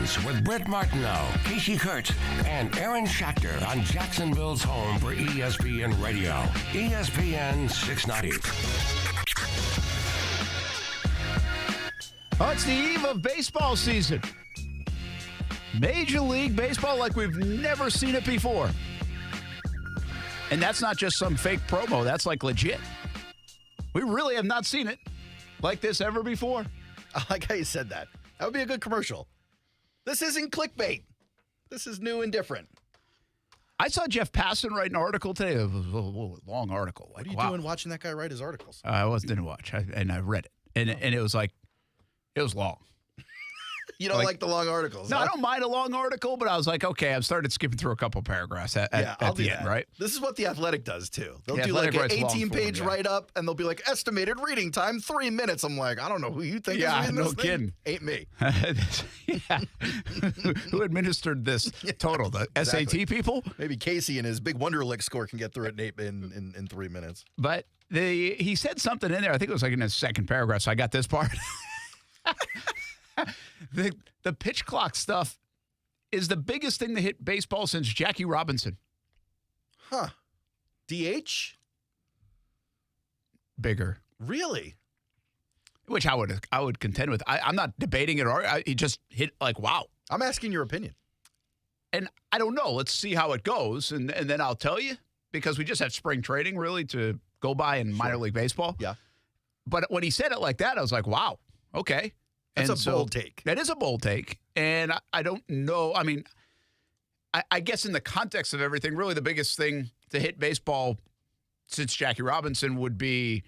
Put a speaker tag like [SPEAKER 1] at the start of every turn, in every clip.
[SPEAKER 1] Falcons with Brent Martineau, Kasey Kurtz, and Aaron Schachter on Jacksonville's home for ESPN Radio, ESPN 690.
[SPEAKER 2] Oh, it's the eve of baseball season. Major League Baseball like we've never seen it before. And that's not just some fake promo. That's like legit. We really have not seen it like this ever before.
[SPEAKER 3] I like how you said that. That would be a good commercial. This isn't clickbait. This is new and different.
[SPEAKER 2] I saw Jeff Passan write an article today. It was a long article.
[SPEAKER 3] What are you doing watching that guy write his articles?
[SPEAKER 2] I didn't watch, and I read it. And it was like, it was long.
[SPEAKER 3] You don't like the long articles?
[SPEAKER 2] No,
[SPEAKER 3] huh?
[SPEAKER 2] I don't mind a long article, but I was like, okay, I've started skipping through a couple paragraphs at the end, right?
[SPEAKER 3] This is what The Athletic does, too. They'll do
[SPEAKER 2] Athletic
[SPEAKER 3] like an
[SPEAKER 2] writes long
[SPEAKER 3] 18-page
[SPEAKER 2] form,
[SPEAKER 3] write-up, and they'll be like, estimated reading time, 3 minutes. I'm like, I don't know who you think is reading
[SPEAKER 2] no
[SPEAKER 3] this
[SPEAKER 2] kidding.
[SPEAKER 3] thing. Ain't me.
[SPEAKER 2] Yeah. Who administered this total? The
[SPEAKER 3] exactly.
[SPEAKER 2] SAT people?
[SPEAKER 3] Maybe Kasey and his big Wonderlic score can get through it in 3 minutes.
[SPEAKER 2] But he said something in there. I think it was like in his second paragraph, so I got this part. The pitch clock stuff is the biggest thing that hit baseball since Jackie Robinson.
[SPEAKER 3] Huh. DH?
[SPEAKER 2] Bigger.
[SPEAKER 3] Really?
[SPEAKER 2] Which I would contend with. I'm not debating it. He just hit like, wow.
[SPEAKER 3] I'm asking your opinion.
[SPEAKER 2] And I don't know. Let's see how it goes, and then I'll tell you, because we just have spring training, really, to go by in minor league baseball.
[SPEAKER 3] Yeah.
[SPEAKER 2] But when he said it like that, I was like, wow, okay.
[SPEAKER 3] That's a bold take.
[SPEAKER 2] That is a bold take. And I don't know. I mean, I guess in the context of everything, really the biggest thing to hit baseball since Jackie Robinson would be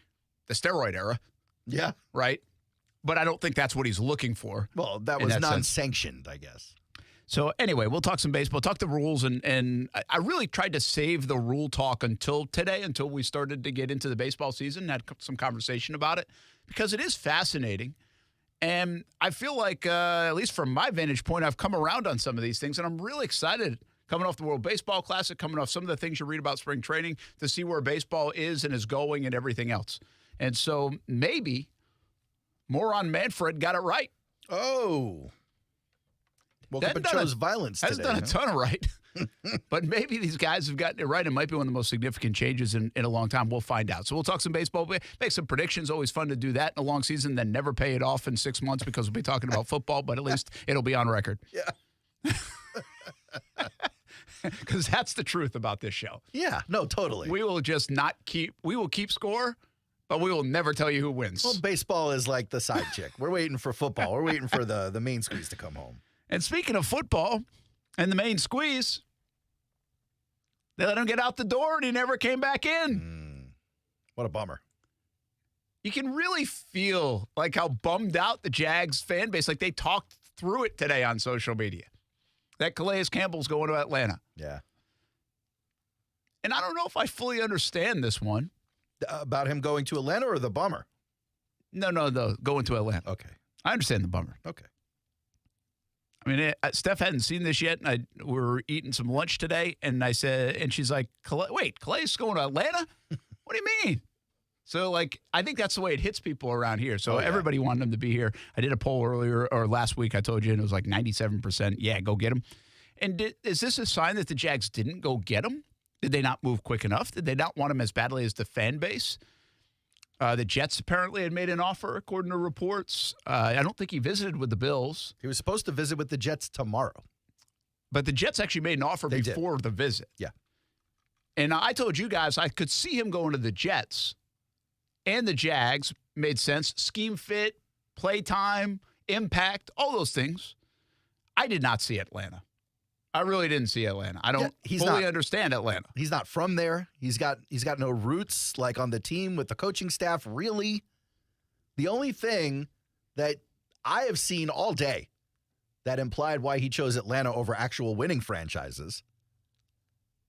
[SPEAKER 2] the steroid era.
[SPEAKER 3] Yeah.
[SPEAKER 2] Right? But I don't think that's what he's looking for.
[SPEAKER 3] Well, that was non-sanctioned, I guess.
[SPEAKER 2] So anyway, we'll talk some baseball, talk the rules, and I really tried to save the rule talk until today, until we started to get into the baseball season, had some conversation about it, because it is fascinating. And I feel like, at least from my vantage point, I've come around on some of these things, and I'm really excited coming off the World Baseball Classic, coming off some of the things you read about spring training, to see where baseball is and is going and everything else. And so maybe Moron Manfred got it right.
[SPEAKER 3] Oh. Woke up and chose violence today.
[SPEAKER 2] Hasn't done a ton of right. But maybe these guys have gotten it right. It might be one of the most significant changes in a long time. We'll find out. So we'll talk some baseball, make some predictions. Always fun to do that in a long season, then never pay it off in 6 months because we'll be talking about football, but at least it'll be on record.
[SPEAKER 3] Yeah.
[SPEAKER 2] Because that's the truth about this show.
[SPEAKER 3] Yeah, no, totally.
[SPEAKER 2] We will just we will keep score, but we will never tell you who wins.
[SPEAKER 3] Well, baseball is like the side chick. We're waiting for football. We're waiting for the main squeeze to come home.
[SPEAKER 2] And speaking of football and the main squeeze, they let him get out the door and he never came back in.
[SPEAKER 3] What a bummer.
[SPEAKER 2] You can really feel like how bummed out the Jags fan base, like they talked through it today on social media, that Calais Campbell's going to Atlanta.
[SPEAKER 3] Yeah.
[SPEAKER 2] And I don't know if I fully understand this one.
[SPEAKER 3] About him going to Atlanta or the bummer?
[SPEAKER 2] No, going to Atlanta.
[SPEAKER 3] Okay.
[SPEAKER 2] I understand the bummer.
[SPEAKER 3] Okay.
[SPEAKER 2] I mean, Steph hadn't seen this yet, and we were eating some lunch today, and I said, and she's like, wait, Calais going to Atlanta? What do you mean? So, like, I think that's the way it hits people around here. So everybody wanted him to be here. I did a poll earlier, or last week, I told you, and it was like 97%. Yeah, go get him. And is this a sign that the Jags didn't go get him? Did they not move quick enough? Did they not want him as badly as the fan base? The Jets apparently had made an offer, according to reports. I don't think he visited with the Bills.
[SPEAKER 3] He was supposed to visit with the Jets tomorrow.
[SPEAKER 2] But the Jets actually made an offer before the visit.
[SPEAKER 3] Yeah.
[SPEAKER 2] And I told you guys I could see him going to the Jets and the Jags. Made sense. Scheme fit, play time, impact, all those things. I did not see Atlanta. I really didn't see Atlanta. I don't fully understand Atlanta.
[SPEAKER 3] He's not from there. He's got no roots like on the team with the coaching staff, really. The only thing that I have seen all day that implied why he chose Atlanta over actual winning franchises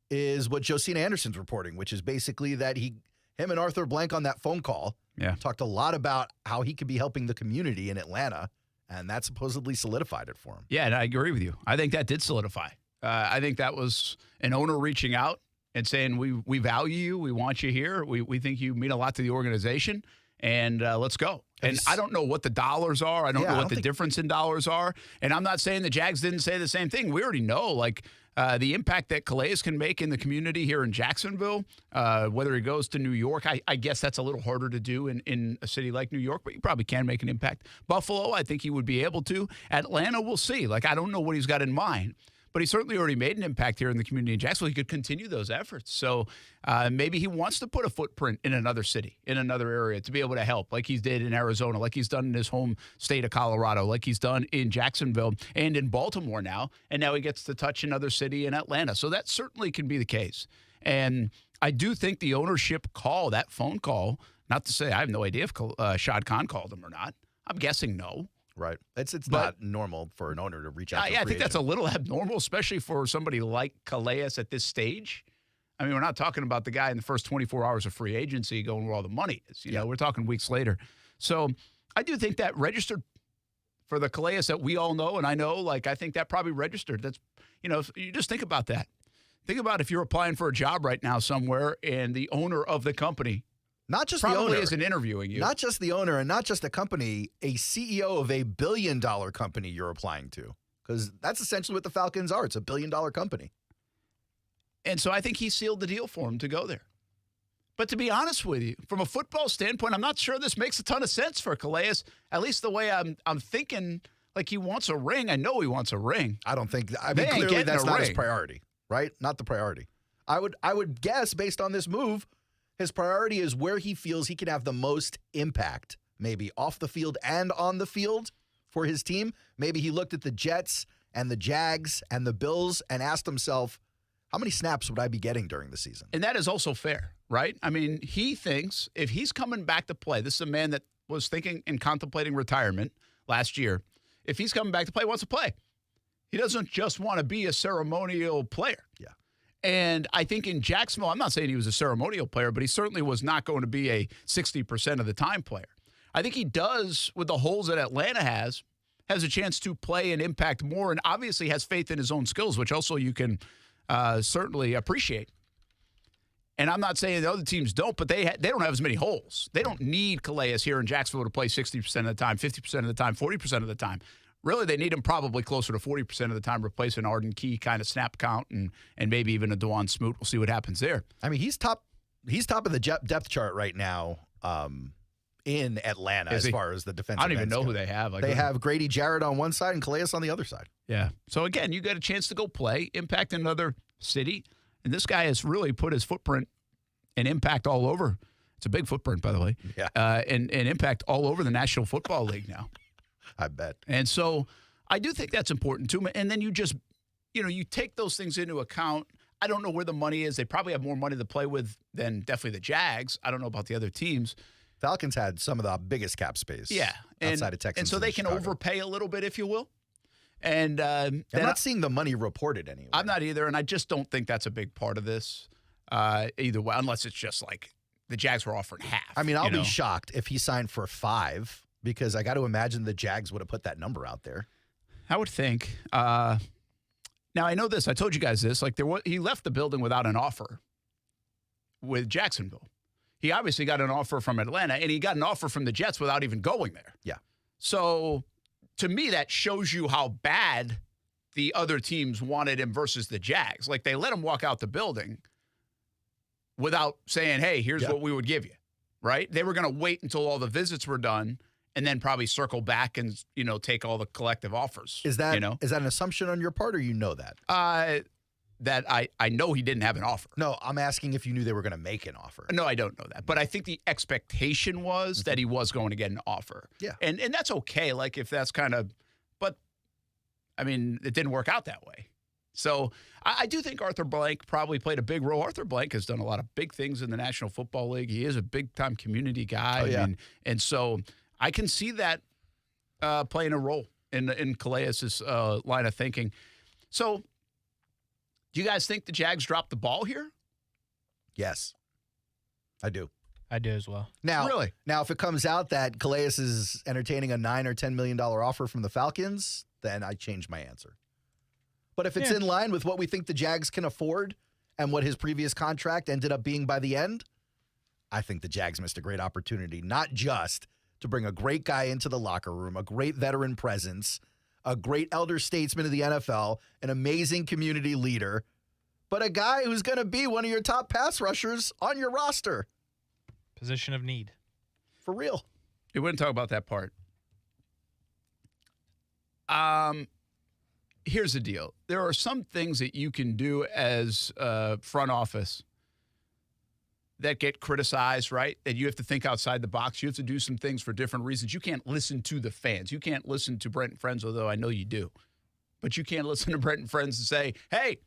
[SPEAKER 3] is what Josina Anderson's reporting, which is basically that him and Arthur Blank on that phone call talked a lot about how he could be helping the community in Atlanta. And that supposedly solidified it for him.
[SPEAKER 2] Yeah, and I agree with you. I think that did solidify. I think that was an owner reaching out and saying, we value you. We want you here. We think you mean a lot to the organization. and let's go. And I don't know what the dollars are. I don't know what the difference in dollars are. And I'm not saying the Jags didn't say the same thing. We already know, like, the impact that Calais can make in the community here in Jacksonville, whether he goes to New York. I guess that's a little harder to do in a city like New York, but you probably can make an impact. Buffalo, I think he would be able to. Atlanta, we'll see. Like, I don't know what he's got in mind. But he certainly already made an impact here in the community in Jacksonville. He could continue those efforts. So maybe he wants to put a footprint in another city, in another area, to be able to help, like he did in Arizona, like he's done in his home state of Colorado, like he's done in Jacksonville and in Baltimore now. And now he gets to touch another city in Atlanta. So that certainly can be the case. And I do think the ownership call, that phone call, not to say I have no idea if Shad Khan called him or not. I'm guessing no.
[SPEAKER 3] Right. It's not normal for an owner to reach out to a free
[SPEAKER 2] I think
[SPEAKER 3] agent.
[SPEAKER 2] that's a little abnormal, especially for somebody like Calais at this stage. I mean, we're not talking about the guy in the first 24 hours of free agency going where all the money is. You know, we're talking weeks later. So I do think that registered for the Calais that we all know, and I know, like, I think that probably registered. That's, you know, you just think about that. Think about if you're applying for a job right now somewhere and the owner of the company
[SPEAKER 3] not just
[SPEAKER 2] probably
[SPEAKER 3] the owner
[SPEAKER 2] isn't interviewing you.
[SPEAKER 3] Not just the owner and not just a company, a CEO of a billion-dollar company you're applying to. Because that's essentially what the Falcons are. It's a billion-dollar company.
[SPEAKER 2] And so I think he sealed the deal for him to go there. But to be honest with you, from a football standpoint, I'm not sure this makes a ton of sense for Calais, at least the way I'm thinking, like he wants a ring. I know he wants a ring.
[SPEAKER 3] I don't think, I mean, clearly that's not his priority, right? Not the priority. I would guess, based on this move, his priority is where he feels he can have the most impact, maybe off the field and on the field for his team. Maybe he looked at the Jets and the Jags and the Bills and asked himself, how many snaps would I be getting during the season?
[SPEAKER 2] And that is also fair, right? I mean, he thinks if he's coming back to play, this is a man that was thinking and contemplating retirement last year. If he's coming back to play, he wants to play. He doesn't just want to be a ceremonial player.
[SPEAKER 3] Yeah.
[SPEAKER 2] And I think in Jacksonville, I'm not saying he was a ceremonial player, but he certainly was not going to be a 60% of the time player. I think he does, with the holes that Atlanta has a chance to play and impact more, and obviously has faith in his own skills, which also you can certainly appreciate. And I'm not saying the other teams don't, but they don't have as many holes. They don't need Calais here in Jacksonville to play 60% of the time, 50% of the time, 40% of the time. Really, they need him probably closer to 40% of the time, replacing Arden Key kind of snap count and maybe even a Dewan Smoot. We'll see what happens there.
[SPEAKER 3] I mean, he's top of the depth chart right now in Atlanta as far as the defensive.
[SPEAKER 2] I don't even know who they have.
[SPEAKER 3] They have Grady Jarrett on one side and Calais on the other side.
[SPEAKER 2] Yeah. So, again, you got a chance to go play, impact another city. And this guy has really put his footprint and impact all over. It's a big footprint, by the way.
[SPEAKER 3] Yeah.
[SPEAKER 2] And impact all over the National Football League now.
[SPEAKER 3] I bet.
[SPEAKER 2] And so I do think that's important too. And then you just, you take those things into account. I don't know where the money is. They probably have more money to play with than definitely the Jags. I don't know about the other teams.
[SPEAKER 3] Falcons had some of the biggest cap space.
[SPEAKER 2] Yeah.
[SPEAKER 3] Outside of Texas.
[SPEAKER 2] And so they can overpay a little bit, if you will. And I'm
[SPEAKER 3] not seeing the money reported anywhere.
[SPEAKER 2] I'm not either. And I just don't think that's a big part of this either way, unless it's just like the Jags were offering half.
[SPEAKER 3] I mean, I'll be shocked if he signed for 5. Because I got to imagine the Jags would have put that number out there.
[SPEAKER 2] I would think. Now, I know this. I told you guys this. Like he left the building without an offer with Jacksonville. He obviously got an offer from Atlanta, and he got an offer from the Jets without even going there.
[SPEAKER 3] Yeah.
[SPEAKER 2] So, to me, that shows you how bad the other teams wanted him versus the Jags. Like, they let him walk out the building without saying, hey, here's what we would give you, right? They were going to wait until all the visits were done and then probably circle back and, take all the collective offers.
[SPEAKER 3] Is that is that an assumption on your part, or you know that?
[SPEAKER 2] That I know he didn't have an offer.
[SPEAKER 3] No, I'm asking if you knew they were going to make an offer.
[SPEAKER 2] No, I don't know that. But I think the expectation was that he was going to get an offer.
[SPEAKER 3] Yeah.
[SPEAKER 2] And that's okay, like if that's kind of – but, I mean, it didn't work out that way. So I do think Arthur Blank probably played a big role. Arthur Blank has done a lot of big things in the National Football League. He is a big-time community guy.
[SPEAKER 3] Oh, yeah.
[SPEAKER 2] And so – I can see that playing a role in Calais' line of thinking. So, do you guys think the Jags dropped the ball here?
[SPEAKER 3] Yes, I do.
[SPEAKER 4] I do as well.
[SPEAKER 3] Now,
[SPEAKER 2] really?
[SPEAKER 3] Now, if it comes out that Calais is entertaining a $9 or $10 million offer from the Falcons, then I change my answer. But if it's in line with what we think the Jags can afford and what his previous contract ended up being by the end, I think the Jags missed a great opportunity, not just to bring a great guy into the locker room, a great veteran presence, a great elder statesman of the NFL, an amazing community leader, but a guy who's going to be one of your top pass rushers on your roster.
[SPEAKER 4] Position of need.
[SPEAKER 3] For real.
[SPEAKER 2] You wouldn't talk about that part. Here's the deal. There are some things that you can do as a front office that get criticized, right? That you have to think outside the box. You have to do some things for different reasons. You can't listen to the fans. You can't listen to Brent and friends, although I know you do. But you can't listen to Brent and friends and say, hey,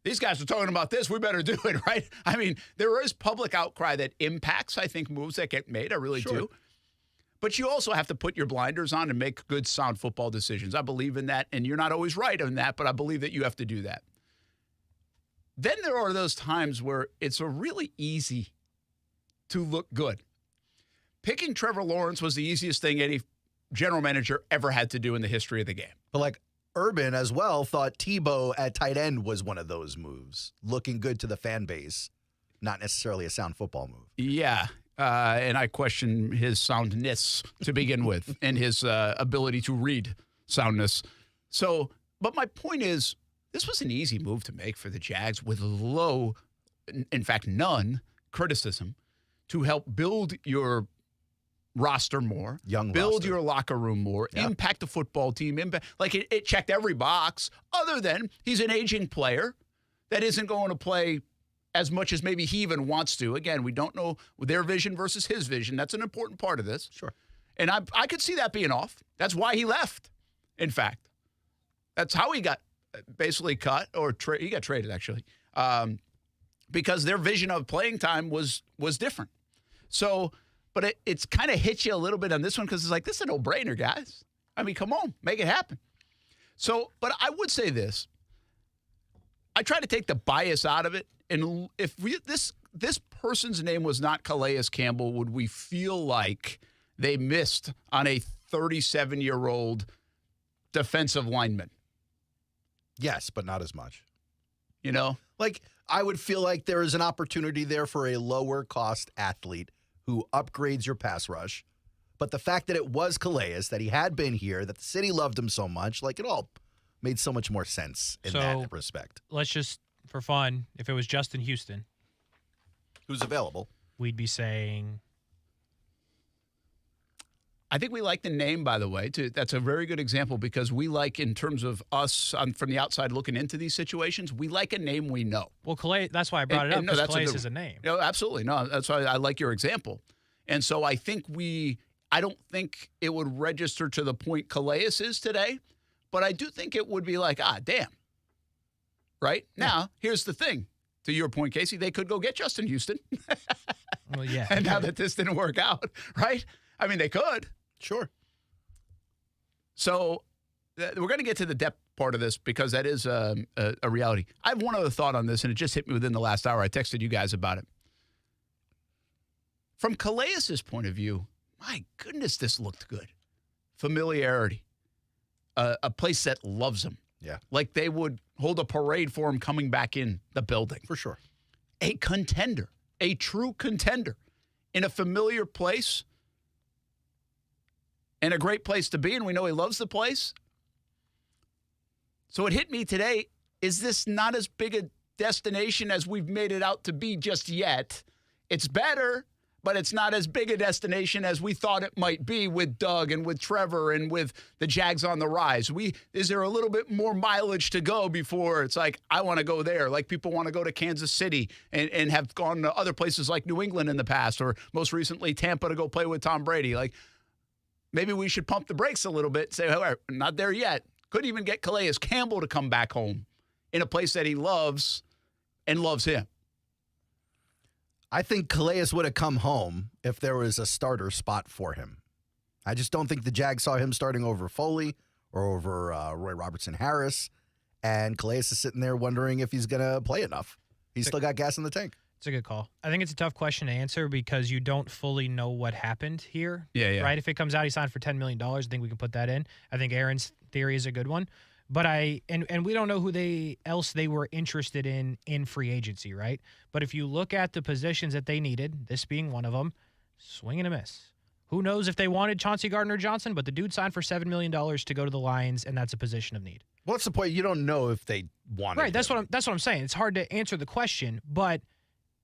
[SPEAKER 2] these guys are talking about this. We better do it, right? I mean, there is public outcry that impacts, I think, moves that get made. I really do. But you also have to put your blinders on and make good, sound football decisions. I believe in that, and you're not always right on that, but I believe that you have to do that. Then there are those times where it's really easy to look good. Picking Trevor Lawrence was the easiest thing any general manager ever had to do in the history of the game.
[SPEAKER 3] But like Urban as well thought Tebow at tight end was one of those moves, looking good to the fan base, not necessarily a sound football move.
[SPEAKER 2] Yeah. And I question his soundness to begin with and his ability to read soundness. So, but my point is, this was an easy move to make for the Jags with low, in fact, none criticism to help build your roster more, build your locker room more, impact the football team. It checked every box other than he's an aging player that isn't going to play as much as maybe he even wants to. Again, we don't know their vision versus his vision. That's an important part of this.
[SPEAKER 3] Sure.
[SPEAKER 2] And I could see that being off. That's why he left, in fact. That's how he got basically cut, or he got traded, actually, because their vision of playing time was different. So, but it's kind of hit you a little bit on this one because it's like, this is a no-brainer, guys. I mean, come on, make it happen. So, but I would say this. I try to take the bias out of it. And if this person's name was not Calais Campbell, would we feel like they missed on a 37-year-old defensive lineman?
[SPEAKER 3] Yes, but not as much.
[SPEAKER 2] You know?
[SPEAKER 3] Like, I would feel like there is an opportunity there for a lower-cost athlete who upgrades your pass rush. But the fact that it was Calais, that he had been here, that the city loved him so much, like, it all made so much more sense in that respect.
[SPEAKER 4] Let's just, for fun, if it was Justin Houston,
[SPEAKER 3] who's available,
[SPEAKER 4] we'd be saying.
[SPEAKER 2] I think we like the name, by the way. That's a very good example because we like, in terms of us from the outside looking into these situations, we like a name we know.
[SPEAKER 4] Well, Calais, that's why I brought it up, because Calais is a name.
[SPEAKER 2] No, absolutely. No, that's why I like your example. And so I think I don't think it would register to the point Calais is today, but I do think it would be like, damn. Right? Yeah. Now, here's the thing. To your point, Kasey, they could go get Justin Houston.
[SPEAKER 4] Well, yeah.
[SPEAKER 2] And now that this didn't work out, right? I mean, they could.
[SPEAKER 3] Sure.
[SPEAKER 2] So we're going to get to the depth part of this because that is a reality. I have one other thought on this, and it just hit me within the last hour. I texted you guys about it. From Calais' point of view, my goodness, this looked good. Familiarity. A place that loves him.
[SPEAKER 3] Yeah.
[SPEAKER 2] Like they would hold a parade for him coming back in the building.
[SPEAKER 3] For sure.
[SPEAKER 2] A contender. A true contender. In a familiar place. And a great place to be. And we know he loves the place. So it hit me today. Is this not as big a destination as we've made it out to be just yet? It's better, but it's not as big a destination as we thought it might be with Doug and with Trevor and with the Jags on the rise. Is there a little bit more mileage to go before it's like, I want to go there? Like people want to go to Kansas City and have gone to other places like New England in the past, or most recently Tampa to go play with Tom Brady. Like maybe we should pump the brakes a little bit and say, oh, not there yet. Could even get Calais Campbell to come back home in a place that he loves and loves him.
[SPEAKER 3] I think Calais would have come home if there was a starter spot for him. I just don't think the Jags saw him starting over Foley or over Roy Robertson-Harris, and Calais is sitting there wondering if he's going to play enough. He's still got gas in the tank.
[SPEAKER 4] It's a good call. I think it's a tough question to answer because you don't fully know what happened here.
[SPEAKER 2] Yeah.
[SPEAKER 4] Right? If it comes out he signed for $10 million, I think we can put that in. I think Aaron's theory is a good one. But and we don't know who else they were interested in free agency, right? But if you look at the positions that they needed, this being one of them, swing and a miss. Who knows if they wanted Chauncey Gardner-Johnson, but the dude signed for $7 million to go to the Lions, and that's a position of need.
[SPEAKER 3] What's the point? You don't know if they wanted
[SPEAKER 4] Right, that's
[SPEAKER 3] him.
[SPEAKER 4] what I'm saying. It's hard to answer the question, but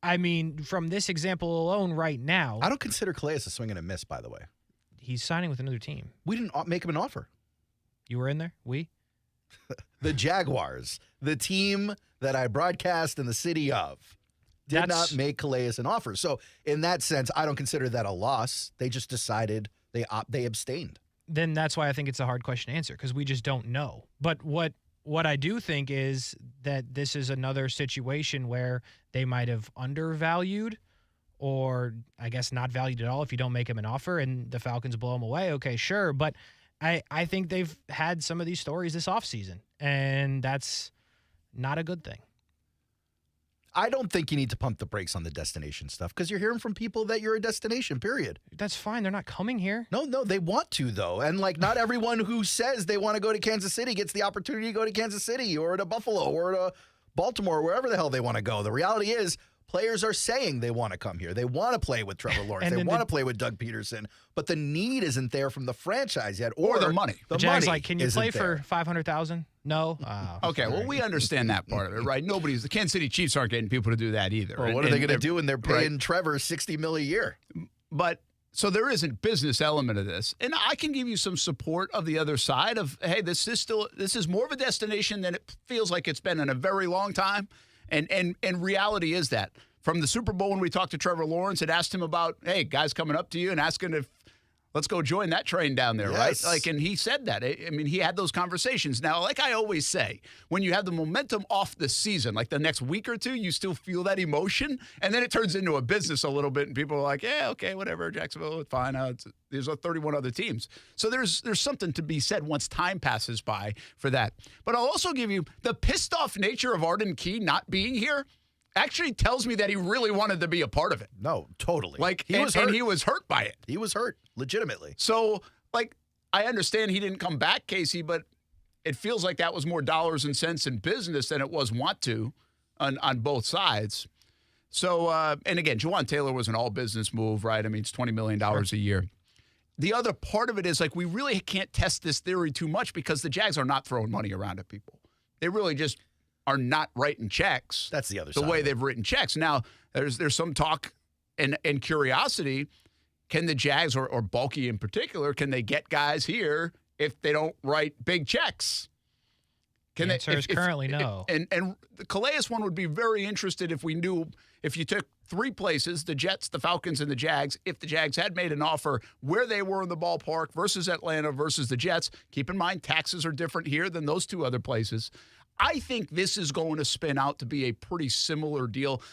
[SPEAKER 4] I mean, from this example alone right now,
[SPEAKER 3] I don't consider Calais a swing and a miss, by the way.
[SPEAKER 4] he's signing with another team.
[SPEAKER 3] We didn't make him an offer.
[SPEAKER 4] You were in there?
[SPEAKER 3] The Jaguars, the team that I broadcast in the city of, did not make Calais an offer. So in that sense, I don't consider that a loss. They just decided they abstained.
[SPEAKER 4] Then that's why I think it's a hard question to answer, because we just don't know. But what I do think is that this is another situation where they might have undervalued, or I guess not valued at all if you don't make him an offer and the Falcons blow him away. Okay, sure. But I think they've had some of these stories this offseason, and that's not a good thing.
[SPEAKER 3] I don't think you need to pump the brakes on the destination stuff, because you're hearing from people that you're a destination, period.
[SPEAKER 4] That's fine. They're not coming here.
[SPEAKER 3] No, they want to, though. And, not everyone who says they want to go to Kansas City gets the opportunity to go to Kansas City or to Buffalo or to Baltimore, wherever the hell they want to go. The reality is players are saying they want to come here. They want to play with Trevor Lawrence. They want to play with Doug Peterson. But the need isn't there from the franchise yet. Or
[SPEAKER 2] the money.
[SPEAKER 4] The Jags can you play for $500,000? No.
[SPEAKER 2] Okay, well, we understand that part of it, right? The Kansas City Chiefs aren't getting people to do that either.
[SPEAKER 3] Well, what are they going to do when they're paying Trevor $60 million a year?
[SPEAKER 2] But so there is a business element of this, and I can give you some support of the other side of, hey, this is more of a destination than it feels like it's been in a very long time, and reality is that from the Super Bowl when we talked to Trevor Lawrence and asked him about, hey, guys coming up to you and asking if let's go join that train down there,
[SPEAKER 3] yes.
[SPEAKER 2] right? And he said that. I mean, he had those conversations. Now, like I always say, when you have the momentum off the season, like the next week or two, you still feel that emotion, and then it turns into a business a little bit, and people are like, yeah, okay, whatever, Jacksonville, it's fine. There's 31 other teams. So there's something to be said once time passes by for that. But I'll also give you the pissed off nature of Arden Key not being here actually tells me that he really wanted to be a part of it.
[SPEAKER 3] No, totally.
[SPEAKER 2] He was hurt. And he was hurt by it.
[SPEAKER 3] He was hurt, legitimately.
[SPEAKER 2] So, I understand he didn't come back, Kasey, but it feels like that was more dollars and cents in business than it was want to on both sides. So, and again, Juwan Taylor was an all-business move, right? I mean, it's $20 million a year. The other part of it is, we really can't test this theory too much because the Jags are not throwing money around at people. They really just are not writing checks.
[SPEAKER 3] That's the other side.
[SPEAKER 2] The way they've written checks. Now, there's some talk and curiosity. Can the Jags, or Bulky in particular, can they get guys here if they don't write big checks?
[SPEAKER 4] The answer is currently no.
[SPEAKER 2] And the Calais one would be very interested if we knew, if you took three places, the Jets, the Falcons, and the Jags, if the Jags had made an offer where they were in the ballpark versus Atlanta versus the Jets. Keep in mind, taxes are different here than those two other places. I think this is going to spin out to be a pretty similar deal.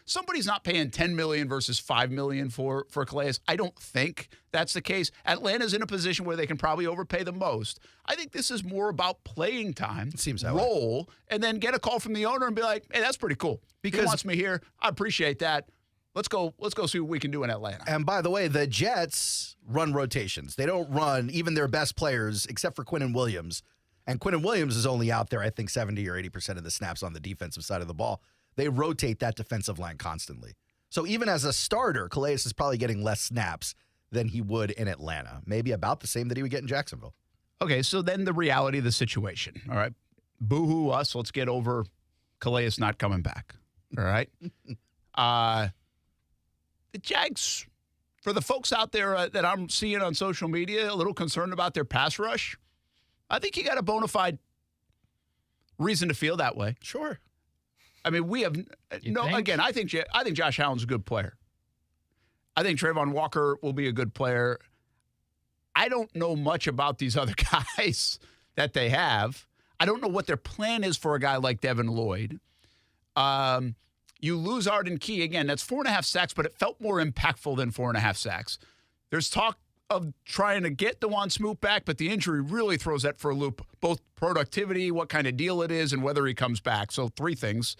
[SPEAKER 2] Somebody's not paying $10 million versus $5 million for Calais. I don't think that's the case. Atlanta's in a position where they can probably overpay the most. I think this is more about playing time,
[SPEAKER 3] it seems that
[SPEAKER 2] roll, and then get a call from the owner and be like, hey, that's pretty cool. Because he wants me here. I appreciate that. Let's go see what we can do in Atlanta.
[SPEAKER 3] And by the way, the Jets run rotations. They don't run even their best players, except for Quinnen Williams. And Quinnen Williams is only out there, I think, 70 or 80% of the snaps on the defensive side of the ball. They rotate that defensive line constantly. So even as a starter, Calais is probably getting less snaps than he would in Atlanta. Maybe about the same that he would get in Jacksonville.
[SPEAKER 2] Okay, so then the reality of the situation, all right? Boo-hoo us. Let's get over Calais not coming back, all right? The Jags, for the folks out there that I'm seeing on social media, a little concerned about their pass rush, I think you got a bona fide reason to feel that way.
[SPEAKER 3] Sure.
[SPEAKER 2] I mean, we have Again, I think Josh Allen's a good player. I think Trayvon Walker will be a good player. I don't know much about these other guys that they have. I don't know what their plan is for a guy like Devin Lloyd. You lose Arden Key. Again, that's 4.5 sacks, but it felt more impactful than 4.5 sacks. There's talk of trying to get DeJuan Smoot back, but the injury really throws that for a loop, both productivity, what kind of deal it is, and whether he comes back. So 3 things.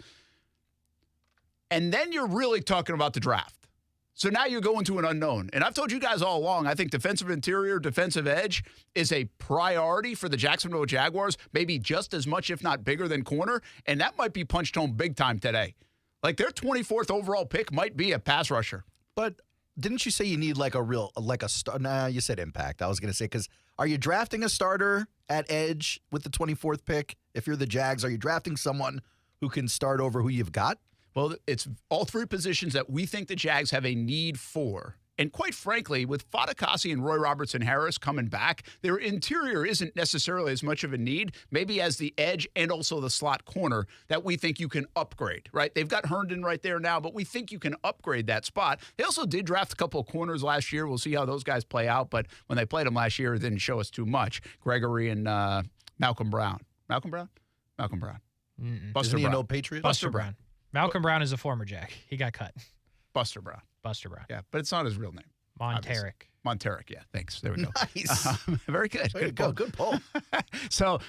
[SPEAKER 2] And then you're really talking about the draft. So now you're going to an unknown. And I've told you guys all along, I think defensive interior, defensive edge is a priority for the Jacksonville Jaguars, maybe just as much, if not bigger, than corner. And that might be punched home big time today. Like their 24th overall pick might be a pass rusher.
[SPEAKER 3] But didn't you say you need like a star? Nah, you said impact. I was going to say, because are you drafting a starter at edge with the 24th pick? If you're the Jags, are you drafting someone who can start over who you've got?
[SPEAKER 2] Well, it's all three positions that we think the Jags have a need for. And quite frankly, with Kasey and Roy Robertson-Harris coming back, their interior isn't necessarily as much of a need, maybe as the edge and also the slot corner that we think you can upgrade, right? They've got Herndon right there now, but we think you can upgrade that spot. They also did draft a couple of corners last year. We'll see how those guys play out, but when they played them last year, it didn't show us too much. Gregory and Malcolm Brown. Malcolm Brown? Malcolm Brown. Buster
[SPEAKER 3] Isn't he
[SPEAKER 2] Brown.
[SPEAKER 3] an old Patriot?
[SPEAKER 4] Buster Brown. Malcolm Brown is a former Jag. He got cut.
[SPEAKER 2] Buster Brown.
[SPEAKER 4] Buster Brown.
[SPEAKER 2] Yeah, but it's not his real name.
[SPEAKER 4] Monteric.
[SPEAKER 2] Monteric, yeah. Thanks. There we go.
[SPEAKER 3] Nice.
[SPEAKER 2] Very good.
[SPEAKER 3] Way to go. Good pull.
[SPEAKER 2] So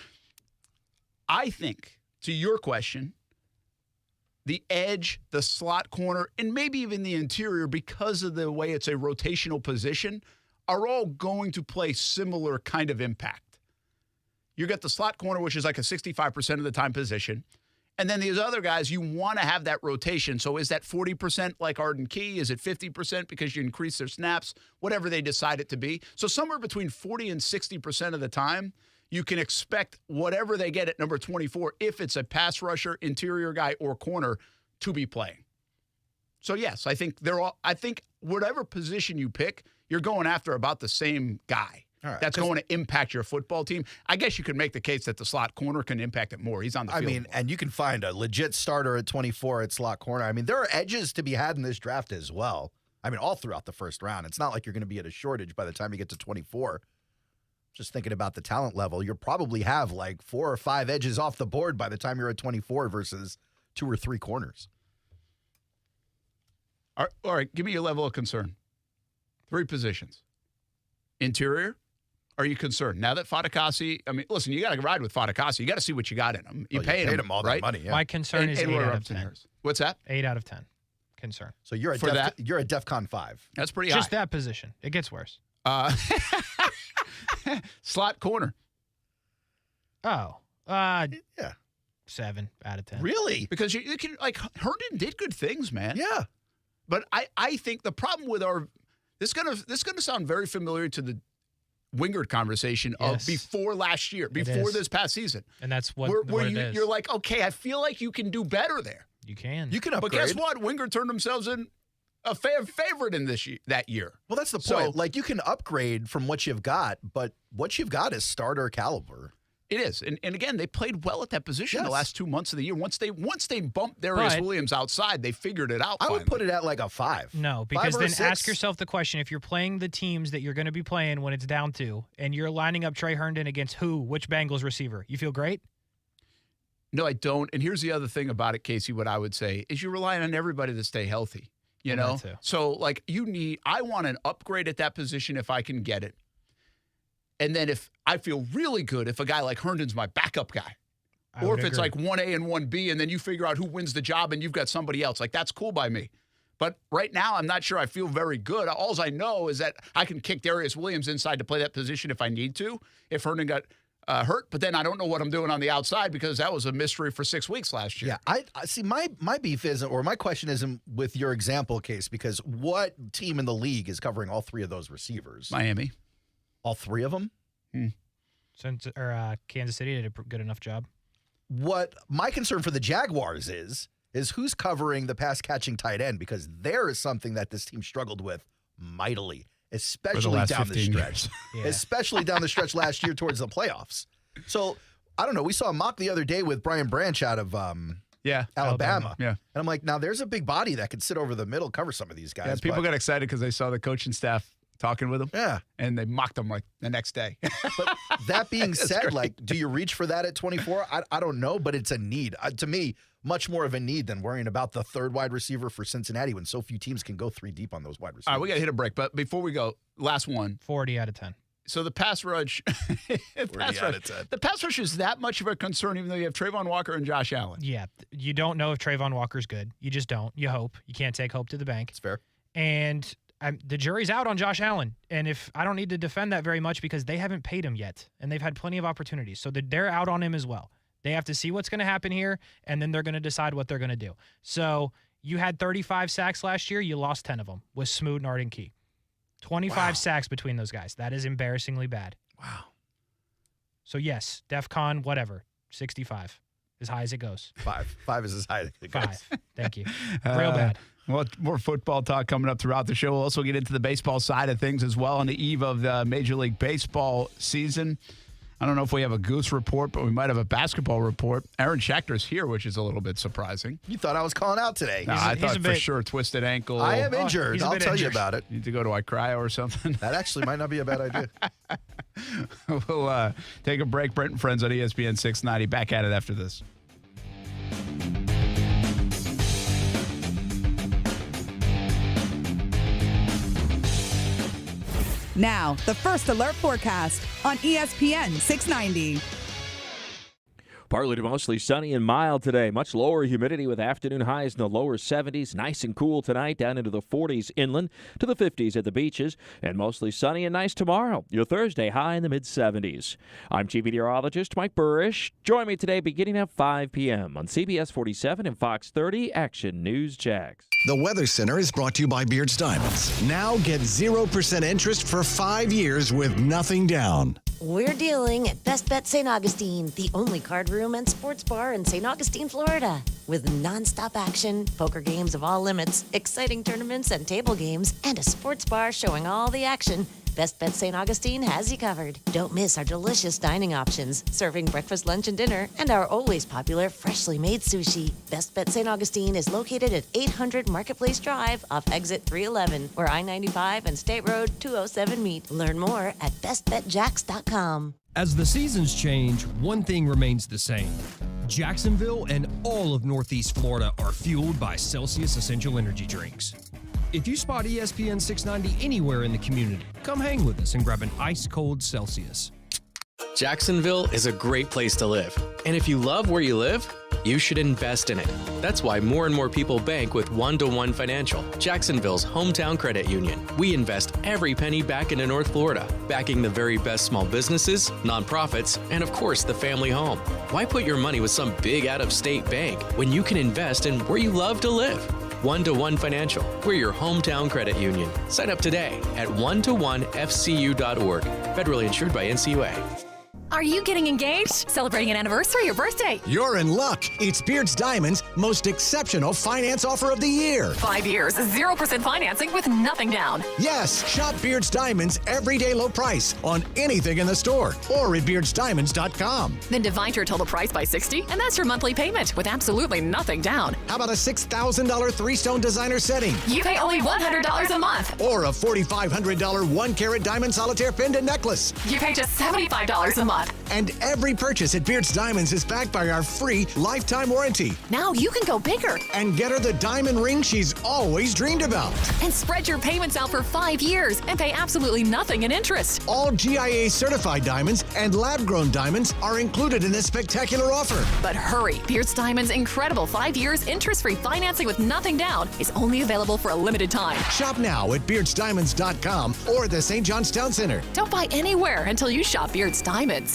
[SPEAKER 2] I think, to your question, the edge, the slot corner, and maybe even the interior, because of the way it's a rotational position, are all going to play similar kind of impact. You got the slot corner, which is like a 65% of the time position. And then these other guys, you want to have that rotation. So is that 40% like Arden Key? Is it 50% because you increase their snaps? Whatever they decide it to be. So somewhere between 40 and 60% of the time, you can expect whatever they get at number 24, if it's a pass rusher, interior guy, or corner, to be playing. So yes, I think whatever position you pick, you're going after about the same guy.
[SPEAKER 3] Right,
[SPEAKER 2] that's going to impact your football team. I guess you could make the case that the slot corner can impact it more. He's on the field more.
[SPEAKER 3] And you can find a legit starter at 24 at slot corner. I mean, there are edges to be had in this draft as well. I mean, all throughout the first round. It's not like you're going to be at a shortage by the time you get to 24. Just thinking about the talent level, you'll probably have like 4 or 5 edges off the board by the time you're at 24 versus 2 or 3 corners.
[SPEAKER 2] All right, give me your level of concern. 3 positions. Interior. Are you concerned? Now that Kasey, I mean, listen, you got to ride with Kasey. You got to see what you got in him. You paid him
[SPEAKER 3] all
[SPEAKER 2] right?
[SPEAKER 3] that money, yeah.
[SPEAKER 4] My concern is 8 out of 10.
[SPEAKER 2] What's that?
[SPEAKER 4] 8 out of 10. Concern.
[SPEAKER 3] So you're a DEFCON 5.
[SPEAKER 2] That's pretty
[SPEAKER 4] Just
[SPEAKER 2] high.
[SPEAKER 4] that position. It gets worse.
[SPEAKER 2] Slot corner.
[SPEAKER 4] Oh.
[SPEAKER 3] Yeah.
[SPEAKER 4] 7 out of 10.
[SPEAKER 3] Really?
[SPEAKER 2] Because you can, like, Herndon did good things, man.
[SPEAKER 3] Yeah.
[SPEAKER 2] But I think the problem with this is gonna sound very familiar to the Wingard conversation of before last year, before this past season.
[SPEAKER 4] And that's what it is.
[SPEAKER 2] You're like, okay, I feel like you can do better there.
[SPEAKER 4] You can.
[SPEAKER 3] You can upgrade.
[SPEAKER 2] But guess what? Wingard turned themselves in a favorite in that year.
[SPEAKER 3] Well, that's the point. Like, you can upgrade from what you've got, but what you've got is starter caliber.
[SPEAKER 2] It is. And again, they played well at that position the last 2 months of the year. Once they bumped Darius Williams outside, they figured it out.
[SPEAKER 3] I would put it at like a 5.
[SPEAKER 4] No, because then
[SPEAKER 3] 6.
[SPEAKER 4] ask yourself the question, if you're playing the teams that you're going to be playing when it's down to, and you're lining up Trey Herndon against which Bengals receiver, you feel great?
[SPEAKER 2] No, I don't. And here's the other thing about it, Kasey, what I would say is you're relying on everybody to stay healthy. You know? So, like, I want an upgrade at that position if I can get it. And then if I feel really good if a guy like Herndon's my backup guy. Or if it's like 1A and 1B, and then you figure out who wins the job and you've got somebody else. Like, that's cool by me. But right now, I'm not sure I feel very good. All I know is that I can kick Darius Williams inside to play that position if I need to, if Herndon got hurt. But then I don't know what I'm doing on the outside because that was a mystery for 6 weeks last year.
[SPEAKER 3] Yeah, I see. My beef isn't, or my question isn't with your example case, because what team in the league is covering all 3 of those receivers?
[SPEAKER 2] Miami.
[SPEAKER 3] All 3 of them?
[SPEAKER 4] Kansas City did a good enough job.
[SPEAKER 3] What my concern for the Jaguars is who's covering the pass-catching tight end, because there is something that this team struggled with mightily, especially down the stretch.
[SPEAKER 4] Yeah.
[SPEAKER 3] Especially down the stretch last year towards the playoffs. So, I don't know. We saw a mock the other day with Brian Branch out of Alabama.
[SPEAKER 2] Yeah.
[SPEAKER 3] And I'm like, now there's a big body that could sit over the middle, cover some of these guys.
[SPEAKER 2] Yeah, people got excited because they saw the coaching staff talking with him.
[SPEAKER 3] Yeah.
[SPEAKER 2] And they mocked him like the next day.
[SPEAKER 3] But that being said, like, do you reach for that at 24? I don't know, but it's a need. To me, much more of a need than worrying about the 3rd wide receiver for Cincinnati when so few teams can go 3 deep on those wide receivers.
[SPEAKER 2] All right, we got to hit a break. But before we go, last one.
[SPEAKER 4] 40 out of 10.
[SPEAKER 2] So the pass rush, the pass rush is that much of a concern, even though you have Trayvon Walker and Josh Allen.
[SPEAKER 4] Yeah. You don't know if Trayvon Walker's good. You just don't. You hope. You can't take hope to the bank.
[SPEAKER 3] It's fair.
[SPEAKER 4] And the jury's out on Josh Allen. And if I don't need to defend that very much because they haven't paid him yet, and they've had plenty of opportunities. So they're out on him as well. They have to see what's going to happen here, and then they're going to decide what they're going to do. So you had 35 sacks last year. You lost 10 of them with Smoot and Arden Key. 25 sacks between those guys. That is embarrassingly bad.
[SPEAKER 3] Wow.
[SPEAKER 4] So, yes, DEFCON, whatever, 65, as high as it goes.
[SPEAKER 3] 5. 5 is as high as it goes.
[SPEAKER 4] 5. Thank you. Real bad.
[SPEAKER 2] Well, more football talk coming up throughout the show. We'll also get into the baseball side of things as well on the eve of the Major League Baseball season. I don't know if we have a Goose report, but we might have a basketball report. Aaron Schachter's here, which is a little bit surprising.
[SPEAKER 3] You thought I was calling out today.
[SPEAKER 2] No, I thought for sure twisted ankle.
[SPEAKER 3] I am injured. I'll tell you about it.
[SPEAKER 2] Need to go to cryo or something.
[SPEAKER 3] That actually might not be a bad idea.
[SPEAKER 2] We'll take a break. Brent and Friends on ESPN 690. Back at it after this.
[SPEAKER 5] Now, the First Alert forecast on ESPN 690.
[SPEAKER 6] Partly to mostly sunny and mild today. Much lower humidity with afternoon highs in the lower 70s. Nice and cool tonight, down into the 40s inland to the 50s at the beaches. And mostly sunny and nice tomorrow. Your Thursday high in the mid-70s. I'm Chief Meteorologist Mike Burrish. Join me today beginning at 5 p.m. on CBS 47 and Fox 30 Action News Jax.
[SPEAKER 7] The Weather Center is brought to you by Beards Diamonds. Now get 0% interest for 5 years with nothing down.
[SPEAKER 8] We're dealing at Best Bet St. Augustine, the only card room and sports bar in St. Augustine, Florida. With nonstop action, poker games of all limits, exciting tournaments and table games, and a sports bar showing all the action, Best Bet St. Augustine has you covered. Don't miss our delicious dining options, serving breakfast, lunch, and dinner, and our always popular freshly made sushi. Best Bet St. Augustine is located at 800 Marketplace Drive off exit 311, where I-95 and State Road 207 meet. Learn more at bestbetjax.com.
[SPEAKER 9] As the seasons change, one thing remains the same. Jacksonville and all of Northeast Florida are fueled by Celsius Essential Energy Drinks. If you spot ESPN 690 anywhere in the community, come hang with us and grab an ice-cold Celsius.
[SPEAKER 10] Jacksonville is a great place to live. And if you love where you live, you should invest in it. That's why more and more people bank with One-to-One Financial, Jacksonville's hometown credit union. We invest every penny back into North Florida, backing the very best small businesses, nonprofits, and of course the family home. Why put your money with some big out-of-state bank when you can invest in where you love to live? One-to-One Financial, we're your hometown credit union. Sign up today at one-to-one-fcu.org. Federally insured by NCUA.
[SPEAKER 11] Are you getting engaged? Celebrating an anniversary or birthday?
[SPEAKER 7] You're in luck. It's Beards Diamonds' most exceptional finance offer of the year.
[SPEAKER 11] 5 years, 0% financing with nothing down.
[SPEAKER 7] Yes, shop Beards Diamonds' everyday low price on anything in the store or at beardsdiamonds.com.
[SPEAKER 11] Then divide your total price by 60, and that's your monthly payment with absolutely nothing down.
[SPEAKER 7] How about a $6,000 three-stone designer setting?
[SPEAKER 11] You pay only $100 a month.
[SPEAKER 7] Or a $4,500 one-carat diamond solitaire pendant necklace.
[SPEAKER 11] You pay just $75 a month.
[SPEAKER 7] And every purchase at Beards Diamonds is backed by our free lifetime warranty.
[SPEAKER 11] Now you can go bigger.
[SPEAKER 7] And get her the diamond ring she's always dreamed about.
[SPEAKER 11] And spread your payments out for 5 years and pay absolutely nothing in interest.
[SPEAKER 7] All GIA certified diamonds and lab-grown diamonds are included in this spectacular offer.
[SPEAKER 11] But hurry, Beards Diamonds' incredible 5 years interest-free financing with nothing down is only available for a limited time.
[SPEAKER 7] Shop now at beardsdiamonds.com or the St. John's Town Center.
[SPEAKER 11] Don't buy anywhere until you shop Beards Diamonds.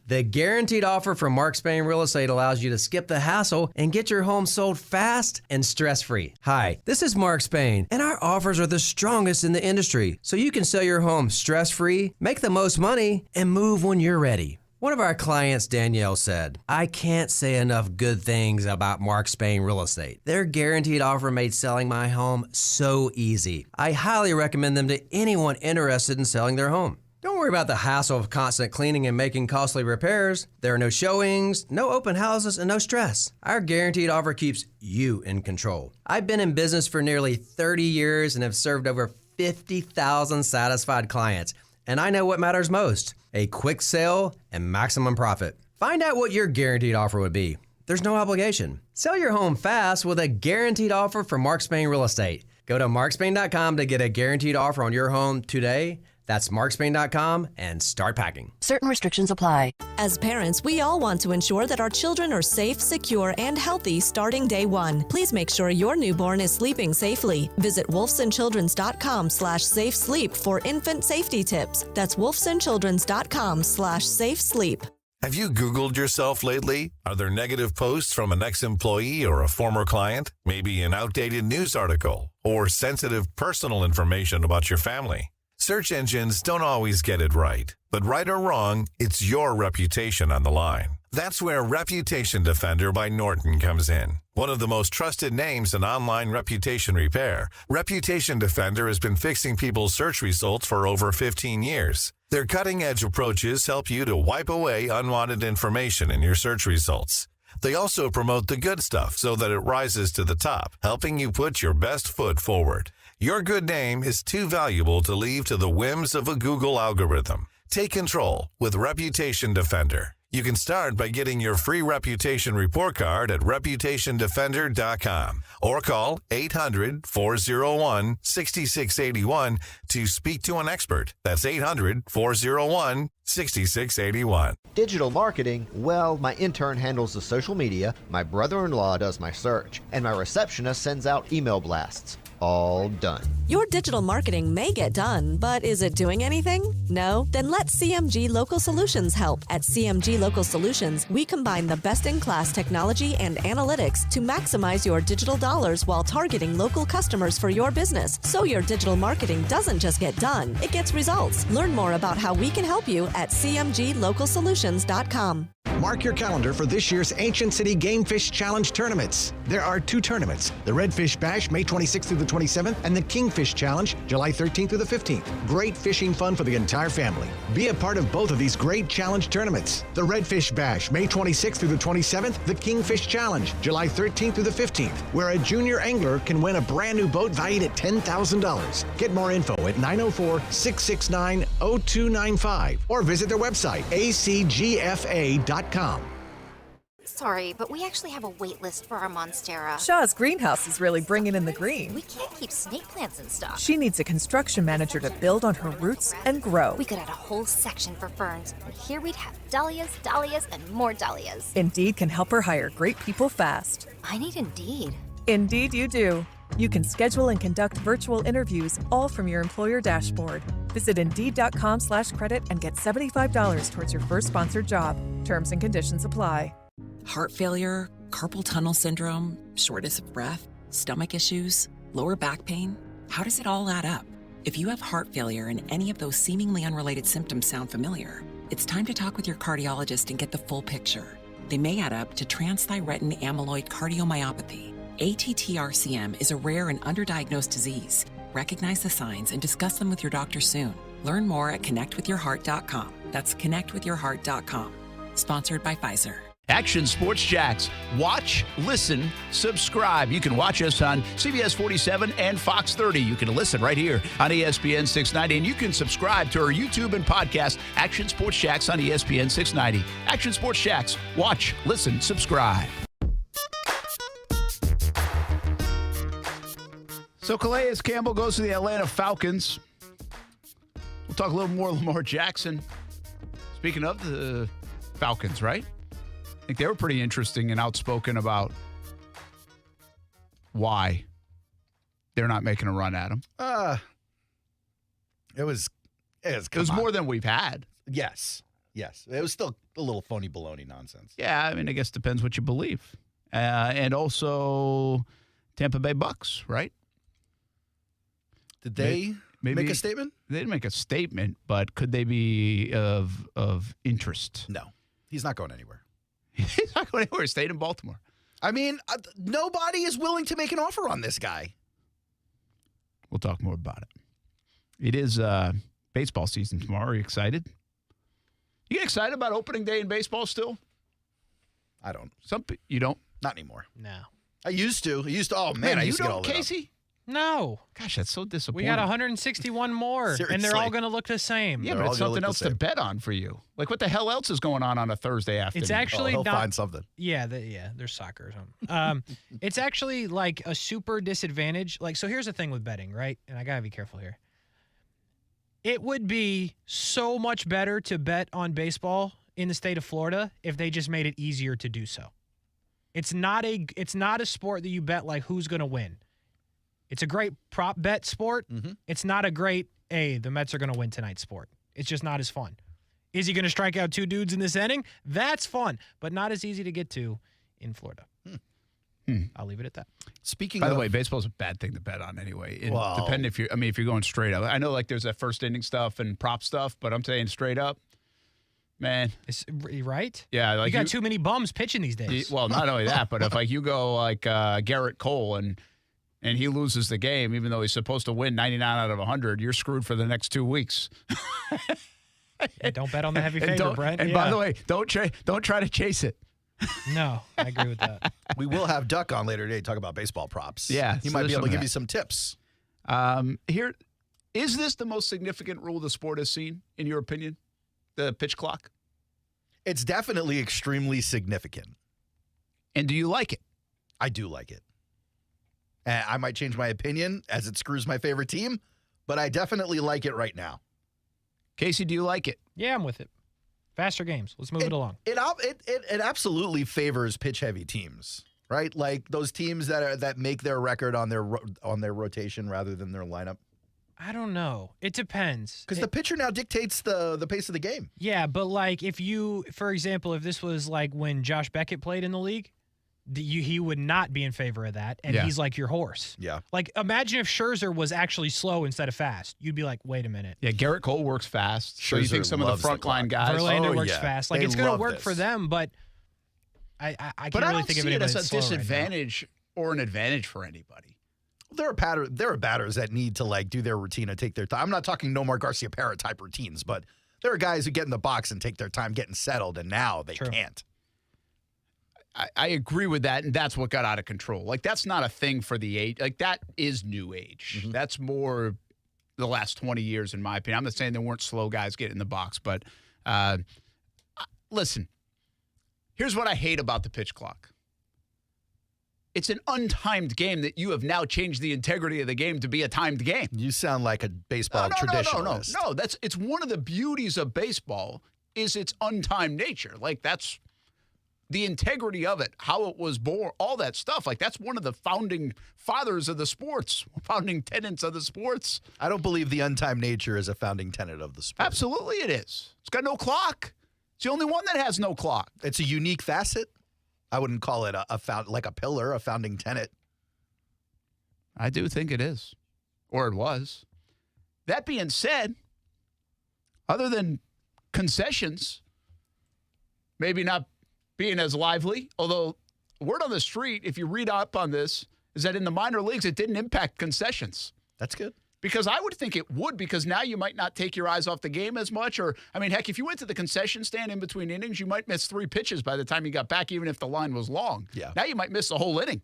[SPEAKER 12] The guaranteed offer from Mark Spain Real Estate allows you to skip the hassle and get your home sold fast and stress-free. Hi, this is Mark Spain, and our offers are the strongest in the industry, so you can sell your home stress-free, make the most money, and move when you're ready. One of our clients, Danielle, said, "I can't say enough good things about Mark Spain Real Estate. Their guaranteed offer made selling my home so easy. I highly recommend them to anyone interested in selling their home." Don't worry about the hassle of constant cleaning and making costly repairs. There are no showings, no open houses, and no stress. Our guaranteed offer keeps you in control. I've been in business for nearly 30 years and have served over 50,000 satisfied clients. And I know what matters most: a quick sale and maximum profit. Find out what your guaranteed offer would be. There's no obligation. Sell your home fast with a guaranteed offer from Mark Spain Real Estate. Go to markspain.com to get a guaranteed offer on your home today. That's markspain.com and start packing.
[SPEAKER 8] Certain restrictions apply.
[SPEAKER 13] As parents, we all want to ensure that our children are safe, secure, and healthy starting day one. Please make sure your newborn is sleeping safely. Visit wolfsandchildrens.com/safe sleep for infant safety tips. That's wolfsandchildrens.com/safe sleep.
[SPEAKER 14] Have you Googled yourself lately? Are there negative posts from an ex-employee or a former client? Maybe an outdated news article or sensitive personal information about your family? Search engines don't always get it right, but right or wrong, it's your reputation on the line. That's where Reputation Defender by Norton comes in. One of the most trusted names in online reputation repair, Reputation Defender has been fixing people's search results for over 15 years. Their cutting-edge approaches help you to wipe away unwanted information in your search results. They also promote the good stuff so that it rises to the top, helping you put your best foot forward. Your good name is too valuable to leave to the whims of a Google algorithm. Take control with Reputation Defender. You can start by getting your free reputation report card at reputationdefender.com or call 800-401-6681 to speak to an expert. That's 800-401-6681.
[SPEAKER 15] Digital marketing? Well, my intern handles the social media, my brother-in-law does my search, and my receptionist sends out email blasts. All done.
[SPEAKER 13] Your digital marketing may get done, but is it doing anything? No? Then let CMG Local Solutions help. At CMG Local Solutions, we combine the best-in-class technology and analytics to maximize your digital dollars while targeting local customers for your business. So your digital marketing doesn't just get done, it gets results. Learn more about how we can help you at cmglocalsolutions.com.
[SPEAKER 7] Mark your calendar for this year's Ancient City Game Fish Challenge tournaments. There are 2 tournaments, the Redfish Bash, May 26th through the 27th, and the Kingfish Challenge, July 13th through the 15th. Great fishing fun for the entire family. Be a part of both of these great challenge tournaments. The Redfish Bash, May 26th through the 27th, the Kingfish Challenge, July 13th through the 15th, where a junior angler can win a brand new boat valued at $10,000. Get more info at 904-669-0295 or visit their website, acgfa.com.
[SPEAKER 16] Sorry, but we actually have a wait list for our Monstera.
[SPEAKER 17] Shaw's greenhouse is really bringing in the green.
[SPEAKER 16] We can't keep snake plants in stock.
[SPEAKER 17] She needs a construction manager to build on her roots and grow.
[SPEAKER 16] We could add a whole section for ferns, and here we'd have dahlias, dahlias, and more dahlias.
[SPEAKER 17] Indeed can help her hire great people fast.
[SPEAKER 16] I need Indeed.
[SPEAKER 17] Indeed you do. You can schedule and conduct virtual interviews all from your employer dashboard. Visit Indeed.com/credit and get $75 towards your first sponsored job. Terms and conditions apply.
[SPEAKER 18] Heart failure, carpal tunnel syndrome, shortness of breath, stomach issues, lower back pain. How does it all add up? If you have heart failure and any of those seemingly unrelated symptoms sound familiar, it's time to talk with your cardiologist and get the full picture. They may add up to transthyretin amyloid cardiomyopathy. ATTR-CM is a rare and underdiagnosed disease. Recognize the signs and discuss them with your doctor soon. Learn more at connectwithyourheart.com. That's connectwithyourheart.com. Sponsored by Pfizer.
[SPEAKER 2] Action Sports Jacks. Watch, listen, subscribe. You can watch us on CBS 47 and Fox 30. You can listen right here on ESPN 690. And you can subscribe to our YouTube and podcast, Action Sports Jacks on ESPN 690. Action Sports Jacks. Watch, listen, subscribe. So Calais Campbell goes to the Atlanta Falcons. We'll talk a little more Lamar Jackson. Speaking of the Falcons, right? I think they were pretty interesting and outspoken about why they're not making a run at him.
[SPEAKER 3] It was
[SPEAKER 2] more than we've had.
[SPEAKER 3] Yes. It was still a little phony baloney nonsense.
[SPEAKER 2] Yeah, I mean, I guess it depends what you believe. And also Tampa Bay Bucks, right?
[SPEAKER 3] Did they make a statement?
[SPEAKER 2] They didn't make a statement, but could they be of interest?
[SPEAKER 3] No. He's not going anywhere.
[SPEAKER 2] He's not going anywhere. He stayed in Baltimore.
[SPEAKER 3] I mean, nobody is willing to make an offer on this guy.
[SPEAKER 2] We'll talk more about it. It is baseball season tomorrow. Are you excited? You get excited about opening day in baseball still?
[SPEAKER 3] I don't.
[SPEAKER 2] You don't?
[SPEAKER 3] Not anymore.
[SPEAKER 4] No.
[SPEAKER 3] I used to. Oh, man, I used to get all that.
[SPEAKER 2] Kasey?
[SPEAKER 4] No.
[SPEAKER 2] Gosh, that's so disappointing.
[SPEAKER 4] We got 161 more, and they're all going to look the same.
[SPEAKER 2] Yeah, but it's something else to bet on for you. Like, what the hell else is going on a Thursday afternoon?
[SPEAKER 4] It's actually
[SPEAKER 3] he'll
[SPEAKER 4] not.
[SPEAKER 3] Find something.
[SPEAKER 4] Yeah, there's soccer or something. It's actually like a super disadvantage. Like, so here's the thing with betting, right? And I got to be careful here. It would be so much better to bet on baseball in the state of Florida if they just made it easier to do so. It's not a sport that you bet like who's going to win. It's a great prop bet sport.
[SPEAKER 3] Mm-hmm.
[SPEAKER 4] It's not a great, hey, the Mets are going to win tonight sport. It's just not as fun. Is he going to strike out 2 dudes in this inning? That's fun, but not as easy to get to in Florida. I'll leave it at that.
[SPEAKER 2] By the way, baseball's a bad thing to bet on anyway. Depending if you're going straight up. I know like there's that first inning stuff and prop stuff, but I'm saying straight up, man.
[SPEAKER 4] Right?
[SPEAKER 2] Yeah, like
[SPEAKER 4] you got too many bums pitching these days.
[SPEAKER 2] Well, not only that, but if like you go like Garrett Cole and he loses the game, even though he's supposed to win 99 out of 100, you're screwed for the next 2 weeks.
[SPEAKER 4] Yeah, don't bet on the heavy favorite, Brent.
[SPEAKER 2] And by the way, don't try to chase it.
[SPEAKER 4] No, I agree with that.
[SPEAKER 3] We will have Duck on later today to talk about baseball props.
[SPEAKER 2] Yeah.
[SPEAKER 3] He might be able to give you some tips.
[SPEAKER 2] Here, is this the most significant rule the sport has seen, in your opinion? The pitch clock?
[SPEAKER 3] It's definitely extremely significant.
[SPEAKER 2] And do you like it?
[SPEAKER 3] I do like it. And I might change my opinion as it screws my favorite team, but I definitely like it right now.
[SPEAKER 2] Kasey, do you like it?
[SPEAKER 4] Yeah, I'm with it. Faster games. Let's move it along.
[SPEAKER 3] It absolutely favors pitch-heavy teams, right? Like those teams that make their record on their rotation rather than their lineup.
[SPEAKER 4] I don't know. It depends.
[SPEAKER 3] Because the pitcher now dictates the pace of the game.
[SPEAKER 4] Yeah, but like if you, for example, if this was like when Josh Beckett played in the league, he would not be in favor of that, and he's like your horse.
[SPEAKER 3] Yeah.
[SPEAKER 4] Like imagine if Scherzer was actually slow instead of fast. You'd be like, wait a minute.
[SPEAKER 2] Yeah, Garrett Cole works fast. So you think some of the frontline guys?
[SPEAKER 4] Verlander works fast. Like it's going to work for them, but I can't really think of
[SPEAKER 2] it
[SPEAKER 4] anybody
[SPEAKER 2] as a disadvantage or an advantage for anybody.
[SPEAKER 3] There are batters that need to like do their routine and take their time. I'm not talking Nomar Garciaparra type routines, but there are guys who get in the box and take their time getting settled, and now they can't.
[SPEAKER 2] I agree with that, and that's what got out of control. Like, that's not a thing for the age. Like, that is new age. Mm-hmm. That's more the last 20 years, in my opinion. I'm not saying there weren't slow guys getting in the box, but listen, here's what I hate about the pitch clock. It's an untimed game that you have now changed the integrity of the game to be a timed game.
[SPEAKER 3] You sound like a baseball traditionalist.
[SPEAKER 2] No. It's one of the beauties of baseball is its untimed nature. Like, that's the integrity of it, how it was born, all that stuff. Like, that's one of the founding fathers of the sports, founding tenets of the sports.
[SPEAKER 3] I don't believe the untimed nature is a founding tenet of the sport.
[SPEAKER 2] Absolutely it is. It's got no clock. It's the only one that has no clock.
[SPEAKER 3] It's a unique facet. I wouldn't call it like a pillar, a founding tenet.
[SPEAKER 2] I do think it is. Or it was. That being said, other than concessions, maybe not being as lively, although word on the street, if you read up on this, is that in the minor leagues, it didn't impact concessions.
[SPEAKER 3] That's good.
[SPEAKER 2] Because I would think it would, because now you might not take your eyes off the game as much. Or, I mean, heck, if you went to the concession stand in between innings, you might miss 3 pitches by the time you got back, even if the line was long.
[SPEAKER 3] Yeah.
[SPEAKER 2] Now you might miss the whole inning.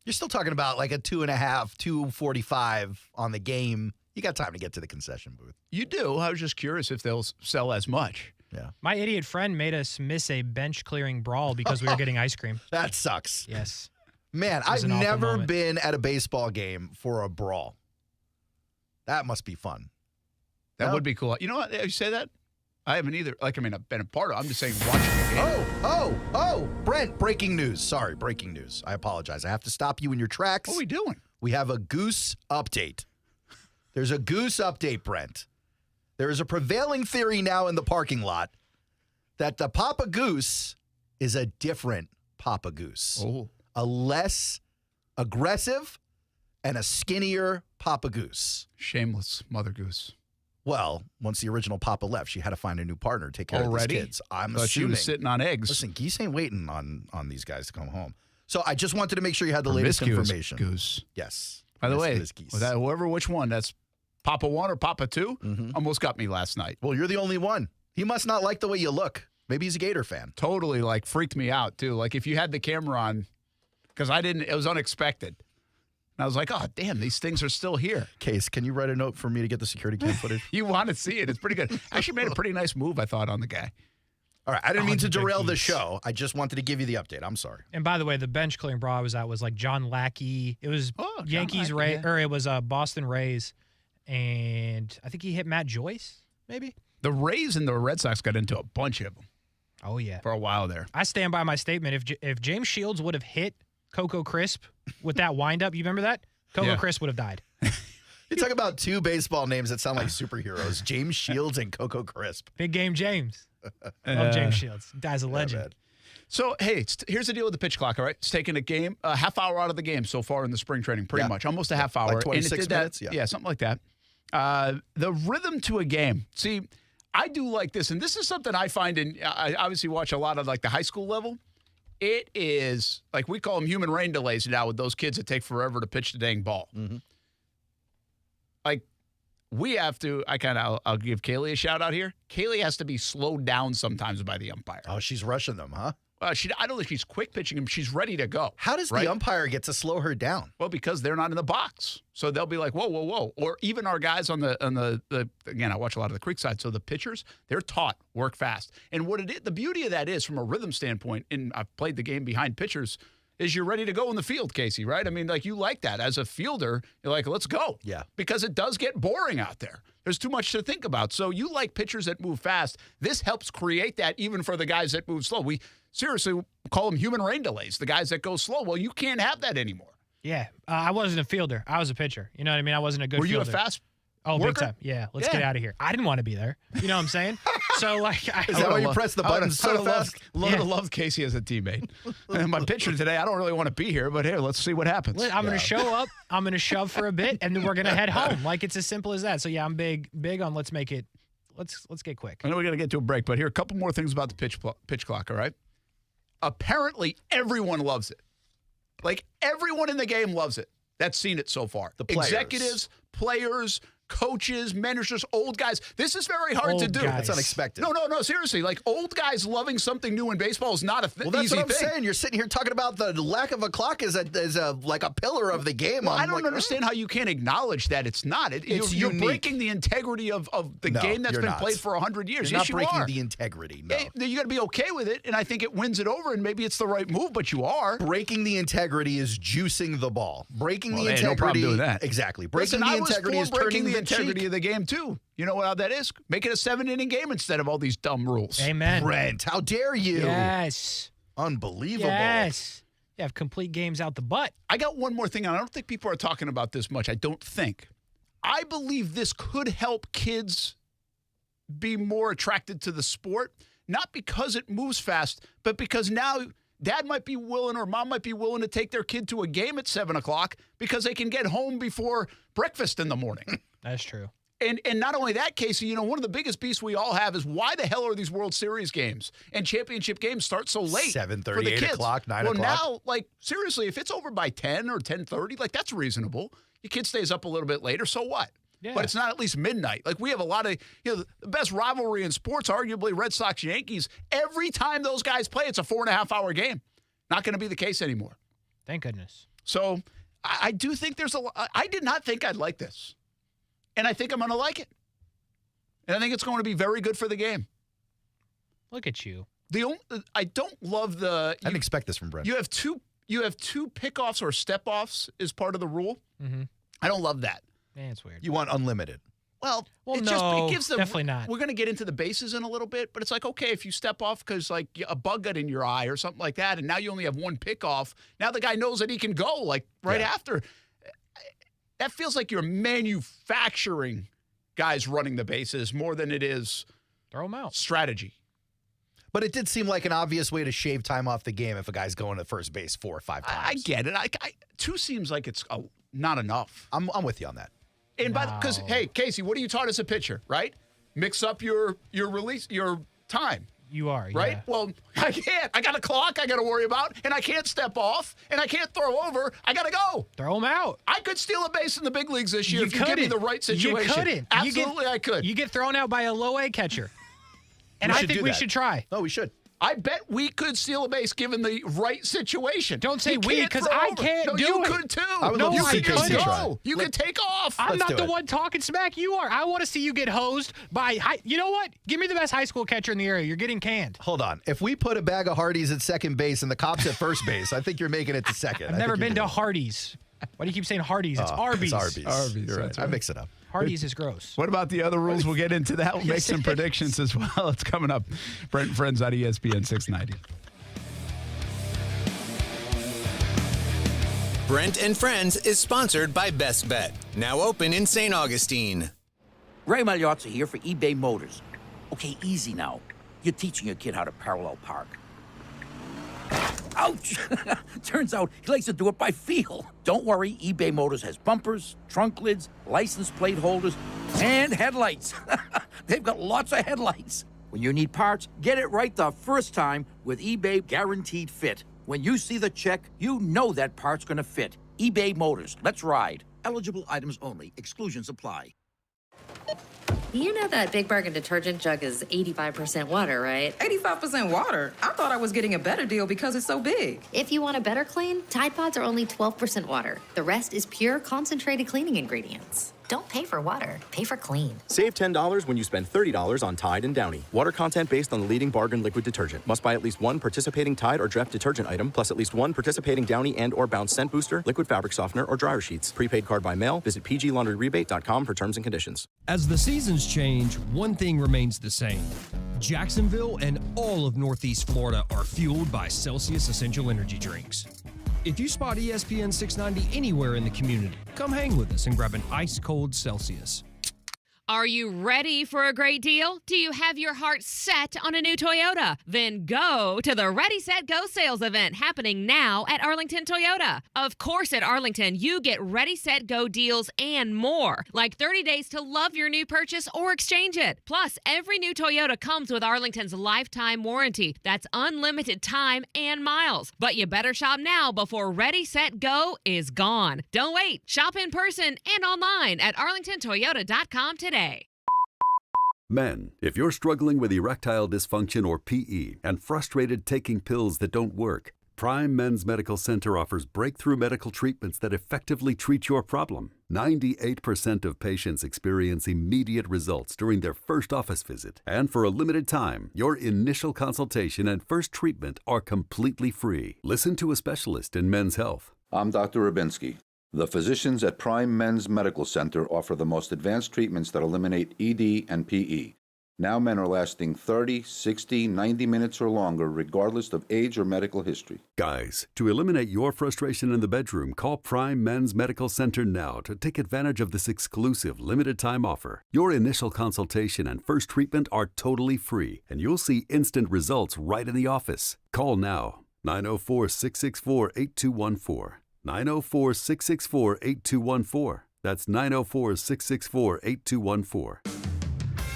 [SPEAKER 3] You're still talking about like a 2.5, 2:45 on the game. You got time to get to the concession booth.
[SPEAKER 2] You do. I was just curious if they'll sell as much.
[SPEAKER 3] Yeah.
[SPEAKER 4] My idiot friend made us miss a bench clearing brawl because we were getting ice cream.
[SPEAKER 3] That sucks.
[SPEAKER 4] Yes.
[SPEAKER 3] Man, I've never been at a baseball game for a brawl. That must be fun.
[SPEAKER 2] That would be cool. You know what? You say that? I haven't either. Like, I mean, I've been a part of it. I'm just saying watching the game.
[SPEAKER 3] Oh, Brent, breaking news. Sorry, breaking news. I apologize. I have to stop you in your tracks.
[SPEAKER 2] What are we doing?
[SPEAKER 3] We have a goose update. There's a goose update, Brent. There is a prevailing theory now in the parking lot that the Papa Goose is a different Papa Goose.
[SPEAKER 2] Oh.
[SPEAKER 3] A less aggressive and a skinnier Papa Goose.
[SPEAKER 2] Shameless Mother Goose.
[SPEAKER 3] Well, once the original Papa left, she had to find a new partner to take care of these kids. I'm assuming.
[SPEAKER 2] She was sitting on eggs.
[SPEAKER 3] Listen, geese ain't waiting on these guys to come home. So I just wanted to make sure you had the latest information.
[SPEAKER 2] Goose.
[SPEAKER 3] Yes.
[SPEAKER 2] By the way,
[SPEAKER 3] geese.
[SPEAKER 2] Whoever which one, that's Papa 1 or Papa 2, almost got me last night.
[SPEAKER 3] Well, you're the only one. He must not like the way you look. Maybe he's a Gator fan.
[SPEAKER 2] Totally, like, freaked me out, too. Like, if you had the camera on, because it was unexpected. And I was like, oh, damn, these things are still here.
[SPEAKER 3] Case, can you write a note for me to get the security cam footage?
[SPEAKER 2] You want to see it. It's pretty good. Actually made a pretty nice move, I thought, on the guy.
[SPEAKER 3] All right, I didn't mean to derail the show. I just wanted to give you the update. I'm sorry.
[SPEAKER 4] And by the way, the bench clearing brawl I was at was like John Lackey. It was Yankees, or it was Boston Rays. and I think he hit Matt Joyce, maybe.
[SPEAKER 2] The Rays and the Red Sox got into a bunch of them.
[SPEAKER 4] Oh, yeah.
[SPEAKER 2] For a while there.
[SPEAKER 4] I stand by my statement. If James Shields would have hit Coco Crisp with that windup, you remember that? Coco Crisp would have died.
[SPEAKER 3] You talk about two baseball names that sound like superheroes, James Shields and Coco Crisp.
[SPEAKER 4] Big game James. Love James Shields. Guy's a legend.
[SPEAKER 2] So, hey, here's the deal with the pitch clock, all right? It's taken a half hour out of the game so far in the spring training, pretty much. Almost a half hour.
[SPEAKER 3] Like 26
[SPEAKER 2] and it did
[SPEAKER 3] minutes?
[SPEAKER 2] That, yeah, something like that. The rhythm to a game. See, I do like this, and this is something I find I obviously watch a lot of like the high school level. It is, like we call them human rain delays now with those kids that take forever to pitch the dang ball.
[SPEAKER 3] Mm-hmm.
[SPEAKER 2] Like, we have to, I'll give Kaylee a shout out here. Kaylee has to be slowed down sometimes by the umpire.
[SPEAKER 3] Oh, she's rushing them, huh?
[SPEAKER 2] I don't think she's quick pitching him. She's ready to go.
[SPEAKER 3] How does the umpire get to slow her down?
[SPEAKER 2] Well, because they're not in the box. So they'll be like, whoa, whoa, whoa. Or even our guys on the again, I watch a lot of the creek side. So the pitchers, they're taught work fast. And the beauty of that is from a rhythm standpoint, and I've played the game behind pitchers, is you're ready to go in the field, Kasey, right? I mean, like you like that. As a fielder, you're like, let's go.
[SPEAKER 3] Yeah.
[SPEAKER 2] Because it does get boring out there. There's too much to think about. So you like pitchers that move fast. This helps create that even for the guys that move slow. We seriously call them human rain delays, the guys that go slow. Well, you can't have that anymore.
[SPEAKER 4] Yeah. I wasn't a fielder. I was a pitcher. You know what I mean? I wasn't a good fielder.
[SPEAKER 2] Were you a fast
[SPEAKER 4] Oh,
[SPEAKER 2] worker?
[SPEAKER 4] big time. Yeah. Let's get out of here. I didn't want to be there. You know what I'm saying? So, like,
[SPEAKER 3] is that why you press the button so fast?
[SPEAKER 2] Love Kasey as a teammate. And my pitcher today, I don't really want to be here, but here, let's see what happens.
[SPEAKER 4] I'm going to show up. I'm going to shove for a bit, and then we're going to head home. Like, it's as simple as that. So, yeah, I'm big on let's make it. Let's get quick.
[SPEAKER 2] I know we're going to get to a break, but here, a couple more things about the pitch clock, all right? Apparently, everyone loves it. Like, everyone in the game loves it. That's seen it so far.
[SPEAKER 3] The players.
[SPEAKER 2] Executives, players, coaches, managers, old guys. This is very hard to do.
[SPEAKER 3] That's unexpected.
[SPEAKER 2] No, seriously. Like, old guys loving something new in baseball is not a
[SPEAKER 3] Well, that's
[SPEAKER 2] easy
[SPEAKER 3] what I'm
[SPEAKER 2] thing.
[SPEAKER 3] saying. You're sitting here talking about the lack of a clock is like a pillar of the game.
[SPEAKER 2] Well, I don't understand how you can't acknowledge that it's not. You're breaking the integrity of the game that's been played for 100 years.
[SPEAKER 3] You're
[SPEAKER 2] yes,
[SPEAKER 3] not breaking
[SPEAKER 2] you are.
[SPEAKER 3] the integrity. No.
[SPEAKER 2] You got to be okay with it, and I think it wins it over, and maybe it's the right move, but you are.
[SPEAKER 3] Breaking the integrity is juicing the ball. Breaking the integrity.
[SPEAKER 2] No problem doing that.
[SPEAKER 3] Exactly. Breaking the integrity is
[SPEAKER 2] breaking
[SPEAKER 3] turning
[SPEAKER 2] the integrity of the game, too. You know how that is? Make it a 7-inning game instead of all these dumb rules.
[SPEAKER 4] Amen.
[SPEAKER 3] Brent, how dare you?
[SPEAKER 4] Yes.
[SPEAKER 3] Unbelievable.
[SPEAKER 4] Yes. You have complete games out the butt.
[SPEAKER 2] I got one more thing, and I don't think people are talking about this much. I don't think. I believe this could help kids be more attracted to the sport, not because it moves fast, but because now dad might be willing or mom might be willing to take their kid to a game at 7 o'clock because they can get home before breakfast in the morning.
[SPEAKER 4] That's true.
[SPEAKER 2] And not only that, Kasey, one of the biggest beasts we all have is why the hell are these World Series games and championship games start so late?
[SPEAKER 3] 7:30,
[SPEAKER 2] for the
[SPEAKER 3] 8
[SPEAKER 2] kids?
[SPEAKER 3] o'clock, 9
[SPEAKER 2] well,
[SPEAKER 3] o'clock.
[SPEAKER 2] Well, now, seriously, if it's over by 10 or 10:30, that's reasonable. Your kid stays up a little bit later, so what?
[SPEAKER 4] Yeah.
[SPEAKER 2] But it's not at least midnight. Like, we have a lot of, the best rivalry in sports, arguably Red Sox-Yankees. Every time those guys play, it's a 4.5-hour game. Not going to be the case anymore.
[SPEAKER 4] Thank goodness.
[SPEAKER 2] So I do think I did not think I'd like this. And I think I'm going to like it. And I think it's going to be very good for the game.
[SPEAKER 4] Look at you.
[SPEAKER 2] I don't love the.
[SPEAKER 3] I didn't expect this from Brent.
[SPEAKER 2] You have two pickoffs or step-offs as part of the rule.
[SPEAKER 4] Mm-hmm.
[SPEAKER 2] I don't love that.
[SPEAKER 4] Man, it's weird.
[SPEAKER 3] You want unlimited.
[SPEAKER 2] Well, it gives them.
[SPEAKER 4] Definitely not.
[SPEAKER 2] We're going to get into the bases in a little bit, but it's like, okay, if you step off because a bug got in your eye or something like that, and now you only have one pickoff, now the guy knows that he can go after. That feels like you're manufacturing guys running the bases more than it is
[SPEAKER 4] throw them out
[SPEAKER 2] strategy.
[SPEAKER 3] But it did seem like an obvious way to shave time off the game if a guy's going to first base 4 or 5 times.
[SPEAKER 2] I get it. 2 seems like it's not enough.
[SPEAKER 3] I'm with you on that.
[SPEAKER 2] And because hey, Kasey, what are you taught as a pitcher, right? Mix up your release, your time.
[SPEAKER 4] You are,
[SPEAKER 2] right?
[SPEAKER 4] Yeah.
[SPEAKER 2] Well, I can't. I got a clock I got to worry about, and I can't step off, and I can't throw over. I got to go.
[SPEAKER 4] Throw them out.
[SPEAKER 2] I could steal a base in the big leagues this year if you give me the right situation.
[SPEAKER 4] You couldn't.
[SPEAKER 2] Absolutely, I could.
[SPEAKER 4] You get thrown out by a low-A catcher. And I think we should try.
[SPEAKER 3] No, we should.
[SPEAKER 2] I bet we could steal a base given the right situation.
[SPEAKER 4] Don't say we, because I can't do it.
[SPEAKER 2] You could too.
[SPEAKER 3] You
[SPEAKER 2] could just
[SPEAKER 3] go.
[SPEAKER 2] go. You could take off.
[SPEAKER 4] I'm not the one talking smack. You are. I want to see you get hosed by. You know what? Give me the best high school catcher in the area. You're getting canned.
[SPEAKER 3] Hold on. If we put a bag of Hardee's at second base and the cops at first base, I think you're making it to second.
[SPEAKER 4] I've never been to Hardee's. Why do you keep saying Hardee's? It's Arby's.
[SPEAKER 3] It's Arby's.
[SPEAKER 2] Arby's,
[SPEAKER 3] You're right.
[SPEAKER 2] that's
[SPEAKER 3] I
[SPEAKER 2] right.
[SPEAKER 3] mix it up.
[SPEAKER 4] Hardee's is gross.
[SPEAKER 2] What about the other rules? We'll get into that. We'll make some predictions as well. It's coming up. Brent and Friends on ESPN 690.
[SPEAKER 19] Brent and Friends is sponsored by Best Bet, now open in St. Augustine.
[SPEAKER 20] Ray Magliozzi here for eBay Motors. Okay, easy now. You're teaching your kid how to parallel park. Ouch! Turns out he likes to do it by feel. Don't worry, eBay Motors has bumpers, trunk lids, license plate holders, and headlights. They've got lots of headlights. When you need parts, get it right the first time with eBay Guaranteed Fit. When you see the check, you know that part's gonna fit. eBay Motors, let's ride. Eligible items only. Exclusions apply.
[SPEAKER 21] You know that Big Bargain detergent jug is 85% water, right?
[SPEAKER 22] 85% water? I thought I was getting a better deal because it's so big.
[SPEAKER 21] If you want a better clean, Tide Pods are only 12% water. The rest is pure concentrated cleaning ingredients. Don't pay for water, pay for clean.
[SPEAKER 23] Save $10 when you spend $30 on Tide and Downy. Water content based on the leading bargain liquid detergent. Must buy at least one participating Tide or Dreft detergent item, plus at least one participating Downy and or Bounce scent booster, liquid fabric softener, or dryer sheets. Prepaid card by mail. Visit pglaundryrebate.com for terms and conditions.
[SPEAKER 9] As the seasons change, one thing remains the same. Jacksonville and all of Northeast Florida are fueled by Celsius Essential Energy Drinks. If you spot ESPN 690 anywhere in the community, come hang with us and grab an ice-cold Celsius.
[SPEAKER 24] Are you ready for a great deal? Do you have your heart set on a new Toyota? Then go to the Ready, Set, Go sales event happening now at Arlington Toyota. Of course, at Arlington, you get Ready, Set, Go deals and more, like 30 days to love your new purchase or exchange it. Plus, every new Toyota comes with Arlington's lifetime warranty. That's unlimited time and miles. But you better shop now before Ready, Set, Go is gone. Don't wait. Shop in person and online at arlingtontoyota.com today.
[SPEAKER 25] Men, if you're struggling with erectile dysfunction or PE and frustrated taking pills that don't work, Prime Men's Medical Center offers breakthrough medical treatments that effectively treat your problem. 98% of patients experience immediate results during their first office visit. And for a limited time, your initial consultation and first treatment are completely free. Listen to a specialist in men's health.
[SPEAKER 26] I'm Dr. Rubinski. The physicians at Prime Men's Medical Center offer the most advanced treatments that eliminate ED and PE. Now men are lasting 30, 60, 90 minutes or longer, regardless of age or medical history.
[SPEAKER 25] Guys, to eliminate your frustration in the bedroom, call Prime Men's Medical Center now to take advantage of this exclusive limited-time offer. Your initial consultation and first treatment are totally free, and you'll see instant results right in the office. Call now, 904-664-8214. 904-664-8214. That's 904-664-8214.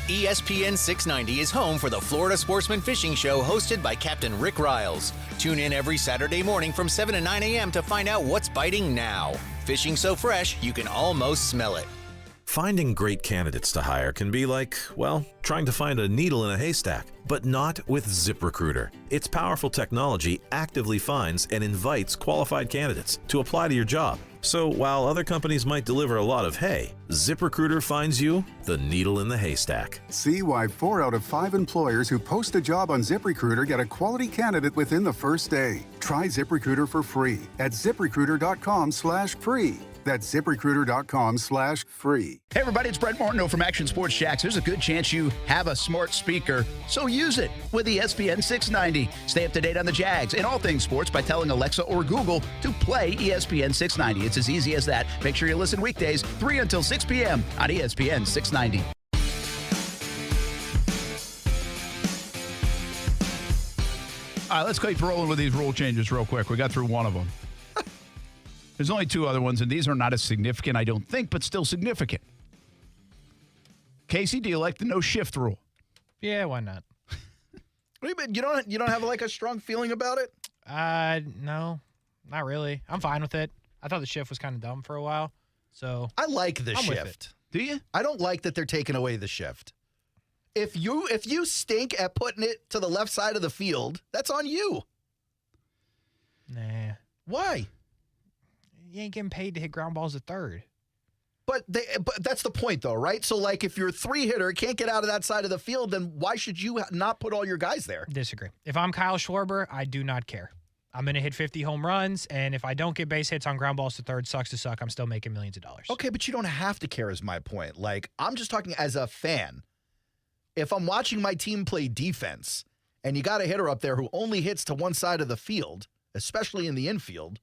[SPEAKER 19] ESPN 690 is home for the Florida Sportsman Fishing Show hosted by Captain Rick Riles. Tune in every Saturday morning from 7 to 9 a.m. to find out what's biting now. Fishing so fresh, you can almost smell it.
[SPEAKER 27] Finding great candidates to hire can be like, well, trying to find a needle in a haystack, but not with ZipRecruiter. Its powerful technology actively finds and invites qualified candidates to apply to your job. So while other companies might deliver a lot of hay, ZipRecruiter finds you the needle in the haystack.
[SPEAKER 28] See why 4 out of 5 employers who post a job on ZipRecruiter get a quality candidate within the first day. Try ZipRecruiter for free at ZipRecruiter.com/free. That's ZipRecruiter.com/free.
[SPEAKER 2] Hey everybody, it's Brent Martineau from Action Sports Jacks. There's a good chance you have a smart speaker, so use it with ESPN 690. Stay up to date on the Jags and all things sports by telling Alexa or Google to play ESPN 690. It's as easy as that. Make sure you listen weekdays 3 until 6 p.m. on ESPN 690. All right, let's keep rolling with these rule changes real quick. We got through one of them. There's only 2 other ones, and these are not as significant, I don't think, but still significant. Kasey, do you like the no shift rule?
[SPEAKER 4] Yeah, why not?
[SPEAKER 3] You don't have like a strong feeling about it?
[SPEAKER 4] No, not really. I'm fine with it. I thought the shift was kind of dumb for a while, so
[SPEAKER 3] I like the
[SPEAKER 4] I'm with
[SPEAKER 3] shift.
[SPEAKER 4] it.
[SPEAKER 2] Do you?
[SPEAKER 3] I don't like that they're taking away the shift. If you stink at putting it to the left side of the field, that's on you.
[SPEAKER 4] Nah.
[SPEAKER 3] Why?
[SPEAKER 4] You ain't getting paid to hit ground balls at third.
[SPEAKER 3] But that's the point, though, right? So, like, if your 3-hitter can't get out of that side of the field, then why should you not put all your guys there?
[SPEAKER 4] Disagree. If I'm Kyle Schwarber, I do not care. I'm going to hit 50 home runs, and if I don't get base hits on ground balls to third, sucks to suck. I'm still making millions of dollars.
[SPEAKER 3] Okay, but you don't have to care is my point. Like, I'm just talking as a fan. If I'm watching my team play defense, and you got a hitter up there who only hits to one side of the field, especially in the infield,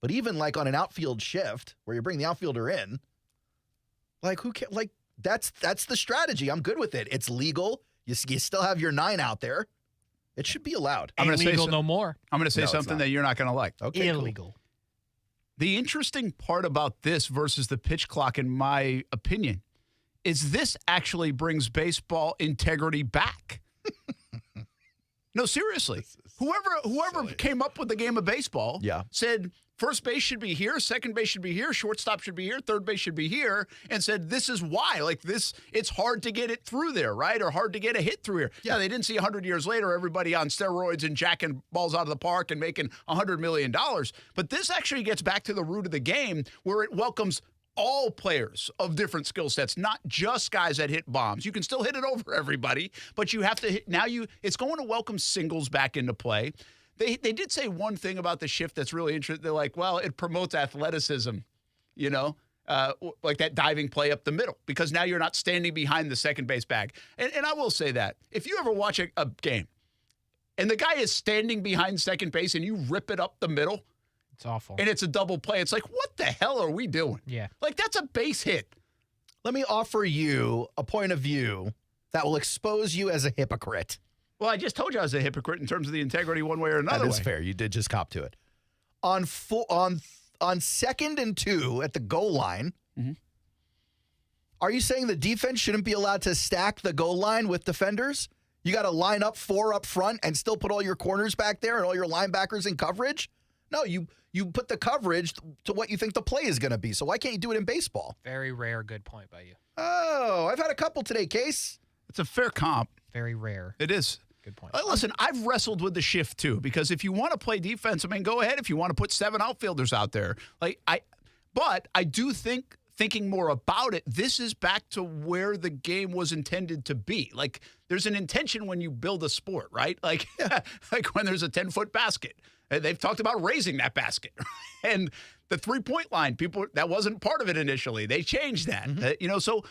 [SPEAKER 3] but even like on an outfield shift where you bring the outfielder in, like who can, like that's the strategy. I'm good with it. It's legal. You still have your 9 out there. It should be allowed.
[SPEAKER 2] I'm going to say
[SPEAKER 4] no more.
[SPEAKER 2] I'm going to say something that you're not going to like.
[SPEAKER 3] Okay,
[SPEAKER 4] illegal.
[SPEAKER 3] Cool.
[SPEAKER 2] The interesting part about this versus the pitch clock, in my opinion, is this actually brings baseball integrity back. No, seriously. Whoever came up with the game of baseball said first base should be here, second base should be here, shortstop should be here, third base should be here, and said this is why. Like this, it's hard to get it through there, right? Or hard to get a hit through here. Yeah, they didn't see 100 years later everybody on steroids and jacking balls out of the park and making $100 million. But this actually gets back to the root of the game where it welcomes all players of different skill sets, not just guys that hit bombs. You can still hit it over everybody, but you have to hit. Now it's going to welcome singles back into play. They did say one thing about the shift that's really interesting. They're like, well, it promotes athleticism, like that diving play up the middle, because now you're not standing behind the second base bag. And I will say that if you ever watch a game and the guy is standing behind second base and you rip it up the middle,
[SPEAKER 4] it's awful.
[SPEAKER 2] And it's a double play. It's like, what the hell are we doing?
[SPEAKER 4] Yeah.
[SPEAKER 2] Like, that's a base hit.
[SPEAKER 3] Let me offer you a point of view that will expose you as a hypocrite.
[SPEAKER 2] Well, I just told you I was a hypocrite in terms of the integrity one way or another.
[SPEAKER 3] That is fair. You did just cop to it. On 2nd and 2 at the goal line, are you saying the defense shouldn't be allowed to stack the goal line with defenders? You got to line up 4 up front and still put all your corners back there and all your linebackers in coverage? No, you put the coverage to what you think the play is going to be. So why can't you do it in baseball?
[SPEAKER 4] Very rare. Good point by you.
[SPEAKER 3] Oh, I've had a couple today, Case.
[SPEAKER 2] It's a fair comp.
[SPEAKER 4] Very rare.
[SPEAKER 2] It is.
[SPEAKER 4] Good point.
[SPEAKER 2] Listen, I've wrestled with the shift too, because if you want to play defense, I mean, go ahead. If you want to put 7 outfielders out there, but I do think, thinking more about it, this is back to where the game was intended to be. Like, there's an intention when you build a sport, right? Like, like when there's a 10-foot basket. They've talked about raising that basket. And the 3-point line, that wasn't part of it initially. They changed that. So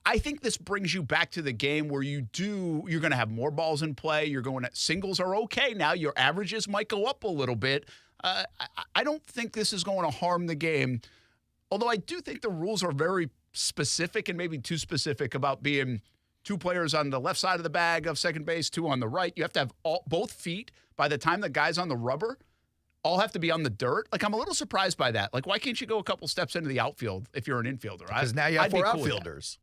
[SPEAKER 2] I think this brings you back to the game where you're going to have more balls in play. You're going at singles are okay now. Your averages might go up a little bit. I don't think this is going to harm the game. Although I do think the rules are very specific and maybe too specific about being 2 players on the left side of the bag of second base, 2 on the right. You have to have both feet. By the time the guys on the rubber all have to be on the dirt. Like, I'm a little surprised by that. Like, why can't you go a couple steps into the outfield if you're an infielder?
[SPEAKER 3] Because now you have 4 outfielders.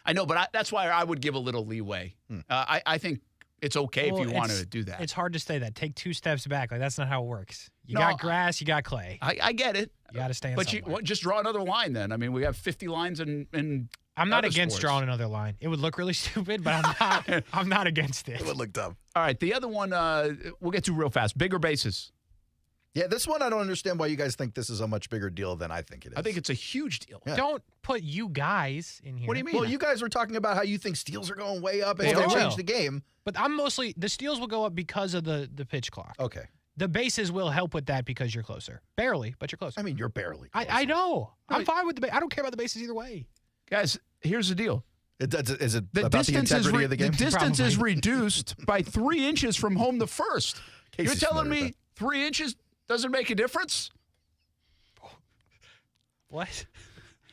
[SPEAKER 2] I know, but that's why I would give a little leeway. I think it's okay if you want to do that.
[SPEAKER 4] It's hard to say that. Take 2 steps back. Like, that's not how it works. You got grass, you got clay.
[SPEAKER 2] I get it.
[SPEAKER 4] You got to stand
[SPEAKER 2] But
[SPEAKER 4] somewhere.
[SPEAKER 2] just draw another line then. I mean, we have 50 lines in
[SPEAKER 4] I'm not
[SPEAKER 2] other
[SPEAKER 4] against
[SPEAKER 2] sports.
[SPEAKER 4] drawing another line. It would look really stupid, but I'm not against it.
[SPEAKER 3] It would look dumb.
[SPEAKER 2] All right, the other one we'll get to real fast. Bigger bases.
[SPEAKER 3] Yeah, this one I don't understand why you guys think this is a much bigger deal than I think it is.
[SPEAKER 2] I think it's a huge deal.
[SPEAKER 3] Yeah.
[SPEAKER 4] Don't put you guys in here.
[SPEAKER 2] What do you mean?
[SPEAKER 3] Well, you guys were talking about how you think steals are going way up and
[SPEAKER 4] They
[SPEAKER 3] it's going to
[SPEAKER 4] will.
[SPEAKER 3] change the game.
[SPEAKER 4] But I'm mostly the steals will go up because of the pitch clock.
[SPEAKER 3] Okay.
[SPEAKER 4] The bases will help with that because you're closer. Barely, but you're closer.
[SPEAKER 3] I mean, you're barely
[SPEAKER 4] closer. I know. I'm fine with the I don't care about the bases either way.
[SPEAKER 2] Guys, here's the deal.
[SPEAKER 3] Is it about the integrity of the game?
[SPEAKER 2] The distance
[SPEAKER 4] Probably.
[SPEAKER 2] is reduced by 3 inches from home to first.
[SPEAKER 3] Casey's
[SPEAKER 2] You're telling
[SPEAKER 3] familiar
[SPEAKER 2] me
[SPEAKER 3] with
[SPEAKER 2] 3 inches doesn't make a difference?
[SPEAKER 4] What?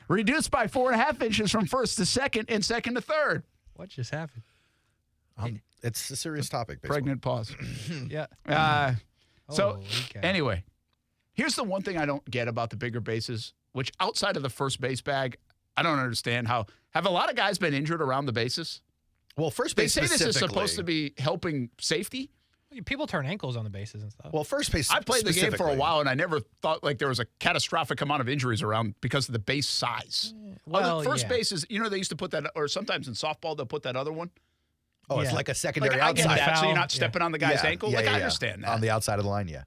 [SPEAKER 2] Reduced by 4.5 inches from first to second and second to third.
[SPEAKER 4] What just happened?
[SPEAKER 3] It's a serious topic. Baseball.
[SPEAKER 2] Pregnant pause.
[SPEAKER 4] Yeah.
[SPEAKER 2] So,
[SPEAKER 4] Holy cow.
[SPEAKER 2] anyway, here's the one thing I don't get about the bigger bases, which outside of the first base bag, I don't understand how. Have a lot of guys been injured around the bases?
[SPEAKER 3] Well, first
[SPEAKER 2] They
[SPEAKER 3] base
[SPEAKER 2] say this is
[SPEAKER 3] specifically-
[SPEAKER 2] supposed to be helping safety.
[SPEAKER 4] People turn ankles on the bases and stuff.
[SPEAKER 3] Well, first base
[SPEAKER 2] I played the game for a
[SPEAKER 3] specifically.
[SPEAKER 2] while, and I never thought like there was a catastrophic amount of injuries around because of the base size.
[SPEAKER 4] Well,
[SPEAKER 2] first
[SPEAKER 4] yeah.
[SPEAKER 2] base is, they used to put that, or sometimes in softball they'll put that other one.
[SPEAKER 3] Oh, it's
[SPEAKER 4] Yeah.
[SPEAKER 3] like a secondary
[SPEAKER 2] Like, I get
[SPEAKER 3] outside.
[SPEAKER 2] that, so you're
[SPEAKER 4] foul.
[SPEAKER 2] not stepping on the guy's ankle.
[SPEAKER 3] Yeah,
[SPEAKER 2] I
[SPEAKER 3] yeah.
[SPEAKER 2] understand that.
[SPEAKER 3] On the outside of the line, yeah.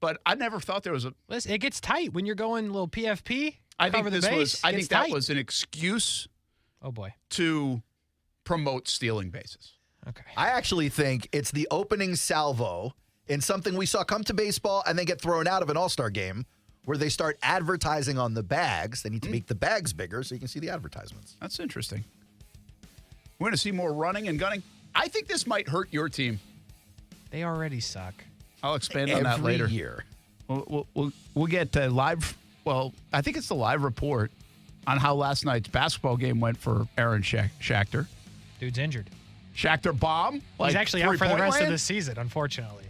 [SPEAKER 2] But I never thought there was a.
[SPEAKER 4] Listen, it gets tight when you're going a little PFP.
[SPEAKER 2] I think
[SPEAKER 4] cover the
[SPEAKER 2] this
[SPEAKER 4] base,
[SPEAKER 2] was. I
[SPEAKER 4] gets
[SPEAKER 2] think that
[SPEAKER 4] tight.
[SPEAKER 2] was an excuse
[SPEAKER 4] Oh boy.
[SPEAKER 2] to promote stealing bases.
[SPEAKER 4] Okay.
[SPEAKER 3] I actually think it's the opening salvo, in something we saw come to baseball and then get thrown out of an all-star game, where they start advertising on the bags. They need to make the bags bigger so you can see the advertisements.
[SPEAKER 2] That's interesting. We're going to see more running and gunning. I think this might hurt your team.
[SPEAKER 4] They already suck.
[SPEAKER 2] I'll expand on that later.
[SPEAKER 3] Every year.
[SPEAKER 2] We'll get live. Well, I think it's the live report on how last night's basketball game went for Aaron Schachter.
[SPEAKER 4] Dude's injured.
[SPEAKER 2] Schachter bomb.
[SPEAKER 4] He's actually out for the rest of the
[SPEAKER 2] season.
[SPEAKER 4] season, unfortunately.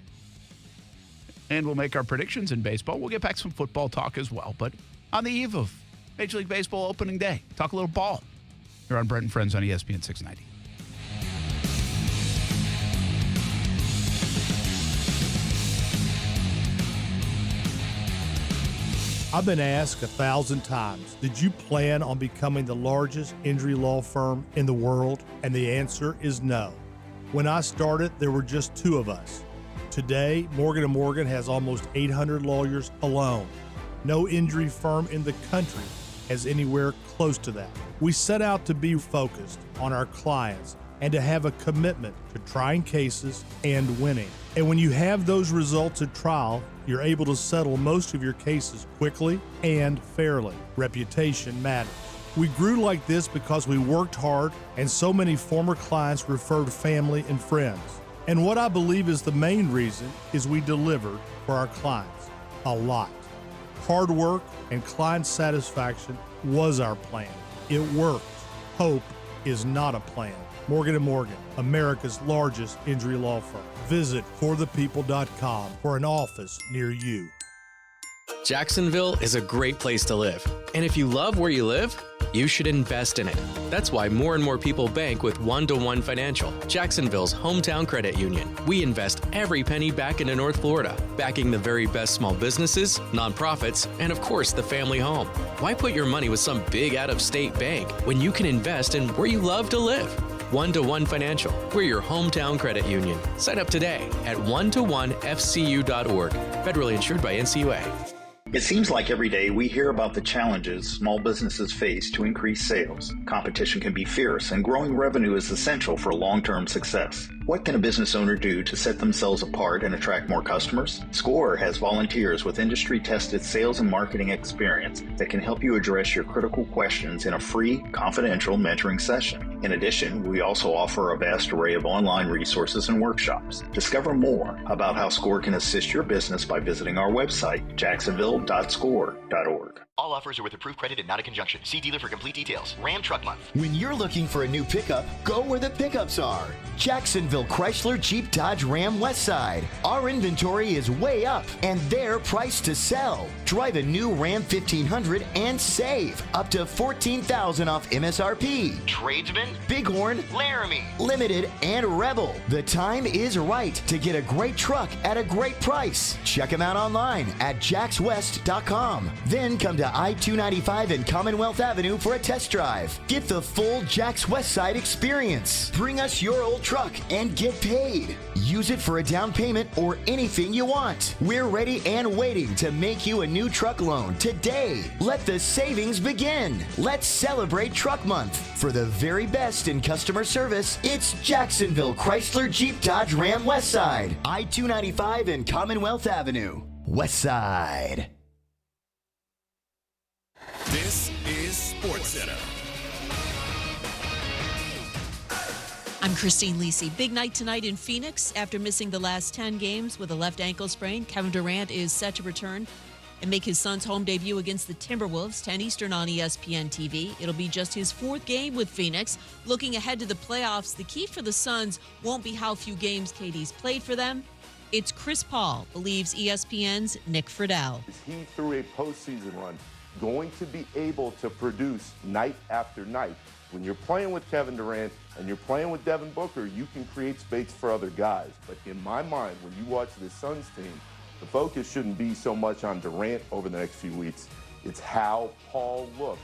[SPEAKER 2] And we'll make our predictions in baseball. We'll get back some football talk as well. But on the eve of Major League Baseball opening day, talk a little ball. You're on Brent and Friends on ESPN 690.
[SPEAKER 1] I've been asked 1,000 times, did you plan on becoming the largest injury law firm in the world? And the answer is no. When I started, there were just 2 of us. Today, Morgan & Morgan has almost 800 lawyers alone. No injury firm in the country has anywhere close to that. We set out to be focused on our clients and to have a commitment to trying cases and winning. And when you have those results at trial, you're able to settle most of your cases quickly and fairly. Reputation matters. We grew like this because we worked hard and so many former clients referred family and friends. And what I believe is the main reason is we delivered for our clients a lot. Hard work and client satisfaction was our plan. It worked. Hope is not a plan. Morgan & Morgan, America's largest injury law firm. Visit forthepeople.com for an office near you.
[SPEAKER 5] Jacksonville is a great place to live. And if you love where you live, you should invest in it. That's why more and more people bank with One-to-One Financial, Jacksonville's hometown credit union. We invest every penny back into North Florida, backing the very best small businesses, nonprofits, and of course the family home. Why put your money with some big out-of-state bank when you can invest in where you love to live? One-to-One Financial. We're your hometown credit union. Sign up today at one-to-one-fcu.org. Federally insured by NCUA.
[SPEAKER 6] It seems like every day we hear about the challenges small businesses face to increase sales. Competition can be fierce, and growing revenue is essential for long-term success. What can a business owner do to set themselves apart and attract more customers? SCORE has volunteers with industry-tested sales and marketing experience that can help you address your critical questions in a free, confidential mentoring session. In addition, we also offer a vast array of online resources and workshops. Discover more about how SCORE can assist your business by visiting our website, jacksonville.score.org.
[SPEAKER 8] All offers are with approved credit and not a conjunction. See dealer for complete details. Ram Truck Month.
[SPEAKER 10] When you're looking for a new pickup, go where the pickups are. Jacksonville Chrysler Jeep Dodge Ram Westside. Our inventory is way up and they're priced to sell. Drive a new Ram 1500 and save up to $14,000 off MSRP.
[SPEAKER 8] Tradesman,
[SPEAKER 10] Bighorn,
[SPEAKER 8] Laramie,
[SPEAKER 10] Limited, and Rebel. The time is right to get a great truck at a great price. Check them out online at jackswest.com. Then come to I-295 and Commonwealth Avenue for a test drive. Get the full Jack's Westside experience. Bring us your old truck and get paid. Use it for a down payment or anything you want. We're ready and waiting to make you a new truck loan today. Let the savings begin. Let's celebrate Truck Month. For the very best in customer service, it's Jacksonville Chrysler Jeep Dodge Ram Westside. I-295 and Commonwealth Avenue. Westside.
[SPEAKER 11] This is SportsCenter.
[SPEAKER 12] I'm Christine Lisi. Big night tonight in Phoenix. After missing the last 10 games with a left ankle sprain, Kevin Durant is set to return and make his Suns' home debut against the Timberwolves, 10 Eastern on ESPN TV. It'll be just his 4th game with Phoenix. Looking ahead to the playoffs, the key for the Suns won't be how few games KD's played for them. It's Chris Paul, believes ESPN's Nick Friedel.
[SPEAKER 14] Is he, through a postseason run, going to be able to produce night after night? When you're playing with Kevin Durant and you're playing with Devin Booker, you can create space for other guys. But in my mind, when you watch the Suns team, the focus shouldn't be so much on Durant over the next few weeks. It's how Paul looks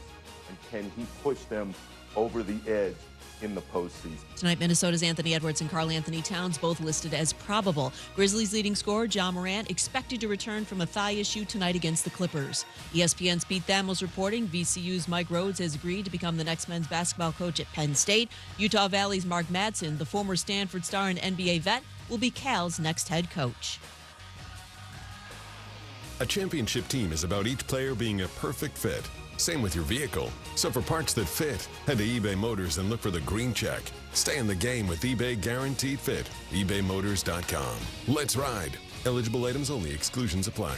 [SPEAKER 14] and can he push them over the edge in the postseason.
[SPEAKER 12] Tonight, Minnesota's Anthony Edwards and Karl Anthony Towns both listed as probable. Grizzlies leading scorer Ja Morant expected to return from a thigh issue tonight against the Clippers. ESPN's Pete Thamel reporting VCU's Mike Rhodes has agreed to become the next men's basketball coach at Penn State. Utah Valley's Mark Madsen, the former Stanford star and NBA vet, will be Cal's next head coach.
[SPEAKER 11] A championship team is about each player being a perfect fit. Same with your vehicle. So for parts that fit, head to eBay Motors and look for the green check. Stay in the game with eBay Guaranteed Fit. ebaymotors.com. Let's ride. Eligible items only. Exclusions apply.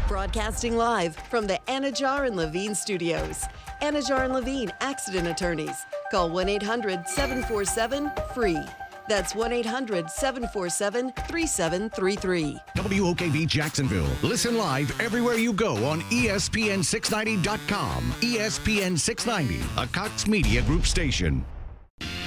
[SPEAKER 7] Broadcasting live from the Anajar and Levine studios. Anajar and Levine Accident Attorneys. Call 1-800-747-FREE. That's 1-800-747-3733.
[SPEAKER 13] WOKV Jacksonville. Listen live everywhere you go on ESPN690.com. ESPN 690, a Cox Media Group station.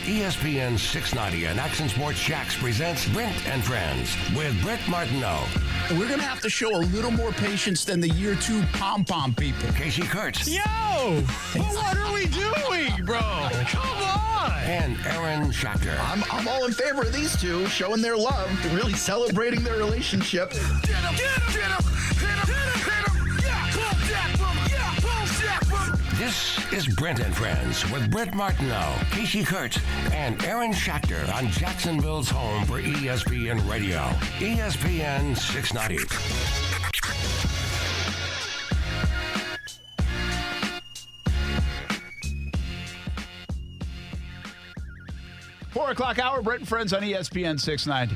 [SPEAKER 15] ESPN 690 and Action Sports Jax presents Brent and Friends with Brent Martineau.
[SPEAKER 2] We're going to have to show a little more patience than the year 2 pom-pom people.
[SPEAKER 15] Kasey Kurtz.
[SPEAKER 4] Yo! Well, what are we doing, bro? Come on!
[SPEAKER 15] And Aaron Schachter.
[SPEAKER 3] I'm all in favor of these two showing their love, really celebrating their relationship.
[SPEAKER 15] Get him! Get him! Hit him! Hit him! Hit him! Yeah! Pull Jack from! Yeah! Pull Jack from! This is Brent and Friends with Brent Martineau, Kasey Kurtz, and Aaron Schachter on Jacksonville's home for ESPN Radio. ESPN 690.
[SPEAKER 2] 4 o'clock hour, Brent and Friends on ESPN 690.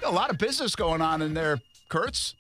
[SPEAKER 2] A lot of business going on in there, Kurtz.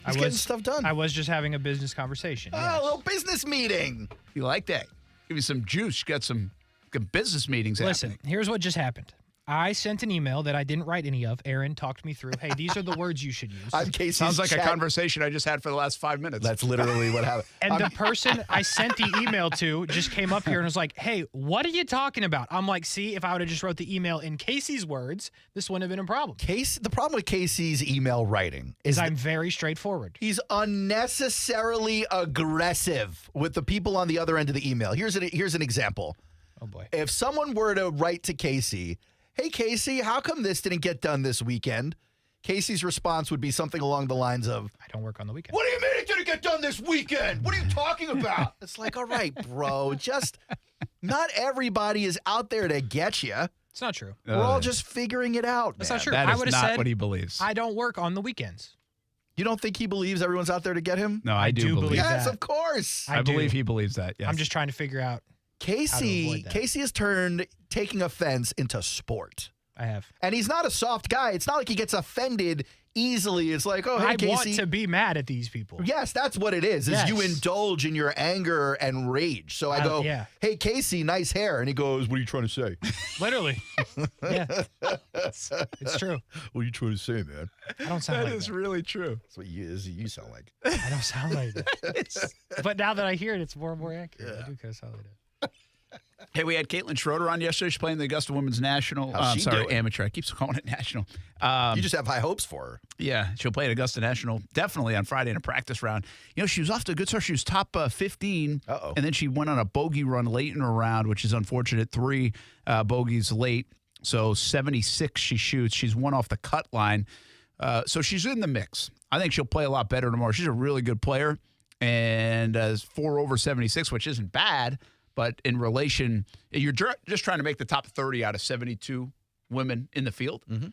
[SPEAKER 3] He's getting stuff done.
[SPEAKER 4] I was just having a business conversation.
[SPEAKER 3] Oh, a little business meeting.
[SPEAKER 2] You like that? Give me some juice. Got some good business meetings
[SPEAKER 4] Listen,
[SPEAKER 2] happening.
[SPEAKER 4] here's what just happened. I sent an email that I didn't write any of. Aaron talked me through, hey, these are the words you should use.
[SPEAKER 3] I'm Kasey's
[SPEAKER 2] Sounds like
[SPEAKER 3] chat.
[SPEAKER 2] a conversation I just had for the last 5 minutes.
[SPEAKER 3] That's literally what happened.
[SPEAKER 4] And the person I sent the email to just came up here and was like, hey, what are you talking about? I'm like, see, if I would have just wrote the email in Kasey's words, this wouldn't have been a problem.
[SPEAKER 3] The problem with Kasey's email writing is
[SPEAKER 4] I'm very straightforward.
[SPEAKER 3] He's unnecessarily aggressive with the people on the other end of the email. Here's an example.
[SPEAKER 4] Oh, boy.
[SPEAKER 3] If someone were to write to Kasey, hey, Kasey, how come this didn't get done this weekend? Kasey's response would be something along the lines of,
[SPEAKER 4] I don't work on the weekend.
[SPEAKER 3] What do you mean it didn't get done this weekend? What are you talking about? It's like, all right, bro, just not everybody is out there to get you.
[SPEAKER 4] It's not true.
[SPEAKER 3] We're all just figuring it out.
[SPEAKER 4] That's not true.
[SPEAKER 2] That
[SPEAKER 4] I
[SPEAKER 2] is
[SPEAKER 4] would have
[SPEAKER 2] not
[SPEAKER 4] said
[SPEAKER 2] what he believes.
[SPEAKER 4] I don't work on the weekends.
[SPEAKER 3] You don't think he believes everyone's out there to get him?
[SPEAKER 2] No, I do believe
[SPEAKER 3] Yes,
[SPEAKER 4] that.
[SPEAKER 3] of course.
[SPEAKER 2] I believe he believes that, yes.
[SPEAKER 4] I'm just trying to figure out how to avoid that.
[SPEAKER 3] Kasey has turned taking offense into sport.
[SPEAKER 4] I have.
[SPEAKER 3] And he's not a soft guy. It's not like he gets offended easily. It's like, oh, hey,
[SPEAKER 4] I
[SPEAKER 3] Kasey.
[SPEAKER 4] want to be mad at these people.
[SPEAKER 3] Yes, that's what it is
[SPEAKER 4] Yes.
[SPEAKER 3] you indulge in your anger and rage. So I go, hey, Kasey, nice hair. And he goes, what are you trying to say?
[SPEAKER 4] Literally. Yeah. It's true.
[SPEAKER 3] What are you trying to say, man?
[SPEAKER 4] I don't sound like
[SPEAKER 2] That is
[SPEAKER 4] that.
[SPEAKER 2] really true.
[SPEAKER 3] That's what you sound like.
[SPEAKER 4] I don't sound like that. But now that I hear it, it's more and more accurate. I do kind of sound like that.
[SPEAKER 2] Hey, we had Caitlin Schroeder on yesterday. She's playing the Augusta Women's National.
[SPEAKER 3] How's she doing?
[SPEAKER 2] Amateur. I keep calling it National.
[SPEAKER 3] You just have high hopes for her.
[SPEAKER 2] Yeah, she'll play at Augusta National definitely on Friday in a practice round. You know, she was off to a good start. She was top 15, and then she went on a bogey run late in her round, which is unfortunate. 3 bogeys late, so 76 she shoots. She's 1 off the cut line, so she's in the mix. I think she'll play a lot better tomorrow. She's a really good player, and 4 over 76, which isn't bad. But in relation, you're just trying to make the top 30 out of 72 women in the field. Mm-hmm.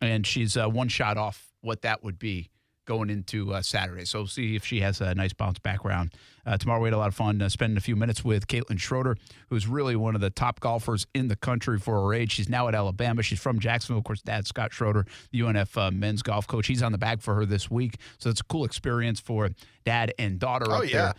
[SPEAKER 2] And she's 1 shot off what that would be going into Saturday. So we'll see if she has a nice bounce back round. Tomorrow we had a lot of fun spending a few minutes with Caitlin Schroeder, who's really one of the top golfers in the country for her age. She's now at Alabama. She's from Jacksonville. Of course, Dad, Scott Schroeder, the UNF men's golf coach. He's on the bag for her this week. So it's a cool experience for Dad and daughter up there.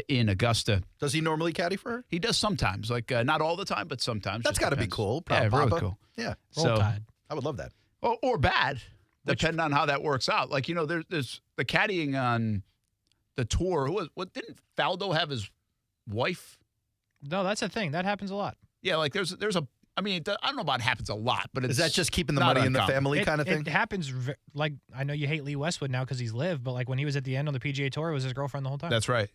[SPEAKER 2] In Augusta.
[SPEAKER 3] Does he normally caddy for her?
[SPEAKER 2] He does sometimes, like not all the time, but sometimes.
[SPEAKER 3] That's got to be cool.
[SPEAKER 2] Yeah,
[SPEAKER 3] Papa.
[SPEAKER 2] really cool.
[SPEAKER 3] Yeah.
[SPEAKER 2] So
[SPEAKER 3] I would love that.
[SPEAKER 2] Or bad, depending on how that works out. Like, you know, there's the caddying on the tour. What didn't Faldo have his wife?
[SPEAKER 4] No, that's a thing. That happens a lot.
[SPEAKER 2] Yeah, like there's a. I mean, I don't know about it happens a lot, but it's
[SPEAKER 3] Is that just keeping the money in the family kind of thing?
[SPEAKER 4] It happens, like, I know you hate Lee Westwood now because he's lived, but like when he was at the end on the PGA Tour, it was his girlfriend the whole time.
[SPEAKER 2] That's right.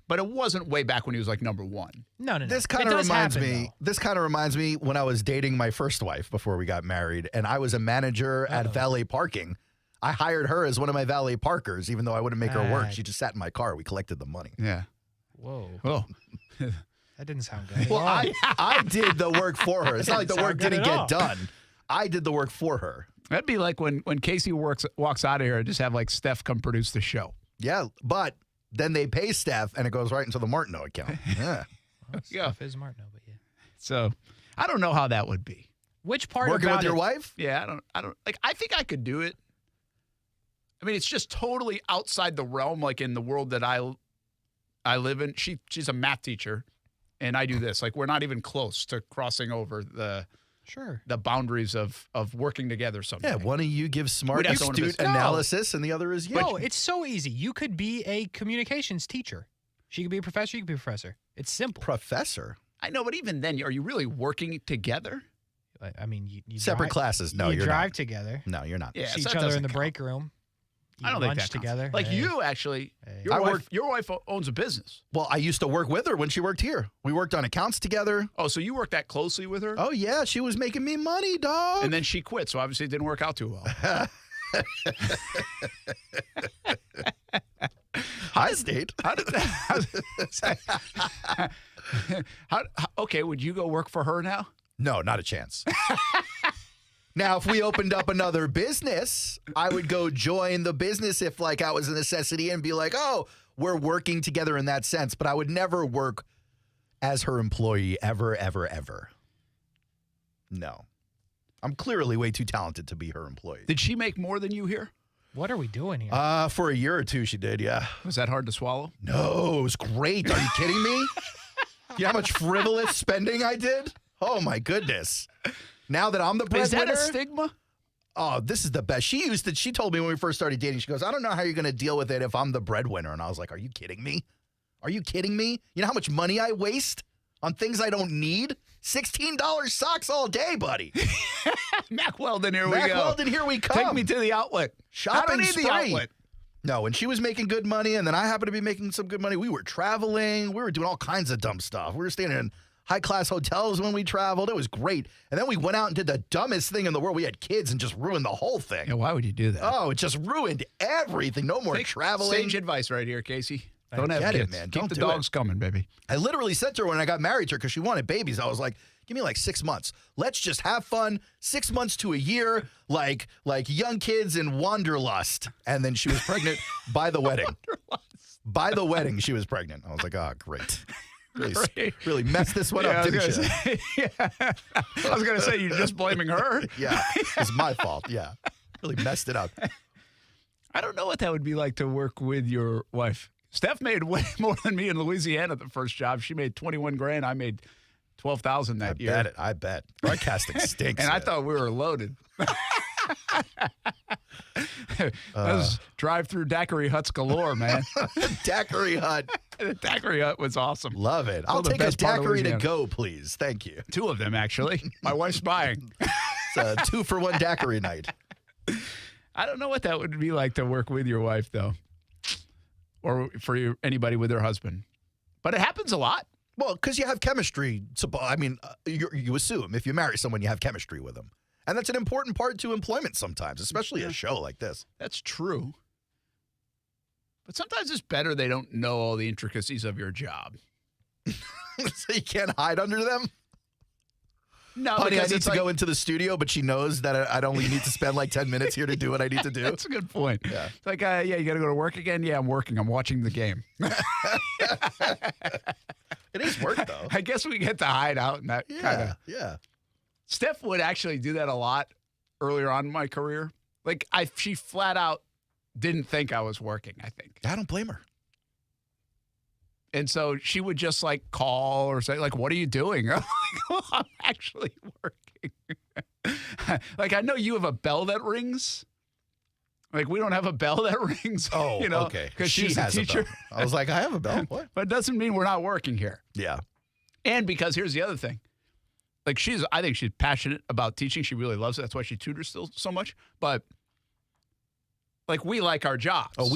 [SPEAKER 2] But it wasn't way back when he was like number 1.
[SPEAKER 4] No.
[SPEAKER 3] This kind of reminds me. This kind of reminds me when I was dating my first wife before we got married, and I was a manager at valet parking. I hired her as one of my valet parkers, even though I wouldn't make her work. She just sat in my car. We collected the money.
[SPEAKER 2] Yeah.
[SPEAKER 4] Whoa.
[SPEAKER 2] Oh.
[SPEAKER 4] That didn't sound good.
[SPEAKER 3] Well, I did the work for her. It's not like the work didn't get done. I did the work for her.
[SPEAKER 2] That'd be like when Kasey walks out of here and just have like Steph come produce the show.
[SPEAKER 3] Yeah, but then they pay Steph and it goes right into the Martineau account. Yeah.
[SPEAKER 4] Well, Steph is Martineau, but yeah.
[SPEAKER 2] So I don't know how that would be.
[SPEAKER 4] Which part
[SPEAKER 3] Working
[SPEAKER 4] about
[SPEAKER 3] with your wife?
[SPEAKER 2] Yeah, I don't like. I think I could do it. I mean, it's just totally outside the realm, like in the world that I live in. She's a math teacher, and I do this. Like, we're not even close to crossing over the boundaries of working together someday.
[SPEAKER 3] Yeah, one of you gives smart, astute analysis, and the other is you.
[SPEAKER 4] No, it's so easy. You could be a communications teacher. She could be a professor. You could be a professor. It's simple.
[SPEAKER 3] Professor?
[SPEAKER 2] I know, but even then, are you really working together?
[SPEAKER 4] I mean, you
[SPEAKER 3] separate
[SPEAKER 4] drive,
[SPEAKER 3] classes. No, you're
[SPEAKER 4] drive
[SPEAKER 3] not.
[SPEAKER 4] together.
[SPEAKER 3] No, you're not.
[SPEAKER 2] Yeah,
[SPEAKER 4] See
[SPEAKER 2] so
[SPEAKER 4] each
[SPEAKER 2] that
[SPEAKER 4] other in the
[SPEAKER 2] doesn't
[SPEAKER 4] break room.
[SPEAKER 2] I don't think
[SPEAKER 4] lunch
[SPEAKER 2] that counts.
[SPEAKER 4] together.
[SPEAKER 2] Like you actually, your wife owns a business.
[SPEAKER 3] Well, I used to work with her when she worked here. We worked on accounts together.
[SPEAKER 2] Oh, so you worked that closely with her?
[SPEAKER 3] Oh, yeah. She was making me money, dog.
[SPEAKER 2] And then she quit, so obviously it didn't work out too well.
[SPEAKER 3] Hi, State.
[SPEAKER 2] Okay, would you go work for her now?
[SPEAKER 3] No, not a chance. Now, if we opened up another business, I would go join the business if, like, I was a necessity and be like, oh, we're working together in that sense. But I would never work as her employee ever, ever, ever. No. I'm clearly way too talented to be her employee.
[SPEAKER 2] Did she make more than you here?
[SPEAKER 4] What are we doing here?
[SPEAKER 3] For a year or two, she did, yeah.
[SPEAKER 2] Was that hard to swallow?
[SPEAKER 3] No, it was great. Are you kidding me? You know how much frivolous spending I did? Oh, my goodness. Now that I'm the breadwinner.
[SPEAKER 2] Is that a stigma?
[SPEAKER 3] Oh, this is the best. She told me when we first started dating, she goes, I don't know how you're going to deal with it if I'm the breadwinner. And I was like, are you kidding me? Are you kidding me? You know how much money I waste on things I don't need? $16 socks all day, buddy.
[SPEAKER 2] Mack Weldon, here we
[SPEAKER 3] Mack
[SPEAKER 2] go.
[SPEAKER 3] Weldon, here we come.
[SPEAKER 2] Take me to the outlet.
[SPEAKER 3] Shopping
[SPEAKER 2] I don't need
[SPEAKER 3] spree.
[SPEAKER 2] the outlet.
[SPEAKER 3] No, when she was making good money and then I happened to be making some good money, we were traveling. We were doing all kinds of dumb stuff. We were staying in high-class hotels when we traveled. It was great. And then we went out and did the dumbest thing in the world. We had kids and just ruined the whole thing.
[SPEAKER 2] Yeah, why would you do that?
[SPEAKER 3] Oh, it just ruined everything. No more traveling.
[SPEAKER 2] Sage advice right here, Casey. Don't have
[SPEAKER 3] Get
[SPEAKER 2] kids.
[SPEAKER 3] it, man.
[SPEAKER 2] Keep
[SPEAKER 3] Don't
[SPEAKER 2] the
[SPEAKER 3] do
[SPEAKER 2] dogs
[SPEAKER 3] it.
[SPEAKER 2] coming, baby.
[SPEAKER 3] I literally said to her when I got married to her, because she wanted babies, I was like, give me like 6 months. Let's just have fun. 6 months to a year, like young kids in wanderlust. And then she was pregnant by the wedding. By the wedding, she was pregnant. I was like, oh, great. Really messed this one up, didn't you?
[SPEAKER 2] I was going to say, you're just blaming her.
[SPEAKER 3] Yeah, it's my fault. Yeah, really messed it up.
[SPEAKER 2] I don't know what that would be like to work with your wife. Steph made way more than me in Louisiana the first job. She made $21,000. I made $12,000 that year.
[SPEAKER 3] I bet. Broadcasting stinks.
[SPEAKER 2] And I thought we were loaded. Those drive-through daiquiri huts galore, man.
[SPEAKER 3] Daiquiri hut.
[SPEAKER 2] The daiquiri hut was awesome.
[SPEAKER 3] Love it. I'll take a daiquiri to go, please. Thank you.
[SPEAKER 2] 2 of them, actually. My wife's buying.
[SPEAKER 3] It's a 2-for-1 daiquiri night.
[SPEAKER 2] I don't know what that would be like to work with your wife, though, or for anybody with their husband. But it happens a lot.
[SPEAKER 3] Well, because you have chemistry. I mean, you assume if you marry someone, you have chemistry with them. And that's an important part to employment sometimes, especially a show like this.
[SPEAKER 2] That's true. But sometimes it's better they don't know all the intricacies of your job.
[SPEAKER 3] So you can't hide under them?
[SPEAKER 2] No,
[SPEAKER 3] Honey, I
[SPEAKER 2] because
[SPEAKER 3] need to go into the studio, but she knows that I'd only need to spend like 10 minutes here to do what I need to do.
[SPEAKER 2] That's a good point.
[SPEAKER 3] Yeah.
[SPEAKER 2] It's like, yeah, you got to go to work again? Yeah, I'm working. I'm watching the game.
[SPEAKER 3] It is work, though.
[SPEAKER 2] I guess we get to hide out in that kind of.
[SPEAKER 3] Yeah.
[SPEAKER 2] Steph would actually do that a lot earlier on in my career. Like, she flat out didn't think I was working, I think.
[SPEAKER 3] I don't blame her.
[SPEAKER 2] And so she would just like call or say, like, what are you doing? I'm like, well, I'm actually working. Like, I know you have a bell that rings. Like, we don't have a bell that rings.
[SPEAKER 3] Oh,
[SPEAKER 2] you know,
[SPEAKER 3] okay.
[SPEAKER 2] Because
[SPEAKER 3] she
[SPEAKER 2] she's
[SPEAKER 3] has
[SPEAKER 2] a teacher.
[SPEAKER 3] a bell. I was like, I have a bell. What?
[SPEAKER 2] But it doesn't mean we're not working here.
[SPEAKER 3] Yeah.
[SPEAKER 2] And because here's the other thing. Like, I think she's passionate about teaching. She really loves it. That's why she tutors still so much. But like, we like our jobs.
[SPEAKER 3] Oh,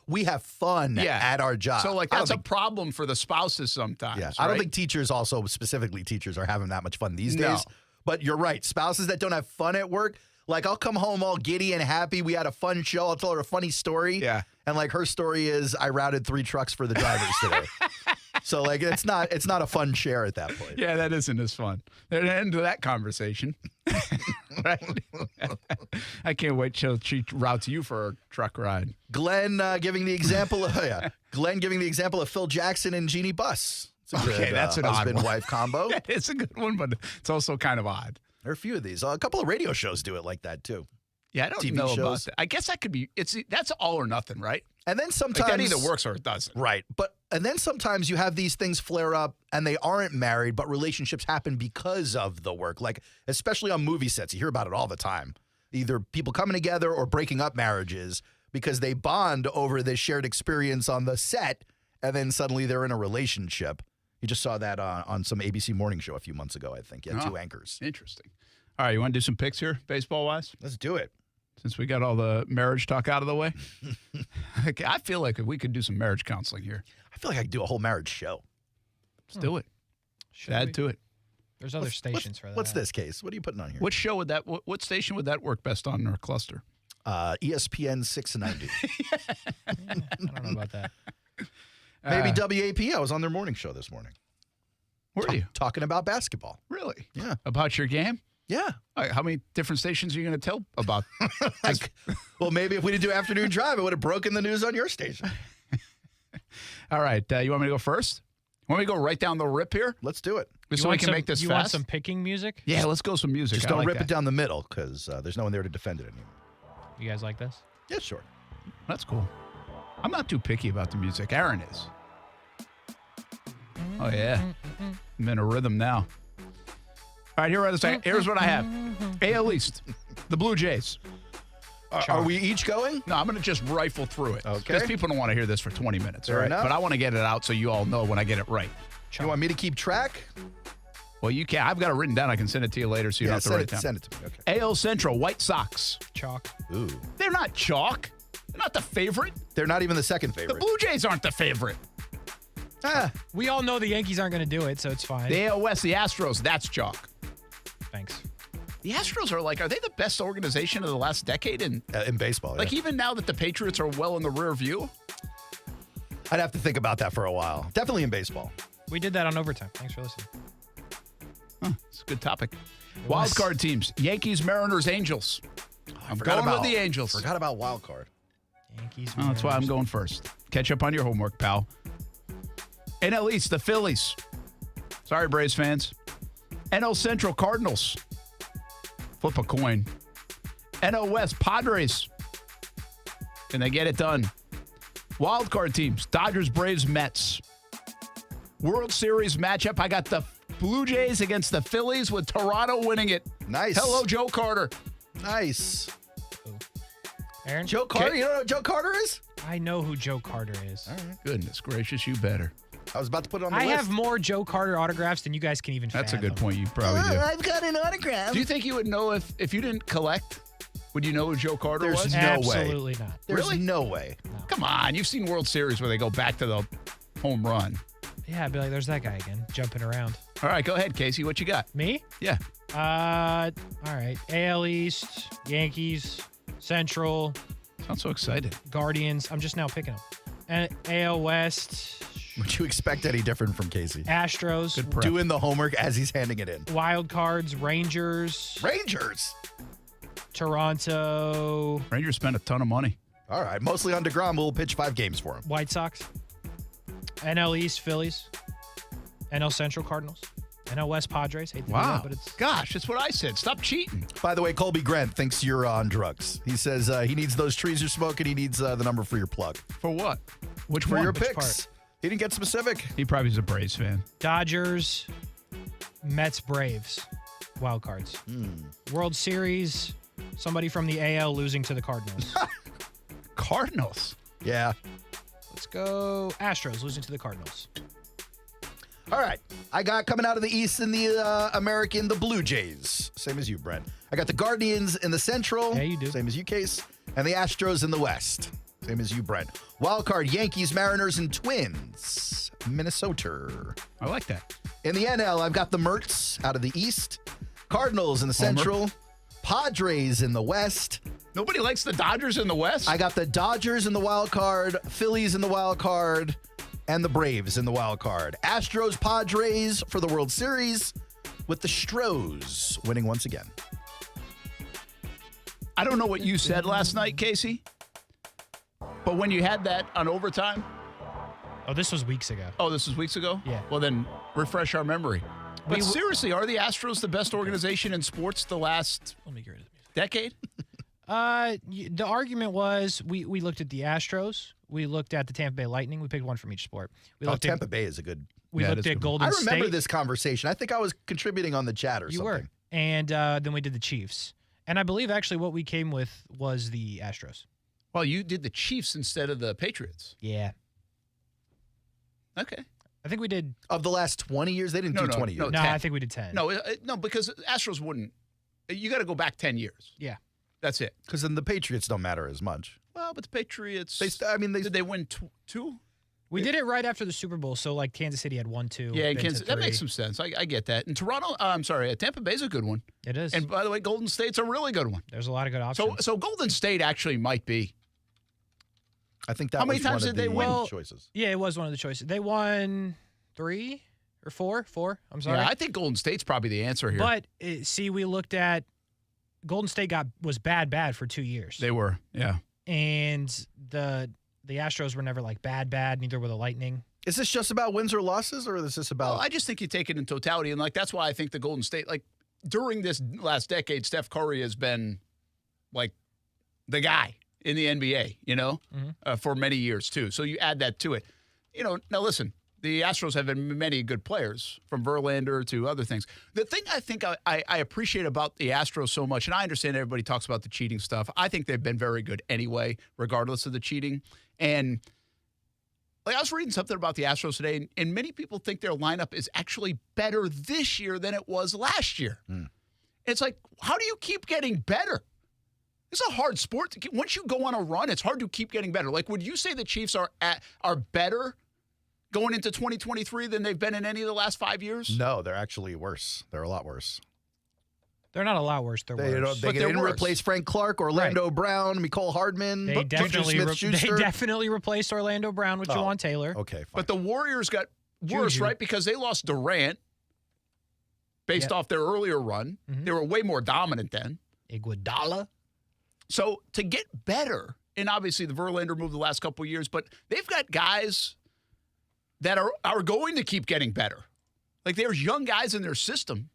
[SPEAKER 3] we have fun at our job.
[SPEAKER 2] So like, that's a problem for the spouses sometimes.
[SPEAKER 3] Yeah.
[SPEAKER 2] Right?
[SPEAKER 3] I don't think teachers also, specifically teachers, are having that much fun these days. But you're right. Spouses that don't have fun at work, like, I'll come home all giddy and happy. We had a fun show. I'll tell her a funny story.
[SPEAKER 2] Yeah.
[SPEAKER 3] And like, her story is, I routed 3 trucks for the drivers today. So like, it's not a fun share at that point.
[SPEAKER 2] Yeah, that isn't as fun. There's an end to that conversation. Right? I can't wait till she routes you for a truck ride.
[SPEAKER 3] Glenn giving the example of Glenn giving the example of Phil Jackson and Jeannie Buss. It's a good,
[SPEAKER 2] that's an odd one.
[SPEAKER 3] husband-wife combo.
[SPEAKER 2] It's a good one, but it's also kind of odd.
[SPEAKER 3] There are a few of these. A couple of radio shows do it like that too.
[SPEAKER 2] Yeah, I don't
[SPEAKER 3] TV
[SPEAKER 2] know
[SPEAKER 3] shows.
[SPEAKER 2] about that. I guess that could be. That's all or nothing, right?
[SPEAKER 3] And then sometimes
[SPEAKER 2] that either works or it doesn't.
[SPEAKER 3] Right. And then sometimes you have these things flare up and they aren't married, but relationships happen because of the work. Like, especially on movie sets, you hear about it all the time. Either people coming together or breaking up marriages because they bond over this shared experience on the set, and then suddenly they're in a relationship. You just saw that on some ABC morning show a few months ago, I think. Yeah, 2 anchors.
[SPEAKER 2] Interesting. All right, you want to do some picks here, baseball-wise?
[SPEAKER 3] Let's do it.
[SPEAKER 2] Since we got all the marriage talk out of the way. I feel like we could do some marriage counseling here.
[SPEAKER 3] I feel like I could do a whole marriage show.
[SPEAKER 2] Let's do it. Add to it.
[SPEAKER 4] There's other stations for that.
[SPEAKER 3] What's this case? What are you putting on here?
[SPEAKER 2] What show would that? What station would that work best on in our cluster?
[SPEAKER 3] ESPN 690.
[SPEAKER 4] I don't know about that.
[SPEAKER 3] Maybe WAP. I was on their morning show this morning.
[SPEAKER 2] Were you?
[SPEAKER 3] Talking about basketball.
[SPEAKER 2] Really?
[SPEAKER 3] Yeah.
[SPEAKER 2] About your game?
[SPEAKER 3] Yeah.
[SPEAKER 2] All right, how many different stations are you going to tell about?
[SPEAKER 3] Well, maybe if we didn't do afternoon drive, it would have broken the news on your station.
[SPEAKER 2] All right. You want me to go first? Want me to go right down the rip here?
[SPEAKER 3] Let's do it.
[SPEAKER 2] So we can make this
[SPEAKER 4] You
[SPEAKER 2] fast?
[SPEAKER 4] want some picking music?
[SPEAKER 2] Yeah, let's go some music.
[SPEAKER 3] Just
[SPEAKER 2] I
[SPEAKER 3] don't
[SPEAKER 2] like
[SPEAKER 3] rip
[SPEAKER 2] that.
[SPEAKER 3] it down the middle because there's no one there to defend it anymore.
[SPEAKER 4] You guys like this?
[SPEAKER 3] Yeah, sure.
[SPEAKER 2] That's cool. I'm not too picky about the music. Aaron is. Oh, yeah. I'm in a rhythm now. All right, here's what I have. AL East, the Blue Jays.
[SPEAKER 3] Are we each going?
[SPEAKER 2] No, I'm going to just rifle through it.
[SPEAKER 3] Okay.
[SPEAKER 2] Because people don't want to hear this for 20 minutes.
[SPEAKER 3] Fair
[SPEAKER 2] all right?
[SPEAKER 3] enough.
[SPEAKER 2] But I want to get it out so you all know when I get it right.
[SPEAKER 3] You want me to keep track?
[SPEAKER 2] Well, you can. I've got it written down. I can send it to you later so you don't have to write it down.
[SPEAKER 3] Send it to me. Okay.
[SPEAKER 2] AL Central, White Sox.
[SPEAKER 4] Chalk.
[SPEAKER 3] Ooh.
[SPEAKER 2] They're not chalk. They're not the favorite.
[SPEAKER 3] They're not even the second
[SPEAKER 2] The
[SPEAKER 3] favorite.
[SPEAKER 2] Blue Jays aren't the favorite.
[SPEAKER 4] We all know the Yankees aren't going to do it, so it's fine.
[SPEAKER 2] The AL West, the Astros, that's chalk.
[SPEAKER 4] Thanks.
[SPEAKER 2] The Astros are are they the best organization of the last decade in
[SPEAKER 3] baseball?
[SPEAKER 2] Like, even now that the Patriots are well in the rear view?
[SPEAKER 3] I'd have to think about that for a while. Definitely in baseball.
[SPEAKER 4] We did that on overtime. Thanks for listening.
[SPEAKER 2] It's a good topic. Wild card teams, Yankees, Mariners, Angels. I'm going with the Angels.
[SPEAKER 3] Forgot about wild card.
[SPEAKER 4] Yankees.
[SPEAKER 2] Oh, that's why I'm going first. Catch up on your homework, pal. NL East, the Phillies. Sorry, Braves fans. NL Central, Cardinals. Flip a coin. NL West, Padres. Can they get it done? Wild card teams, Dodgers, Braves, Mets. World Series matchup, I got the Blue Jays against the Phillies with Toronto winning it.
[SPEAKER 3] Nice.
[SPEAKER 2] Hello, Joe Carter.
[SPEAKER 3] Nice.
[SPEAKER 4] Aaron?
[SPEAKER 3] Joe Carter? You don't know who Joe Carter is?
[SPEAKER 4] I know who Joe Carter is.
[SPEAKER 3] All right.
[SPEAKER 2] Goodness gracious, you better.
[SPEAKER 3] I was about to put it on the
[SPEAKER 4] I
[SPEAKER 3] list.
[SPEAKER 4] have more Joe Carter autographs than you guys can even
[SPEAKER 2] That's a
[SPEAKER 4] fathom.
[SPEAKER 2] good point. You probably do.
[SPEAKER 3] I've got an autograph.
[SPEAKER 2] Do you think you would know if you didn't collect? Would you know who Joe Carter
[SPEAKER 3] There's
[SPEAKER 2] was?
[SPEAKER 3] no way.
[SPEAKER 4] Absolutely not.
[SPEAKER 3] There's
[SPEAKER 2] Really?
[SPEAKER 3] no way.
[SPEAKER 2] Come on, you've seen World Series where they go back to the home run.
[SPEAKER 4] Yeah, I'd be like, there's that guy again, jumping around.
[SPEAKER 2] All right, go ahead, Kasey. What you got?
[SPEAKER 4] Me?
[SPEAKER 2] Yeah.
[SPEAKER 4] All right. AL East, Yankees, Central,
[SPEAKER 2] Sounds so excited.
[SPEAKER 4] Guardians. I'm just now picking them. And AL West,
[SPEAKER 3] Would you expect any different from Kasey?
[SPEAKER 4] Astros,
[SPEAKER 2] Good prep.
[SPEAKER 3] Doing the homework as he's handing it in.
[SPEAKER 4] Wild Cards, Rangers,
[SPEAKER 3] Rangers.
[SPEAKER 4] Toronto,
[SPEAKER 2] Rangers spent a ton of money.
[SPEAKER 3] All right. Mostly on DeGrom. We'll pitch 5 games for him.
[SPEAKER 4] White Sox, NL East, Phillies, NL Central, Cardinals, NL West, Padres. Hate to do that, but it's
[SPEAKER 2] Gosh, that's what I said. Stop cheating.
[SPEAKER 3] By the way, Colby Grant thinks you're on drugs. He says he needs those trees you're smoking. He needs the number for your plug.
[SPEAKER 2] For what? Which
[SPEAKER 3] For
[SPEAKER 2] one?
[SPEAKER 3] your
[SPEAKER 2] Which
[SPEAKER 3] picks.
[SPEAKER 2] part?
[SPEAKER 3] He didn't get specific.
[SPEAKER 2] He probably is a Braves fan.
[SPEAKER 4] Dodgers, Mets, Braves, wild cards. World Series, somebody from the AL losing to the Cardinals.
[SPEAKER 2] Cardinals.
[SPEAKER 3] Yeah.
[SPEAKER 4] Let's go Astros losing to the Cardinals.
[SPEAKER 3] All right. I got coming out of the East in the American, the Blue Jays. Same as you, Brent. I got the Guardians in the Central.
[SPEAKER 4] Yeah, you do.
[SPEAKER 3] Same as you, Case. And the Astros in the West. Same as you, Brent. Wild card, Yankees, Mariners, and Twins. Minnesota.
[SPEAKER 2] I like that.
[SPEAKER 3] In the NL, I've got the Merts out of the East. Cardinals in the
[SPEAKER 2] Homer.
[SPEAKER 3] Central. Padres in the West.
[SPEAKER 2] Nobody likes the Dodgers in the West?
[SPEAKER 3] I got the Dodgers in the wild card, Phillies in the wild card, and the Braves in the wild card. Astros, Padres for the World Series, with the Stros winning once again.
[SPEAKER 2] I don't know what you said last night, Kasey, but when you had that on overtime.
[SPEAKER 4] Oh, this was weeks ago.
[SPEAKER 2] Oh, this was weeks ago?
[SPEAKER 4] Yeah.
[SPEAKER 2] Well, then refresh our memory. But seriously, are the Astros the best organization in sports the last decade?
[SPEAKER 4] The argument was we looked at the Astros. We looked at the Tampa Bay Lightning. We picked one from each sport. We looked
[SPEAKER 3] Tampa Bay is a good.
[SPEAKER 4] We looked at Golden State.
[SPEAKER 3] I remember this conversation. I think I was contributing on the chat or something.
[SPEAKER 4] You were. And then we did the Chiefs. And I believe actually what we came with was the Astros.
[SPEAKER 2] Well, you did the Chiefs instead of the Patriots.
[SPEAKER 4] Yeah.
[SPEAKER 2] Okay.
[SPEAKER 4] I think we did.
[SPEAKER 3] Of the last 20 years? They didn't do 20 years.
[SPEAKER 4] No, I think we did 10.
[SPEAKER 2] No, because Astros wouldn't. You got to go back 10 years.
[SPEAKER 4] Yeah.
[SPEAKER 2] That's it.
[SPEAKER 3] Because then the Patriots don't matter as much.
[SPEAKER 2] Well, but the Patriots.
[SPEAKER 3] Did
[SPEAKER 2] they win two?
[SPEAKER 4] We did it right after the Super Bowl, so like Kansas City had 1-2.
[SPEAKER 2] Yeah, that makes some sense. I get that. And Toronto, Tampa Bay's a good one.
[SPEAKER 4] It is.
[SPEAKER 2] And by the way, Golden State's a really good one.
[SPEAKER 4] There's a lot of good options.
[SPEAKER 2] So Golden State actually might be.
[SPEAKER 3] I think that
[SPEAKER 2] How many
[SPEAKER 3] was
[SPEAKER 2] times
[SPEAKER 3] one of
[SPEAKER 2] did they
[SPEAKER 3] the
[SPEAKER 2] win?
[SPEAKER 3] choices.
[SPEAKER 4] Yeah, it was one of the choices. They won 3 or 4. 4. I'm sorry.
[SPEAKER 2] Yeah, I think Golden State's probably the answer here.
[SPEAKER 4] But see, we looked at Golden State was bad for 2 years.
[SPEAKER 2] They were, yeah.
[SPEAKER 4] And the Astros were never like bad. Neither were the Lightning.
[SPEAKER 3] Is this just about wins or losses, or is this about?
[SPEAKER 2] Well, I just think you take it in totality, and that's why I think the Golden State, during this last decade, Steph Curry has been the guy in the NBA, for many years too. So you add that to it. Now listen, the Astros have been many good players, from Verlander to other things. The thing I think I appreciate about the Astros so much, and I understand everybody talks about the cheating stuff. I think they've been very good anyway, regardless of the cheating. And I was reading something about the Astros today, and many people think their lineup is actually better this year than it was last year. It's like, how do you keep getting better? It's a hard sport. Once you go on a run, it's hard to keep getting better. Would you say the Chiefs are better going into 2023 than they've been in any of the last 5 years?
[SPEAKER 3] No, they're actually worse. They're a lot worse.
[SPEAKER 4] They're not a lot worse. They're worse.
[SPEAKER 3] They didn't replace Frank Clark, Orlando Brown, Mecole Hardman.
[SPEAKER 4] They definitely replaced Orlando Brown with Juwan Taylor.
[SPEAKER 3] Okay, fine.
[SPEAKER 2] But the Warriors got worse, right? Because they lost Durant based off their earlier run. They were way more dominant then.
[SPEAKER 4] Iguodala.
[SPEAKER 2] So to get better, and obviously the Verlander move the last couple of years, but they've got guys that are going to keep getting better. There's young guys in their system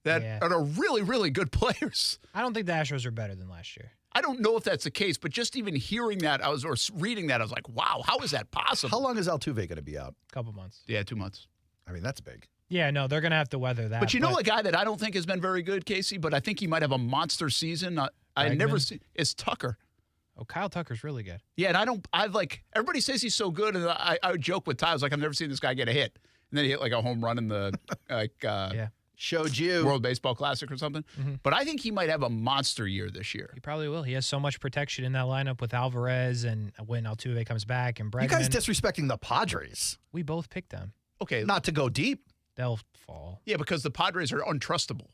[SPEAKER 2] that are really, really good players.
[SPEAKER 4] I don't think the Astros are better than last year.
[SPEAKER 2] I don't know if that's the case, but just even hearing that, or reading that, I was like, wow, how is that possible?
[SPEAKER 3] How long is Altuve going to be out?
[SPEAKER 4] A couple months.
[SPEAKER 2] Yeah, 2 months.
[SPEAKER 3] I mean, that's big.
[SPEAKER 4] Yeah, no, they're going to have to weather that.
[SPEAKER 2] But a guy that I don't think has been very good, Kasey, but I think he might have a monster season. I never see is Tucker.
[SPEAKER 4] Oh, Kyle Tucker's really good.
[SPEAKER 2] Yeah, and everybody says he's so good, and I would joke with Ty, I was like, I've never seen this guy get a hit. And then he hit a home run in the
[SPEAKER 3] showed you
[SPEAKER 2] World Baseball Classic or something. But I think he might have a monster year this year.
[SPEAKER 4] He probably will. He has so much protection in that lineup with Alvarez, and when Altuve comes back, and Bregman.
[SPEAKER 3] You guys disrespecting the Padres.
[SPEAKER 4] We both picked them.
[SPEAKER 2] Okay.
[SPEAKER 3] Not to go deep.
[SPEAKER 4] They'll fall.
[SPEAKER 2] Yeah, because the Padres are untrustable.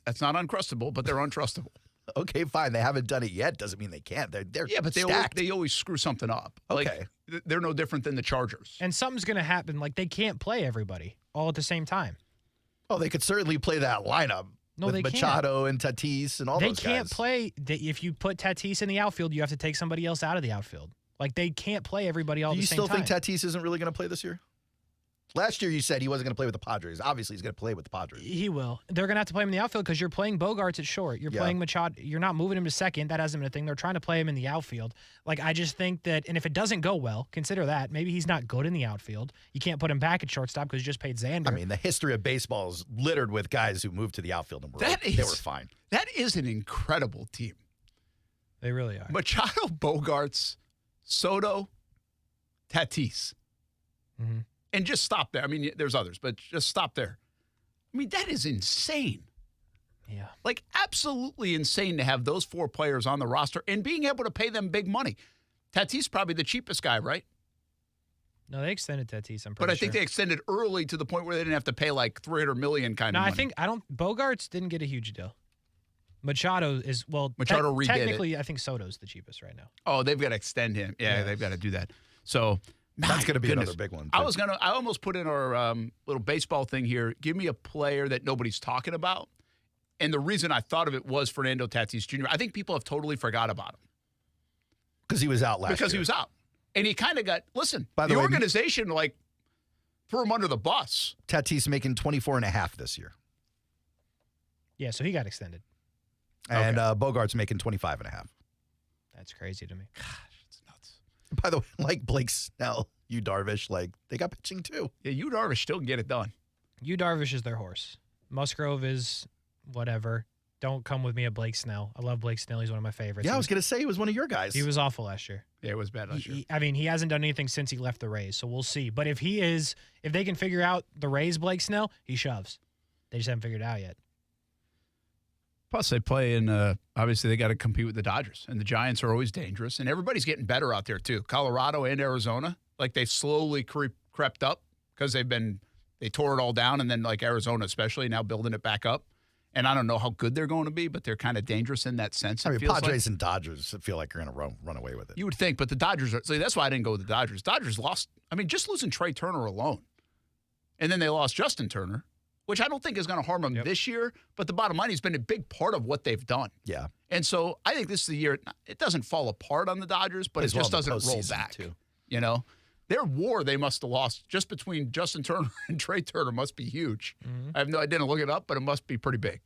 [SPEAKER 2] That's not uncrustable, but they're untrustable.
[SPEAKER 3] Okay, fine. They haven't done it yet. Doesn't mean they can't. They're
[SPEAKER 2] but
[SPEAKER 3] stacked.
[SPEAKER 2] they always screw something up.
[SPEAKER 3] Okay.
[SPEAKER 2] They're no different than the Chargers.
[SPEAKER 4] And something's going to happen. They can't play everybody all at the same time.
[SPEAKER 3] Oh, they could certainly play that lineup.
[SPEAKER 4] No,
[SPEAKER 3] with
[SPEAKER 4] they
[SPEAKER 3] Machado and Tatis and all those guys.
[SPEAKER 4] They can't play. If you put Tatis in the outfield, you have to take somebody else out of the outfield. They can't play everybody all at the same time.
[SPEAKER 3] Do you still think Tatis isn't really going to play this year? Last year you said he wasn't going to play with the Padres. Obviously, he's going to play with the Padres.
[SPEAKER 4] He will. They're going to have to play him in the outfield because you're playing Bogarts at short. You're playing Machado. You're not moving him to second. That hasn't been a thing. They're trying to play him in the outfield. I just think that, and if it doesn't go well, consider that. Maybe he's not good in the outfield. You can't put him back at shortstop because you just paid Xander.
[SPEAKER 3] I mean, the history of baseball is littered with guys who moved to the outfield and they were fine.
[SPEAKER 2] That is an incredible team.
[SPEAKER 4] They really are.
[SPEAKER 2] Machado, Bogarts, Soto, Tatis.
[SPEAKER 4] Mm-hmm.
[SPEAKER 2] And just stop there. I mean, there's others, but just stop there. I mean, that is insane.
[SPEAKER 4] Yeah.
[SPEAKER 2] Absolutely insane to have those 4 players on the roster and being able to pay them big money. Tatis probably the cheapest guy, right?
[SPEAKER 4] No, they extended Tatis, I'm pretty sure.
[SPEAKER 2] But I think they extended early to the point where they didn't have to pay $300 million kind of money.
[SPEAKER 4] Bogarts didn't get a huge deal. Machado is,
[SPEAKER 2] Machado redid
[SPEAKER 4] technically, I think Soto's the cheapest right now.
[SPEAKER 2] Oh, they've got to extend him. Yeah, they've got to do that. So
[SPEAKER 3] that's going to be another big one.
[SPEAKER 2] I almost put in our little baseball thing here. Give me a player that nobody's talking about And the reason I thought of it was Fernando Tatis Jr. I think people have totally forgot about him.
[SPEAKER 3] Because he was out last year.
[SPEAKER 2] Because he was out. And he kind of got,
[SPEAKER 3] By the way,
[SPEAKER 2] organization, threw him under the bus.
[SPEAKER 3] Tatis making 24.5 this year.
[SPEAKER 4] Yeah, so he got extended.
[SPEAKER 3] And Bogart's making 25.5.
[SPEAKER 4] That's crazy to me.
[SPEAKER 2] Gosh, it's nuts.
[SPEAKER 3] By the way, like Blake Snell, Yu Darvish, they got pitching too.
[SPEAKER 2] Yeah, Yu Darvish still can get it done.
[SPEAKER 4] Yu Darvish is their horse. Musgrove is whatever. Don't come with me at Blake Snell. I love Blake Snell. He's one of my favorites.
[SPEAKER 3] Yeah, I was going to say he was one of your guys.
[SPEAKER 4] He was awful last year.
[SPEAKER 2] Yeah, it was bad last year.
[SPEAKER 4] He hasn't done anything since he left the Rays, so we'll see. But if they can figure out the Rays Blake Snell, he shoves. They just haven't figured it out yet.
[SPEAKER 2] Plus, they play in, obviously, they got to compete with the Dodgers. And the Giants are always dangerous. And everybody's getting better out there, too. Colorado and Arizona, they've slowly crept up because they tore it all down. And then, Arizona especially, now building it back up. And I don't know how good they're going to be, but they're kind of dangerous in that sense.
[SPEAKER 3] Padres and Dodgers feel like you're going to run away with it.
[SPEAKER 2] You would think, but the Dodgers are. So that's why I didn't go with the Dodgers. Dodgers lost. Just losing Trey Turner alone. And then they lost Justin Turner, which I don't think is going to harm them this year. But the bottom line, he's been a big part of what they've done.
[SPEAKER 3] Yeah.
[SPEAKER 2] And so I think this is the year. It doesn't fall apart on the Dodgers, but it just doesn't roll back. Too. Their war they must have lost just between Justin Turner and Trey Turner must be huge. Mm-hmm. I didn't look it up, but it must be pretty big.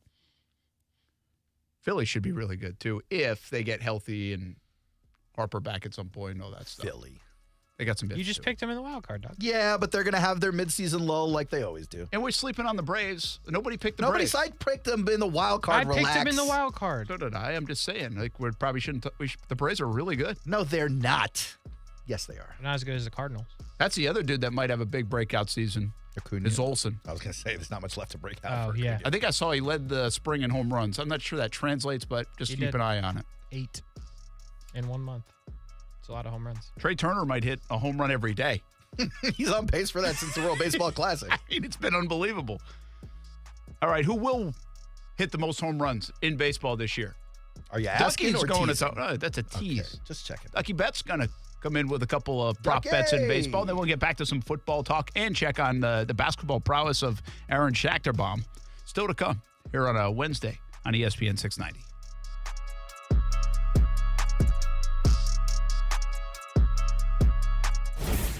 [SPEAKER 2] Philly should be really good, too, if they get healthy and Harper back at some point and all that stuff.
[SPEAKER 3] Philly.
[SPEAKER 2] They got some bits.
[SPEAKER 4] You just picked them in the wild card, dog.
[SPEAKER 3] Yeah, but they're going to have their midseason lull like they always do.
[SPEAKER 2] And we're sleeping on the Braves. Nobody picked the Braves.
[SPEAKER 3] I picked them in the wild card.
[SPEAKER 4] I picked them in the wild card.
[SPEAKER 2] So did I. I'm just saying. We probably shouldn't. The Braves are really good.
[SPEAKER 3] No, they're not. Yes, they are.
[SPEAKER 4] Not as good as the Cardinals.
[SPEAKER 2] That's the other dude that might have a big breakout season. Is Olsen.
[SPEAKER 3] I was going to say, there's not much left to break out.
[SPEAKER 4] Oh, yeah.
[SPEAKER 2] I think I saw he led the spring in home runs. I'm not sure that translates, but just keep an eye on it.
[SPEAKER 4] 8 in 1 month. It's a lot of home runs.
[SPEAKER 2] Trey Turner might hit a home run every day.
[SPEAKER 3] He's on pace for that since the World Baseball Classic.
[SPEAKER 2] It's been unbelievable. All right, who will hit the most home runs in baseball this year?
[SPEAKER 3] Are you asking or
[SPEAKER 2] going
[SPEAKER 3] teasing?
[SPEAKER 2] That's a tease.
[SPEAKER 3] Okay, just checking.
[SPEAKER 2] Ducky Bet's going to come in with a couple of prop bets in baseball. Then we'll get back to some football talk and check on the basketball prowess of Aaron Schachterbaum. Still to come here on a Wednesday on ESPN 690.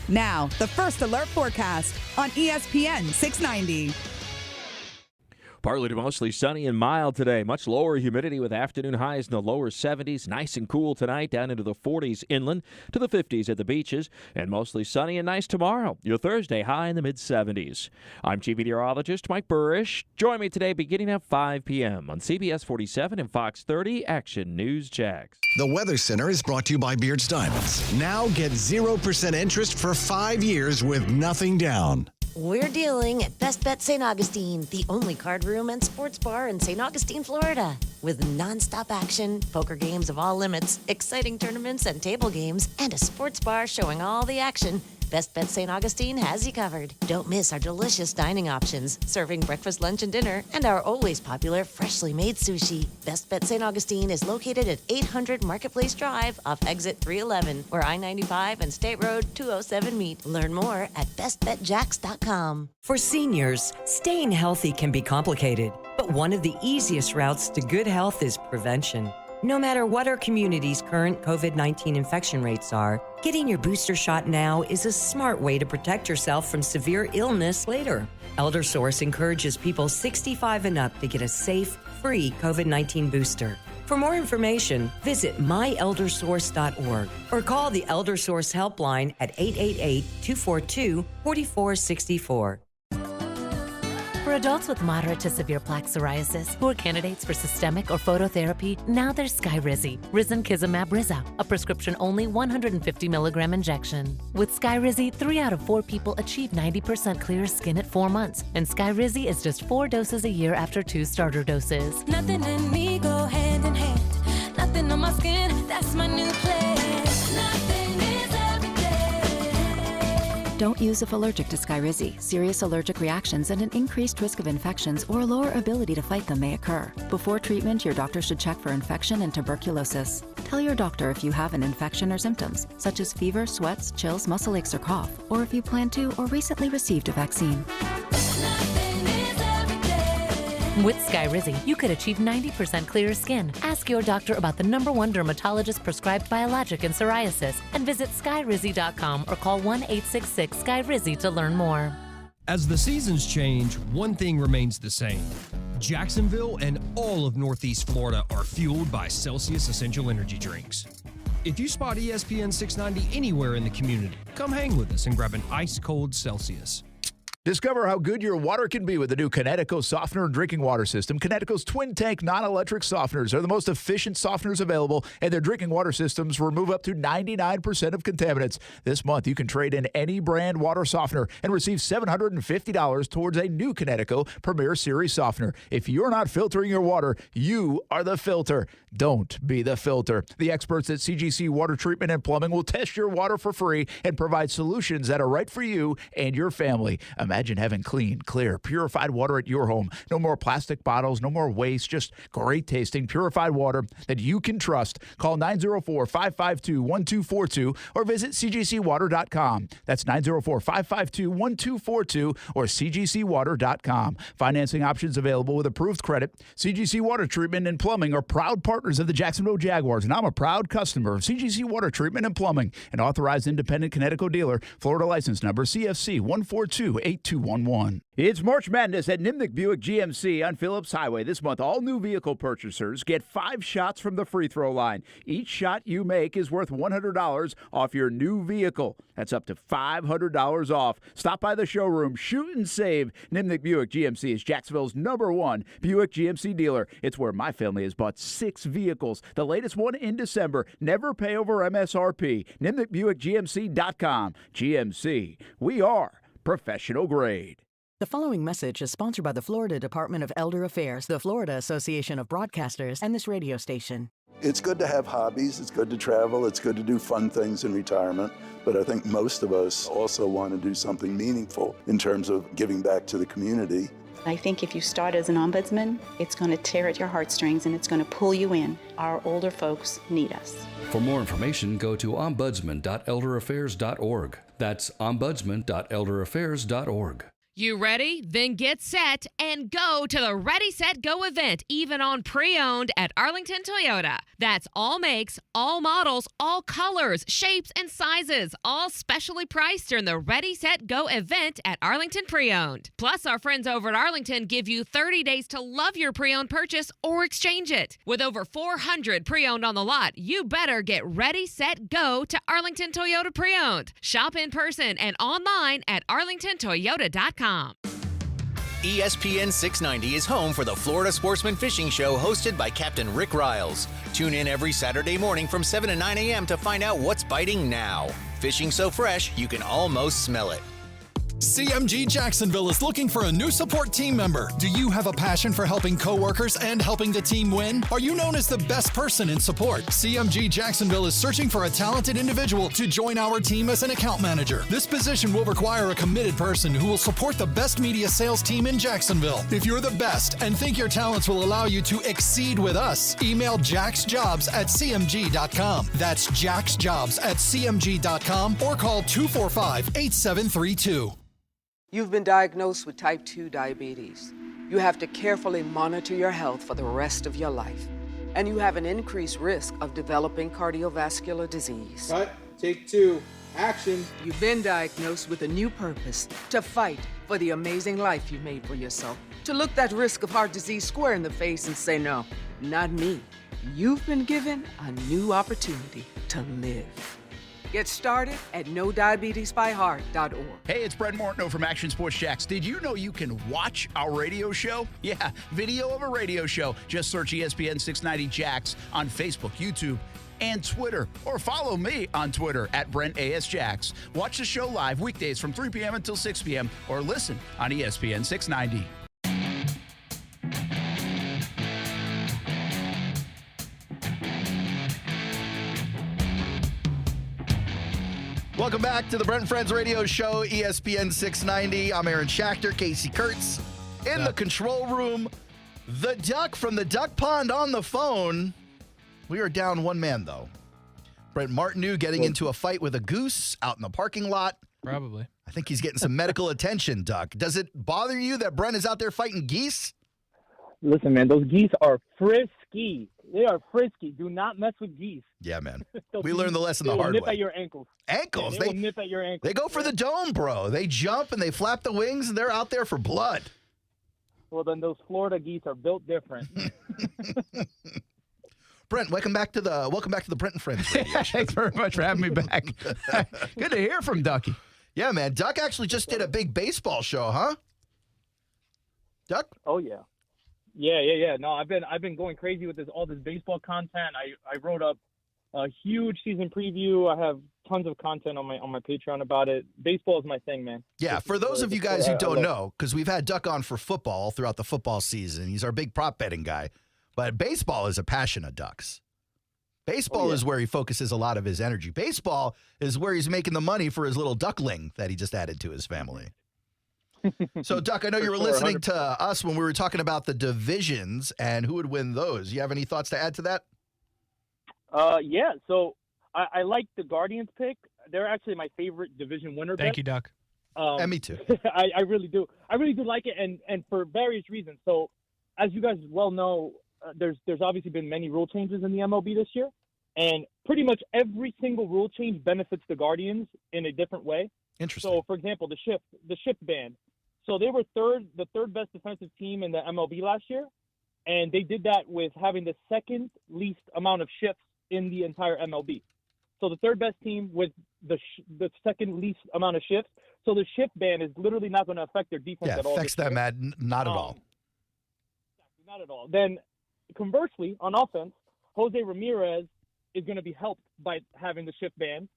[SPEAKER 9] Now, the First Alert forecast on ESPN 690.
[SPEAKER 16] Partly to mostly sunny and mild today. Much lower humidity with afternoon highs in the lower 70s. Nice and cool tonight, down into the 40s inland to the 50s at the beaches. And mostly sunny and nice tomorrow. Your Thursday high in the mid-70s. I'm Chief Meteorologist Mike Burrish. Join me today beginning at 5 p.m. on CBS 47 and Fox 30 Action News Jax.
[SPEAKER 13] The Weather Center is brought to you by Beards Diamonds. Now get 0% interest for 5 years with nothing down.
[SPEAKER 17] We're dealing at Best Bet St. Augustine, the only card room and sports bar in St. Augustine, Florida. With nonstop action, poker games of all limits, exciting tournaments and table games, and a sports bar showing all the action, Best Bet St. Augustine has you covered. Don't miss our delicious dining options, serving breakfast, lunch, and dinner, and our always popular freshly made sushi. Best Bet St. Augustine is located at 800 Marketplace Drive off exit 311, where I-95 and State Road 207 meet. Learn more at bestbetjax.com.
[SPEAKER 18] For seniors, staying healthy can be complicated, but one of the easiest routes to good health is prevention. No matter what our community's current COVID-19 infection rates are, getting your booster shot now is a smart way to protect yourself from severe illness later. ElderSource encourages people 65 and up to get a safe, free COVID-19 booster. For more information, visit myeldersource.org or call the ElderSource helpline at 888-242-4464.
[SPEAKER 20] For adults with moderate to severe plaque psoriasis who are candidates for systemic or phototherapy, now there's Skyrizi, Risankizumab Riza, a prescription-only 150 milligram injection. With Skyrizi, 3 out of 4 people achieve 90% clear skin at 4 months, and Skyrizi is just 4 doses a year after 2 starter doses.
[SPEAKER 21] Nothing in me go hand in hand. Nothing on my skin, that's my new plan. Nothing is everyday.
[SPEAKER 22] Don't use if allergic to Skyrizi. Serious allergic reactions and an increased risk of infections or a lower ability to fight them may occur. Before treatment, your doctor should check for infection and tuberculosis. Tell your doctor if you have an infection or symptoms, such as fever, sweats, chills, muscle aches, or cough, or if you plan to or recently received a vaccine.
[SPEAKER 21] Nothing is everyday.
[SPEAKER 20] With Skyrizi, you could achieve 90% clearer skin. Ask your doctor about the #1 dermatologist prescribed biologic in psoriasis and visit skyrizi.com or call 1-866-SKYRIZI to learn more.
[SPEAKER 1] As the seasons change, one thing remains the same. Jacksonville and all of Northeast Florida are fueled by Celsius Essential Energy Drinks. If you spot ESPN 690 anywhere in the community, come hang with us and grab an ice-cold Celsius.
[SPEAKER 2] Discover how good your water can be with the new Connecticut softener and drinking water system. Connecticut's twin-tank non-electric softeners are the most efficient softeners available, and their drinking water systems remove up to 99% of contaminants. This month, you can trade in any brand water softener and receive $750 towards a new Connecticut Premier Series softener. If you're not filtering your water, you are the filter. Don't be the filter. The experts at CGC Water Treatment and Plumbing will test your water for free and provide solutions that are right for you and your family. Imagine having clean, clear, purified water at your home. No more plastic bottles, no more waste, just great tasting, purified water that you can trust. Call 904-552-1242 or visit cgcwater.com. That's 904-552-1242 or cgcwater.com. Financing options available with approved credit. CGC Water Treatment and Plumbing are proud partners of the Jacksonville Jaguars, and I'm a proud customer of CGC Water Treatment and Plumbing, an authorized independent Connecticut dealer. Florida license number CFC 1428211. It's March Madness at Nimnik Buick GMC on Phillips Highway. This month, all new vehicle purchasers get 5 shots from the free throw line. Each shot you make is worth $100 off your new vehicle. That's up to $500 off. Stop by the showroom, shoot and save. Nimnik Buick GMC is Jacksonville's #1 Buick GMC dealer. It's where my family has bought 6 vehicles. The latest one in December. Never pay over MSRP. NimnikBuickGMC.com. GMC. We are professional grade.
[SPEAKER 19] The following message is sponsored by the Florida Department of Elder Affairs, the Florida Association of Broadcasters, and this radio station.
[SPEAKER 23] It's good to have hobbies, it's good to travel, it's good to do fun things in retirement, but I think most of us also want to do something meaningful in terms of giving back to the community.
[SPEAKER 24] I think if you start as an ombudsman, it's going to tear at your heartstrings and it's going to pull you in. Our older folks need us.
[SPEAKER 25] For more information, go to ombudsman.elderaffairs.org. That's ombudsman.elderaffairs.org.
[SPEAKER 26] You ready? Then get set and go to the Ready, Set, Go event, even on pre-owned at Arlington Toyota. That's all makes, all models, all colors, shapes, and sizes, all specially priced during the Ready, Set, Go event at Arlington Pre-Owned. Plus, our friends over at Arlington give you 30 days to love your pre-owned purchase or exchange it. With over 400 pre-owned on the lot, you better get Ready, Set, Go to Arlington Toyota Pre-Owned. Shop in person and online at arlingtontoyota.com.
[SPEAKER 8] ESPN 690 is home for the Florida Sportsman Fishing Show hosted by Captain Rick Riles. Tune in every Saturday morning from 7 to 9 a.m. to find out what's biting now. Fishing so fresh, you can almost smell it.
[SPEAKER 27] CMG Jacksonville is looking for a new support team member. Do you have a passion for helping coworkers and helping the team win? Are you known as the best person in support? CMG Jacksonville is searching for a talented individual to join our team as an account manager. This position will require a committed person who will support the best media sales team in Jacksonville. If you're the best and think your talents will allow you to exceed with us, email jaxjobs@cmg.com. That's jaxjobs@cmg.com or call 245-8732.
[SPEAKER 28] You've been diagnosed with type 2 diabetes. You have to carefully monitor your health for the rest of your life. And you have an increased risk of developing cardiovascular disease.
[SPEAKER 29] Cut, take 2, action.
[SPEAKER 28] You've been diagnosed with a new purpose, to fight for the amazing life you made for yourself. To look that risk of heart disease square in the face and say, no, not me. You've been given a new opportunity to live. Get started at NoDiabetesByHeart.org.
[SPEAKER 2] Hey, it's Brent Martineau from Action Sports Jacks. Did you know you can watch our radio show? Yeah, video of a radio show. Just search ESPN 690 Jacks on Facebook, YouTube, and Twitter. Or follow me on Twitter at Brent A.S. Jacks. Watch the show live weekdays from 3 p.m. until 6 p.m. or listen on ESPN 690.
[SPEAKER 3] Welcome back to the Brent and Friends Radio Show, ESPN 690. I'm Aaron Schachter, Kasey Kurtz in the control room. The duck from the duck pond on the phone. We are down one man, though. Brent Martineau getting into a fight with a goose out in the parking lot.
[SPEAKER 4] Probably.
[SPEAKER 3] I think he's getting some medical attention, Duck. Does it bother you that Brent is out there fighting geese?
[SPEAKER 5] Listen, man, those geese are frisky. They are frisky. Do not mess with geese.
[SPEAKER 3] Yeah, man. We learned the lesson the hard
[SPEAKER 5] nip
[SPEAKER 3] way.
[SPEAKER 5] at your ankles.
[SPEAKER 3] Ankles?
[SPEAKER 5] Yeah, they will nip at your ankles.
[SPEAKER 3] They go for the dome, bro. They jump and they flap the wings, and they're out there for blood.
[SPEAKER 5] Well, then those Florida geese are built different.
[SPEAKER 3] Brent, welcome back to the Brent and Friends radio show.
[SPEAKER 2] Thanks very much for having me back. Good to hear from Ducky.
[SPEAKER 3] Yeah, man. Duck actually just did a big baseball show, huh? Duck?
[SPEAKER 5] Oh yeah. Yeah. No, I've been going crazy with all this baseball content. I wrote up a huge season preview. I have tons of content on my Patreon about it. Baseball is my thing, man.
[SPEAKER 3] Yeah, for those of you guys who don't know, because we've had Duck on for football throughout the football season. He's our big prop betting guy. But baseball is a passion of Duck's. Baseball is where he focuses a lot of his energy. Baseball is where he's making the money for his little duckling that he just added to his family. So, Duck, I know you were listening to us when we were talking about the divisions and who would win those. You have any thoughts to add to that?
[SPEAKER 5] Yeah. So I like the Guardians pick. They're actually my favorite division winner.
[SPEAKER 4] Thank you, Duck.
[SPEAKER 3] And me too.
[SPEAKER 5] I really do. I really do like it, and for various reasons. So, as you guys well know, there's obviously been many rule changes in the MLB this year, and pretty much every single rule change benefits the Guardians in a different way.
[SPEAKER 3] Interesting.
[SPEAKER 5] So, for example, the shift ban. So they were the third best defensive team in the MLB last year, and they did that with having the second least amount of shifts in the entire MLB. So the third best team with the second least amount of shifts. So the shift ban is literally not going to affect their defense at all.
[SPEAKER 3] Yeah, affects them not at all.
[SPEAKER 5] Not at all. Then, conversely, on offense, Jose Ramirez is going to be helped by having the shift ban.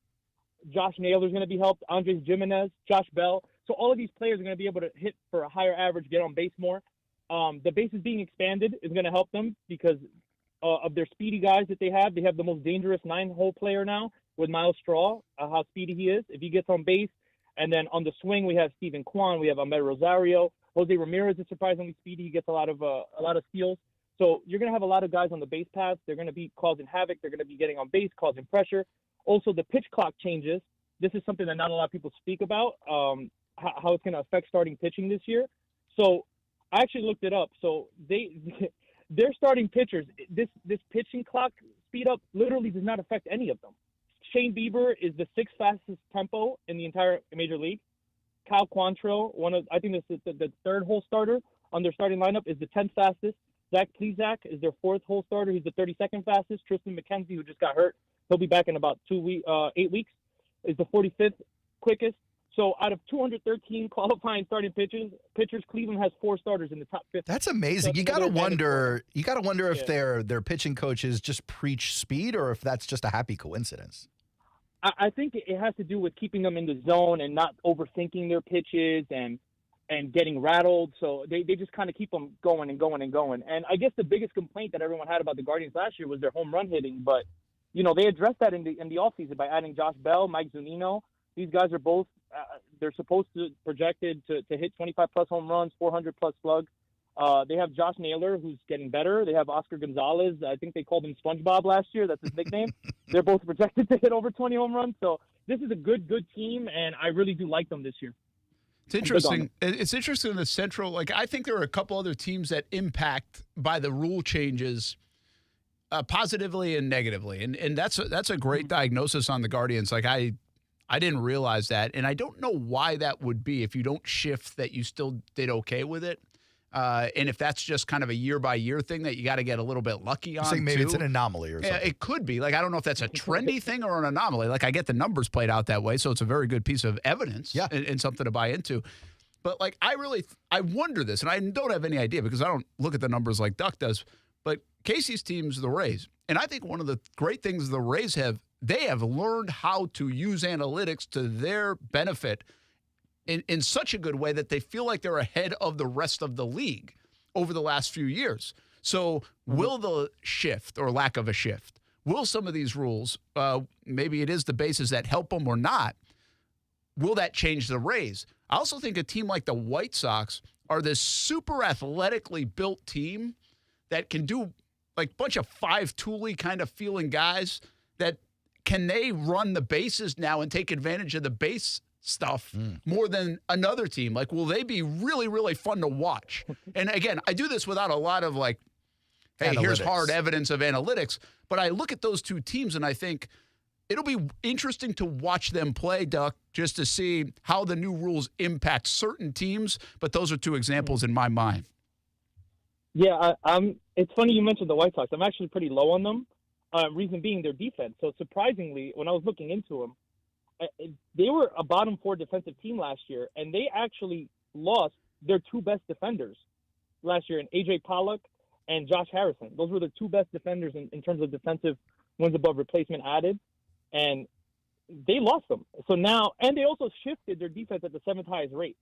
[SPEAKER 5] Josh Naylor is going to be helped. Andres Gimenez, Josh Bell. So all of these players are going to be able to hit for a higher average, get on base more. The bases being expanded is going to help them because of their speedy guys that they have. They have the most dangerous 9-hole player now with Miles Straw, how speedy he is. If he gets on base, and then on the swing we have Steven Kwan, we have Ahmed Rosario. Jose Ramirez is surprisingly speedy. He gets a lot of steals. So you're going to have a lot of guys on the base paths. They're going to be causing havoc. They're going to be getting on base, causing pressure. Also, the pitch clock changes. This is something that not a lot of people speak about, how it's going to affect starting pitching this year. So I actually looked it up. So their starting pitchers, this pitching clock speed up literally does not affect any of them. Shane Bieber is the 6th fastest tempo in the entire major league. Cal Quantrill, I think this is the 3rd hole starter on their starting lineup, is the 10th fastest. Zach Plesac is their 4th hole starter. He's the 32nd fastest. Tristan McKenzie, who just got hurt, he'll be back in about 8 weeks, is the 45th quickest. So out of 213 qualifying starting pitchers, Cleveland has 4 starters in the top 50.
[SPEAKER 3] That's amazing.
[SPEAKER 5] So
[SPEAKER 3] you got to wonder if their pitching coaches just preach speed or if that's just a happy coincidence.
[SPEAKER 5] I think it has to do with keeping them in the zone and not overthinking their pitches and getting rattled. So they just kind of keep them going and going and going. And I guess the biggest complaint that everyone had about the Guardians last year was their home run hitting. But, they addressed that in the offseason by adding Josh Bell, Mike Zunino. These guys are both they're supposed to projected to hit 25-plus home runs, 400-plus slugs. They have Josh Naylor, who's getting better. They have Oscar Gonzalez. I think they called him SpongeBob last year. That's his nickname. They're both projected to hit over 20 home runs. So this is a good team, and I really do like them this year.
[SPEAKER 2] It's interesting. It's interesting in the Central. I think there are a couple other teams that impact by the rule changes positively and negatively. And that's a great diagnosis on the Guardians. I didn't realize that, and I don't know why that would be if you don't shift that you still did okay with it. And if that's just kind of a year-by-year thing that you got to get a little bit lucky on,
[SPEAKER 3] saying maybe it's an anomaly or something.
[SPEAKER 2] Yeah, it could be. I don't know if that's a trendy thing or an anomaly. I get the numbers played out that way, so it's a very good piece of evidence and something to buy into. But, I wonder this, and I don't have any idea because I don't look at the numbers like Duck does, but Kasey's team's the Rays. And I think one of the great things the Rays have, they have learned how to use analytics to their benefit in such a good way that they feel like they're ahead of the rest of the league over the last few years. So will the shift or lack of a shift, will some of these rules, maybe it is the bases that help them or not, will that change the Rays? I also think a team like the White Sox are this super athletically built team that can do bunch of 5-tooly kind of feeling guys that can they run the bases now and take advantage of the base stuff more than another team? Like, will they be really, really fun to watch? And again, I do this without a lot of like, hey, here's hard evidence of analytics. But I look at those two teams and I think it'll be interesting to watch them play, Duck, just to see how the new rules impact certain teams. But those are two examples in my mind.
[SPEAKER 5] Yeah, it's funny you mentioned the White Sox. I'm actually pretty low on them. Reason being their defense. So surprisingly, when I was looking into them, they were a bottom 4 defensive team last year, and they actually lost their 2 best defenders last year in A.J. Pollock and Josh Harrison. Those were the 2 best defenders in terms of defensive wins above replacement added, and they lost them. So now, and they also shifted their defense at the 7th highest rate.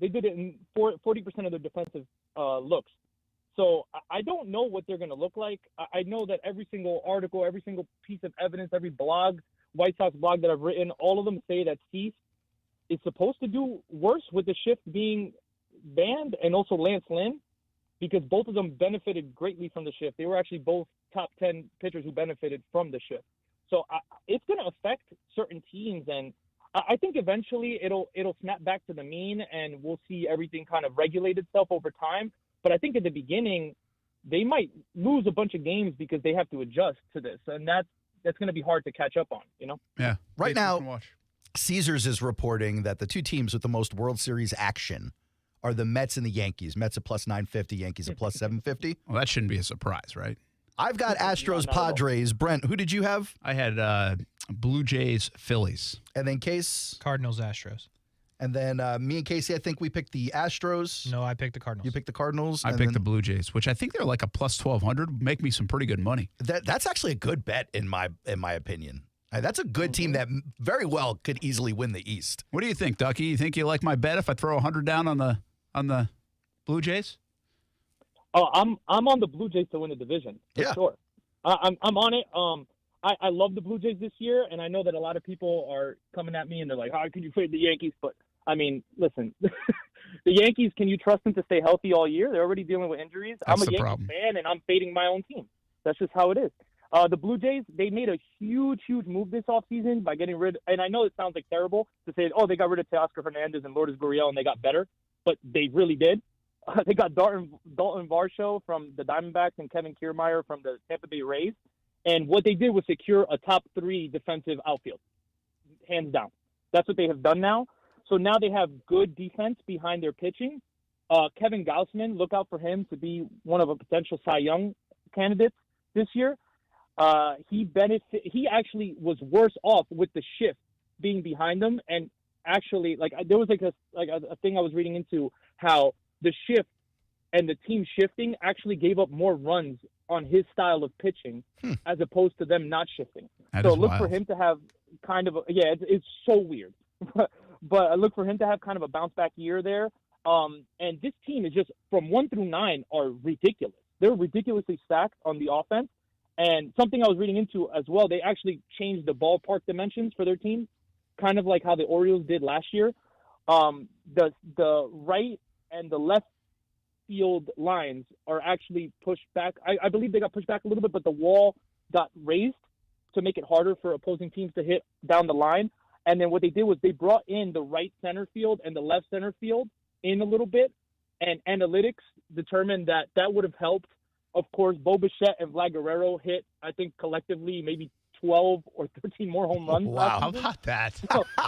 [SPEAKER 5] They did it in 40% of their defensive looks. So I don't know what they're going to look like. I know that every single article, every single piece of evidence, every blog, White Sox blog that I've written, all of them say that Cease is supposed to do worse with the shift being banned, and also Lance Lynn, because both of them benefited greatly from the shift. They were actually both top 10 pitchers who benefited from the shift. So it's going to affect certain teams, and I think eventually it'll snap back to the mean, and we'll see everything kind of regulate itself over time. But I think at the beginning, they might lose a bunch of games because they have to adjust to this, and that's going to be hard to catch up on, you know?
[SPEAKER 2] Yeah.
[SPEAKER 3] Right now, Caesars is reporting that the 2 teams with the most World Series action are the Mets and the Yankees. Mets at plus 950, Yankees at plus 750.
[SPEAKER 2] Well, that shouldn't be a surprise, right?
[SPEAKER 3] I've got Astros, Padres. Brent, who did you have?
[SPEAKER 2] I had Blue Jays, Phillies.
[SPEAKER 3] And then Case?
[SPEAKER 4] Cardinals, Astros.
[SPEAKER 3] And then me and Casey, I think we picked the Astros.
[SPEAKER 4] No, I picked the Cardinals.
[SPEAKER 3] You picked the Cardinals?
[SPEAKER 2] I picked the Blue Jays, which I think they're like a plus 1,200. Make me some pretty good money.
[SPEAKER 3] That's actually a good bet in my opinion. That's a good team that very well could easily win the East.
[SPEAKER 2] What do you think, Ducky? You think you like my bet if I throw 100 down on the Blue Jays?
[SPEAKER 5] Oh, I'm on the Blue Jays to win the division for sure. I'm on it. I love the Blue Jays this year, and I know that a lot of people are coming at me and they're like, "How can you fade the Yankees?" But I mean, listen, the Yankees. Can you trust them to stay healthy all year? They're already dealing with injuries. I'm a Yankees fan, and I'm fading my own team. That's just how it is. The Blue Jays, they made a huge move this offseason by getting rid. And I know it sounds like terrible to say, "Oh, they got rid of Teoscar Hernandez and Lourdes Gurriel, and they got better," but they really did. They got Dalton Varsho from the Diamondbacks and Kevin Kiermaier from the Tampa Bay Rays. And what they did was secure a top 3 defensive outfield, hands down. That's what they have done now. So now they have good defense behind their pitching. Kevin Gausman, look out for him to be one of a potential Cy Young candidates this year. He actually was worse off with the shift being behind them. And actually, there was a thing I was reading into how the shift and the team shifting actually gave up more runs on his style of pitching as opposed to them not shifting. So look for him to have kind of it's so weird. But I look for him to have kind of a bounce back year there. And this team is just from 1 through 9 are ridiculous. They're ridiculously stacked on the offense. And something I was reading into as well, they actually changed the ballpark dimensions for their team, kind of like how the Orioles did last year. The right and the left field lines are actually pushed back. I believe they got pushed back a little bit, but the wall got raised to make it harder for opposing teams to hit down the line. And then what they did was they brought in the right center field and the left center field in a little bit, and analytics determined that would have helped. Of course, Bo Bichette and Vlad Guerrero hit, I think, collectively maybe 12 or 13 more home runs.
[SPEAKER 2] Wow, how about that?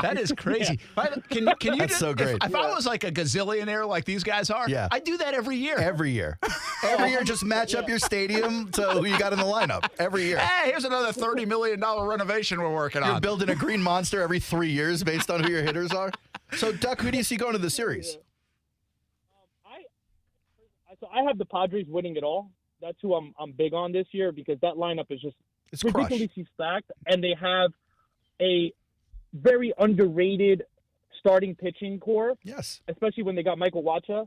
[SPEAKER 2] That is crazy. Yeah. Can you
[SPEAKER 3] That's so great.
[SPEAKER 2] If I was like a gazillionaire like these guys are, I do that every year.
[SPEAKER 3] Every year. Every year, just match up your stadium to who you got in the lineup. Every year.
[SPEAKER 2] Hey, here's another $30 million renovation we're working on.
[SPEAKER 3] You're building a green monster every 3 years based on who your hitters are. So, Duck, who do you see going to the series?
[SPEAKER 5] So I have the Padres winning it all. That's who I'm big on this year because that lineup is just ridiculously stacked, and they have a very underrated starting pitching core.
[SPEAKER 3] Yes,
[SPEAKER 5] especially when they got Michael Wacha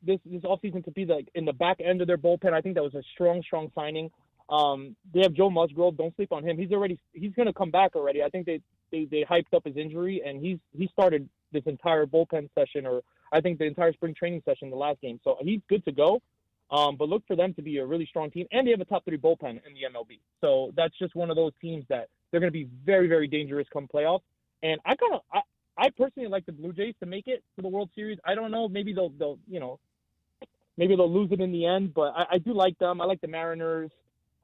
[SPEAKER 5] this offseason to be like in the back end of their bullpen. I think that was a strong signing. They have Joe Musgrove. Don't sleep on him. He's going to come back already. I think they hyped up his injury, and he started this entire bullpen session, or I think the entire spring training session, the last game. So he's good to go. But look for them to be a really strong team, and they have a top 3 bullpen in the MLB. So that's just one of those teams that they're going to be very, very dangerous come playoffs. And I personally like the Blue Jays to make it to the World Series. I don't know. Maybe they'll maybe they'll lose it in the end. But I do like them. I like the Mariners.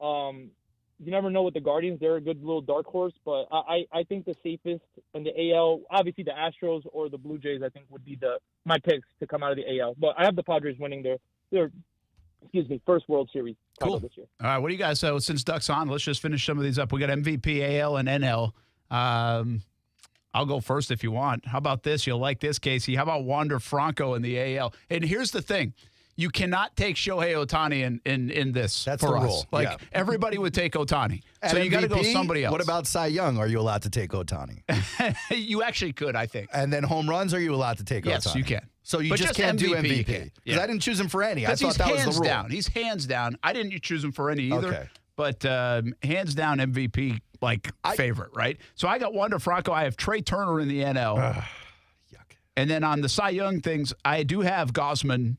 [SPEAKER 5] You never know with the Guardians. They're a good little dark horse. But I think the safest in the AL, obviously the Astros or the Blue Jays, I think would be my picks to come out of the AL. But I have the Padres winning their first World Series title this year.
[SPEAKER 2] All right, what do you guys say? Since Duck's on, let's just finish some of these up. We got MVP, AL, and NL. I'll go first if you want. How about this? You'll like this, Kasey. How about Wander Franco in the AL? And here's the thing. You cannot take Shohei Ohtani in this.
[SPEAKER 3] That's
[SPEAKER 2] for
[SPEAKER 3] the
[SPEAKER 2] us.
[SPEAKER 3] rule.
[SPEAKER 2] Like, everybody would take Ohtani. So
[SPEAKER 3] At
[SPEAKER 2] you got to go
[SPEAKER 3] MVP,
[SPEAKER 2] somebody else.
[SPEAKER 3] What about Cy Young? Are you allowed to take Ohtani?
[SPEAKER 2] You actually could, I think.
[SPEAKER 3] And then home runs, are you allowed to take Ohtani?
[SPEAKER 2] Yes, you can.
[SPEAKER 3] So you
[SPEAKER 2] But
[SPEAKER 3] just can't do MVP. Because
[SPEAKER 2] Yeah.
[SPEAKER 3] I didn't choose him for any. I
[SPEAKER 2] Because
[SPEAKER 3] thought
[SPEAKER 2] he's
[SPEAKER 3] that was
[SPEAKER 2] hands
[SPEAKER 3] the rule.
[SPEAKER 2] down. He's hands down. I didn't choose him for any either.
[SPEAKER 3] Okay.
[SPEAKER 2] But hands down MVP, favorite, right? So I got Wander Franco. I have Trey Turner in the NL.
[SPEAKER 3] Yuck.
[SPEAKER 2] And then on the Cy Young things, I do have Gausman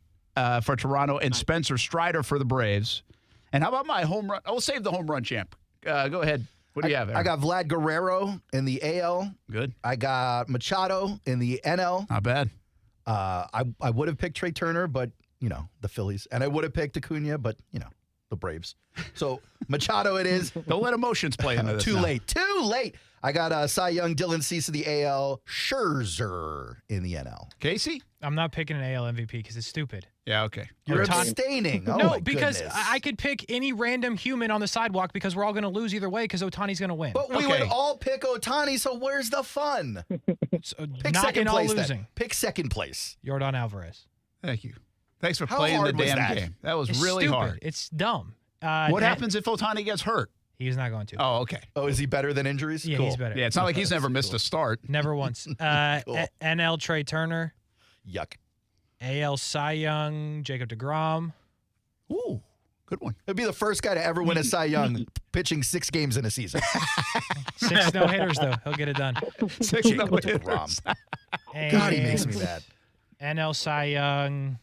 [SPEAKER 2] for Toronto and Spencer Strider for the Braves. And how about my home run? I will save the home run champ. Go ahead. What do you have, Aaron?
[SPEAKER 3] I got Vlad Guerrero in the AL.
[SPEAKER 2] Good.
[SPEAKER 3] I got Machado in the NL.
[SPEAKER 2] Not bad.
[SPEAKER 3] I would have picked Trey Turner, but, the Phillies. And I would have picked Acuna, but, the Braves. So Machado it is.
[SPEAKER 2] Don't let emotions play into this.
[SPEAKER 3] Too
[SPEAKER 2] now.
[SPEAKER 3] late. I got Cy Young, Dylan Cease in the AL, Scherzer in the NL.
[SPEAKER 2] Kasey?
[SPEAKER 4] I'm not picking an AL MVP because it's stupid.
[SPEAKER 2] Yeah, okay.
[SPEAKER 3] You're
[SPEAKER 4] Ohtani-
[SPEAKER 3] abstaining. Oh,
[SPEAKER 4] no,
[SPEAKER 3] my
[SPEAKER 4] because
[SPEAKER 3] goodness.
[SPEAKER 4] I could pick any random human on the sidewalk because we're all going to lose either way because Ohtani's going to win.
[SPEAKER 3] But we would all pick Ohtani, so where's the fun? Pick
[SPEAKER 4] not
[SPEAKER 3] second
[SPEAKER 4] in all
[SPEAKER 3] place
[SPEAKER 4] losing.
[SPEAKER 3] then. Pick second place.
[SPEAKER 4] Jordan Alvarez.
[SPEAKER 2] Thank you. Thanks for
[SPEAKER 3] How
[SPEAKER 2] playing the
[SPEAKER 3] hard was
[SPEAKER 2] damn
[SPEAKER 3] that?
[SPEAKER 2] game. That was
[SPEAKER 4] It's
[SPEAKER 2] really
[SPEAKER 4] stupid.
[SPEAKER 2] hard.
[SPEAKER 4] It's dumb.
[SPEAKER 2] What happens if Ohtani gets hurt?
[SPEAKER 4] He's not going to.
[SPEAKER 2] Oh, okay.
[SPEAKER 3] Oh, is he better than injuries?
[SPEAKER 4] Yeah,
[SPEAKER 3] Cool.
[SPEAKER 4] he's better.
[SPEAKER 2] Yeah, it's not like he's never missed a start.
[SPEAKER 4] Never once. NL Trey Turner.
[SPEAKER 3] Yuck.
[SPEAKER 4] AL Cy Young, Jacob deGrom.
[SPEAKER 2] Ooh, good one.
[SPEAKER 3] He'd be the first guy to ever win a Cy Young pitching 6 games in a season.
[SPEAKER 4] 6 no-hitters, though. He'll get it done.
[SPEAKER 2] 6
[SPEAKER 3] Jacob
[SPEAKER 2] no-hitters.
[SPEAKER 3] deGrom. God, he makes me mad.
[SPEAKER 4] NL Cy Young,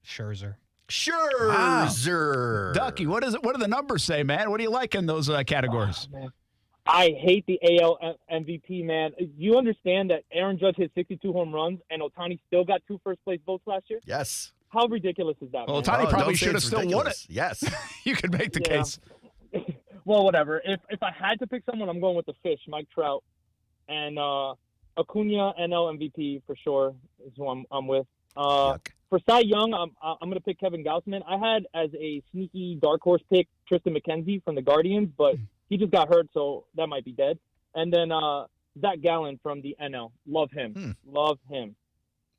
[SPEAKER 4] Scherzer.
[SPEAKER 3] Scherzer.
[SPEAKER 2] Ducky, what do the numbers say, man? What do you like in those categories?
[SPEAKER 5] Man. I hate the AL MVP, man. You understand that Aaron Judge hit 62 home runs and Ohtani still got 2 first-place votes last year?
[SPEAKER 3] Yes.
[SPEAKER 5] How ridiculous is that,
[SPEAKER 2] Well,
[SPEAKER 5] man?
[SPEAKER 2] Ohtani probably
[SPEAKER 3] don't say
[SPEAKER 2] should have
[SPEAKER 3] it's
[SPEAKER 2] still won it.
[SPEAKER 3] ridiculous. Yes.
[SPEAKER 2] You could make the
[SPEAKER 5] Yeah.
[SPEAKER 2] case.
[SPEAKER 5] Well, whatever. If I had to pick someone, I'm going with the fish, Mike Trout. And Acuna, NL MVP for sure is who I'm with. For Cy Young, I'm going to pick Kevin Gausman. I had as a sneaky dark horse pick Tristan McKenzie from the Guardians, but he just got hurt, so that might be dead. And then Zach Gallen from the NL. Love him. Love him.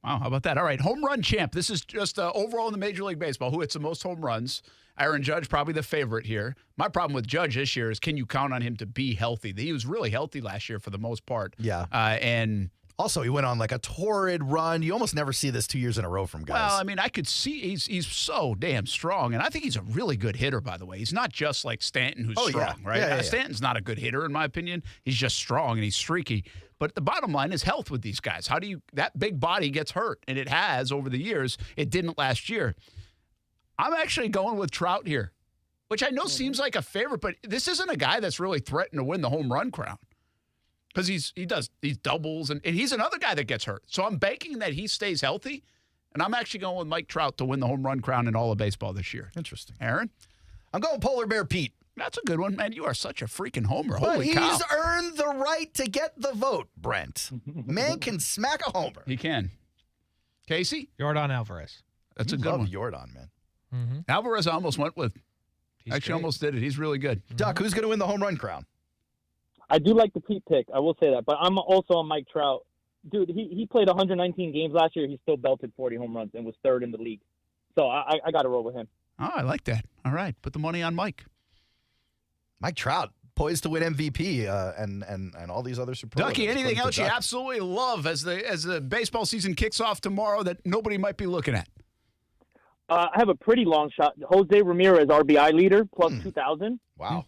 [SPEAKER 2] Wow, how about that? All right, home run champ. This is just overall in the Major League Baseball. Who hits the most home runs? Aaron Judge, probably the favorite here. My problem with Judge this year is, can you count on him to be healthy? He was really healthy last year for the most part.
[SPEAKER 3] Yeah.
[SPEAKER 2] And
[SPEAKER 3] also, he went on like a torrid run. You almost never see this 2 years in a row from guys.
[SPEAKER 2] well, I mean, I could see he's so damn strong, and I think he's a really good hitter. By the way, he's not just like Stanton, who's strong, right?
[SPEAKER 3] Yeah.
[SPEAKER 2] Stanton's not a good hitter in my opinion. He's just strong and he's streaky. But the bottom line is health with these guys. How do you that big body gets hurt, and it has over the years. It didn't last year. I'm actually going with Trout here, which I know seems like a favorite, but this isn't a guy that's really threatened to win the home run crown. Because he does these doubles, and he's another guy that gets hurt. So I'm banking that he stays healthy, and I'm actually going with Mike Trout to win the home run crown in all of baseball this year.
[SPEAKER 3] Interesting.
[SPEAKER 2] Aaron?
[SPEAKER 3] I'm going Polar Bear Pete.
[SPEAKER 2] That's a good one, man. You are such a freaking homer.
[SPEAKER 3] But
[SPEAKER 2] Holy
[SPEAKER 3] he's
[SPEAKER 2] cow.
[SPEAKER 3] earned the right to get the vote, Brent. Man can smack a homer.
[SPEAKER 2] He can. Kasey?
[SPEAKER 4] Jordan Alvarez.
[SPEAKER 2] That's
[SPEAKER 3] You
[SPEAKER 2] a good
[SPEAKER 3] love
[SPEAKER 2] one.
[SPEAKER 3] Jordan, man.
[SPEAKER 4] Mm-hmm.
[SPEAKER 2] Alvarez I almost went with.
[SPEAKER 4] He's
[SPEAKER 2] Actually,
[SPEAKER 4] great.
[SPEAKER 2] almost did it. He's really good.
[SPEAKER 3] Duck, who's going to win the home run crown?
[SPEAKER 5] I do like the Pete pick. I will say that. But I'm also on Mike Trout. Dude, he played 119 games last year. He still belted 40 home runs and was 3rd in the league. So I got to roll with him.
[SPEAKER 2] Oh, I like that. All right. Put the money on Mike.
[SPEAKER 3] Mike Trout, poised to win MVP and all these other superlatives.
[SPEAKER 2] Ducky, anything
[SPEAKER 3] according to
[SPEAKER 2] else you
[SPEAKER 3] Duck.
[SPEAKER 2] absolutely love as the baseball season kicks off tomorrow that nobody might be looking at?
[SPEAKER 5] I have a pretty long shot. Jose Ramirez, RBI leader, plus 2,000.
[SPEAKER 3] Wow.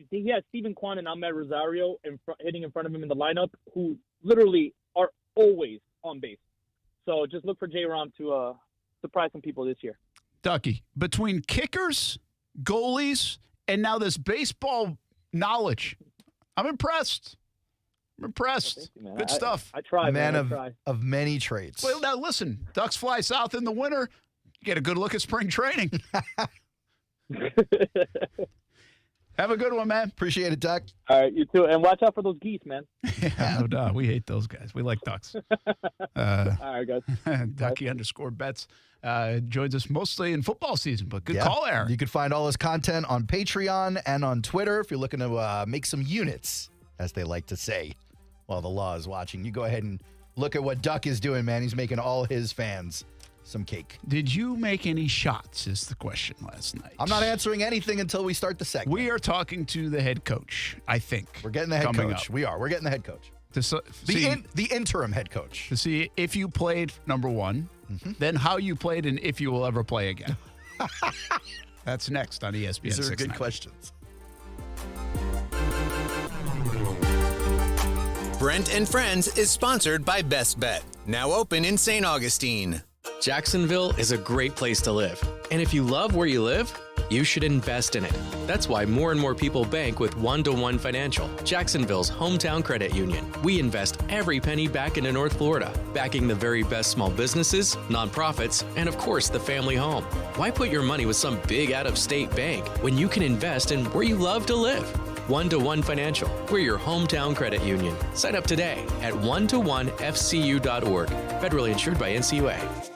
[SPEAKER 5] He has Steven Kwan and Ahmed Rosario hitting in front of him in the lineup, who literally are always on base. So just look for J-Rom to surprise some people this year.
[SPEAKER 2] Ducky, between kickers, goalies, and now this baseball knowledge, I'm impressed. I'm impressed.
[SPEAKER 5] You, man.
[SPEAKER 2] Good stuff.
[SPEAKER 5] I try,
[SPEAKER 3] A man
[SPEAKER 5] man.
[SPEAKER 3] of many traits.
[SPEAKER 2] Well, now listen, ducks fly south in the winter. You get a good look at spring training. Have a good one, man.
[SPEAKER 3] Appreciate it, Duck.
[SPEAKER 5] All right, you too. And watch out for those geese, man.
[SPEAKER 2] Yeah, no doubt. We hate those guys. We like ducks.
[SPEAKER 5] All right, guys.
[SPEAKER 2] Ducky_Bets joins us mostly in football season, but good call, Aaron.
[SPEAKER 3] You can find all his content on Patreon and on Twitter if you're looking to make some units, as they like to say, while the law is watching. You go ahead and look at what Duck is doing, man. He's making all his fans some cake.
[SPEAKER 2] Did you make any shots is the question last night.
[SPEAKER 3] I'm not answering anything until we start the segment.
[SPEAKER 2] We are talking to the head coach, I think.
[SPEAKER 3] We're getting the head
[SPEAKER 2] coming
[SPEAKER 3] coach.
[SPEAKER 2] up.
[SPEAKER 3] We are. We're getting the head coach.
[SPEAKER 2] The
[SPEAKER 3] interim head coach.
[SPEAKER 2] To see if you played, number one, then how you played and if you will ever play again. That's next on ESPN.
[SPEAKER 3] These are
[SPEAKER 2] 690.
[SPEAKER 3] good questions.
[SPEAKER 8] Brent and Friends is sponsored by Best Bet, now open in St. Augustine.
[SPEAKER 6] Jacksonville is a great place to live. And if you love where you live, you should invest in it. That's why more and more people bank with 1-to-1 Financial, Jacksonville's hometown credit union. We invest every penny back into North Florida, backing the very best small businesses, nonprofits, and of course the family home. Why put your money with some big out-of-state bank when you can invest in where you love to live? 1-to-1 Financial, we're your hometown credit union. Sign up today at 1to1fcu.org. Federally insured by NCUA.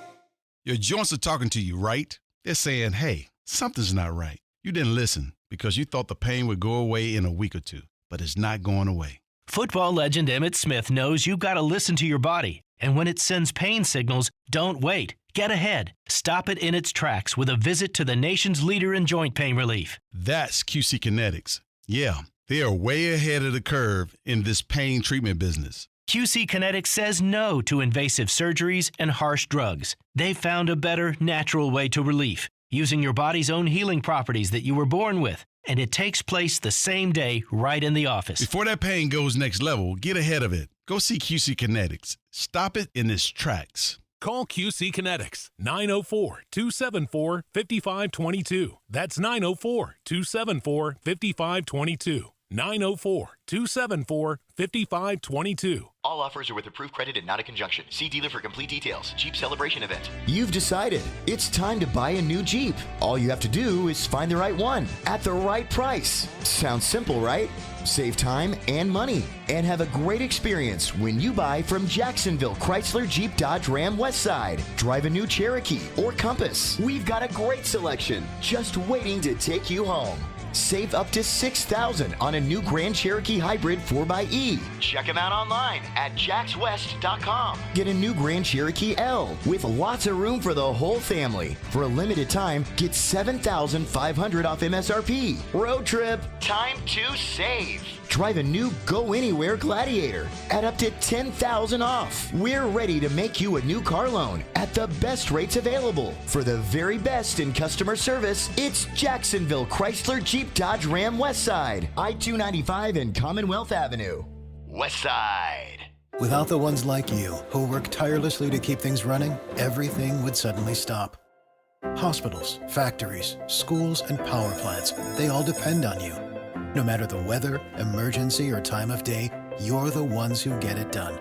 [SPEAKER 7] Your joints are talking to you, right? They're saying, hey, something's not right. You didn't listen because you thought the pain would go away in a week or two, but it's not going away.
[SPEAKER 9] Football legend Emmitt Smith knows you've got to listen to your body. And when it sends pain signals, don't wait. Get ahead. Stop it in its tracks with a visit to the nation's leader in joint pain relief.
[SPEAKER 7] That's QC Kinetics. Yeah, they are way ahead of the curve in this pain treatment business.
[SPEAKER 9] QC Kinetics says no to invasive surgeries and harsh drugs. They've found a better, natural way to relief, using your body's own healing properties that you were born with. And it takes place the same day right in the office.
[SPEAKER 7] Before that pain goes next level, get ahead of it. Go see QC Kinetics. Stop it in its tracks.
[SPEAKER 10] Call QC Kinetics, 904-274-5522. That's 904-274-5522. 904-274-5522.
[SPEAKER 11] All offers are with approved credit and not a conjunction. See dealer for complete details. Jeep Celebration event.
[SPEAKER 12] You've decided it's time to buy a new Jeep. All you have to do is find the right one at the right price. Sounds simple, right? Save time and money and have a great experience when you buy from Jacksonville Chrysler Jeep Dodge Ram Westside. Drive a new Cherokee or Compass. We've got a great selection just waiting to take you home. Save up to $6,000 on a new Grand Cherokee Hybrid 4xE.
[SPEAKER 11] Check them out online at jackswest.com.
[SPEAKER 12] Get a new Grand Cherokee L with lots of room for the whole family. For a limited time, get $7,500 off MSRP. Road trip.
[SPEAKER 11] Time to save.
[SPEAKER 12] Drive a new Go Anywhere Gladiator at up to $10,000 off. We're ready to make you a new car loan at the best rates available. For the very best in customer service, it's Jacksonville Chrysler Jeep Dodge Ram Westside, I-295 and Commonwealth Avenue.
[SPEAKER 11] Westside.
[SPEAKER 14] Without the ones like you, who work tirelessly to keep things running, everything would suddenly stop. Hospitals, factories, schools, and power plants, they all depend on you. No matter the weather, emergency, or time of day, you're the ones who get it done.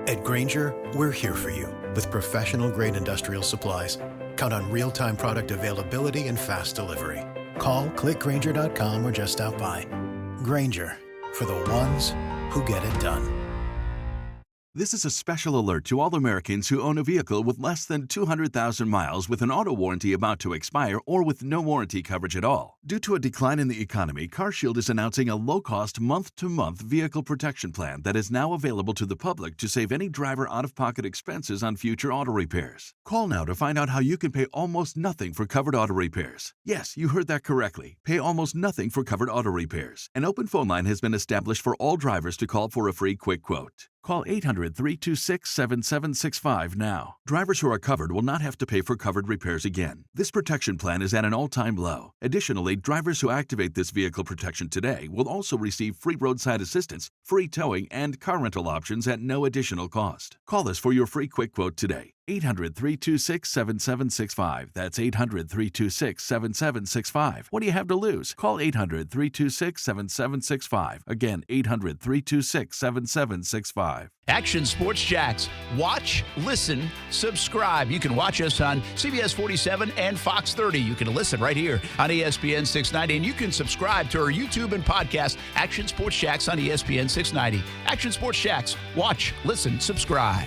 [SPEAKER 14] At Grainger, we're here for you with professional-grade industrial supplies. Count on real-time product availability and fast delivery. Call, click Grainger.com, or just stop by. Grainger, for the ones who get it done.
[SPEAKER 15] This is a special alert to all Americans who own a vehicle with less than 200,000 miles with an auto warranty about to expire or with no warranty coverage at all. Due to a decline in the economy, CarShield is announcing a low-cost month-to-month vehicle protection plan that is now available to the public to save any driver out-of-pocket expenses on future auto repairs. Call now to find out how you can pay almost nothing for covered auto repairs. Yes, you heard that correctly. Pay almost nothing for covered auto repairs. An open phone line has been established for all drivers to call for a free quick quote. Call 800-326-7765 now. Drivers who are covered will not have to pay for covered repairs again. This protection plan is at an all-time low. Additionally, drivers who activate this vehicle protection today will also receive free roadside assistance, free towing, and car rental options at no additional cost. Call us for your free quick quote today. 800-326-7765. That's 800-326-7765. What do you have to lose? Call 800-326-7765. Again, 800-326-7765.
[SPEAKER 2] Action Sports Jacks. Watch, listen, subscribe. You can watch us on CBS 47 and Fox 30. You can listen right here on ESPN 690. And you can subscribe to our YouTube and podcast, Action Sports Jacks on ESPN 690. Action Sports Jacks. Watch, listen, subscribe.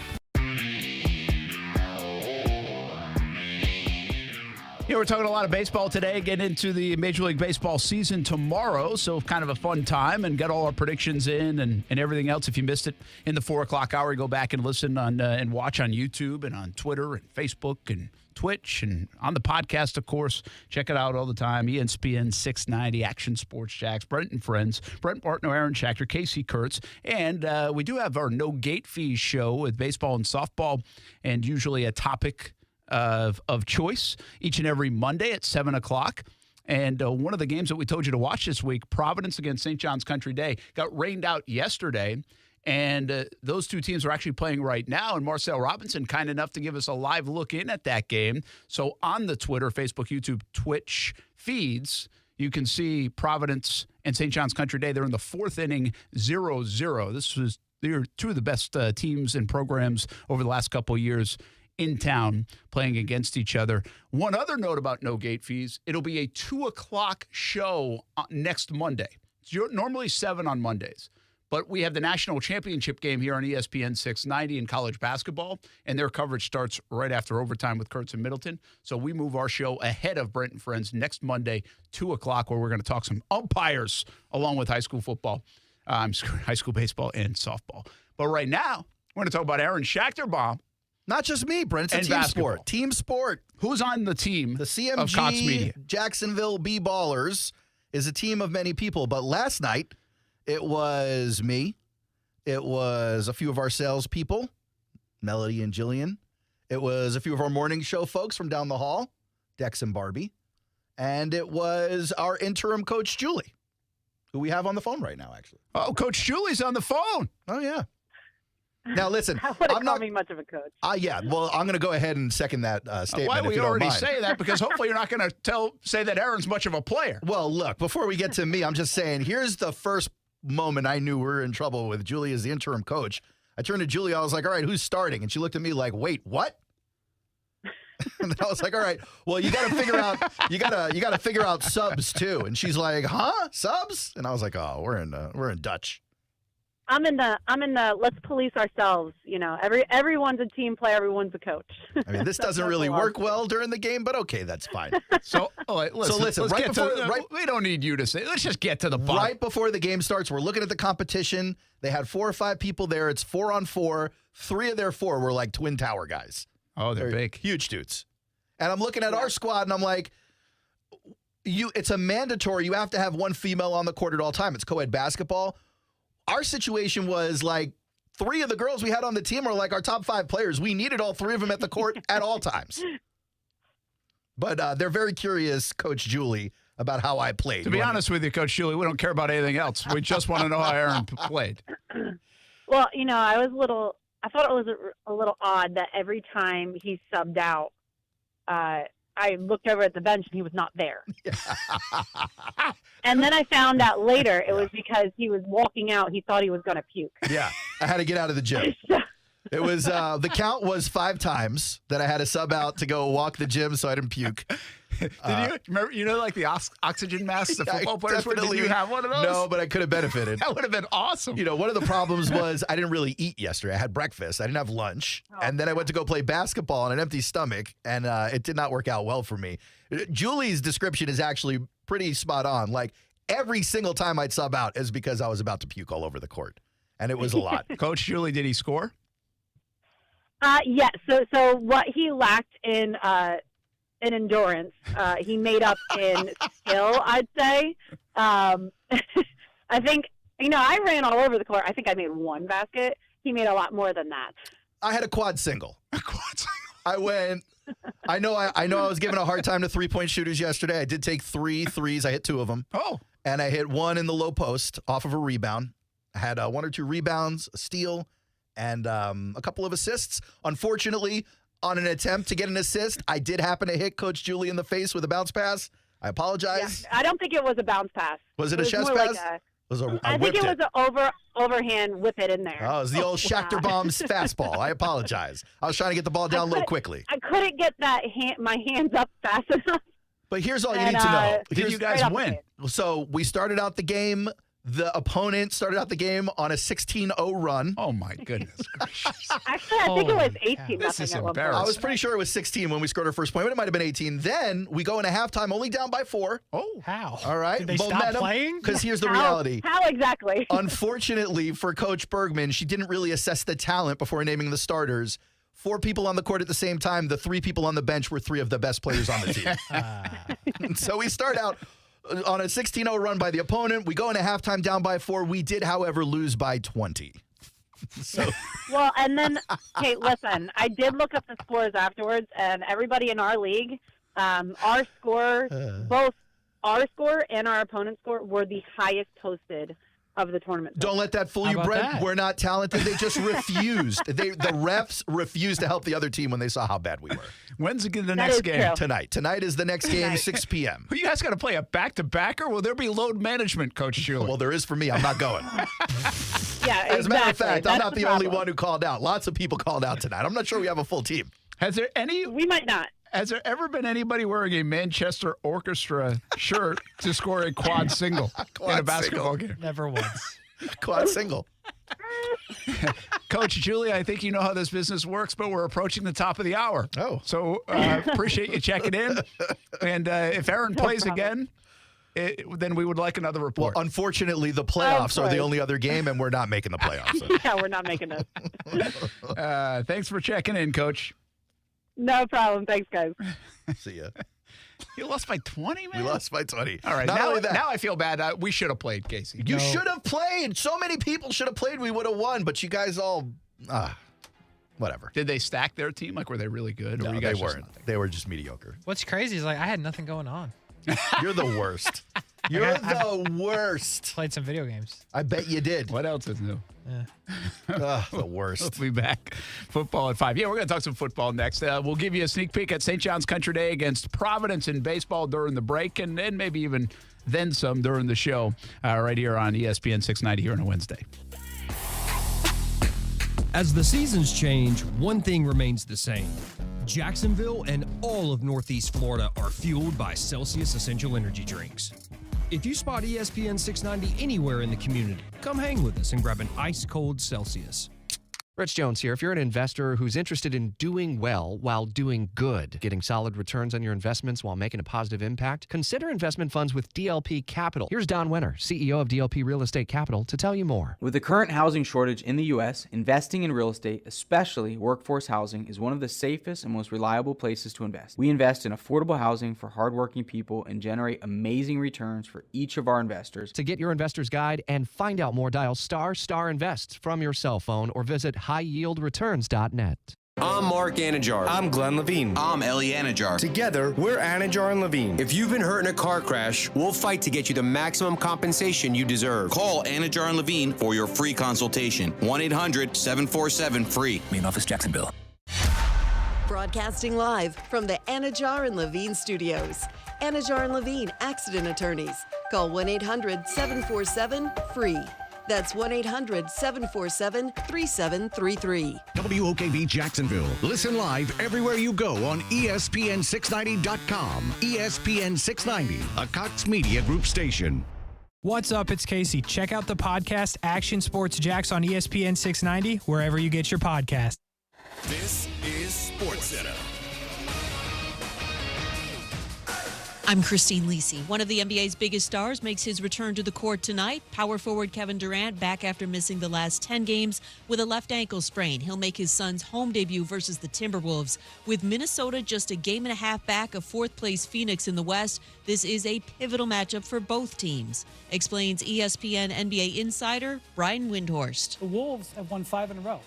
[SPEAKER 2] Yeah, we're talking a lot of baseball today, getting into the Major League Baseball season tomorrow, so kind of a fun time, and got all our predictions in and everything else. If you missed it in the 4 o'clock hour, go back and listen on and watch on YouTube and on Twitter and Facebook and Twitch and on the podcast, of course. Check it out all the time. ESPN 690, Action Sports Jacks, Brent and Friends, Brent Bartno, Aaron Schachter, Kasey Kurtz. And we do have our No Gate Fees show with baseball and softball, and usually a topic of choice each and every Monday at 7 o'clock. And one of the games that we told you to watch this week, Providence against St. John's Country Day, got rained out yesterday. And those two teams are actually playing right now. And Marcel Robinson, kind enough to give us a live look in at that game. So on the Twitter, Facebook, YouTube, Twitch feeds, you can see Providence and St. John's Country Day. They're in the fourth inning, 0-0. They're two of the best teams and programs over the last couple of years in town playing against each other. One other note about No Gate Fees, it'll be a 2 o'clock show next Monday. It's normally 7 on Mondays, but we have the national championship game here on ESPN 690 in college basketball, and their coverage starts right after overtime with Kurtz and Middleton. So we move our show ahead of Brent and Friends next Monday, 2 o'clock, where we're going to talk some umpires along with high school football, high school baseball and softball. But right now, we're going to talk about Aaron Schachter.
[SPEAKER 3] Not just me, Brent. It's a team sport. Team sport.
[SPEAKER 2] Who's on the team
[SPEAKER 3] the CMG
[SPEAKER 2] of Cox Media?
[SPEAKER 3] Jacksonville B-Ballers is a team of many people. But last night, it was me. It was a few of our salespeople, Melody and Jillian. It was a few of our morning show folks from down the hall, Dex and Barbie. And it was our interim coach, Julie, who we have on the phone right now, actually.
[SPEAKER 2] Oh, Coach Julie's on the phone.
[SPEAKER 3] Oh, yeah. Now, listen.
[SPEAKER 1] I wouldn't call me much of a coach.
[SPEAKER 3] Yeah, well, I'm going to go ahead and second that statement.
[SPEAKER 2] Why
[SPEAKER 3] if
[SPEAKER 2] we
[SPEAKER 3] you don't
[SPEAKER 2] already
[SPEAKER 3] mind.
[SPEAKER 2] say that? Because hopefully you're not going to say that Aaron's much of a player.
[SPEAKER 3] Well, look, before we get to me, I'm just saying, here's the first moment I knew we were in trouble with Julie as the interim coach. I turned to Julie, I was like, all right, who's starting? And she looked at me like, wait, what? And then I was like, all right, well, you got to figure out, you got to figure out subs too. And she's like, huh? Subs? And I was like, oh, we're in Dutch.
[SPEAKER 1] I'm in the let's police ourselves. You know, everyone's a team player, everyone's a coach.
[SPEAKER 3] I mean, this doesn't really work well during the game, but okay, that's fine.
[SPEAKER 2] So, listen,
[SPEAKER 3] right before
[SPEAKER 2] we don't need you to say. Let's just get to the bottom.
[SPEAKER 3] Right before the game starts, we're looking at the competition. They had 4 or 5 people there. It's 4-on-4. 3 of their 4 were like Twin Tower guys.
[SPEAKER 2] Oh, they're big,
[SPEAKER 3] huge dudes. And I'm looking at our squad, and I'm like, it's a mandatory. You have to have one female on the court at all time. It's co-ed basketball. Our situation was like 3 of the girls we had on the team are like our top 5 players. We needed all 3 of them at the court at all times. But they're very curious, Coach Julie, about how I played.
[SPEAKER 2] To be honest with you, Coach Julie, we don't care about anything else. We just want to know how Aaron played.
[SPEAKER 1] Well, you know, I thought it was a little odd that every time he subbed out, I looked over at the bench and he was not there. And then I found out later it was because he was walking out. He thought he was going to puke.
[SPEAKER 3] Yeah, I had to get out of the gym. It was the count was 5 times that I had to sub out to go walk the gym so I didn't puke.
[SPEAKER 2] Did you remember? You know, like the oxygen masks the football players wear. Did you have one of those?
[SPEAKER 3] No, but I could have benefited.
[SPEAKER 2] That would have been awesome.
[SPEAKER 3] You know, one of the problems was I didn't really eat yesterday. I had breakfast. I didn't have lunch, and then I went to go play basketball on an empty stomach, and it did not work out well for me. Julie's description is actually pretty spot on. Like every single time I'd sub out is because I was about to puke all over the court, and it was a lot.
[SPEAKER 2] Coach Julie, did he score?
[SPEAKER 1] Yeah. So what he lacked in endurance, he made up in skill, I'd say. I think, you know, I ran all over the court. I think I made 1 basket. He made a lot more than that.
[SPEAKER 3] I had a quad single. I went. I know I was giving a hard time to 3-point shooters yesterday. I did take 3 threes. I hit 2 of them.
[SPEAKER 2] Oh.
[SPEAKER 3] And I hit 1 in the low post off of a rebound. I had 1 or 2 rebounds, a steal, and a couple of assists. Unfortunately, on an attempt to get an assist. I did happen to hit Coach Julie in the face with a bounce pass. I apologize.
[SPEAKER 1] Yeah, I don't think it was a bounce pass.
[SPEAKER 3] Was it a chest
[SPEAKER 1] more
[SPEAKER 3] pass?
[SPEAKER 1] I think it was an overhand whip it in there.
[SPEAKER 3] Oh, it was the old Shakhtar Bombs fastball. I apologize. I was trying to get the ball down a little quickly.
[SPEAKER 1] I couldn't get my hands up fast enough.
[SPEAKER 3] But here's all you need to know.
[SPEAKER 2] Did you guys win?
[SPEAKER 3] So we started out the game. The opponent started out the game on a 16-0 run.
[SPEAKER 2] Oh, my goodness gracious.
[SPEAKER 1] Actually, I think it was 18.
[SPEAKER 2] This is
[SPEAKER 1] at one point.
[SPEAKER 3] I was pretty sure it was 16 when we scored our first point, but it might have been 18. Then we go into halftime only down by 4.
[SPEAKER 2] Oh.
[SPEAKER 4] How?
[SPEAKER 3] All right.
[SPEAKER 4] Did they stop playing?
[SPEAKER 3] Because here's the reality.
[SPEAKER 1] How exactly?
[SPEAKER 3] Unfortunately for Coach Bergman, she didn't really assess the talent before naming the starters. 4 people on the court at the same time. The 3 people on the bench were 3 of the best players on the team. So we start out on a 16-0 run by the opponent. We go into halftime down by 4. We did, however, lose by 20. So.
[SPEAKER 1] Well, and then, okay, listen, I did look up the scores afterwards, and everybody in our league, our score, both our score and our opponent's score were the highest posted of the tournament.
[SPEAKER 3] Don't let that fool you, Brent. We're not talented. They just refused. The refs refused to help the other team when they saw how bad we were.
[SPEAKER 2] When's the next game?
[SPEAKER 1] True.
[SPEAKER 3] Tonight. Tonight is the next game, 6 p.m.
[SPEAKER 2] You guys got to play a back-to-backer? Will there be load management, Coach Julie?
[SPEAKER 3] Well, there is for me. I'm not going.
[SPEAKER 1] Yeah,
[SPEAKER 3] As a matter of fact, I'm
[SPEAKER 1] That's
[SPEAKER 3] not the only one who called out. Lots of people called out tonight. I'm not sure we have a full team.
[SPEAKER 2] Has there any?
[SPEAKER 1] We might not.
[SPEAKER 2] Has there ever been anybody wearing a Manchester Orchestra shirt to score a quad single in a basketball game?
[SPEAKER 4] Never once.
[SPEAKER 3] Quad single.
[SPEAKER 2] Coach Julie, I think you know how this business works, but we're approaching the top of the hour.
[SPEAKER 3] Oh.
[SPEAKER 2] So appreciate you checking in. And if Aaron plays again, then we would like another report.
[SPEAKER 3] Well, unfortunately, the playoffs are the only other game, and we're not making the playoffs. So.
[SPEAKER 1] Yeah, we're not making it.
[SPEAKER 2] Thanks for checking in, Coach.
[SPEAKER 1] No problem. Thanks, guys.
[SPEAKER 3] See ya.
[SPEAKER 2] You lost by 20, man?
[SPEAKER 3] We lost by 20.
[SPEAKER 2] All right.
[SPEAKER 3] Not
[SPEAKER 2] Now
[SPEAKER 3] only that,
[SPEAKER 2] I feel bad. We should have played, Kasey.
[SPEAKER 3] You should have played. So many people should have played. We would have won, but you guys all, whatever.
[SPEAKER 2] Did they stack their team? Like, were they really good?
[SPEAKER 3] No,
[SPEAKER 2] or were you
[SPEAKER 3] they
[SPEAKER 2] guys
[SPEAKER 3] weren't. They were just mediocre.
[SPEAKER 4] What's crazy is I had nothing going on.
[SPEAKER 3] You're the worst. You're the worst.
[SPEAKER 4] Played some video games.
[SPEAKER 3] I bet you did.
[SPEAKER 2] What else is new?
[SPEAKER 3] The worst.
[SPEAKER 2] We'll be back. Football at 5. Yeah, we're going to talk some football next. We'll give you a sneak peek at St. John's Country Day against Providence in baseball during the break, and maybe even then some during the show right here on ESPN 690 here on a Wednesday.
[SPEAKER 13] As the seasons change, one thing remains the same. Jacksonville and all of Northeast Florida are fueled by Celsius Essential Energy Drinks. If you spot ESPN 690 anywhere in the community, come hang with us and grab an ice-cold Celsius.
[SPEAKER 16] Rich Jones here. If you're an investor who's interested in doing well while doing good, getting solid returns on your investments while making a positive impact, consider investment funds with DLP Capital. Here's Don Wenner, CEO of DLP Real Estate Capital, to tell you more.
[SPEAKER 17] With the current housing shortage in the U.S., investing in real estate, especially workforce housing, is one of the safest and most reliable places to invest. We invest in affordable housing for hardworking people and generate amazing returns for each of our investors.
[SPEAKER 16] To get your investor's guide and find out more, dial ** Invest from your cell phone or visit highyieldreturns.net.
[SPEAKER 18] I'm Mark Anajar. I'm Glenn Levine. I'm Ellie Anajar. Together, we're Anajar and Levine. If you've been hurt in a car crash, we'll fight to get you the maximum compensation you deserve. Call Anajar and Levine for your free consultation. 1-800-747-FREE. Main office, Jacksonville.
[SPEAKER 19] Broadcasting live from the Anajar and Levine studios. Anajar and Levine Accident Attorneys. Call 1-800-747-FREE. That's 1-800-747-3733.
[SPEAKER 20] WOKV Jacksonville. Listen live everywhere you go on ESPN690.com. ESPN 690, a Cox Media Group station.
[SPEAKER 4] What's up? It's Kasey. Check out the podcast Action Sports Jacks on ESPN 690, wherever you get your podcast.
[SPEAKER 10] This is SportsCenter.
[SPEAKER 21] I'm Christine Lisi. One of the NBA's biggest stars makes his return to the court tonight. Power forward Kevin Durant back after missing the last 10 games with a left ankle sprain. He'll make his son's home debut versus the Timberwolves. With Minnesota just a game and a half back of fourth-place Phoenix in the West, this is a pivotal matchup for both teams, explains ESPN NBA insider Brian Windhorst.
[SPEAKER 22] The Wolves have won 5 in a row.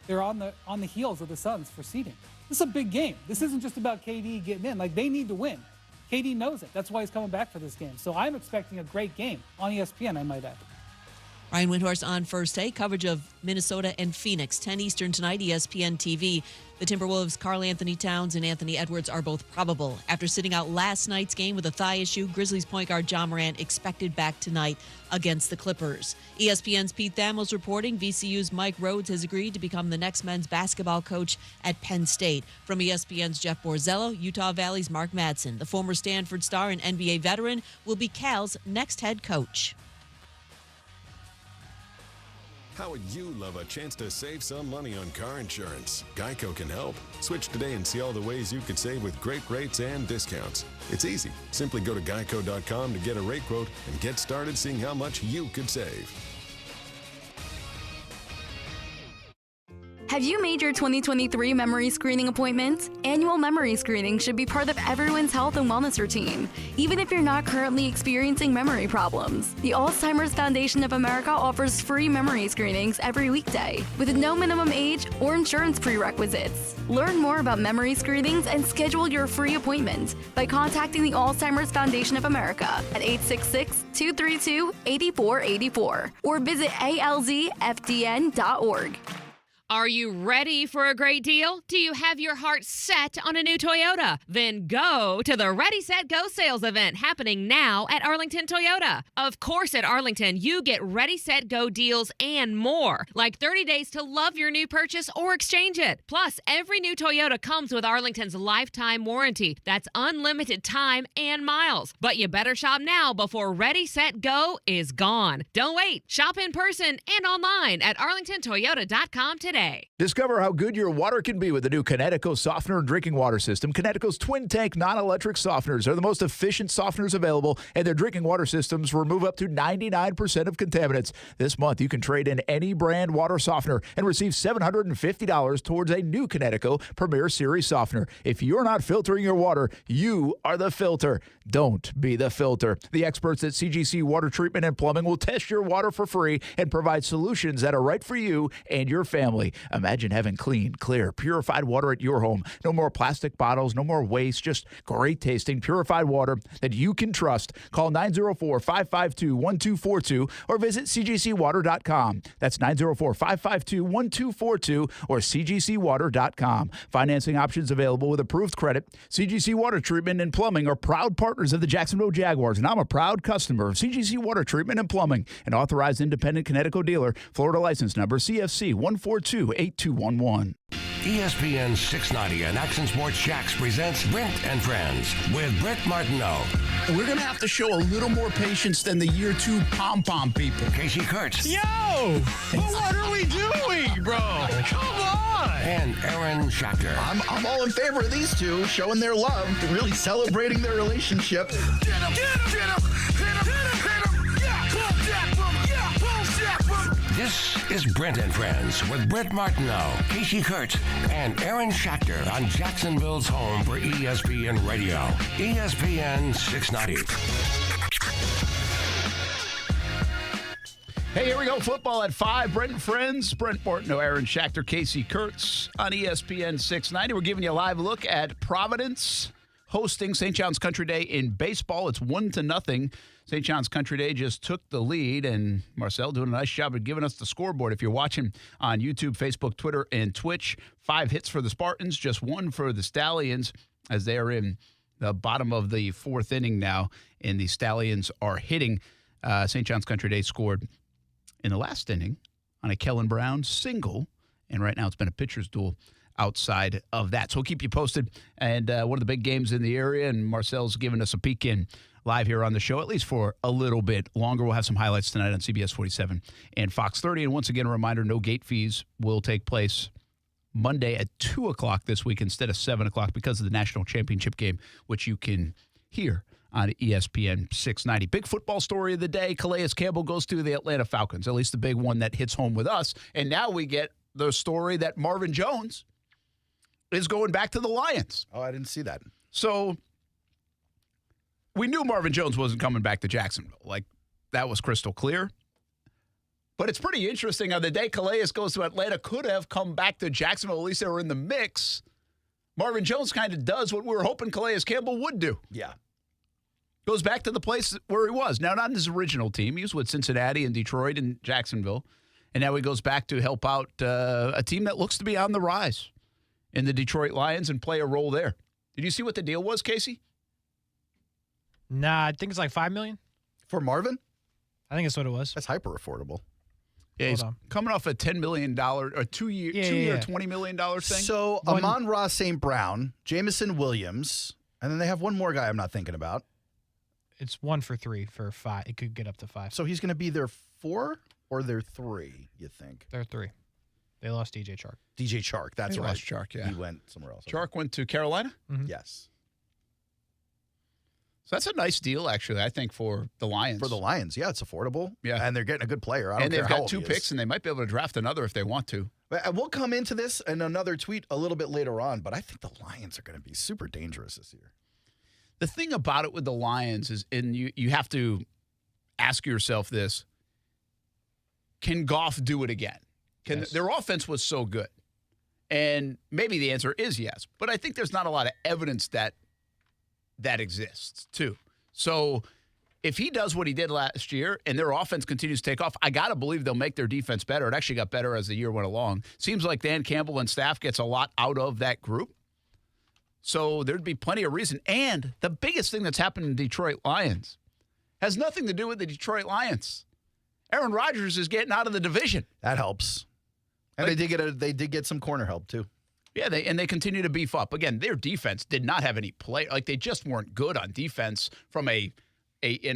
[SPEAKER 22] They're on the heels of the Suns for seeding. This is a big game. This isn't just about KD getting in. Like, they need to win. KD knows it. That's why he's coming back for this game. So I'm expecting a great game on ESPN, I might add.
[SPEAKER 21] Ryan Windhorst on first take. Coverage of Minnesota and Phoenix, 10 Eastern tonight, ESPN TV. The Timberwolves' Karl Anthony Towns and Anthony Edwards are both probable. After sitting out last night's game with a thigh issue, Grizzlies point guard John Morant expected back tonight against the Clippers. ESPN's Pete Thamels reporting VCU's Mike Rhodes has agreed to become the next men's basketball coach at Penn State. From ESPN's Jeff Borzello, Utah Valley's Mark Madsen, the former Stanford star and NBA veteran, will be Cal's next head coach.
[SPEAKER 10] How would you love a chance to save some money on car insurance? Geico can help. Switch today and see all the ways you could save with great rates and discounts. It's easy. Simply go to geico.com to get a rate quote and get started seeing how much you could save.
[SPEAKER 5] Have you made your 2023 memory screening appointment? Annual memory screening should be part of everyone's health and wellness routine, even if you're not currently experiencing memory problems. The Alzheimer's Foundation of America offers free memory screenings every weekday, with no minimum age or insurance prerequisites. Learn more about memory screenings and schedule your free appointment by contacting the Alzheimer's Foundation of America at 866-232-8484 or visit alzfdn.org.
[SPEAKER 8] Are you ready for a great deal? Do you have your heart set on a new Toyota? Then go to the Ready, Set, Go sales event happening now at Arlington Toyota. Of course, at Arlington, you get Ready, Set, Go deals and more, like 30 days to love your new purchase or exchange it. Plus, every new Toyota comes with Arlington's lifetime warranty. That's unlimited time and miles. But you better shop now before Ready, Set, Go is gone. Don't wait. Shop in person and online at arlingtontoyota.com today.
[SPEAKER 2] Discover how good your water can be with the new Connecticut softener and drinking water system. Connecticut's twin tank non-electric softeners are the most efficient softeners available, and their drinking water systems remove up to 99% of contaminants. This month, you can trade in any brand water softener and receive $750 towards a new Connecticut Premier Series softener. If you're not filtering your water, you are the filter. Don't be the filter. The experts at CGC Water Treatment and Plumbing will test your water for free and provide solutions that are right for you and your family. Imagine having clean, clear, purified water at your home. No more plastic bottles, no more waste, just great tasting, purified water that you can trust. Call 904-552-1242 or visit cgcwater.com. That's 904-552-1242 or cgcwater.com. Financing options available with approved credit. CGC Water Treatment and Plumbing are proud partners of the Jacksonville Jaguars, and I'm a proud customer of CGC Water Treatment and Plumbing, an authorized independent Connecticut dealer. Florida license number CFC 1428211.
[SPEAKER 20] ESPN 690 and Action Sports Jax presents Brent and Friends with Brent Martineau.
[SPEAKER 2] We're going to have to show a little more patience than the year two pom-pom people.
[SPEAKER 20] Casey Kurtz.
[SPEAKER 4] Yo! But what are we doing, bro? Come on!
[SPEAKER 20] And Aaron Schachter.
[SPEAKER 3] I'm all in favor of these two showing their love, really celebrating their relationship.
[SPEAKER 10] Get him! Get him! Hit him! Hit him! Hit him! Yeah! Boom! Jack! Boom! Yeah! Boom! Jack! Boom!
[SPEAKER 20] This is Brent and Friends with Brent Martineau, Casey Kurtz, and Aaron Schachter on Jacksonville's home for ESPN Radio, ESPN 690.
[SPEAKER 2] Hey, here we go. Football at 5. Brent and Friends. Brent Martineau, Aaron Schachter, Casey Kurtz on ESPN 690. We're giving you a live look at Providence hosting St. John's Country Day in baseball. It's 1-0. St. John's Country Day just took the lead, and Marcel doing a nice job of giving us the scoreboard. If you're watching on YouTube, Facebook, Twitter, and Twitch, 5 hits for the Spartans, just 1 for the Stallions, as they are in the bottom of the 4th inning now, and the Stallions are hitting. St. John's Country Day scored in the last inning on a Kellen Brown single, and right now it's been a pitcher's duel outside of that. So we'll keep you posted, and one of the big games in the area, and Marcel's giving us a peek in live here on the show, at least for a little bit longer. We'll have some highlights tonight on CBS 47 and Fox 30. And once again, a reminder, no gate fees will take place Monday at 2 o'clock this week instead of 7 o'clock because of the national championship game, which you can hear on ESPN 690. Big football story of the day. Calais Campbell goes to the Atlanta Falcons, at least the big one that hits home with us. And now we get the story that Marvin Jones is going back to the Lions.
[SPEAKER 3] Oh, I didn't see that.
[SPEAKER 2] So we knew Marvin Jones wasn't coming back to Jacksonville. Like, that was crystal clear. But it's pretty interesting how the day Calais goes to Atlanta could have come back to Jacksonville. At least they were in the mix. Marvin Jones kind of does what we were hoping Calais Campbell would do.
[SPEAKER 3] Yeah.
[SPEAKER 2] Goes back to the place where he was. Now, not in his original team. He was with Cincinnati and Detroit and Jacksonville. And now he goes back to help out a team that looks to be on the rise in the Detroit Lions and play a role there. Did you see what the deal was, Kasey?
[SPEAKER 4] Nah, I think it's like $5 million.
[SPEAKER 3] For Marvin?
[SPEAKER 4] I think that's what it was.
[SPEAKER 3] That's hyper affordable.
[SPEAKER 2] Yeah, he's coming off a $10 million or two-year $20 million thing.
[SPEAKER 3] So Amon-Ra St. Brown, Jameson Williams, and then they have one more guy I'm not thinking about.
[SPEAKER 4] It's 1 for 3 for 5. It could get up to 5.
[SPEAKER 3] So he's going to be their 4 or their 3, you think?
[SPEAKER 4] They're 3. They lost DJ Chark.
[SPEAKER 3] DJ Chark, that's
[SPEAKER 2] They
[SPEAKER 3] right.
[SPEAKER 2] lost Chark, yeah.
[SPEAKER 3] He went somewhere else.
[SPEAKER 2] Chark went to Carolina?
[SPEAKER 4] Mm-hmm.
[SPEAKER 3] Yes.
[SPEAKER 2] So that's a nice deal, actually, I think, for the Lions.
[SPEAKER 3] For the Lions, yeah, it's affordable.
[SPEAKER 2] Yeah.
[SPEAKER 3] And they're getting a good player. I don't
[SPEAKER 2] and
[SPEAKER 3] care
[SPEAKER 2] they've
[SPEAKER 3] how
[SPEAKER 2] got
[SPEAKER 3] old
[SPEAKER 2] 2
[SPEAKER 3] he is.
[SPEAKER 2] picks, and they might be able to draft another if they want to.
[SPEAKER 3] But we'll come into this in another tweet a little bit later on, but I think the Lions are going to be super dangerous this year.
[SPEAKER 2] The thing about it with the Lions is, and you have to ask yourself this, can Goff do it again? Their offense was so good. And maybe the answer is yes. But I think there's not a lot of evidence that exists, too. So if he does what he did last year and their offense continues to take off, I got to believe they'll make their defense better. It actually got better as the year went along. Seems like Dan Campbell and staff gets a lot out of that group. So there'd be plenty of reason. And the biggest thing that's happened in Detroit Lions has nothing to do with the Detroit Lions. Aaron Rodgers is getting out of the division.
[SPEAKER 3] That helps. And they did get some corner help, too.
[SPEAKER 2] Yeah, they continue to beef up. Again, their defense did not have any play. Like, they just weren't good on defense from an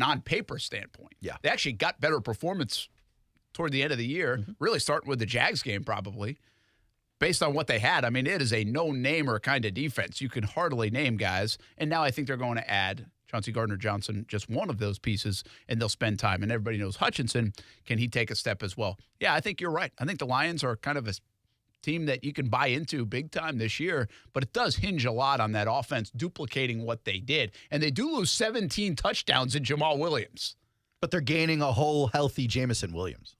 [SPEAKER 2] on-paper standpoint.
[SPEAKER 3] Yeah.
[SPEAKER 2] They actually got better performance toward the end of the year, really starting with the Jags game probably, based on what they had. I mean, it is a no-namer kind of defense. You can hardly name guys. And now I think they're going to add Chauncey Gardner-Johnson, just one of those pieces, and they'll spend time. And everybody knows Hutchinson. Can he take a step as well? Yeah, I think you're right. I think the Lions are kind of a team that you can buy into big time this year, but it does hinge a lot on that offense duplicating what they did. And they do lose 17 touchdowns in Jamal Williams.
[SPEAKER 3] But they're gaining a whole healthy Jameson Williams.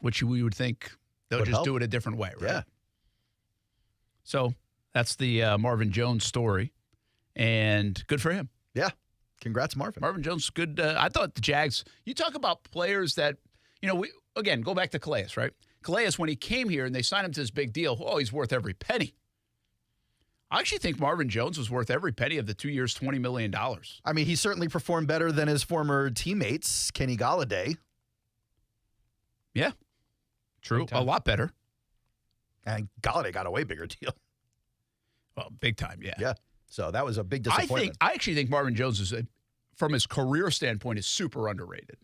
[SPEAKER 2] Which we would think they'll just do it a different way, right?
[SPEAKER 3] Yeah.
[SPEAKER 2] So that's the Marvin Jones story, and good for him.
[SPEAKER 3] Yeah. Congrats, Marvin.
[SPEAKER 2] Marvin Jones, good. I thought the Jags, you talk about players that, again, go back to Calais, right? Calais, when he came here and they signed him to this big deal, he's worth every penny. I actually think Marvin Jones was worth every penny of the 2 years, $20 million.
[SPEAKER 3] I mean, he certainly performed better than his former teammates, Kenny Golladay.
[SPEAKER 2] Yeah, true. A lot better.
[SPEAKER 3] And Golladay got a way bigger deal.
[SPEAKER 2] Well, big time, yeah.
[SPEAKER 3] Yeah. So that was a big disappointment.
[SPEAKER 2] I actually think Marvin Jones is, from his career standpoint, is super underrated.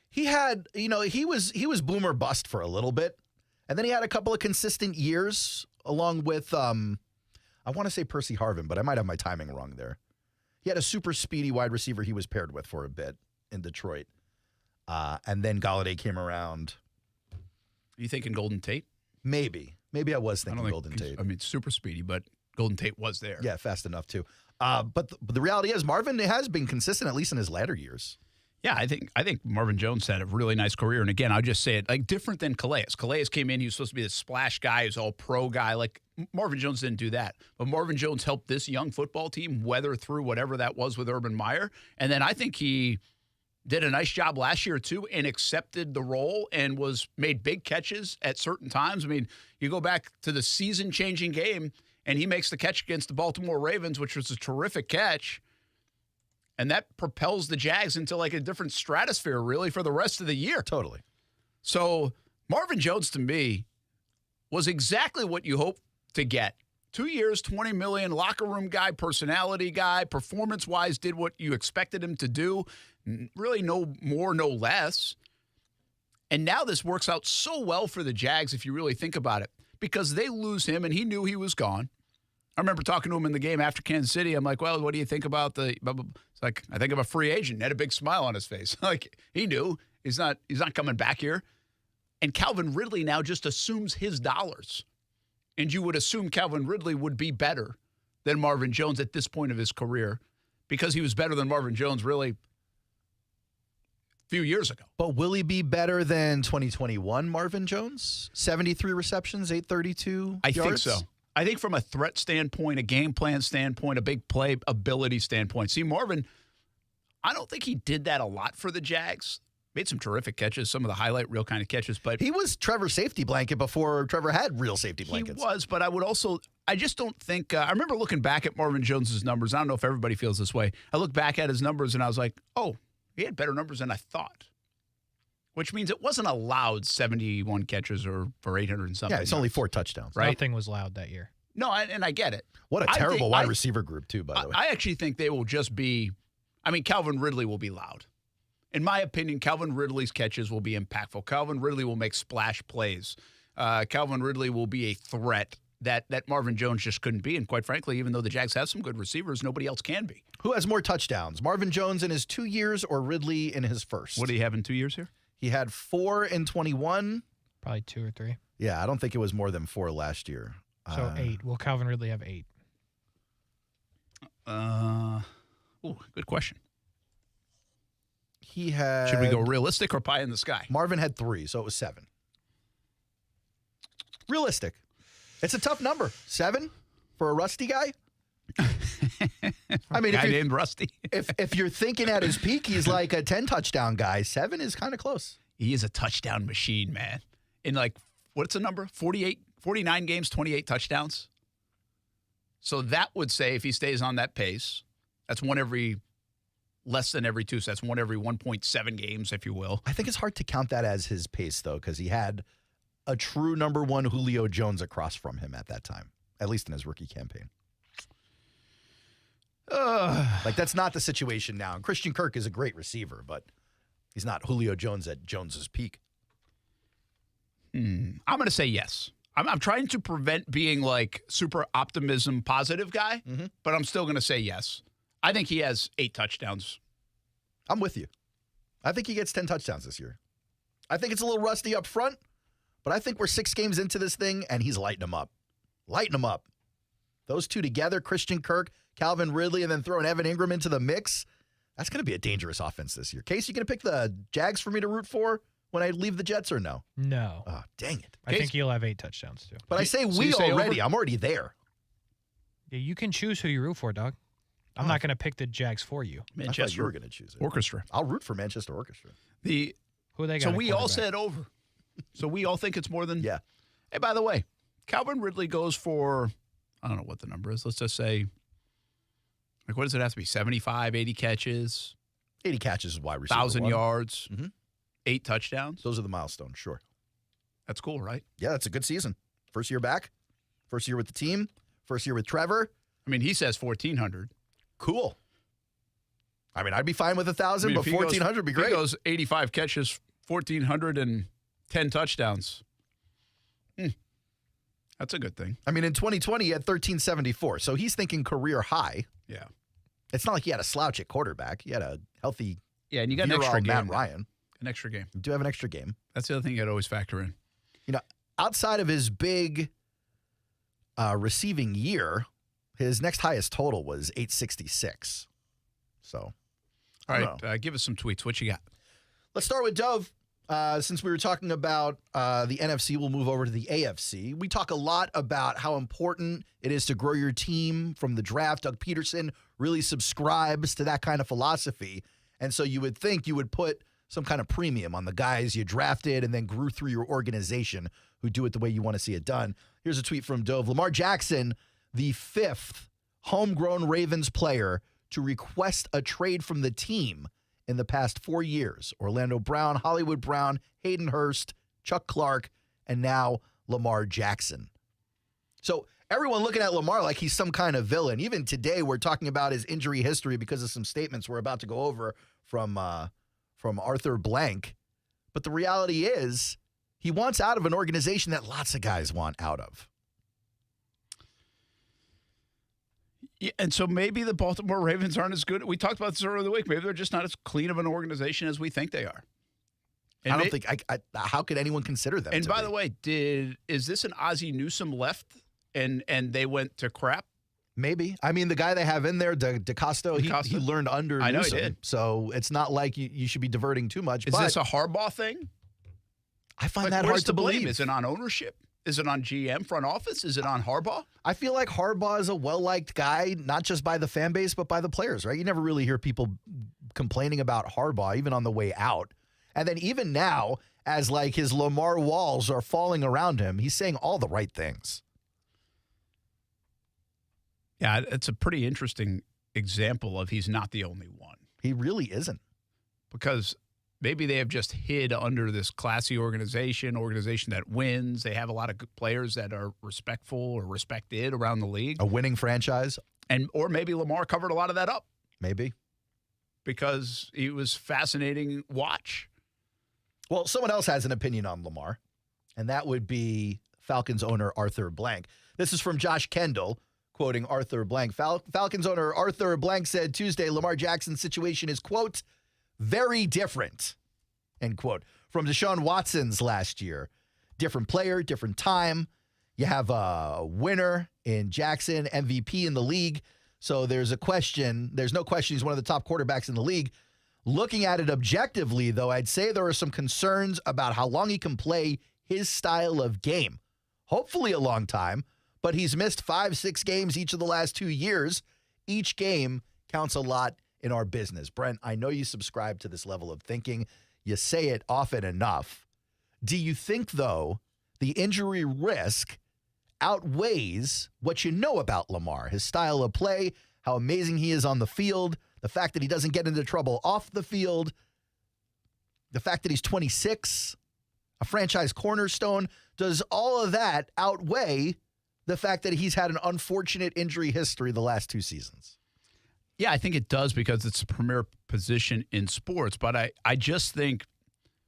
[SPEAKER 3] He had, he was boom or bust for a little bit. And then he had a couple of consistent years along with, I want to say Percy Harvin, but I might have my timing wrong there. He had a super speedy wide receiver he was paired with for a bit in Detroit. And then Golladay came around.
[SPEAKER 2] Are you thinking Golden Tate?
[SPEAKER 3] Maybe I was thinking Golden Tate.
[SPEAKER 2] I mean, super speedy, but Golden Tate was there.
[SPEAKER 3] Yeah, fast enough too. But the reality is Marvin has been consistent, at least in his latter years.
[SPEAKER 2] Yeah, I think Marvin Jones had a really nice career. And again, I'll just say it, like different than Calais. Calais came in, he was supposed to be the splash guy, he was all pro guy. Like Marvin Jones didn't do that. But Marvin Jones helped this young football team weather through whatever that was with Urban Meyer. And then I think he did a nice job last year too and accepted the role and made big catches at certain times. I mean, you go back to the season-changing game and he makes the catch against the Baltimore Ravens, which was a terrific catch. And that propels the Jags into like a different stratosphere, really, for the rest of the year.
[SPEAKER 3] Totally.
[SPEAKER 2] So Marvin Jones, to me, was exactly what you hope to get. 2 years, $20 million, locker room guy, personality guy, performance-wise did what you expected him to do. Really no more, no less. And now this works out so well for the Jags, if you really think about it, because they lose him, and he knew he was gone. I remember talking to him in the game after Kansas City. I'm like, well, what do you think about it's like, I think I'm a free agent. He had a big smile on his face. Like, he knew he's not coming back here. And Calvin Ridley now just assumes his dollars. And you would assume Calvin Ridley would be better than Marvin Jones at this point of his career because he was better than Marvin Jones really a few years ago.
[SPEAKER 3] But will he be better than 2021 Marvin Jones? 73 receptions, 832
[SPEAKER 2] I
[SPEAKER 3] yards?
[SPEAKER 2] think so. I think from a threat standpoint, a game plan standpoint, a big play ability standpoint. See, Marvin I don't think he did that a lot for the Jags. Made some terrific catches, some of the highlight reel kind of catches. But
[SPEAKER 3] he was Trevor's safety blanket before Trevor had real safety blankets.
[SPEAKER 2] He was, but I just don't think, I remember looking back at Marvin Jones's numbers. I don't know if everybody feels this way. I look back at his numbers and I was like, oh, he had better numbers than I thought. Which means it wasn't a loud 71 catches or for 800 and something.
[SPEAKER 3] Yeah, it's only 4 touchdowns.
[SPEAKER 2] Right?
[SPEAKER 4] Nothing was loud that year.
[SPEAKER 2] No, and I get it.
[SPEAKER 3] What a terrible wide receiver group, too, by the way.
[SPEAKER 2] I actually think they will just be, Calvin Ridley will be loud. In my opinion, Calvin Ridley's catches will be impactful. Calvin Ridley will make splash plays. Calvin Ridley will be a threat that Marvin Jones just couldn't be. And quite frankly, even though the Jags have some good receivers, nobody else can be.
[SPEAKER 3] Who has more touchdowns, Marvin Jones in his 2 years or Ridley in his first?
[SPEAKER 2] What do you have in 2 years here?
[SPEAKER 3] He had 4 in 21.
[SPEAKER 4] Probably 2 or 3.
[SPEAKER 3] Yeah, I don't think it was more than 4 last year.
[SPEAKER 4] So 8. Will Calvin Ridley have 8?
[SPEAKER 2] Good question.
[SPEAKER 3] He had.
[SPEAKER 2] Should we go realistic or pie in the sky?
[SPEAKER 3] Marvin had 3, so it was 7. Realistic. It's a tough number. 7 for a rusty guy. I mean,
[SPEAKER 2] guy named Rusty.
[SPEAKER 3] if you're thinking at his peak, he's like a 10 touchdown guy. 7 is kind of close.
[SPEAKER 2] He is a touchdown machine, man. In what's the number? 49 games, 28 touchdowns. So that would say if he stays on that pace, that's less than every 2. So that's one every 1.7 games, if you will.
[SPEAKER 3] I think it's hard to count that as his pace, though, because he had a true number 1 Julio Jones across from him at that time, at least in his rookie campaign. That's not the situation now. And Christian Kirk is a great receiver, but he's not Julio Jones at Jones's peak.
[SPEAKER 2] I'm going to say yes. I'm trying to prevent being super optimism positive guy, but I'm still going to say yes. I think he has 8 touchdowns.
[SPEAKER 3] I'm with you. I think he gets 10 touchdowns this year. I think it's a little rusty up front, but I think we're 6 games into this thing, and he's lighting them up. Lighting them up. Those two together, Christian Kirk, Calvin Ridley, and then throwing Evan Ingram into the mix, that's going to be a dangerous offense this year. Casey, you going to pick the Jags for me to root for when I leave the Jets or no?
[SPEAKER 4] No.
[SPEAKER 3] Oh, dang it.
[SPEAKER 4] I think he'll have 8 touchdowns, too.
[SPEAKER 3] But I say we already. I'm already there.
[SPEAKER 4] Yeah, you can choose who you root for, dog. I'm not going to pick the Jags for you.
[SPEAKER 3] Manchester. I thought you were going to choose it.
[SPEAKER 2] Orchestra.
[SPEAKER 3] I'll root for Manchester Orchestra.
[SPEAKER 4] Who they got?
[SPEAKER 2] So we all said over. So we all think it's more than.
[SPEAKER 3] Yeah.
[SPEAKER 2] Hey, by the way, Calvin Ridley goes for, I don't know what the number is. Let's just say, what does it have to be? 75, 80 catches?
[SPEAKER 3] 80 catches is wide receiver.
[SPEAKER 2] 1,000 yards. 8 touchdowns.
[SPEAKER 3] Those are the milestones, sure.
[SPEAKER 2] That's cool, right?
[SPEAKER 3] Yeah, that's a good season. First year back. First year with the team. First year with Trevor.
[SPEAKER 2] He says 1,400.
[SPEAKER 3] Cool. I'd be fine with 1,000, but 1,400 would be great.
[SPEAKER 2] He goes 85 catches, 1,410 touchdowns. That's a good thing.
[SPEAKER 3] In 2020, he had 1,374, so he's thinking career high.
[SPEAKER 2] Yeah.
[SPEAKER 3] It's not like he had a slouch at quarterback. He had a healthy.
[SPEAKER 2] Yeah, and you got an extra game.
[SPEAKER 3] Matt Ryan.
[SPEAKER 2] An extra game.
[SPEAKER 3] You do have an extra game.
[SPEAKER 2] That's the other thing you got to always factor in.
[SPEAKER 3] Outside of his big receiving year, his next highest total was 866. So,
[SPEAKER 2] all right, give us some tweets. What you got?
[SPEAKER 3] Let's start with Dove. Since we were talking about the NFC, we'll move over to the AFC. We talk a lot about how important it is to grow your team from the draft. Doug Peterson really subscribes to that kind of philosophy. And so you would think you would put some kind of premium on the guys you drafted and then grew through your organization who do it the way you want to see it done. Here's a tweet from Dove. Lamar Jackson, the 5th homegrown Ravens player to request a trade from the team in the past 4 years. Orlando Brown, Hollywood Brown, Hayden Hurst, Chuck Clark, and now Lamar Jackson. So everyone looking at Lamar like he's some kind of villain. Even today, we're talking about his injury history because of some statements we're about to go over from Arthur Blank. But the reality is he wants out of an organization that lots of guys want out of.
[SPEAKER 2] Yeah, and so maybe the Baltimore Ravens aren't as good. We talked about this earlier in the week. Maybe they're just not as clean of an organization as we think they are. And
[SPEAKER 3] I don't think how could anyone consider them?
[SPEAKER 2] And by the way, is this an Ozzie Newsome left and they went to crap?
[SPEAKER 3] Maybe. The guy they have in there, DeCosta, he learned under Newsome.
[SPEAKER 2] I know he did.
[SPEAKER 3] So it's not like you should be diverting too much.
[SPEAKER 2] Is this a Harbaugh thing?
[SPEAKER 3] I find that hard to believe.
[SPEAKER 2] Is it on ownership? Is it on GM, front office? Is it on Harbaugh?
[SPEAKER 3] I feel like Harbaugh is a well-liked guy, not just by the fan base, but by the players, right? You never really hear people complaining about Harbaugh, even on the way out. And then even now, as like his Lamar walls are falling around him, he's saying all the right things.
[SPEAKER 2] Yeah, it's a pretty interesting example of he's not the only one.
[SPEAKER 3] He really isn't.
[SPEAKER 2] Because maybe they have just hid under this classy organization that wins. They have a lot of good players that are respectful or respected around the league.
[SPEAKER 3] A winning franchise.
[SPEAKER 2] Or maybe Lamar covered a lot of that up.
[SPEAKER 3] Maybe.
[SPEAKER 2] Because he was fascinating watch.
[SPEAKER 3] Well, someone else has an opinion on Lamar, and that would be Falcons owner Arthur Blank. This is from Josh Kendall, quoting Arthur Blank. Falcons owner Arthur Blank said Tuesday Lamar Jackson's situation is, quote, very different, end quote. From Deshaun Watson's last year. Different player, different time. You have a winner in Jackson, MVP in the league. So there's no question he's one of the top quarterbacks in the league. Looking at it objectively, though, I'd say there are some concerns about how long he can play his style of game. Hopefully a long time, but he's missed 5-6 games each of the last 2 years. Each game counts a lot in our business. Brent, I know you subscribe to this level of thinking. You say it often enough. Do you think, though, the injury risk outweighs what you know about Lamar, his style of play, how amazing he is on the field, the fact that he doesn't get into trouble off the field, the fact that he's 26, a franchise cornerstone? Does all of that outweigh the fact that he's had an unfortunate injury history the last 2 seasons?
[SPEAKER 2] Yeah, I think it does because it's a premier position in sports. But I just think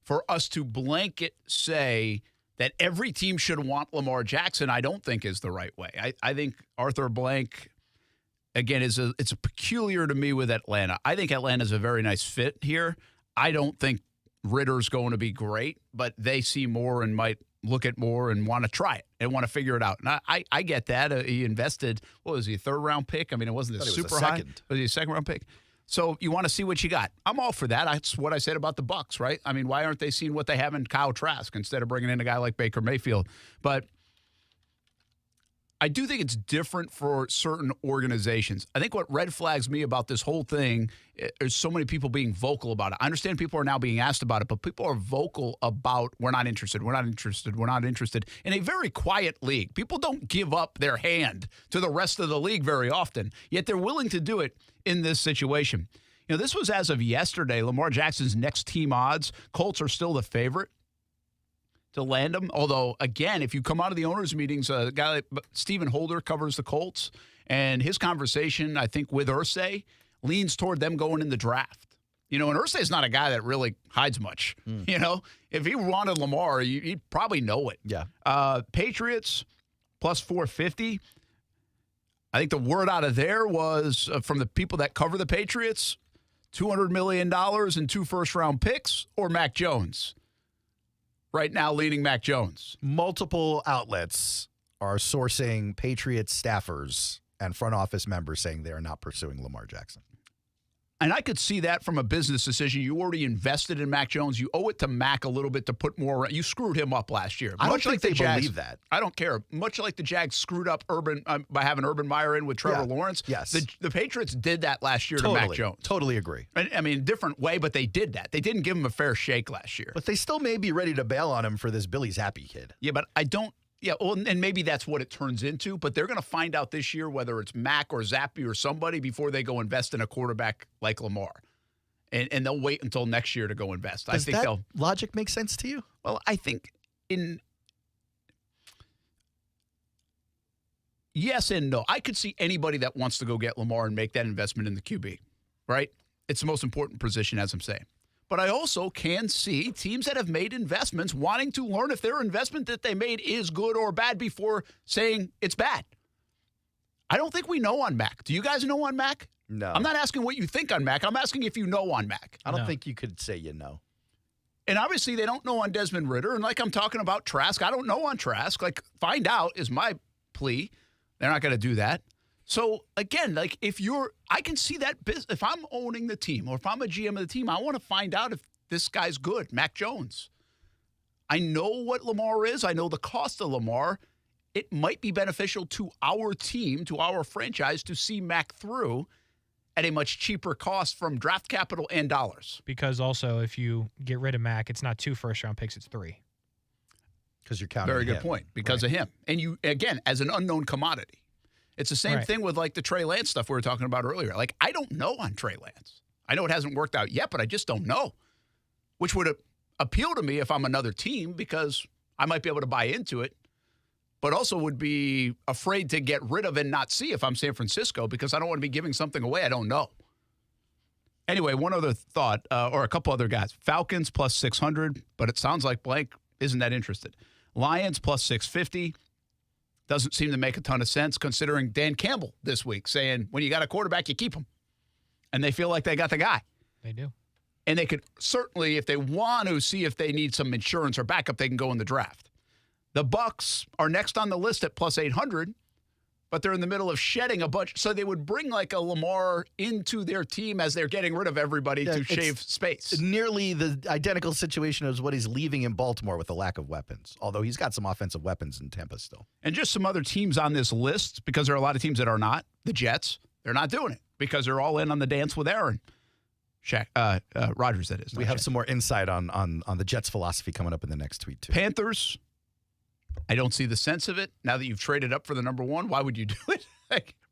[SPEAKER 2] for us to blanket say that every team should want Lamar Jackson, I don't think is the right way. I think Arthur Blank, again, it's a peculiar to me with Atlanta. I think Atlanta's a very nice fit here. I don't think Ritter's going to be great, but they see more and might look at more and want to try it and want to figure it out. And I get that. He invested, what was he, a third-round pick? I mean, it wasn't super high. Was he a second-round pick? So you want to see what you got. I'm all for that. That's what I said about the Bucs, right? I mean, why aren't they seeing what they have in Kyle Trask instead of bringing in a guy like Baker Mayfield? But I do think it's different for certain organizations. I think what red flags me about this whole thing is so many people being vocal about it. I understand people are now being asked about it, but people are vocal about we're not interested in a very quiet league. People don't give up their hand to the rest of the league very often, yet they're willing to do it in this situation. You know, this was as of yesterday, Lamar Jackson's next team odds. Colts are still the favorite to land him. Although, again, if you come out of the owners' meetings, a guy like Stephen Holder covers the Colts, and his conversation, I think, with Irsay leans toward them going in the draft. You know, and Irsay's not a guy that really hides much. You know, if he wanted Lamar, he'd probably know it.
[SPEAKER 3] Yeah.
[SPEAKER 2] Patriots plus 450. I think the word out of there was from the people that cover the Patriots, $200 million and 2 first-round picks or Mac Jones. Right now, leading Mac Jones.
[SPEAKER 3] Multiple outlets are sourcing Patriots staffers and front office members saying they are not pursuing Lamar Jackson.
[SPEAKER 2] And I could see that from a business decision. You already invested in Mac Jones. You owe it to Mac a little bit to put more. You screwed him up last year.
[SPEAKER 3] I don't think they believe that.
[SPEAKER 2] I don't care. Much like the Jags screwed up Urban by having Urban Meyer in with Trevor Lawrence.
[SPEAKER 3] Yes.
[SPEAKER 2] The Patriots did that last year to Mac Jones.
[SPEAKER 3] Totally agree.
[SPEAKER 2] I mean, different way, but they did that. They didn't give him a fair shake last year.
[SPEAKER 3] But they still may be ready to bail on him for this Billy Zappi kid.
[SPEAKER 2] Yeah, but I don't. Yeah, well, and maybe that's what it turns into, but they're going to find out this year whether it's Mac or Zappi or somebody before they go invest in a quarterback like Lamar. And they'll wait until next year to go invest.
[SPEAKER 3] Does that logic make sense to you?
[SPEAKER 2] Well, I think yes and no. I could see anybody that wants to go get Lamar and make that investment in the QB, right? It's the most important position, as I'm saying. But I also can see teams that have made investments wanting to learn if their investment that they made is good or bad before saying it's bad. I don't think we know on Mac. Do you guys know on Mac?
[SPEAKER 3] No.
[SPEAKER 2] I'm not asking what you think on Mac. I'm asking if you know on Mac.
[SPEAKER 3] I don't think you could say you know.
[SPEAKER 2] And obviously they don't know on Desmond Ridder. And like I'm talking about Trask, I don't know on Trask. Like, find out is my plea. They're not going to do that. So, again, like I can see that if I'm owning the team or if I'm a GM of the team, I want to find out if this guy's good, Mac Jones. I know what Lamar is. I know the cost of Lamar. It might be beneficial to our team, to our franchise, to see Mac through at a much cheaper cost from draft capital and dollars.
[SPEAKER 4] Because also, if you get rid of Mac, it's not 2 first-round picks, it's 3.
[SPEAKER 3] Because you're counting
[SPEAKER 2] Very good
[SPEAKER 3] him.
[SPEAKER 2] point. Because of him. And you, again, as an unknown commodity. It's the same thing with like the Trey Lance stuff we were talking about earlier. Like, I don't know on Trey Lance. I know it hasn't worked out yet, but I just don't know. Which would appeal to me if I'm another team because I might be able to buy into it, but also would be afraid to get rid of and not see if I'm San Francisco because I don't want to be giving something away I don't know. Anyway, one other thought, or a couple other guys. Falcons plus 600, but it sounds like Blank isn't that interested. Lions plus 650. Doesn't seem to make a ton of sense considering Dan Campbell this week saying when you got a quarterback, you keep him. And they feel like they got the guy.
[SPEAKER 4] They do.
[SPEAKER 2] And they could certainly, if they want to see if they need some insurance or backup, they can go in the draft. The Bucs are next on the list at plus 800, but they're in the middle of shedding a bunch. So they would bring like a Lamar into their team as they're getting rid of everybody to shave space.
[SPEAKER 3] Nearly the identical situation as what he's leaving in Baltimore with the lack of weapons, although he's got some offensive weapons in Tampa still.
[SPEAKER 2] And just some other teams on this list, because there are a lot of teams that are not. The Jets, they're not doing it because they're all in on the dance with Aaron. Rodgers, that is.
[SPEAKER 3] We have some more insight on the Jets' philosophy coming up in the next tweet, too.
[SPEAKER 2] Panthers, I don't see the sense of it. Now that you've traded up for the number one, why would you do it?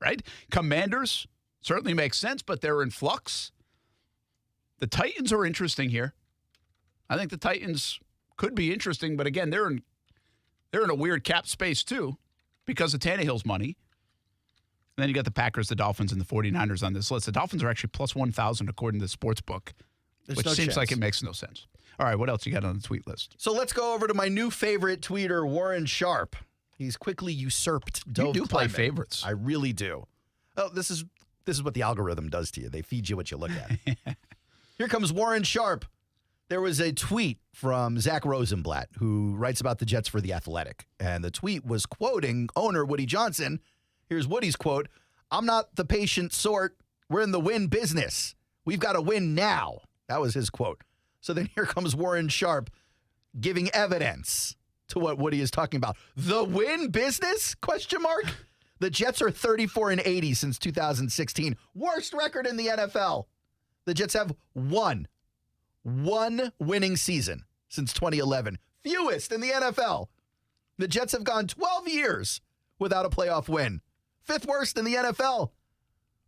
[SPEAKER 2] Right? Commanders certainly makes sense, but they're in flux. The Titans are interesting here. I think the Titans could be interesting, but again, they're in a weird cap space, too, because of Tannehill's money. And then you got the Packers, the Dolphins, and the 49ers on this list. The Dolphins are actually plus 1,000 according to the sports book, which seems like it makes no sense. All right, what else you got on the tweet list?
[SPEAKER 3] So let's go over to my new favorite tweeter, Warren Sharp. He's quickly usurped Dove
[SPEAKER 2] You do play
[SPEAKER 3] Clement.
[SPEAKER 2] favorites.
[SPEAKER 3] I really do. Oh, this is what the algorithm does to you. They feed you what you look at. Here comes Warren Sharp. There was a tweet from Zach Rosenblatt, who writes about the Jets for The Athletic. And the tweet was quoting owner Woody Johnson. Here's Woody's quote. "I'm not the patient sort. We're in the win business. We've got to win now." That was his quote. So then here comes Warren Sharp giving evidence to what Woody is talking about. The win business? Question mark. The Jets are 34-80 since 2016. Worst record in the NFL. The Jets have one winning season since 2011. Fewest in the NFL. The Jets have gone 12 years without a playoff win. 5th worst in the NFL.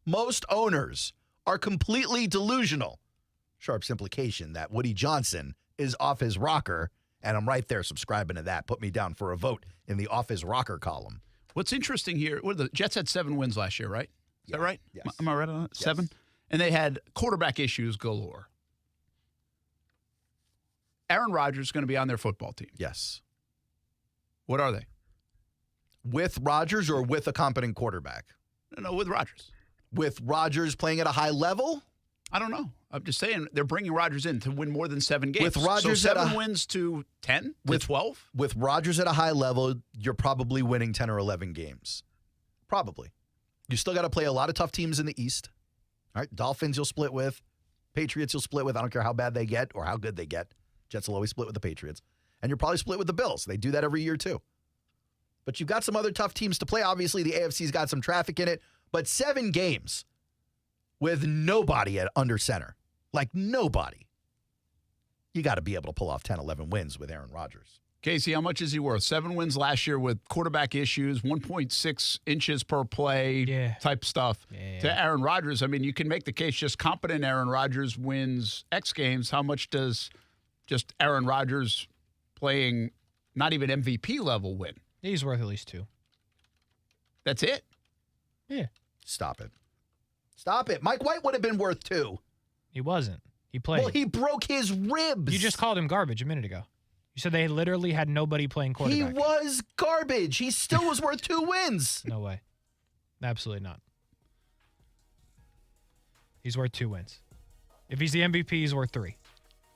[SPEAKER 3] Most owners are completely delusional. Sharp's implication that Woody Johnson is off his rocker, and I'm right there subscribing to that. Put me down for a vote in the off his rocker column.
[SPEAKER 2] What's interesting here, the Jets had 7 wins last year, right? Is that right?
[SPEAKER 3] Yes.
[SPEAKER 2] Am I right on that?
[SPEAKER 3] Yes.
[SPEAKER 2] 7? And they had quarterback issues galore. Aaron Rodgers is going to be on their football team.
[SPEAKER 3] Yes.
[SPEAKER 2] What are they?
[SPEAKER 3] With Rodgers or with a competent quarterback?
[SPEAKER 2] No, with Rodgers.
[SPEAKER 3] With Rodgers playing at a high level?
[SPEAKER 2] I don't know. I'm just saying they're bringing Rodgers in to win more than 7 games.
[SPEAKER 3] With Rodgers
[SPEAKER 2] so
[SPEAKER 3] at
[SPEAKER 2] 7 wins to 10? With 12?
[SPEAKER 3] With Rodgers at a high level, you're probably winning 10 or 11 games. Probably. You still got to play a lot of tough teams in the East. All right, Dolphins you'll split with. Patriots you'll split with. I don't care how bad they get or how good they get. Jets will always split with the Patriots. And you'll probably split with the Bills. They do that every year too. But you've got some other tough teams to play. Obviously, the AFC's got some traffic in it. But 7 games with nobody at under center. Like nobody. You got to be able to pull off 10, 11 wins with Aaron Rodgers.
[SPEAKER 2] Casey, how much is he worth? 7 wins last year with quarterback issues, 1.6 inches per play type stuff.
[SPEAKER 4] Yeah.
[SPEAKER 2] To Aaron Rodgers, I mean, you can make the case just competent Aaron Rodgers wins X games. How much does just Aaron Rodgers playing not even MVP level win?
[SPEAKER 4] He's worth at least 2.
[SPEAKER 2] That's it?
[SPEAKER 4] Yeah.
[SPEAKER 3] Stop it. Stop it. Mike White would have been worth 2.
[SPEAKER 4] He wasn't. He played.
[SPEAKER 3] Well, he broke his ribs.
[SPEAKER 4] You just called him garbage a minute ago. You said they literally had nobody playing quarterback.
[SPEAKER 3] He was garbage. He still was worth 2 wins.
[SPEAKER 4] No way. Absolutely not. He's worth 2 wins. If he's the MVP, he's worth 3.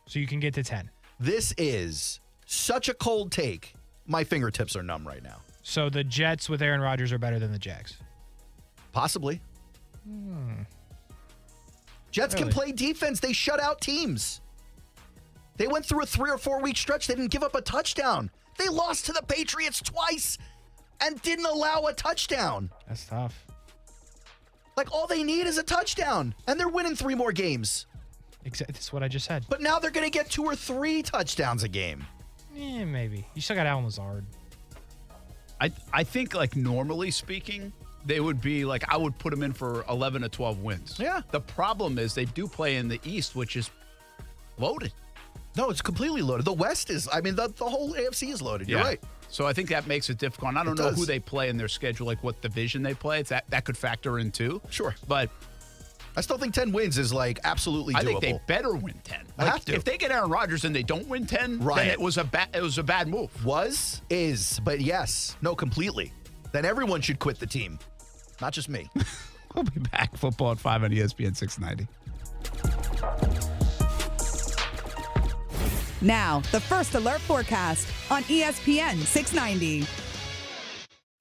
[SPEAKER 4] So you can get to 10.
[SPEAKER 3] This is such a cold take. My fingertips are numb right now.
[SPEAKER 4] So the Jets with Aaron Rodgers are better than the Jags?
[SPEAKER 3] Possibly. Jets can play defense. They shut out teams. They went through a 3 or 4 week stretch. They didn't give up a touchdown. They lost to the Patriots twice and didn't allow a touchdown.
[SPEAKER 4] That's tough.
[SPEAKER 3] Like, all they need is a touchdown, and they're winning 3 more games.
[SPEAKER 4] Exactly. That's what I just said.
[SPEAKER 3] But now they're going to get 2 or 3 touchdowns a game.
[SPEAKER 4] Maybe. You still got Allen Lazard.
[SPEAKER 2] I think, like, normally speaking, they would be like, I would put them in for 11 to 12 wins.
[SPEAKER 3] Yeah.
[SPEAKER 2] The problem is they do play in the East, which is loaded.
[SPEAKER 3] No, it's completely loaded. The West is, I mean, the whole AFC is loaded. You're right.
[SPEAKER 2] So I think that makes it difficult. And I don't know who they play in their schedule, like what division they play. That could factor in too.
[SPEAKER 3] Sure.
[SPEAKER 2] But
[SPEAKER 3] I still think 10 wins is like absolutely doable.
[SPEAKER 2] I think they better win 10.
[SPEAKER 3] They have to.
[SPEAKER 2] If they get Aaron Rodgers and they don't win 10, then it was a bad move.
[SPEAKER 3] Is, but yes, no, completely. Then everyone should quit the team, not just me.
[SPEAKER 2] We'll be back. Football at 5 on ESPN 690.
[SPEAKER 6] Now, the First Alert forecast on ESPN 690.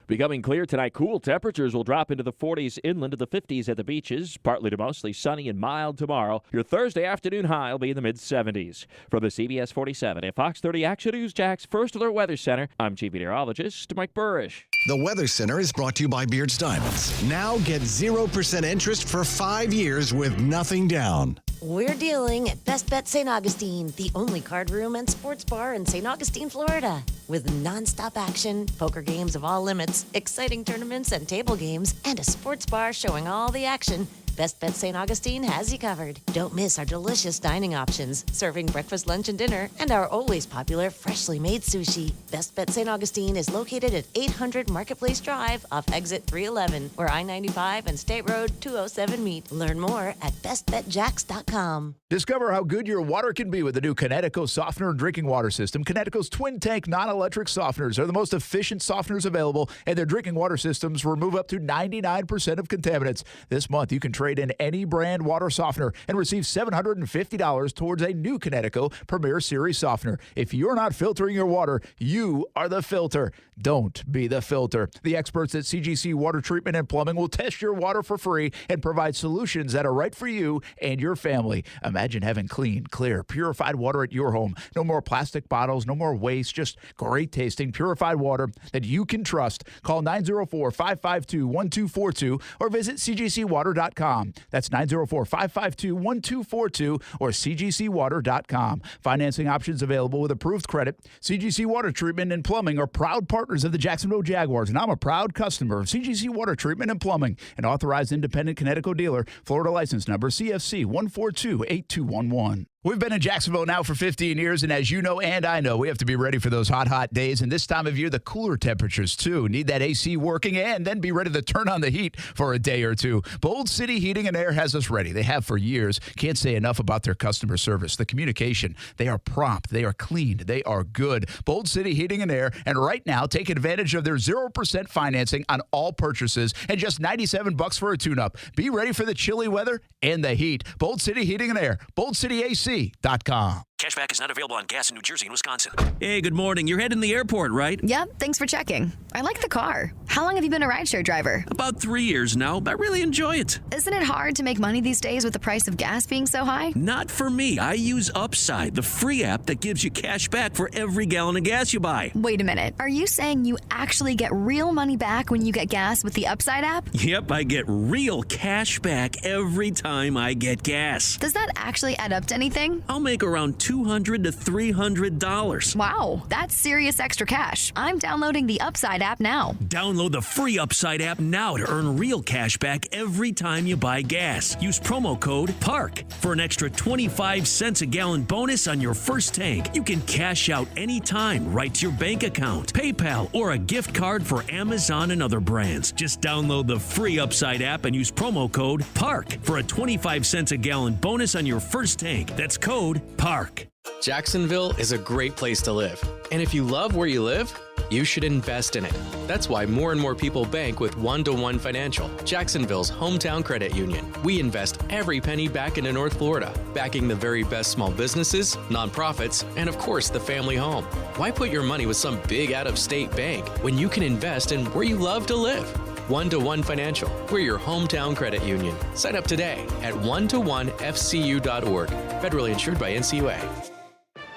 [SPEAKER 9] Becoming clear tonight, cool temperatures will drop into the 40s inland to the 50s at the beaches. Partly to mostly sunny and mild tomorrow. Your Thursday afternoon high will be in the mid-70s. From the CBS 47 and Fox 30 Action News Jack's First Alert Weather Center, I'm Chief Meteorologist Mike Burrish.
[SPEAKER 23] The Weather Center is brought to you by Beards Diamonds. Now get 0% interest for 5 years with nothing down.
[SPEAKER 24] We're dealing at Best Bet St. Augustine, the only card room and sports bar in St. Augustine, Florida. With nonstop action, poker games of all limits, exciting tournaments and table games, and a sports bar showing all the action, Best Bet St. Augustine has you covered. Don't miss our delicious dining options, serving breakfast, lunch, and dinner, and our always popular freshly made sushi. Best Bet St. Augustine is located at 800 Marketplace Drive off exit 311, where I-95 and State Road 207 meet. Learn more at bestbetjacks.com.
[SPEAKER 2] Discover how good your water can be with the new Connecticut softener and drinking water system. Connecticut's twin tank non-electric softeners are the most efficient softeners available, and their drinking water systems remove up to 99% of contaminants. This month, you can trade in any brand water softener and receive $750 towards a new Connecticut Premier Series softener. If you're not filtering your water, you are the filter. Don't be the filter. The experts at CGC Water Treatment and Plumbing will test your water for free and provide solutions that are right for you and your family. Imagine having clean, clear, purified water at your home. No more plastic bottles, no more waste, just great tasting, purified water that you can trust. Call 904-552-1242 or visit cgcwater.com. That's 904-552-1242 or cgcwater.com. Financing options available with approved credit. CGC Water Treatment and Plumbing are proud partners of the Jacksonville Jaguars, and I'm a proud customer of CGC Water Treatment and Plumbing, an authorized independent Connecticut dealer. Florida license number CFC 1428211. We've been in Jacksonville now for 15 years, and as you know and I know, we have to be ready for those hot days. And this time of year, the cooler temperatures, too. Need that AC working and then be ready to turn on the heat for a day or two. Bold City Heating and Air has us ready. They have for years. Can't say enough about their customer service. The communication, they are prompt, they are clean, they are good. Bold City Heating and Air, and right now, take advantage of their 0% financing on all purchases and just $97 for a tune-up. Be ready for the chilly weather and the heat. Bold City Heating and Air, BoldCityAC.com.
[SPEAKER 25] Cashback is not available on gas in New Jersey and Wisconsin. Hey, good morning. You're heading to the airport, right?
[SPEAKER 26] Yep, thanks for checking. I like the car. How long have you been a rideshare driver?
[SPEAKER 25] About 3 years now, but I really enjoy it.
[SPEAKER 26] Isn't it hard to make money these days with the price of gas being so high?
[SPEAKER 25] Not for me. I use Upside, the free app that gives you cash back for every gallon of gas you buy.
[SPEAKER 26] Wait a minute. Are you saying you actually get real money back when you get gas with the Upside app?
[SPEAKER 25] Yep, I get real cash back every time I get gas.
[SPEAKER 26] Does that actually add up to anything?
[SPEAKER 25] I'll make around $200 to $300.
[SPEAKER 26] Wow, that's serious extra cash. I'm downloading the Upside app now.
[SPEAKER 25] Download the free Upside app now to earn real cash back every time you buy gas. Use promo code PARK for an extra 25 cents a gallon bonus on your first tank. You can cash out anytime right to your bank account, PayPal, or a gift card for Amazon and other brands. Just download the free Upside app and use promo code PARK for a 25 cents a gallon bonus on your first tank. That's code PARK.
[SPEAKER 27] Jacksonville is a great place to live. And if you love where you live, you should invest in it. That's why more and more people bank with One-to-One Financial, Jacksonville's hometown credit union. We invest every penny back into North Florida, backing the very best small businesses, nonprofits, and of course the family home. Why put your money with some big out-of-state bank when you can invest in where you love to live? One-to-One Financial, we're your hometown credit union. Sign up today at one-to-onefcu.org. Federally insured by NCUA.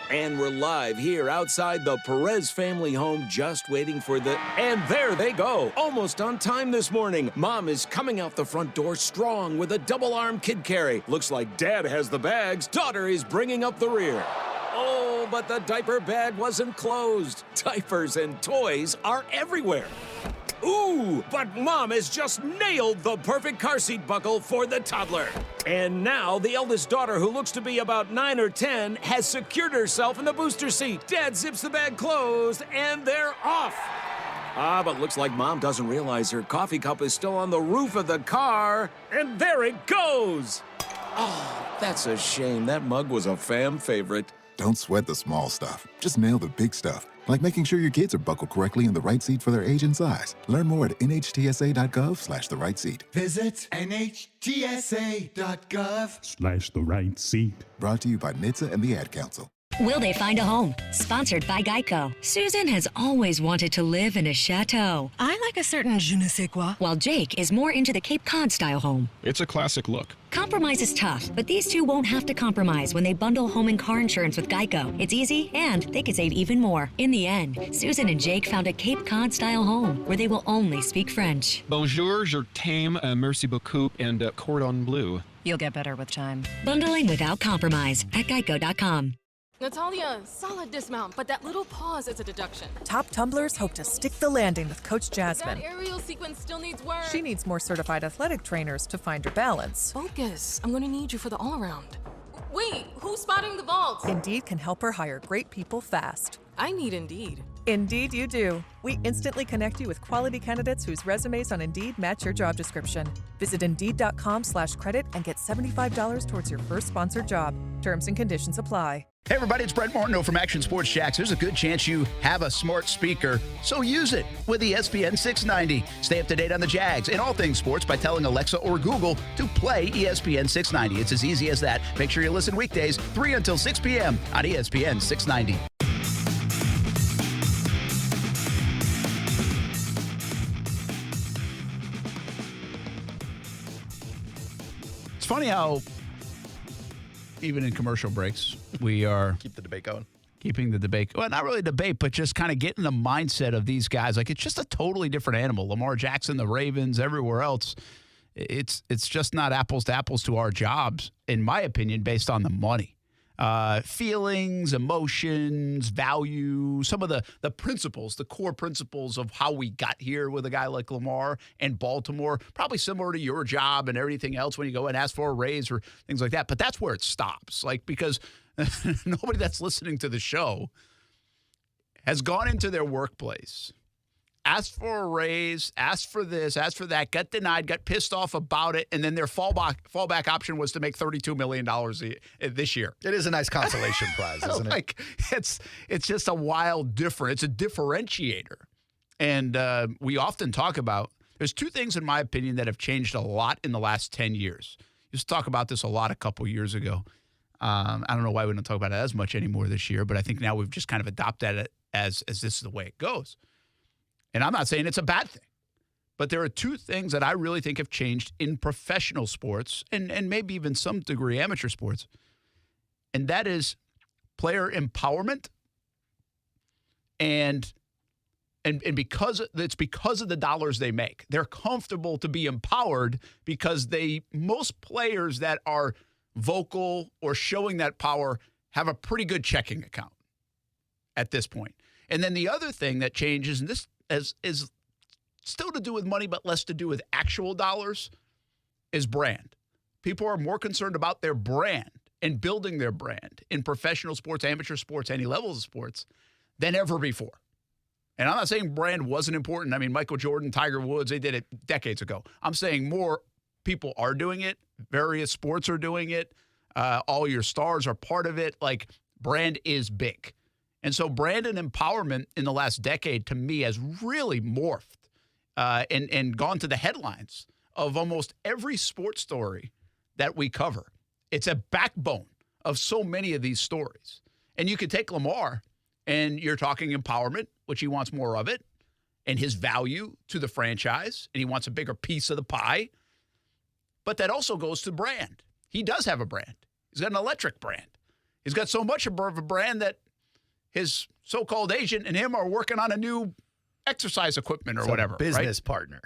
[SPEAKER 1] And we're live here outside the Perez family home, just waiting for and there they go. Almost on time this morning. Mom is coming out the front door strong with a double-arm kid carry. Looks like Dad has the bags. Daughter is bringing up the rear. Oh, but the diaper bag wasn't closed. Diapers and toys are everywhere. Ooh, but Mom has just nailed the perfect car seat buckle for the toddler. And now the eldest daughter, who looks to be about 9 or 10, has secured herself in the booster seat. Dad zips the bag closed, and they're off. But looks like Mom doesn't realize her coffee cup is still on the roof of the car. And there it goes. Oh, that's a shame. That mug was a fam favorite.
[SPEAKER 7] Don't sweat the small stuff. Just nail the big stuff. Like making sure your kids are buckled correctly in the right seat for their age and size. Learn more at nhtsa.gov/the right seat.
[SPEAKER 11] Visit nhtsa.gov/the right seat.
[SPEAKER 7] Brought to you by NHTSA and the Ad Council.
[SPEAKER 12] Will they find a home? Sponsored by Geico. Susan has always wanted to live in a chateau. I like a certain je ne sais quoi. While Jake is more into the Cape Cod style home.
[SPEAKER 13] It's a classic look.
[SPEAKER 12] Compromise is tough, but these two won't have to compromise when they bundle home and car insurance with Geico. It's easy, and they can save even more. In the end, Susan and Jake found a Cape Cod style home where they will only speak French.
[SPEAKER 13] Bonjour, je t'aime, merci beaucoup, and cordon bleu.
[SPEAKER 12] You'll get better with time. Bundling without compromise at geico.com.
[SPEAKER 14] Natalia, solid dismount, but that little pause is a deduction.
[SPEAKER 15] Top tumblers hope to stick the landing with Coach Jasmine.
[SPEAKER 14] That aerial sequence still needs work.
[SPEAKER 15] She needs more certified athletic trainers to find her balance.
[SPEAKER 14] Focus. I'm going to need you for the all-around. Wait, who's spotting the vault?
[SPEAKER 15] Indeed can help her hire great people fast.
[SPEAKER 14] I need Indeed.
[SPEAKER 15] Indeed you do. We instantly connect you with quality candidates whose resumes on Indeed match your job description. Visit Indeed.com/credit and get $75 towards your first sponsored job. Terms and conditions apply.
[SPEAKER 2] Hey everybody, it's Brent Martineau from Action Sports Jacks. There's a good chance you have a smart speaker, so use it with ESPN 690. Stay up to date on the Jags and all things sports by telling Alexa or Google to play ESPN 690. It's as easy as that. Make sure you listen weekdays 3 until 6 p.m. on ESPN 690. It's funny how even in commercial breaks, we are
[SPEAKER 3] keep the debate going.
[SPEAKER 2] Keeping the debate. Well, not really debate, but just kind of getting the mindset of these guys. Like, it's just a totally different animal. Lamar Jackson, the Ravens, everywhere else. It's just not apples to apples to our jobs, in my opinion, based on the money. Feelings, emotions, value, some of the principles, the core principles of how we got here with a guy like Lamar and Baltimore, probably similar to your job and everything else when you go and ask for a raise or things like that. But that's where it stops. Like, because nobody that's listening to the show has gone into their workplace, asked for a raise, asked for this, asked for that, got denied, got pissed off about it, and then their fallback option was to make $32 million this year.
[SPEAKER 3] It is a nice consolation prize, isn't it?
[SPEAKER 2] Like, it's just a wild difference. It's a differentiator. And we often talk about, there's two things, in my opinion, that have changed a lot in the last 10 years. Used to talk about this a lot a couple years ago. I don't know why we don't talk about it as much anymore this year, but I think now we've just kind of adopted it as this is the way it goes. And I'm not saying it's a bad thing, but there are two things that I really think have changed in professional sports and maybe even some degree amateur sports. And that is player empowerment and because it's because of the dollars they make. They're comfortable to be empowered because most players that are vocal or showing that power have a pretty good checking account at this point. And then the other thing that changes, and this is still to do with money, but less to do with actual dollars, is brand. People are more concerned about their brand and building their brand in professional sports, amateur sports, any levels of sports than ever before. And I'm not saying brand wasn't important. I mean, Michael Jordan, Tiger Woods, they did it decades ago. I'm saying more people are doing it. Various sports are doing it. All your stars are part of it. Like, brand is big. And so brand and empowerment in the last decade, to me, has really morphed and gone to the headlines of almost every sports story that we cover. It's a backbone of so many of these stories. And you could take Lamar, and you're talking empowerment, which he wants more of it, and his value to the franchise, and he wants a bigger piece of the pie. But that also goes to brand. He does have a brand. He's got an electric brand. He's got so much of a brand that his so-called agent and him are working on a new exercise equipment or whatever.
[SPEAKER 3] Business partner.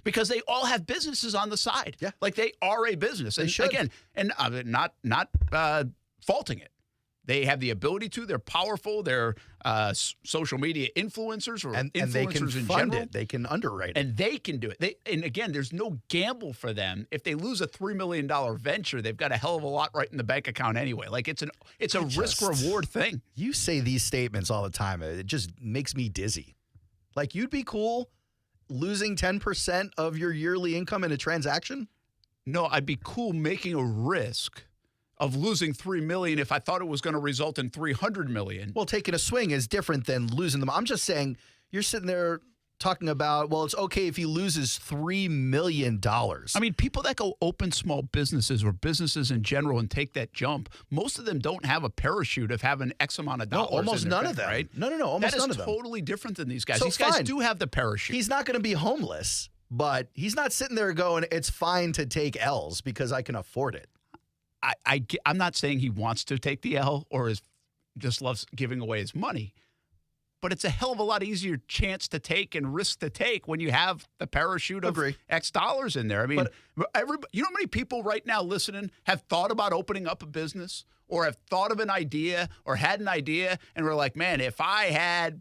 [SPEAKER 2] Because they all have businesses on the side.
[SPEAKER 3] Yeah.
[SPEAKER 2] Like they are a business.
[SPEAKER 3] They
[SPEAKER 2] And
[SPEAKER 3] should.
[SPEAKER 2] Again, and not faulting it. They have the ability to. They're powerful. They're social media influencers or
[SPEAKER 3] And
[SPEAKER 2] influencers
[SPEAKER 3] they can
[SPEAKER 2] in
[SPEAKER 3] fund
[SPEAKER 2] general.
[SPEAKER 3] it. They can underwrite it.
[SPEAKER 2] And they can do it. And again, there's no gamble for them. If they lose a $3 million venture, they've got a hell of a lot right in the bank account anyway. Like it's a risk-reward thing.
[SPEAKER 3] You say these statements all the time. It just makes me dizzy. Like, you'd be cool losing 10% of your yearly income in a transaction?
[SPEAKER 2] No, I'd be cool making a risk of losing $3 million if I thought it was going to result in $300 million.
[SPEAKER 3] Well, taking a swing is different than losing them. I'm just saying, you're sitting there talking about, well, it's okay if he loses $3 million.
[SPEAKER 2] I mean, people that go open small businesses or businesses in general and take that jump, most of them don't have a parachute of having X amount of dollars.
[SPEAKER 3] No, almost
[SPEAKER 2] in their
[SPEAKER 3] none
[SPEAKER 2] bank,
[SPEAKER 3] of them.
[SPEAKER 2] Right?
[SPEAKER 3] No, almost none of them.
[SPEAKER 2] That is totally different than these guys.
[SPEAKER 3] So
[SPEAKER 2] These guys
[SPEAKER 3] fine.
[SPEAKER 2] do have the parachute.
[SPEAKER 3] He's not going to be homeless, but he's not sitting there going, it's fine to take L's because I can afford it.
[SPEAKER 2] I'm not saying he wants to take the L or just loves giving away his money, but it's a hell of a lot easier chance to take and risk to take when you have the parachute of X dollars in there. I mean, you know how many people right now listening have thought about opening up a business or have thought of an idea or had an idea and were like, man, if I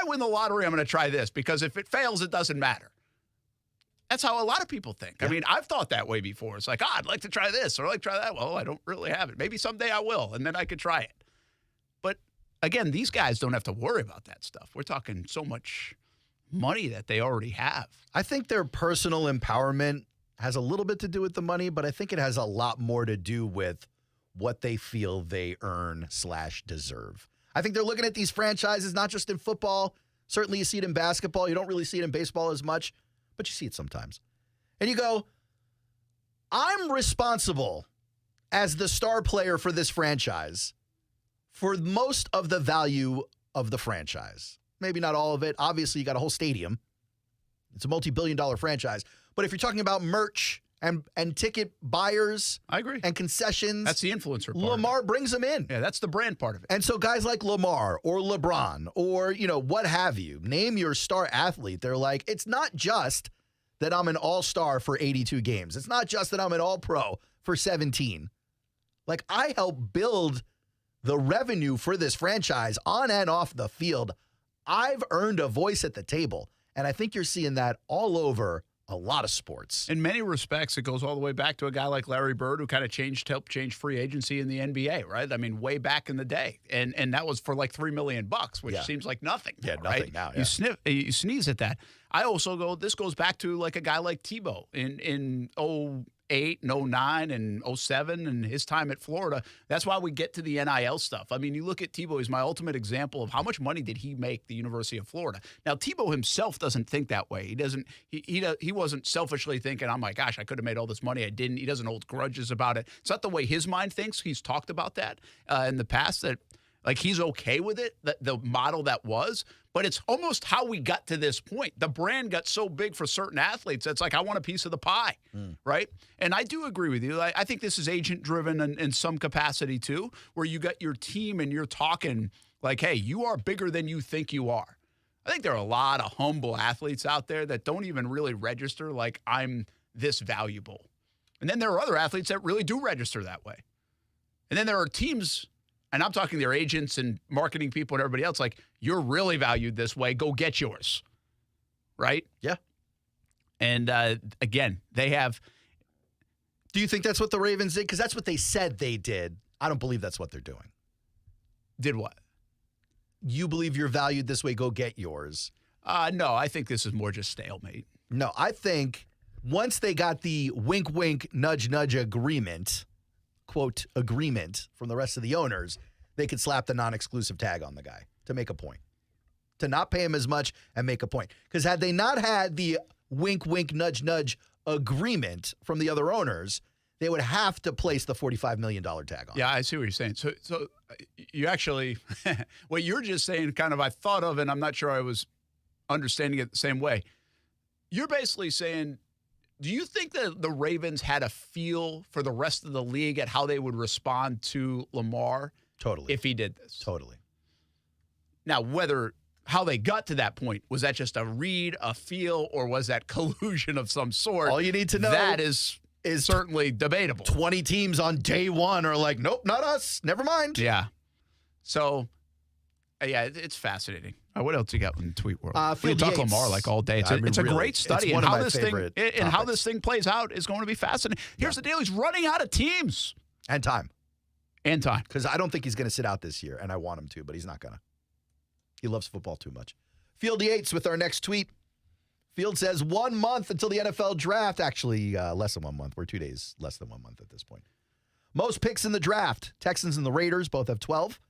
[SPEAKER 2] win the lottery, I'm going to try this because if it fails, it doesn't matter. That's how a lot of people think. Yeah. I mean, I've thought that way before. It's like, I'd like to try this or I'd like to try that. Well, I don't really have it. Maybe someday I will, and then I could try it. But again, these guys don't have to worry about that stuff. We're talking so much money that they already have.
[SPEAKER 3] I think their personal empowerment has a little bit to do with the money, but I think it has a lot more to do with what they feel they earn/deserve. I think they're looking at these franchises, not just in football. Certainly you see it in basketball. You don't really see it in baseball as much, but you see it sometimes. And you go, I'm responsible as the star player for this franchise for most of the value of the franchise. Maybe not all of it. Obviously, you got a whole stadium. It's a multi-billion-dollar franchise. But if you're talking about merch and ticket buyers,
[SPEAKER 2] I agree,
[SPEAKER 3] and concessions,
[SPEAKER 2] that's the influencer part.
[SPEAKER 3] Lamar brings them in.
[SPEAKER 2] Yeah, that's the brand part of it.
[SPEAKER 3] And so guys like Lamar or LeBron or, what have you, name your star athlete. They're like, it's not just that I'm an all-star for 82 games. It's not just that I'm an all-pro for 17. Like, I help build the revenue for this franchise on and off the field. I've earned a voice at the table, and I think you're seeing that all over a lot of sports.
[SPEAKER 2] In many respects, it goes all the way back to a guy like Larry Bird who kind of helped change free agency in the NBA, right? I mean, way back in the day. And that was for like $3 million, which seems like nothing.
[SPEAKER 3] Yeah,
[SPEAKER 2] now,
[SPEAKER 3] nothing
[SPEAKER 2] right?
[SPEAKER 3] now. Yeah.
[SPEAKER 2] You sneeze at that. I also this goes back to like a guy like Tebow in 08 and 09 and 07 and his time at Florida. That's why we get to the NIL stuff. I mean, you look at Tebow, he's my ultimate example of how much money did he make the University of Florida. Now, Tebow himself doesn't think that way. He wasn't selfishly thinking, oh my gosh, I could have made all this money. I didn't. He doesn't hold grudges about it. It's not the way his mind thinks. He's talked about that in the past, that like he's okay with it, the model that was, but it's almost how we got to this point. The brand got so big for certain athletes, it's like, I want a piece of the pie, right? And I do agree with you. I think this is agent-driven in some capacity too, where you got your team and you're talking like, hey, you are bigger than you think you are. I think there are a lot of humble athletes out there that don't even really register like I'm this valuable. And then there are other athletes that really do register that way. And then there are teams, and I'm talking their agents and marketing people and everybody else, like, you're really valued this way. Go get yours. Right?
[SPEAKER 3] Yeah.
[SPEAKER 2] And again, they have.
[SPEAKER 3] Do you think that's what the Ravens did? Because that's what they said they did. I don't believe that's what they're doing.
[SPEAKER 2] Did what?
[SPEAKER 3] You believe you're valued this way. Go get yours.
[SPEAKER 2] No, I think this is more just stalemate.
[SPEAKER 3] No, I think once they got the wink, wink, nudge, nudge agreement, quote, agreement from the rest of the owners, they could slap the non-exclusive tag on the guy to make a point, to not pay him as much and make a point. Because had they not had the wink, wink, nudge, nudge agreement from the other owners, they would have to place the $45 million tag on.
[SPEAKER 2] Yeah, I see what you're saying. So you actually, what you're just saying kind of I thought of, and I'm not sure I was understanding it the same way. You're basically saying Do you think that the Ravens had a feel for the rest of the league at how they would respond to Lamar?
[SPEAKER 3] Totally.
[SPEAKER 2] If he did this?
[SPEAKER 3] Totally.
[SPEAKER 2] Now, how they got to that point, was that just a read, a feel, or was that collusion of some sort?
[SPEAKER 3] All you need to know
[SPEAKER 2] that is certainly debatable.
[SPEAKER 3] 20 teams on day one are like, nope, not us. Never mind.
[SPEAKER 2] Yeah. So, yeah, it's fascinating. What else you got in the tweet world? We can talk Lamar like all day. It's a great study, and how this thing plays out is going to be fascinating. Here's the deal: he's running out of teams
[SPEAKER 3] and time,
[SPEAKER 2] because
[SPEAKER 3] I don't think he's going to sit out this year, and I want him to, but he's not going to. He loves football too much. Field Yates with our next tweet. Field says 1 month until the NFL draft. Actually, less than 1 month. We're 2 days less than 1 month at this point. Most picks in the draft. Texans and the Raiders both have 12.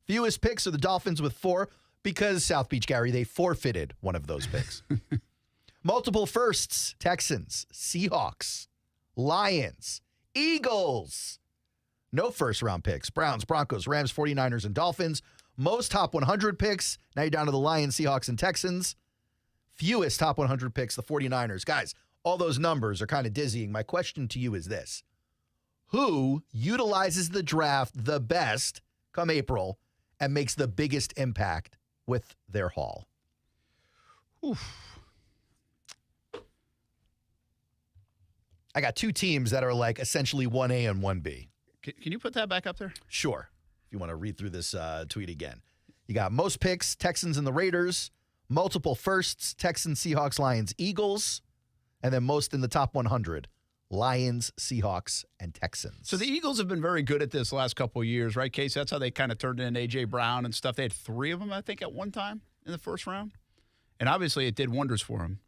[SPEAKER 3] Fewest picks are the Dolphins with 4 because South Beach, Gary, they forfeited one of those picks. Multiple firsts. Texans, Seahawks, Lions, Eagles. No first-round picks. Browns, Broncos, Rams, 49ers, and Dolphins. Most top 100 picks. Now you're down to the Lions, Seahawks, and Texans. Fewest top 100 picks, the 49ers. Guys, all those numbers are kind of dizzying. My question to you is this. Who utilizes the draft the best come April and makes the biggest impact with their haul? Oof. I got 2 teams that are like essentially 1A and 1B.
[SPEAKER 2] Can you put that back up there?
[SPEAKER 3] Sure. If you want to read through this tweet again. You got most picks, Texans and the Raiders. Multiple firsts, Texans, Seahawks, Lions, Eagles. And then most in the top 100, Lions, Seahawks, and Texans.
[SPEAKER 2] So the Eagles have been very good at this the last couple of years, right, Kasey? That's how they kind of turned in A.J. Brown and stuff. They had 3 of them, I think, at one time in the first round. And obviously it did wonders for them.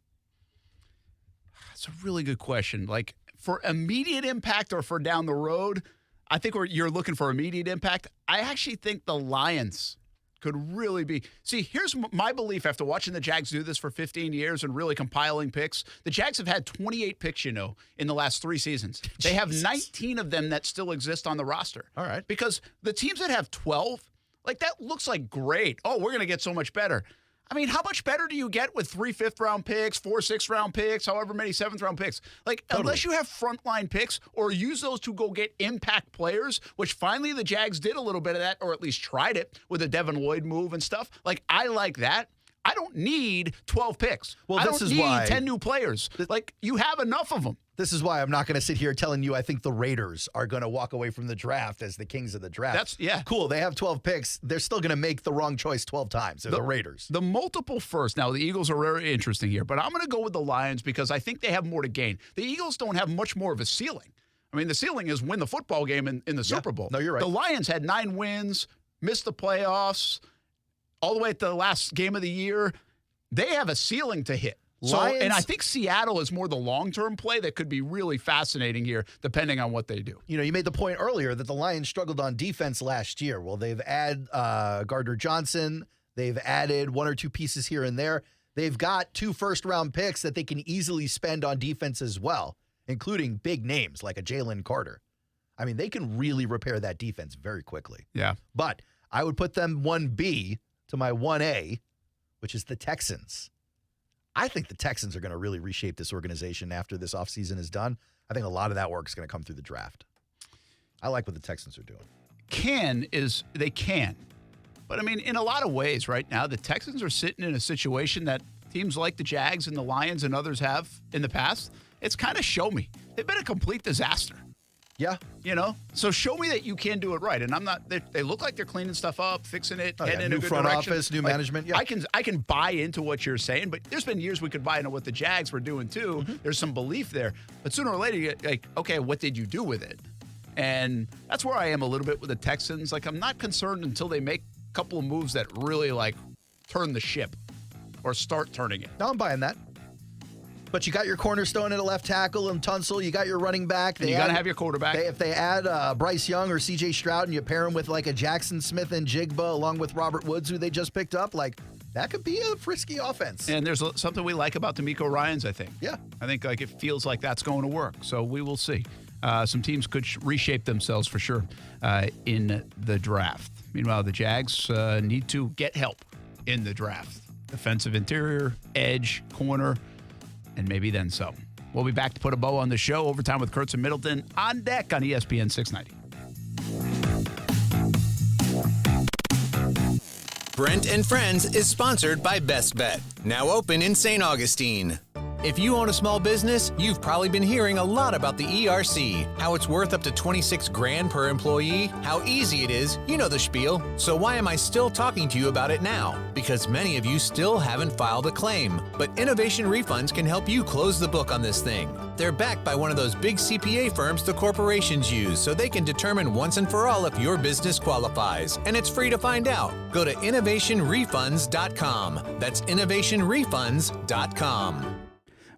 [SPEAKER 2] It's a really good question. Like, for immediate impact or for down the road, I think you're looking for immediate impact. I actually think the Lions could really be. See, here's my belief after watching the Jags do this for 15 years and really compiling picks. The Jags have had 28 picks, in the last 3 seasons. They have 19 of them that still exist on the roster.
[SPEAKER 3] All right.
[SPEAKER 2] Because the teams that have 12, like, that looks like great. Oh, we're going to get so much better. I mean, how much better do you get with 3 5th-round picks, 4 6th-round picks, however many 7th-round picks? Like, totally. Unless you have frontline picks or use those to go get impact players, which finally the Jags did a little bit of that, or at least tried it with a Devin Lloyd move and stuff. Like, I like that. I don't need 12 picks.
[SPEAKER 3] Well,
[SPEAKER 2] I don't need 10 new players. Like, you have enough of them.
[SPEAKER 3] This is why I'm not going to sit here telling you I think the Raiders are going to walk away from the draft as the kings of the draft. Cool. They have 12 picks. They're still going to make the wrong choice 12 times. They're the Raiders.
[SPEAKER 2] The multiple first. Now, the Eagles are very interesting here, but I'm going to go with the Lions because I think they have more to gain. The Eagles don't have much more of a ceiling. I mean, the ceiling is win the football game in the Super Bowl.
[SPEAKER 3] No, you're right.
[SPEAKER 2] The Lions had 9 wins, missed the playoffs, all the way at the last game of the year. They have a ceiling to hit. And I think Seattle is more the long-term play that could be really fascinating here, depending on what they do.
[SPEAKER 3] You made the point earlier that the Lions struggled on defense last year. Well, they've added Gardner Johnson. They've added 1 or 2 pieces here and there. They've got 2 first-round picks that they can easily spend on defense as well, including big names like a Jalen Carter. I mean, they can really repair that defense very quickly.
[SPEAKER 2] Yeah.
[SPEAKER 3] But I would put them 1B to my 1A, which is the Texans. I think the Texans are going to really reshape this organization after this offseason is done. I think a lot of that work is going to come through the draft. I like what the Texans are doing.
[SPEAKER 2] They can. But, I mean, in a lot of ways right now, the Texans are sitting in a situation that teams like the Jags and the Lions and others have in the past. It's kind of show me. They've been a complete disaster.
[SPEAKER 3] Yeah.
[SPEAKER 2] So show me that you can do it right. And I'm not, they look like they're cleaning stuff up, fixing it, heading in a good
[SPEAKER 3] front
[SPEAKER 2] direction.
[SPEAKER 3] office, new management. Yeah.
[SPEAKER 2] I can buy into what you're saying, but there's been years we could buy into what the Jags were doing too. Mm-hmm. There's some belief there. But sooner or later, you're like, okay, what did you do with it? And that's where I am a little bit with the Texans. Like, I'm not concerned until they make a couple of moves that really, like, turn the ship or start turning it.
[SPEAKER 3] No, I'm buying that. But you got your cornerstone at a left tackle and Tunsil. You got your running back.
[SPEAKER 2] And you got to have your quarterback.
[SPEAKER 3] If they add Bryce Young or C.J. Stroud and you pair him with like a Jackson Smith and Jigba along with Robert Woods, who they just picked up, like that could be a frisky offense.
[SPEAKER 2] And there's something we like about D'Amico Ryans, I think.
[SPEAKER 3] Yeah.
[SPEAKER 2] I think like it feels like that's going to work. So we will see. Some teams could reshape themselves for sure in the draft. Meanwhile, the Jags need to get help in the draft. Defensive interior, edge, corner, and maybe then some. We'll be back to put a bow on the show. Overtime with Kurtz and Middleton on deck on ESPN 690.
[SPEAKER 5] Brent and Friends is sponsored by Best Bet, now open in St. Augustine. If you own a small business, you've probably been hearing a lot about the ERC, how it's worth up to $26,000 per employee, how easy it is, you know the spiel. So why am I still talking to you about it now? Because many of you still haven't filed a claim. But Innovation Refunds can help you close the book on this thing. They're backed by one of those big CPA firms the corporations use, so they can determine once and for all if your business qualifies. And it's free to find out. Go to innovationrefunds.com. That's innovationrefunds.com.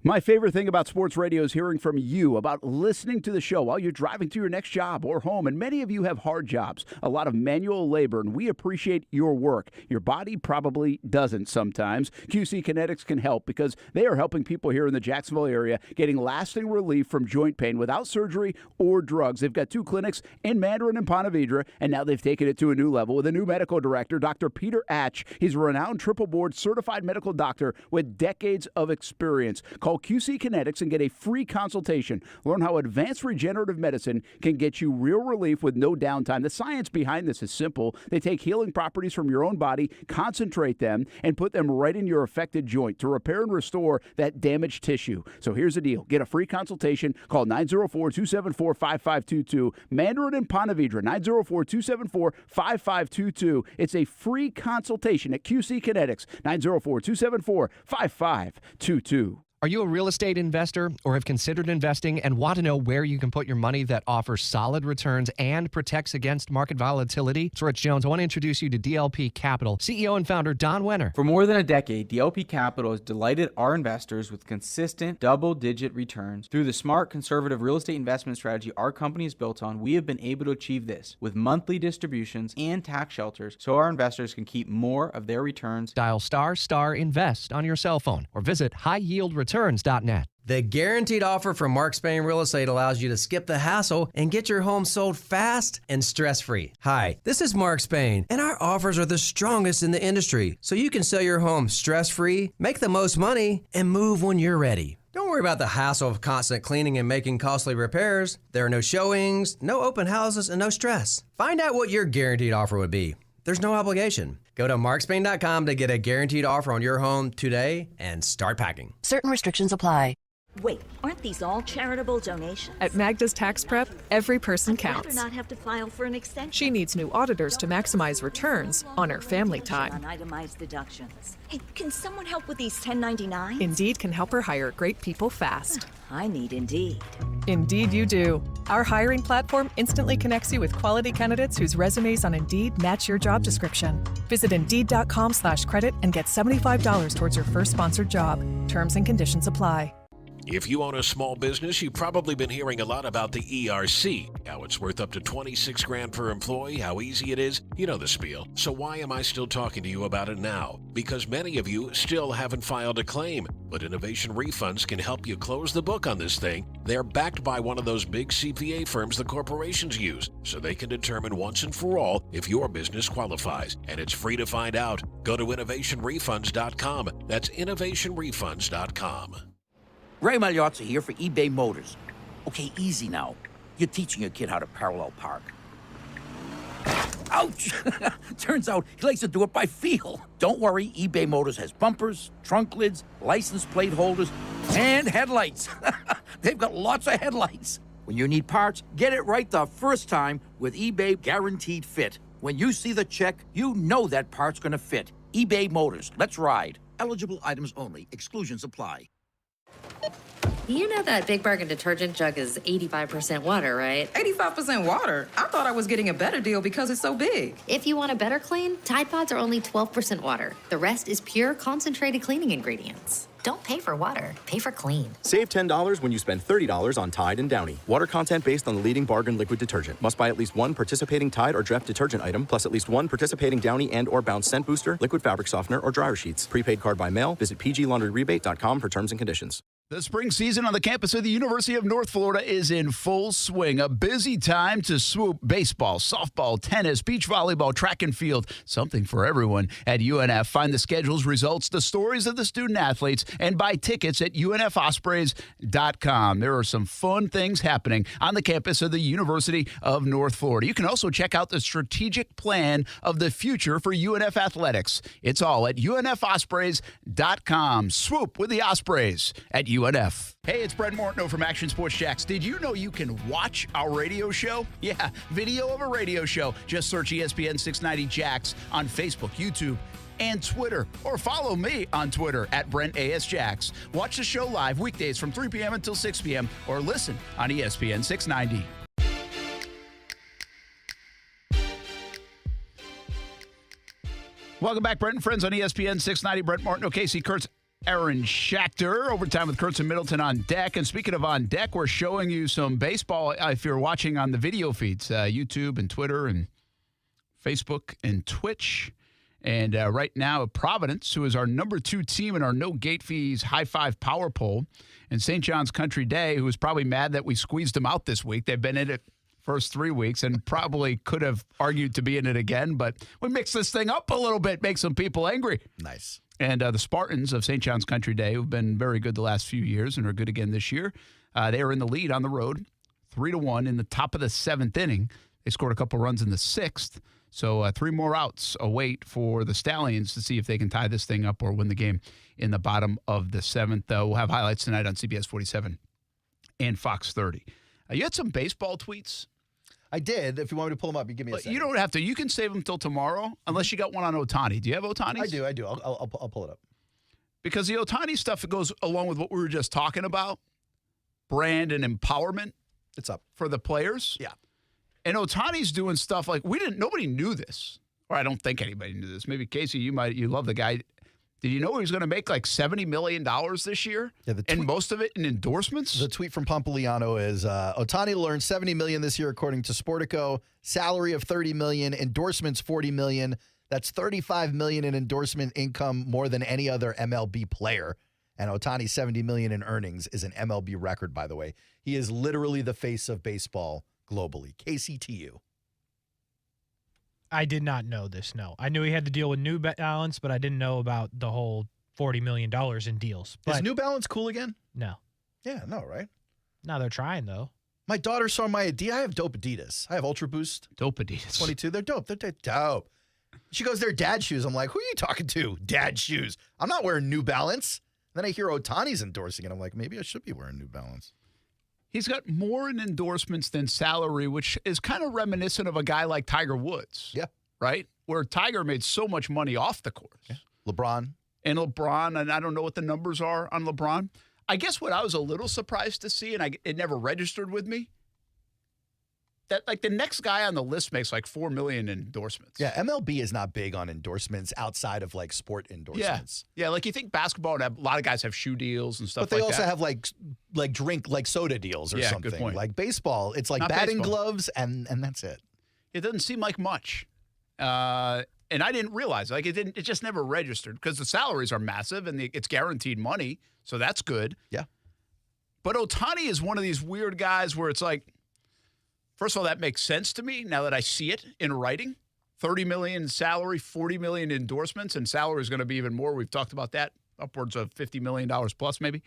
[SPEAKER 2] My favorite thing about sports radio is hearing from you about listening to the show while you're driving to your next job or home. And many of you have hard jobs, a lot of manual labor, and we appreciate your work. Your body probably doesn't sometimes. QC Kinetics can help because they are helping people here in the Jacksonville area getting lasting relief from joint pain without surgery or drugs. They've got 2 clinics in Mandarin and Ponte Vedra, and now they've taken it to a new level with a new medical director, Dr. Peter Atch. He's a renowned triple board certified medical doctor with decades of experience. Call QC Kinetics and get a free consultation. Learn how advanced regenerative medicine can get you real relief with no downtime. The science behind this is simple. They take healing properties from your own body, concentrate them, and put them right in your affected joint to repair and restore that damaged tissue. So here's the deal. Get a free consultation. Call 904-274-5522. Mandarin and Ponte Vedra, 904-274-5522. It's a free consultation at QC Kinetics, 904-274-5522.
[SPEAKER 16] Are you a real estate investor or have considered investing and want to know where you can put your money that offers solid returns and protects against market volatility? It's Rich Jones. I want to introduce you to DLP Capital, CEO and founder Don Wenner.
[SPEAKER 17] For more than a decade, DLP Capital has delighted our investors with consistent double-digit returns. Through the smart, conservative real estate investment strategy our company is built on, we have been able to achieve this with monthly distributions and tax shelters so our investors can keep more of their returns.
[SPEAKER 16] Dial ** invest on your cell phone or visit highyieldreturns.net.
[SPEAKER 18] The guaranteed offer from Mark Spain Real Estate allows you to skip the hassle and get your home sold fast and stress-free. Hi, this is Mark Spain, and our offers are the strongest in the industry, so you can sell your home stress-free, make the most money, and move when you're ready. Don't worry about the hassle of constant cleaning and making costly repairs. There are no showings, no open houses, and no stress. Find out what your guaranteed offer would be. There's no obligation. Go to markspain.com to get a guaranteed offer on your home today and start packing.
[SPEAKER 19] Certain restrictions apply. Wait, aren't these all charitable donations?
[SPEAKER 15] At Magda's Tax Prep, every person counts.
[SPEAKER 19] I'd rather not have to file for an extension.
[SPEAKER 15] She needs new auditors to maximize returns on her family time.
[SPEAKER 19] On itemized deductions. Hey, can someone help with these 1099s?
[SPEAKER 15] Indeed can help her hire great people fast.
[SPEAKER 19] I need Indeed.
[SPEAKER 15] Indeed you do. Our hiring platform instantly connects you with quality candidates whose resumes on Indeed match your job description. Visit Indeed.com/credit and get $75 towards your first sponsored job. Terms and conditions apply.
[SPEAKER 21] If you own a small business, you've probably been hearing a lot about the ERC, how it's worth up to $26,000 per employee, how easy it is. You know the spiel. So why am I still talking to you about it now? Because many of you still haven't filed a claim, but Innovation Refunds can help you close the book on this thing. They're backed by one of those big CPA firms the corporations use, so they can determine once and for all if your business qualifies. And it's free to find out. Go to innovationrefunds.com. That's innovationrefunds.com.
[SPEAKER 22] Ray Magliozzi here for eBay Motors. Okay, easy now. You're teaching your kid how to parallel park. Ouch! Turns out he likes to do it by feel. Don't worry, eBay Motors has bumpers, trunk lids, license plate holders, and headlights. They've got lots of headlights. When you need parts, get it right the first time with eBay Guaranteed Fit. When you see the check, you know that part's gonna fit. eBay Motors, let's ride. Eligible items only. Exclusions apply.
[SPEAKER 28] You know that Big Bargain detergent jug is 85% water, right?
[SPEAKER 29] 85% water? I thought I was getting a better deal because it's so big.
[SPEAKER 28] If you want a better clean, Tide Pods are only 12% water. The rest is pure, concentrated cleaning ingredients. Don't pay for water, pay for clean.
[SPEAKER 30] Save $10 when you spend $30 on Tide and Downy. Water content based on the leading bargain liquid detergent. Must buy at least one participating Tide or Dreft detergent item, plus at least one participating Downy and or Bounce scent booster, liquid fabric softener, or dryer sheets. Prepaid card by mail. Visit pglaundryrebate.com for terms and conditions.
[SPEAKER 2] The spring season on the campus of the University of North Florida is in full swing. A busy time to swoop baseball, softball, tennis, beach volleyball, track and field. Something for everyone at UNF. Find the schedules, results, the stories of the student athletes, and buy tickets at UNFospreys.com. There are some fun things happening on the campus of the University of North Florida. You can also check out the strategic plan of the future for UNF athletics. It's all at UNFospreys.com. Swoop with the Ospreys at UNF. Hey, it's Brent Martineau from Action Sports Jacks. Did you know you can watch our radio show? Yeah, video of a radio show. Just search ESPN 690 Jacks on Facebook, YouTube, and Twitter. Or follow me on Twitter at Brent A.S. Jacks. Watch the show live weekdays from 3 p.m. until 6 p.m. or listen on ESPN 690. Welcome back, Brent and friends on ESPN 690. Brent Martineau, Kasey Kurtz, Aaron Schachter. Overtime with Kurtz and Middleton on deck. And speaking of on deck, we're showing you some baseball if you're watching on the video feeds, YouTube and Twitter and Facebook and Twitch. And right now, Providence, who is our number 2 team in our no gate fees high five power poll, and St. John's Country Day, who is probably mad that we squeezed them out this week. They've been in it first 3 weeks and probably could have argued to be in it again, but we mix this thing up a little bit, make some people angry.
[SPEAKER 3] Nice.
[SPEAKER 2] And the Spartans of St. John's Country Day, who've been very good the last few years and are good again this year, they are in the lead on the road, 3-1 in the top of the 7th inning. They scored a couple runs in the 6th, so 3 more outs await for the Stallions to see if they can tie this thing up or win the game in the bottom of the 7th. We'll have highlights tonight on CBS 47 and Fox 30. You had some baseball tweets.
[SPEAKER 3] I did. If you want me to pull them up, you give me a second.
[SPEAKER 2] You don't have to. You can save them until tomorrow, unless you got one on Ohtani. Do you have Ohtani?
[SPEAKER 3] I do. I'll pull it up.
[SPEAKER 2] Because the Ohtani stuff goes along with what we were just talking about, brand and empowerment.
[SPEAKER 3] It's up
[SPEAKER 2] for the players.
[SPEAKER 3] Yeah.
[SPEAKER 2] And Ohtani's doing stuff like nobody knew this, or I don't think anybody knew this. Maybe Kasey, you love the guy. Did you know he was going to make like $70 million this year? Yeah, and most of it in endorsements?
[SPEAKER 3] The tweet from Pompliano is, Ohtani will earn $70 million this year, according to Sportico. Salary of $30 million, endorsements $40 million. That's $35 million in endorsement income, more than any other MLB player. And Ohtani's $70 million in earnings is an MLB record, by the way. He is literally the face of baseball globally. Kasey, to you.
[SPEAKER 4] I did not know this, no. I knew he had to deal with New Balance, but I didn't know about the whole $40 million in deals. But
[SPEAKER 3] is New Balance cool again?
[SPEAKER 4] No.
[SPEAKER 3] Yeah, no, right?
[SPEAKER 4] No, they're trying, though.
[SPEAKER 3] My daughter saw my Adidas. I have dope Adidas. I have Ultra Boost.
[SPEAKER 2] Dope Adidas.
[SPEAKER 3] 22. They're dope. They're dope. She goes, they're dad shoes. I'm like, who are you talking to? Dad shoes. I'm not wearing New Balance. Then I hear Ohtani's endorsing it. I'm like, maybe I should be wearing New Balance.
[SPEAKER 2] He's got more in endorsements than salary, which is kind of reminiscent of a guy like Tiger Woods.
[SPEAKER 3] Yeah.
[SPEAKER 2] Right? Where Tiger made so much money off the course.
[SPEAKER 3] Yeah. LeBron,
[SPEAKER 2] and I don't know what the numbers are on LeBron. I guess what I was a little surprised to see, and it never registered with me, that like the next guy on the list makes like $4 million in endorsements.
[SPEAKER 3] Yeah, MLB is not big on endorsements outside of like sport endorsements.
[SPEAKER 2] Yeah, like you think basketball, a lot of guys have shoe deals and stuff.
[SPEAKER 3] But they also have like drink like soda deals or something.
[SPEAKER 2] Good point.
[SPEAKER 3] Like baseball, it's like not batting gloves and that's it.
[SPEAKER 2] It doesn't seem like much. And I didn't realize, it just never registered because the salaries are massive and it's guaranteed money. So that's good.
[SPEAKER 3] Yeah.
[SPEAKER 2] But Ohtani is one of these weird guys where it's like, first of all, that makes sense to me now that I see it in writing. $30 million salary, $40 million endorsements, and salary is going to be even more. We've talked about that, upwards of $50 million plus maybe.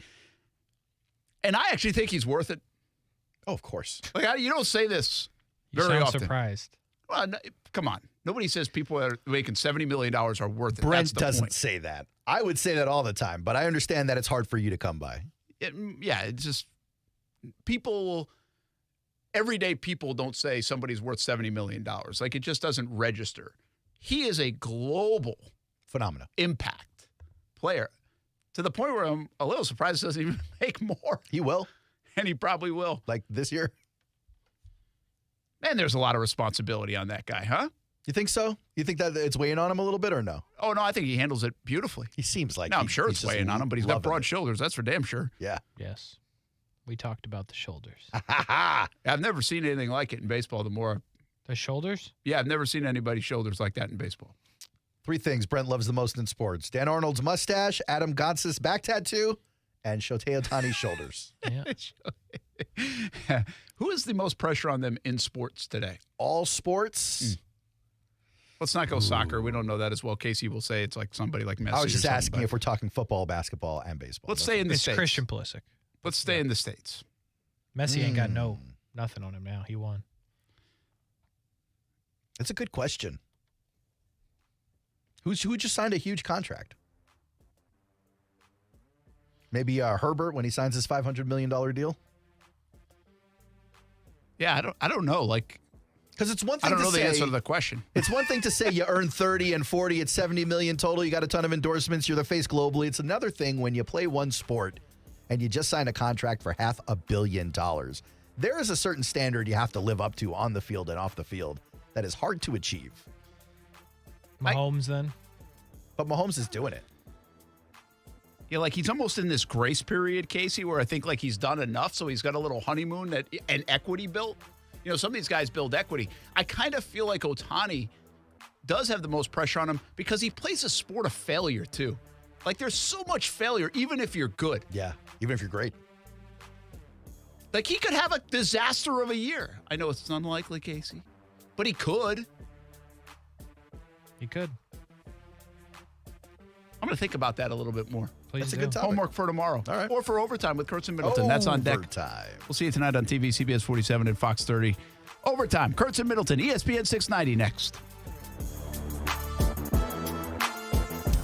[SPEAKER 2] And I actually think he's worth it.
[SPEAKER 3] Oh, of course.
[SPEAKER 2] Like you don't say this very
[SPEAKER 4] often. You
[SPEAKER 2] often.
[SPEAKER 4] sound surprised.
[SPEAKER 2] Well, come on. Nobody says people that are making $70 million are worth it.
[SPEAKER 3] Brent doesn't say that. I would say that all the time, but I understand that it's hard for you to come by.
[SPEAKER 2] It's just people, everyday people don't say somebody's worth $70 million. Like it just doesn't register. He is a global
[SPEAKER 3] phenomenon,
[SPEAKER 2] impact player to the point where I'm a little surprised he doesn't even make more.
[SPEAKER 3] He will.
[SPEAKER 2] And he probably will.
[SPEAKER 3] Like this year.
[SPEAKER 2] Man, there's a lot of responsibility on that guy, huh?
[SPEAKER 3] You think so? You think that it's weighing on him a little bit or no?
[SPEAKER 2] Oh, no, I think he handles it beautifully.
[SPEAKER 3] He seems like
[SPEAKER 2] I'm sure it's weighing on him, but he's got broad shoulders. That's for damn sure.
[SPEAKER 3] Yeah.
[SPEAKER 4] Yes. We talked about the shoulders.
[SPEAKER 2] I've never seen anything like it in baseball.
[SPEAKER 4] The shoulders?
[SPEAKER 2] Yeah, I've never seen anybody's shoulders like that in baseball.
[SPEAKER 3] 3 things Brent loves the most in sports: Dan Arnold's mustache, Adam Gonzalez's back tattoo, and Shohei Ohtani's shoulders.
[SPEAKER 4] Yeah.
[SPEAKER 2] Who is the most pressure on them in sports today?
[SPEAKER 3] All sports?
[SPEAKER 2] Let's not go soccer. We don't know that as well. Kasey will say it's like somebody like Messi.
[SPEAKER 3] I was just asking if we're talking football, basketball, and baseball.
[SPEAKER 2] Let's stay in the
[SPEAKER 4] It's
[SPEAKER 2] States.
[SPEAKER 4] Christian Pulisic.
[SPEAKER 2] Let's stay in the States.
[SPEAKER 4] Messi ain't got nothing on him now. He won.
[SPEAKER 3] That's a good question. Who just signed a huge contract? Maybe Herbert when he signs his $500 million deal?
[SPEAKER 2] Yeah, I don't know. Like,
[SPEAKER 3] because it's one thing
[SPEAKER 2] I don't
[SPEAKER 3] to
[SPEAKER 2] know
[SPEAKER 3] say,
[SPEAKER 2] the answer to the question.
[SPEAKER 3] It's one thing to say you earn 30 and 40 at 70 million total. You got a ton of endorsements. You're the face globally. It's another thing when you play one sport and you just sign a contract for $500 million. There is a certain standard you have to live up to on the field and off the field that is hard to achieve.
[SPEAKER 4] Mahomes then?
[SPEAKER 3] But Mahomes is doing it.
[SPEAKER 2] Yeah, like he's almost in this grace period, Kasey, where I think like he's done enough, so he's got a little honeymoon and equity built. You know, some of these guys build equity. I kind of feel like Ohtani does have the most pressure on him because he plays a sport of failure too. Like there's so much failure, even if you're good.
[SPEAKER 3] Yeah, even if you're great.
[SPEAKER 2] Like he could have a disaster of a year. I know it's unlikely, Kasey, but he could.
[SPEAKER 4] He could.
[SPEAKER 2] I'm going to think about that a little bit more.
[SPEAKER 3] That's a good topic.
[SPEAKER 2] Homework for tomorrow.
[SPEAKER 3] All right.
[SPEAKER 2] Or for Overtime with Kurtz and Middleton. That's on deck.
[SPEAKER 3] Overtime.
[SPEAKER 2] We'll see you tonight on TV, CBS 47 and Fox 30. Overtime. Kurtz and Middleton, ESPN 690 next.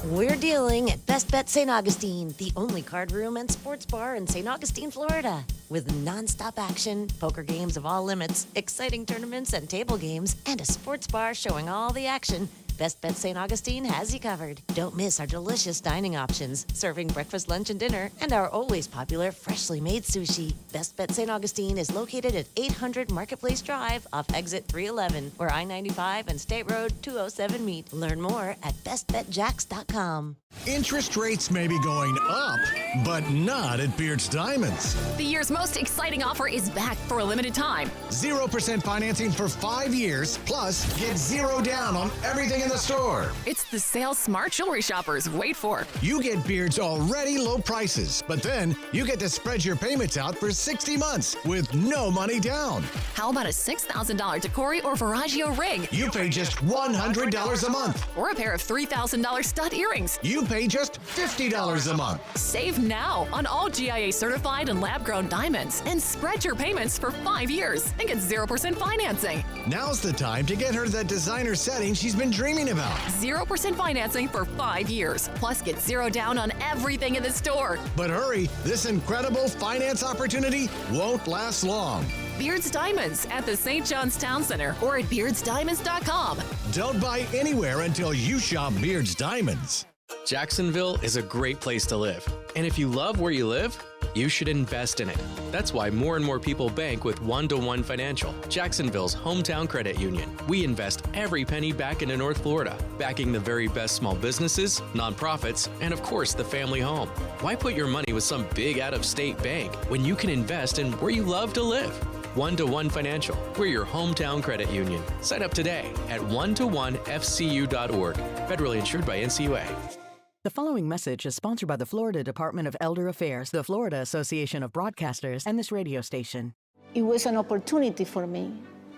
[SPEAKER 6] We're dealing at Best Bet St. Augustine, the only card room and sports bar in St. Augustine, Florida. With nonstop action, poker games of all limits, exciting tournaments and table games, and a sports bar showing all the action, Best Bet St. Augustine has you covered. Don't miss our delicious dining options, serving breakfast, lunch, and dinner, and our always popular freshly made sushi. Best Bet St. Augustine is located at 800 Marketplace Drive off exit 311, where I-95 and State Road 207 meet. Learn more at bestbetjacks.com.
[SPEAKER 8] Interest rates may be going up, but not at Beard's Diamonds.
[SPEAKER 14] The year's most exciting offer is back for a limited time.
[SPEAKER 8] 0% financing for 5 years, plus get 0 down on everything in the store.
[SPEAKER 14] It's the sale smart jewelry shoppers wait for.
[SPEAKER 8] You get Beard's already low prices, but then you get to spread your payments out for 60 months with no money down.
[SPEAKER 14] How about a $6,000 Decory or Veragio ring?
[SPEAKER 8] You pay just $100 a month.
[SPEAKER 14] Or a pair of $3,000 stud earrings.
[SPEAKER 8] You pay just $50 a month.
[SPEAKER 14] Save now on all GIA certified and lab-grown diamonds and spread your payments for 5 years and get 0% financing.
[SPEAKER 8] Now's the time to get her that designer setting she's been dreaming about.
[SPEAKER 14] 0% financing for 5 years. Plus get 0 down on everything in the store.
[SPEAKER 8] But hurry, this incredible finance opportunity won't last long.
[SPEAKER 14] Beard's Diamonds at the St. John's Town Center or at beardsdiamonds.com.
[SPEAKER 8] Don't buy anywhere until you shop Beard's Diamonds.
[SPEAKER 30] Jacksonville is a great place to live. And if you love where you live, you should invest in it. That's why more and more people bank with One-to-One Financial, Jacksonville's hometown credit union. We invest every penny back into North Florida, backing the very best small businesses, nonprofits, and of course the family home. Why put your money with some big out-of-state bank when you can invest in where you love to live? One-to-One Financial, we're your hometown credit union. Sign up today at one-to-one-fcu.org. Federally insured by NCUA.
[SPEAKER 9] The following message is sponsored by the Florida Department of Elder Affairs, the Florida Association of Broadcasters, and this radio station.
[SPEAKER 10] It was an opportunity for me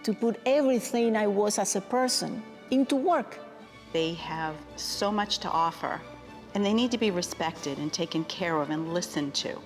[SPEAKER 10] to put everything I was as a person into work.
[SPEAKER 20] They have so much to offer, and they need to be respected and taken care of and listened to.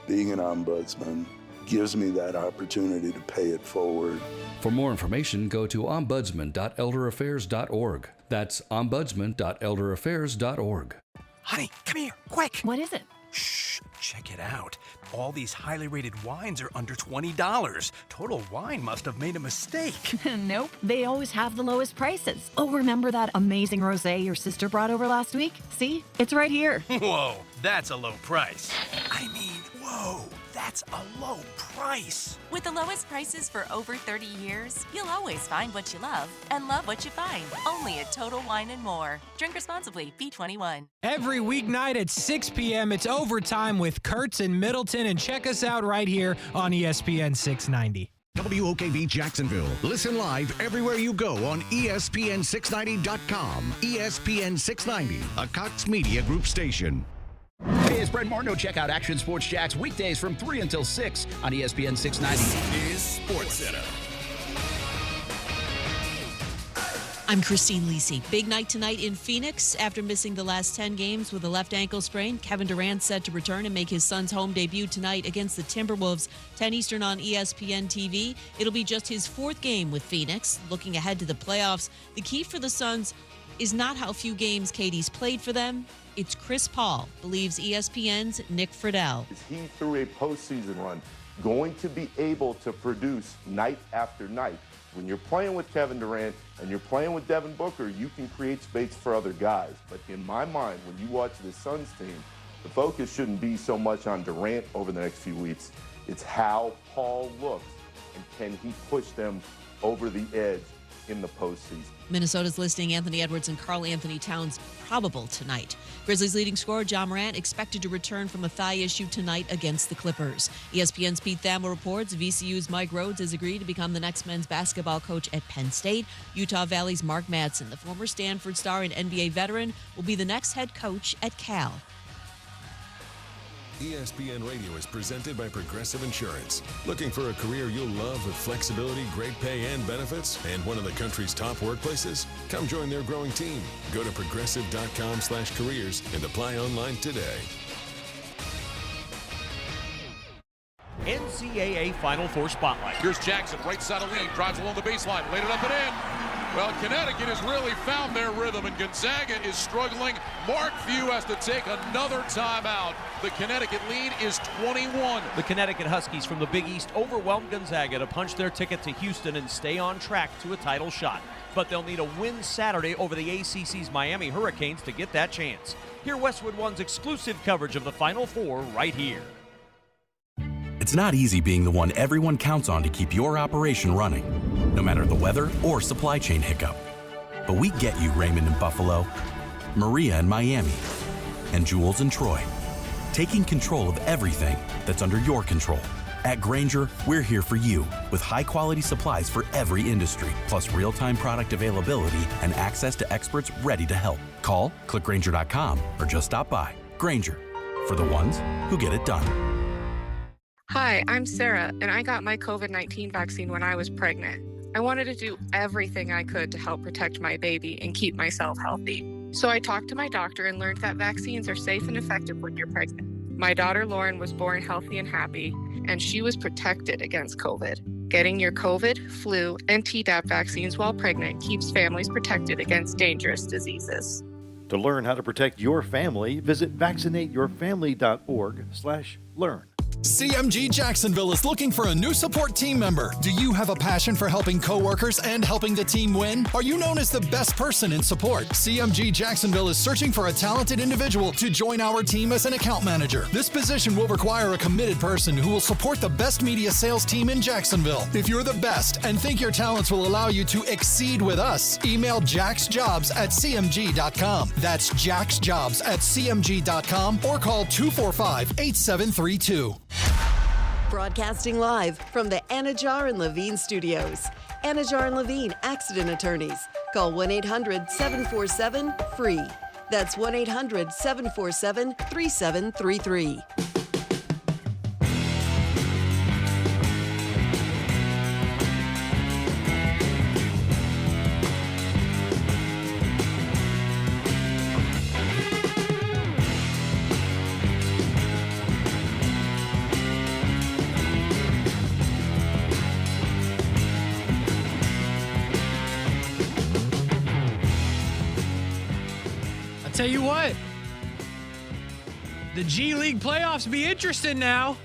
[SPEAKER 23] Being an ombudsman gives me that opportunity to pay it forward.
[SPEAKER 24] For more information, go to ombudsman.elderaffairs.org. That's ombudsman.elderaffairs.org.
[SPEAKER 25] Honey, come here, quick.
[SPEAKER 14] What is it?
[SPEAKER 25] Shh, check it out. All these highly rated wines are under $20. Total Wine must have made a mistake.
[SPEAKER 26] Nope, they always have the lowest prices. Oh, remember that amazing rosé your sister brought over last week? See, it's right here.
[SPEAKER 25] Whoa, that's a low price. I mean, whoa, that's a low price.
[SPEAKER 27] With the lowest prices for over 30 years, you'll always find what you love and love what you find. Only at Total Wine & More. Drink responsibly. B21.
[SPEAKER 4] Every weeknight at 6 p.m., it's Overtime with Kurtz and Middleton, and check us out right here on ESPN 690.
[SPEAKER 8] WOKV Jacksonville. Listen live everywhere you go on ESPN690.com. ESPN 690, a Cox Media Group station.
[SPEAKER 2] Hey, it's Brent Martineau. Check out Action Sports Jacks weekdays from 3 until 6 on ESPN 690.
[SPEAKER 1] This is Sports Center.
[SPEAKER 5] I'm Christine Lisi. Big night tonight in Phoenix. After missing the last 10 games with a left ankle sprain, Kevin Durant set to return and make his Suns' home debut tonight against the Timberwolves, 10 Eastern on ESPN TV. It'll be just his 4th game with Phoenix. Looking ahead to the playoffs, the key for the Suns is not how few games KD's played for them. It's Chris Paul, believes ESPN's Nick Friedel.
[SPEAKER 7] Is he, through a postseason run, going to be able to produce night after night? When you're playing with Kevin Durant and you're playing with Devin Booker, you can create space for other guys. But in my mind, when you watch the Suns team, the focus shouldn't be so much on Durant over the next few weeks. It's how Paul looks and can he push them over the edge in the postseason.
[SPEAKER 5] Minnesota's listing Anthony Edwards and Karl Anthony Towns probable tonight. Grizzlies leading scorer Ja Morant expected to return from a thigh issue tonight against the Clippers. ESPN's Pete Thamel reports VCU's Mike Rhodes has agreed to become the next men's basketball coach at Penn State. Utah Valley's Mark Madsen, the former Stanford star and NBA veteran, will be the next head coach at Cal.
[SPEAKER 1] ESPN Radio is presented by Progressive Insurance. Looking for a career you'll love with flexibility, great pay, and benefits, and one of the country's top workplaces? Come join their growing team. Go to progressive.com/careers and apply online today.
[SPEAKER 11] NCAA Final Four Spotlight.
[SPEAKER 12] Here's Jackson, right side of lead, drives along the baseline, laid it up and in. Well, Connecticut has really found their rhythm, and Gonzaga is struggling. Mark Few has to take another timeout. The Connecticut lead is 21.
[SPEAKER 11] The Connecticut Huskies from the Big East overwhelmed Gonzaga to punch their ticket to Houston and stay on track to a title shot. But they'll need a win Saturday over the ACC's Miami Hurricanes to get that chance. Hear Westwood One's exclusive coverage of the Final Four right here.
[SPEAKER 13] It's not easy being the one everyone counts on to keep your operation running, no matter the weather or supply chain hiccup. But we get you, Raymond in Buffalo, Maria in Miami, and Jules in Troy, taking control of everything that's under your control. At Grainger, we're here for you with high-quality supplies for every industry, plus real-time product availability and access to experts ready to help. Call, click Grainger.com, or just stop by. Grainger, for the ones who get it done.
[SPEAKER 16] Hi, I'm Sarah, and I got my COVID-19 vaccine when I was pregnant. I wanted to do everything I could to help protect my baby and keep myself healthy. So I talked to my doctor and learned that vaccines are safe and effective when you're pregnant. My daughter Lauren was born healthy and happy, and she was protected against COVID. Getting your COVID, flu, and Tdap vaccines while pregnant keeps families protected against dangerous diseases.
[SPEAKER 17] To learn how to protect your family, visit vaccinateyourfamily.org/learn.
[SPEAKER 18] CMG Jacksonville is looking for a new support team member. Do you have a passion for helping coworkers and helping the team win? Are you known as the best person in support? CMG Jacksonville is searching for a talented individual to join our team as an account manager. This position will require a committed person who will support the best media sales team in Jacksonville. If you're the best and think your talents will allow you to exceed with us, email jaxjobs@cmg.com. That's jaxjobs@cmg.com or call 245-8732.
[SPEAKER 19] Broadcasting live from the Anajar and Levine studios. Anajar and Levine Accident Attorneys. Call 1-800-747-FREE. That's 1-800-747-3733.
[SPEAKER 4] Tell you what, the G League playoffs be interesting now.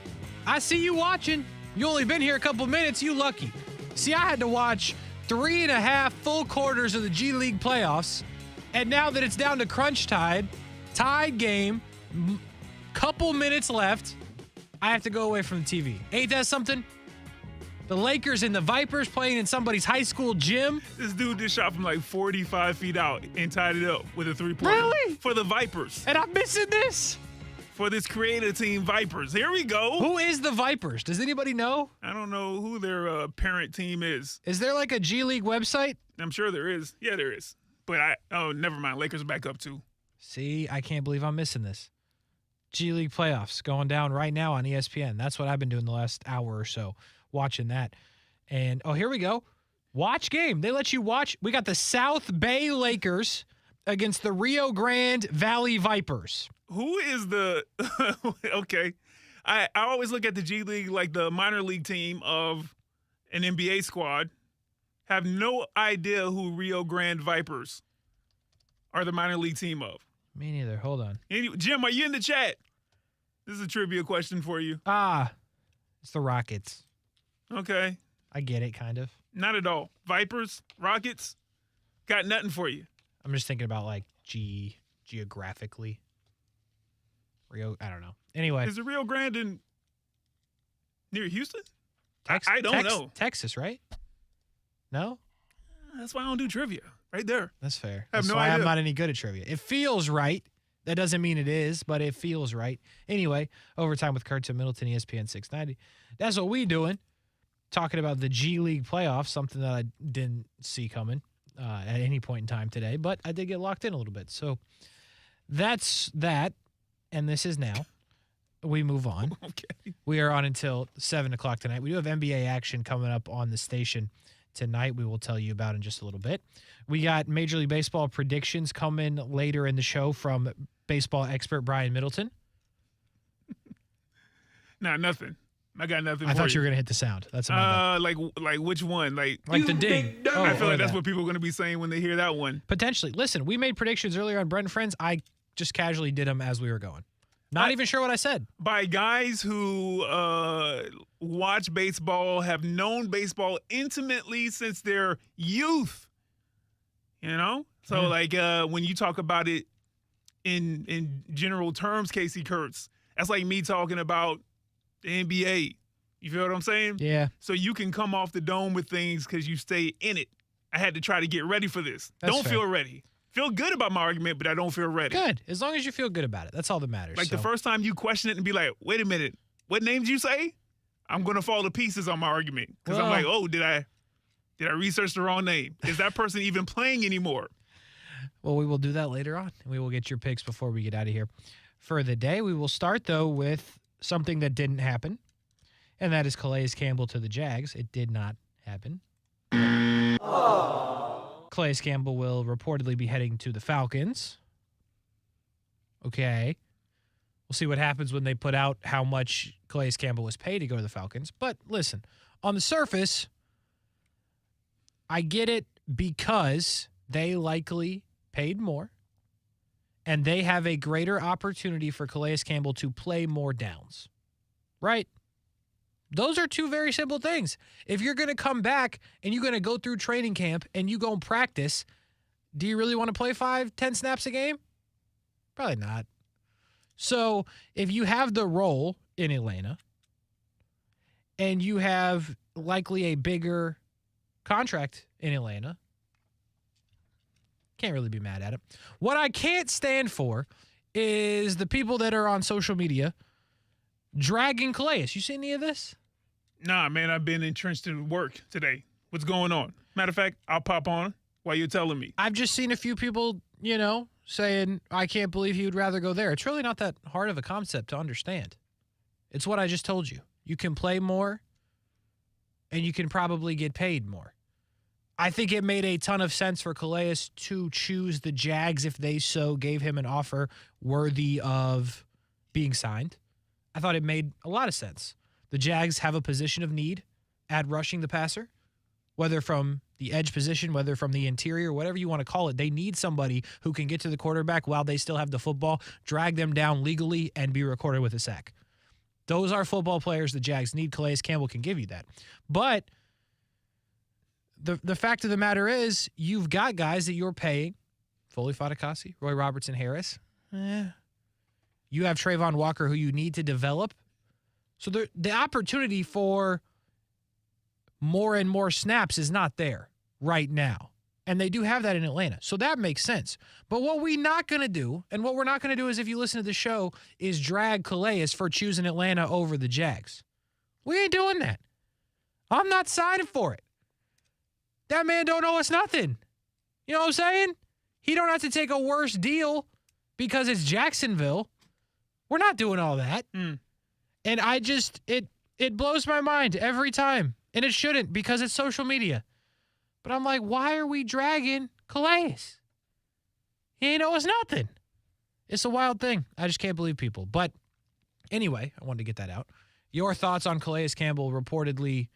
[SPEAKER 4] I see you watching. You only been here a couple minutes. You lucky. See, I had to watch 3.5 full quarters of the G League playoffs, and now that it's down to crunch tied game, couple minutes left, I have to go away from the TV. Ain't that something? The Lakers and the Vipers playing in somebody's high school gym.
[SPEAKER 31] This dude just shot from like 45 feet out and tied it up with a three-pointer.
[SPEAKER 4] Really?
[SPEAKER 31] For the Vipers.
[SPEAKER 4] And I'm missing this?
[SPEAKER 31] For this creative team, Vipers. Here we go.
[SPEAKER 4] Who is the Vipers? Does anybody know?
[SPEAKER 31] I don't know who their parent team is.
[SPEAKER 4] Is there like a G League website?
[SPEAKER 31] I'm sure there is. Yeah, there is. But never mind. Lakers are back up too.
[SPEAKER 4] See, I can't believe I'm missing this. G League playoffs going down right now on ESPN. That's what I've been doing the last hour or so, watching that. And, here we go. Watch game. They let you watch. We got the South Bay Lakers against the Rio Grande Valley Vipers.
[SPEAKER 31] Who is the – okay. I always look at the G League like the minor league team of an NBA squad. Have no idea who Rio Grande Vipers are the minor league team of.
[SPEAKER 4] Me neither. Hold on.
[SPEAKER 31] Jim, are you in the chat? This is a trivia question for you.
[SPEAKER 4] It's the Rockets.
[SPEAKER 31] Okay.
[SPEAKER 4] I get it, kind of.
[SPEAKER 31] Not at all. Vipers, Rockets, got nothing for you.
[SPEAKER 4] I'm just thinking about, like, geographically. Rio, I don't know. Anyway.
[SPEAKER 31] Is the Rio Grande near Houston? I don't know.
[SPEAKER 4] Texas, right? No?
[SPEAKER 31] That's why I don't do trivia. Right there.
[SPEAKER 4] That's fair.
[SPEAKER 31] I have
[SPEAKER 4] That's
[SPEAKER 31] no
[SPEAKER 4] why
[SPEAKER 31] idea.
[SPEAKER 4] I'm not any good at trivia. It feels right. That doesn't mean it is, but it feels right. Anyway, Overtime with Kurtz and Middleton, ESPN 690. That's what we doing. Talking about the G League playoffs, something that I didn't see coming at any point in time today, but I did get locked in a little bit. So that's that, and this is now. We move on.
[SPEAKER 31] Okay.
[SPEAKER 4] We are on until 7 o'clock tonight. We do have NBA action coming up on the station tonight. We will tell you about in just a little bit. We got Major League Baseball predictions coming later in the show from baseball expert Brian Middleton.
[SPEAKER 31] Nah, nothing. I got nothing for you.
[SPEAKER 4] I thought you were going to hit the sound. That's my bad.
[SPEAKER 31] Like which one? Like
[SPEAKER 4] the ding.
[SPEAKER 31] I feel like that's what people are going to be saying when they hear that one.
[SPEAKER 4] Potentially. Listen, we made predictions earlier on Brent and Friends. I just casually did them as we were going. Not even sure what I said.
[SPEAKER 31] By guys who watch baseball, have known baseball intimately since their youth. You know? So, like, when you talk about it in general terms, Kasey Kurtz, that's like me talking about the NBA. You feel what I'm saying?
[SPEAKER 4] Yeah.
[SPEAKER 31] So you can come off the dome with things because you stay in it. I had to try to get ready for this.
[SPEAKER 4] That's
[SPEAKER 31] don't
[SPEAKER 4] fair.
[SPEAKER 31] feel ready. Feel good about my argument, but I don't feel ready.
[SPEAKER 4] Good. As long as you feel good about it. That's all that matters.
[SPEAKER 31] Like the first time you question it and be like, wait a minute, what name did you say? I'm going to fall to pieces on my argument. Because I'm like, oh, did I research the wrong name? Is that person even playing anymore?
[SPEAKER 4] Well, we will do that later on. We will get your picks before we get out of here for the day. We will start, though, with something that didn't happen, and that is Calais Campbell to the Jags. It did not happen. Calais Campbell will reportedly be heading to the Falcons. Okay. We'll see what happens when they put out how much Calais Campbell was paid to go to the Falcons. But listen, on the surface, I get it because they likely paid more, and they have a greater opportunity for Calais Campbell to play more downs. Right? Those are two very simple things. If you're going to come back and you're going to go through training camp and you go and practice, do you really want to play 5-10 snaps a game? Probably not. So if you have the role in Atlanta and you have likely a bigger contract in Atlanta, can't really be mad at it. What I can't stand for is the people that are on social media dragging Calais. You see any of this?
[SPEAKER 31] Nah, man, I've been entrenched in work today. What's going on? Matter of fact, I'll pop on while you're telling me.
[SPEAKER 4] I've just seen a few people, saying, I can't believe he would rather go there. It's really not that hard of a concept to understand. It's what I just told you. You can play more, and you can probably get paid more. I think it made a ton of sense for Calais to choose the Jags if they so gave him an offer worthy of being signed. I thought it made a lot of sense. The Jags have a position of need at rushing the passer, whether from the edge position, whether from the interior, whatever you want to call it. They need somebody who can get to the quarterback while they still have the football, drag them down legally, and be recorded with a sack. Those are football players the Jags need. Calais Campbell can give you that. But the fact of the matter is, you've got guys that you're paying, Foley Fatukasi, Roy Robertson Harris. You have Trayvon Walker, who you need to develop. So the opportunity for more and more snaps is not there right now. And they do have that in Atlanta. So that makes sense. But what we're not going to do, and what we're not going to do is, if you listen to the show, is drag Calais for choosing Atlanta over the Jags. We ain't doing that. I'm not signing for it. That man don't owe us nothing. You know what I'm saying? He don't have to take a worse deal because it's Jacksonville. We're not doing all that. And I just, it blows my mind every time. And it shouldn't because it's social media. But I'm like, why are we dragging Calais? He ain't owe us nothing. It's a wild thing. I just can't believe people. But anyway, I wanted to get that out. Your thoughts on Calais Campbell reportedly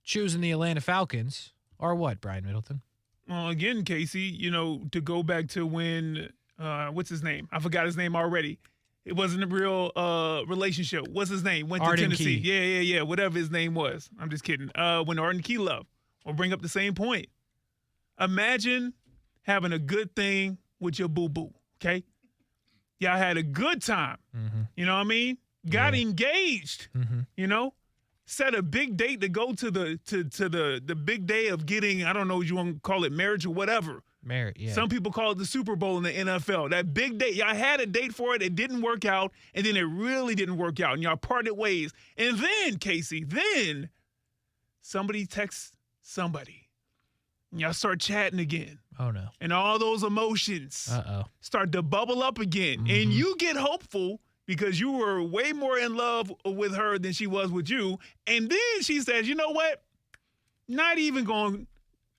[SPEAKER 4] choosing the Atlanta Falcons are what, Brian Middleton?
[SPEAKER 31] Well, again, Kasey, to go back to when, what's his name? I forgot his name already. It wasn't a real relationship. What's his name? Went to
[SPEAKER 4] Arden
[SPEAKER 31] Tennessee.
[SPEAKER 4] Key.
[SPEAKER 31] Yeah. Whatever his name was. I'm just kidding. When Arden Key left. We'll bring up the same point. Imagine having a good thing with your boo-boo, okay? Y'all had a good time.
[SPEAKER 4] Mm-hmm.
[SPEAKER 31] You know what I mean? Got engaged.
[SPEAKER 4] Mm-hmm.
[SPEAKER 31] Set a big date to go to the big day of getting, I don't know what you want to call it, marriage or whatever.
[SPEAKER 4] Marriage, yeah.
[SPEAKER 31] Some people call it the Super Bowl in the NFL. That big date, y'all had a date for it, it didn't work out, and then it really didn't work out, and y'all parted ways. And then, Kasey, somebody texts somebody, and y'all start chatting again.
[SPEAKER 4] Oh, no.
[SPEAKER 31] And all those emotions start to bubble up again.
[SPEAKER 4] Mm-hmm.
[SPEAKER 31] And you get hopeful because you were way more in love with her than she was with you. And then she says, you know what? Not even going to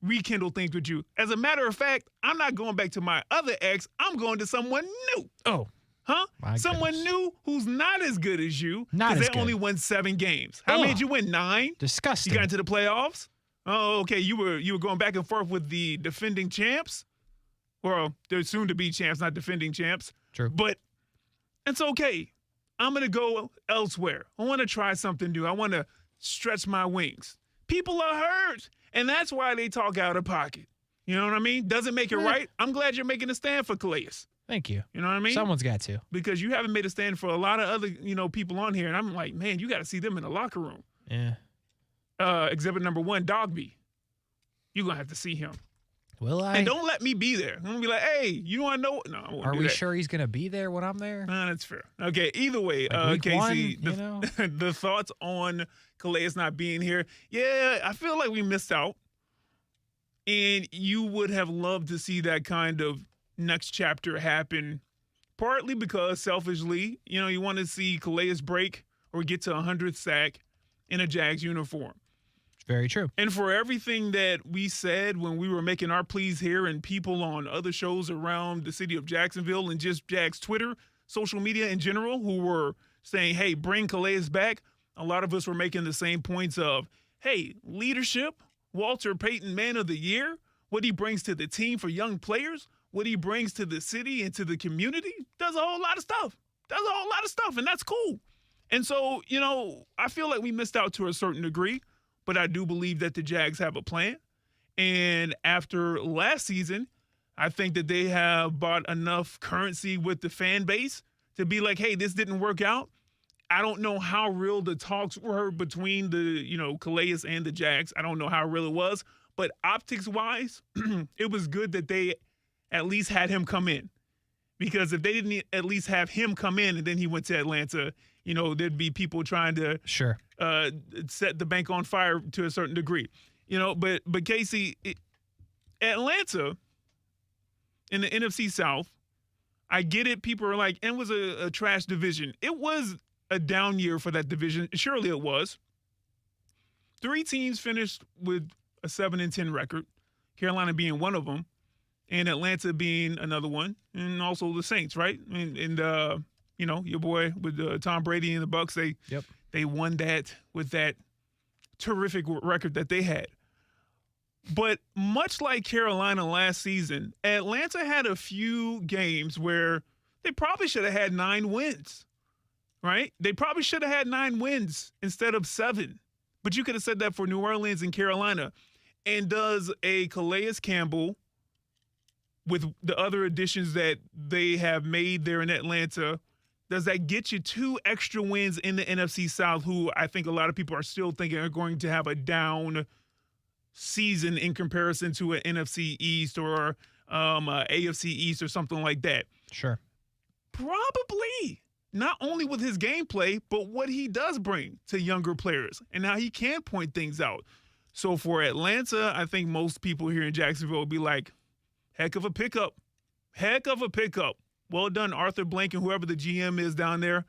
[SPEAKER 31] rekindle things with you. As a matter of fact, I'm not going back to my other ex. I'm going to someone new.
[SPEAKER 4] Oh.
[SPEAKER 31] Huh?
[SPEAKER 4] My
[SPEAKER 31] Someone
[SPEAKER 4] goodness.
[SPEAKER 31] new who's not as good as you.
[SPEAKER 4] Not as
[SPEAKER 31] they
[SPEAKER 4] good.
[SPEAKER 31] only won 7 games. How many did you win? 9?
[SPEAKER 4] Disgusting.
[SPEAKER 31] You got into the playoffs? Oh, okay. You were going back and forth with the defending champs. Well, they're soon to be champs, not defending champs.
[SPEAKER 4] True.
[SPEAKER 31] But it's okay. I'm going to go elsewhere. I want to try something new. I want to stretch my wings. People are hurt, and that's why they talk out of pocket. You know what I mean? Doesn't make it right. I'm glad you're making a stand for Calais.
[SPEAKER 4] Thank you.
[SPEAKER 31] You know what I mean?
[SPEAKER 4] Someone's got to.
[SPEAKER 31] Because you haven't made a stand for a lot of other, people on here, and I'm like, man, you got to see them in the locker room.
[SPEAKER 4] Yeah.
[SPEAKER 31] Exhibit number 1, Dogby. You're going to have to see him.
[SPEAKER 4] Will I?
[SPEAKER 31] And don't let me be there. I'm going to be like, hey, you want to know? No, I won't
[SPEAKER 4] Are
[SPEAKER 31] do
[SPEAKER 4] we
[SPEAKER 31] that.
[SPEAKER 4] sure he's going to be there when I'm there?
[SPEAKER 31] That's fair. Okay, either way,
[SPEAKER 4] Like week
[SPEAKER 31] Kasey,
[SPEAKER 4] one,
[SPEAKER 31] the thoughts on Calais not being here. Yeah, I feel like we missed out. And you would have loved to see that kind of next chapter happen, partly because selfishly, you want to see Calais break or get to 100th sack in a Jags uniform.
[SPEAKER 4] Very true.
[SPEAKER 31] And for everything that we said when we were making our pleas here and people on other shows around the city of Jacksonville and just Jags Twitter, social media in general, who were saying, hey, bring Calais back, a lot of us were making the same points of, hey, leadership, Walter Payton Man of the Year, what he brings to the team for young players, what he brings to the city and to the community, does a whole lot of stuff. And that's cool. And so, I feel like we missed out to a certain degree. But I do believe that the Jags have a plan. And after last season, I think that they have bought enough currency with the fan base to be like, hey, this didn't work out. I don't know how real the talks were between the, Calais and the Jags. I don't know how real it was. But optics-wise, it was good that they at least had him come in. Because if they didn't at least have him come in and then he went to Atlanta, there'd be people trying to set the bank on fire to a certain degree. But Kasey, Atlanta in the NFC South, I get it. People are like, it was a trash division. It was a down year for that division. Surely it was. 3 teams finished with a 7-10 record, Carolina being one of them, and Atlanta being another one, and also the Saints, right? And your boy with Tom Brady and the Bucs, they won that with that terrific record that they had. But much like Carolina last season, Atlanta had a few games where they probably should have had 9 wins, right? They probably should have had 9 wins instead of 7. But you could have said that for New Orleans and Carolina. And does a Calais Campbell, with the other additions that they have made there in Atlanta, does that get you 2 extra wins in the NFC South, who I think a lot of people are still thinking are going to have a down season in comparison to an NFC East or AFC East or something like that?
[SPEAKER 4] Sure.
[SPEAKER 31] Probably. Not only with his gameplay, but what he does bring to younger players and how he can point things out. So for Atlanta, I think most people here in Jacksonville will be like, heck of a pickup. Heck of a pickup. well done, Arthur Blank and whoever the GM is down there,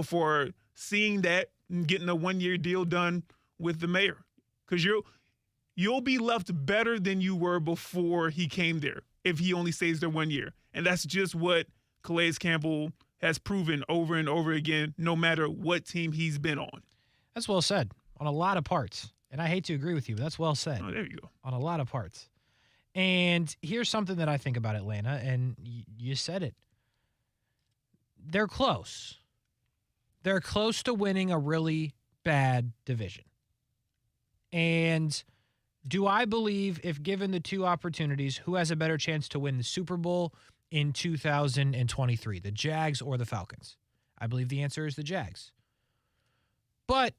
[SPEAKER 31] for seeing that and getting a 1-year deal done with the mayor. Because you'll be left better than you were before he came there if he only stays there 1 year. And that's just what Calais Campbell has proven over and over again, no matter what team he's been on.
[SPEAKER 4] That's well said on a lot of parts. And I hate to agree with you, but that's well said.
[SPEAKER 31] Oh, there you go.
[SPEAKER 4] On a lot of parts. And here's something that I think about Atlanta, and you said it. They're close. They're close to winning a really bad division. And do I believe if given the two opportunities, who has a better chance to win the Super Bowl in 2023, the Jags or the Falcons? I believe the answer is the Jags. But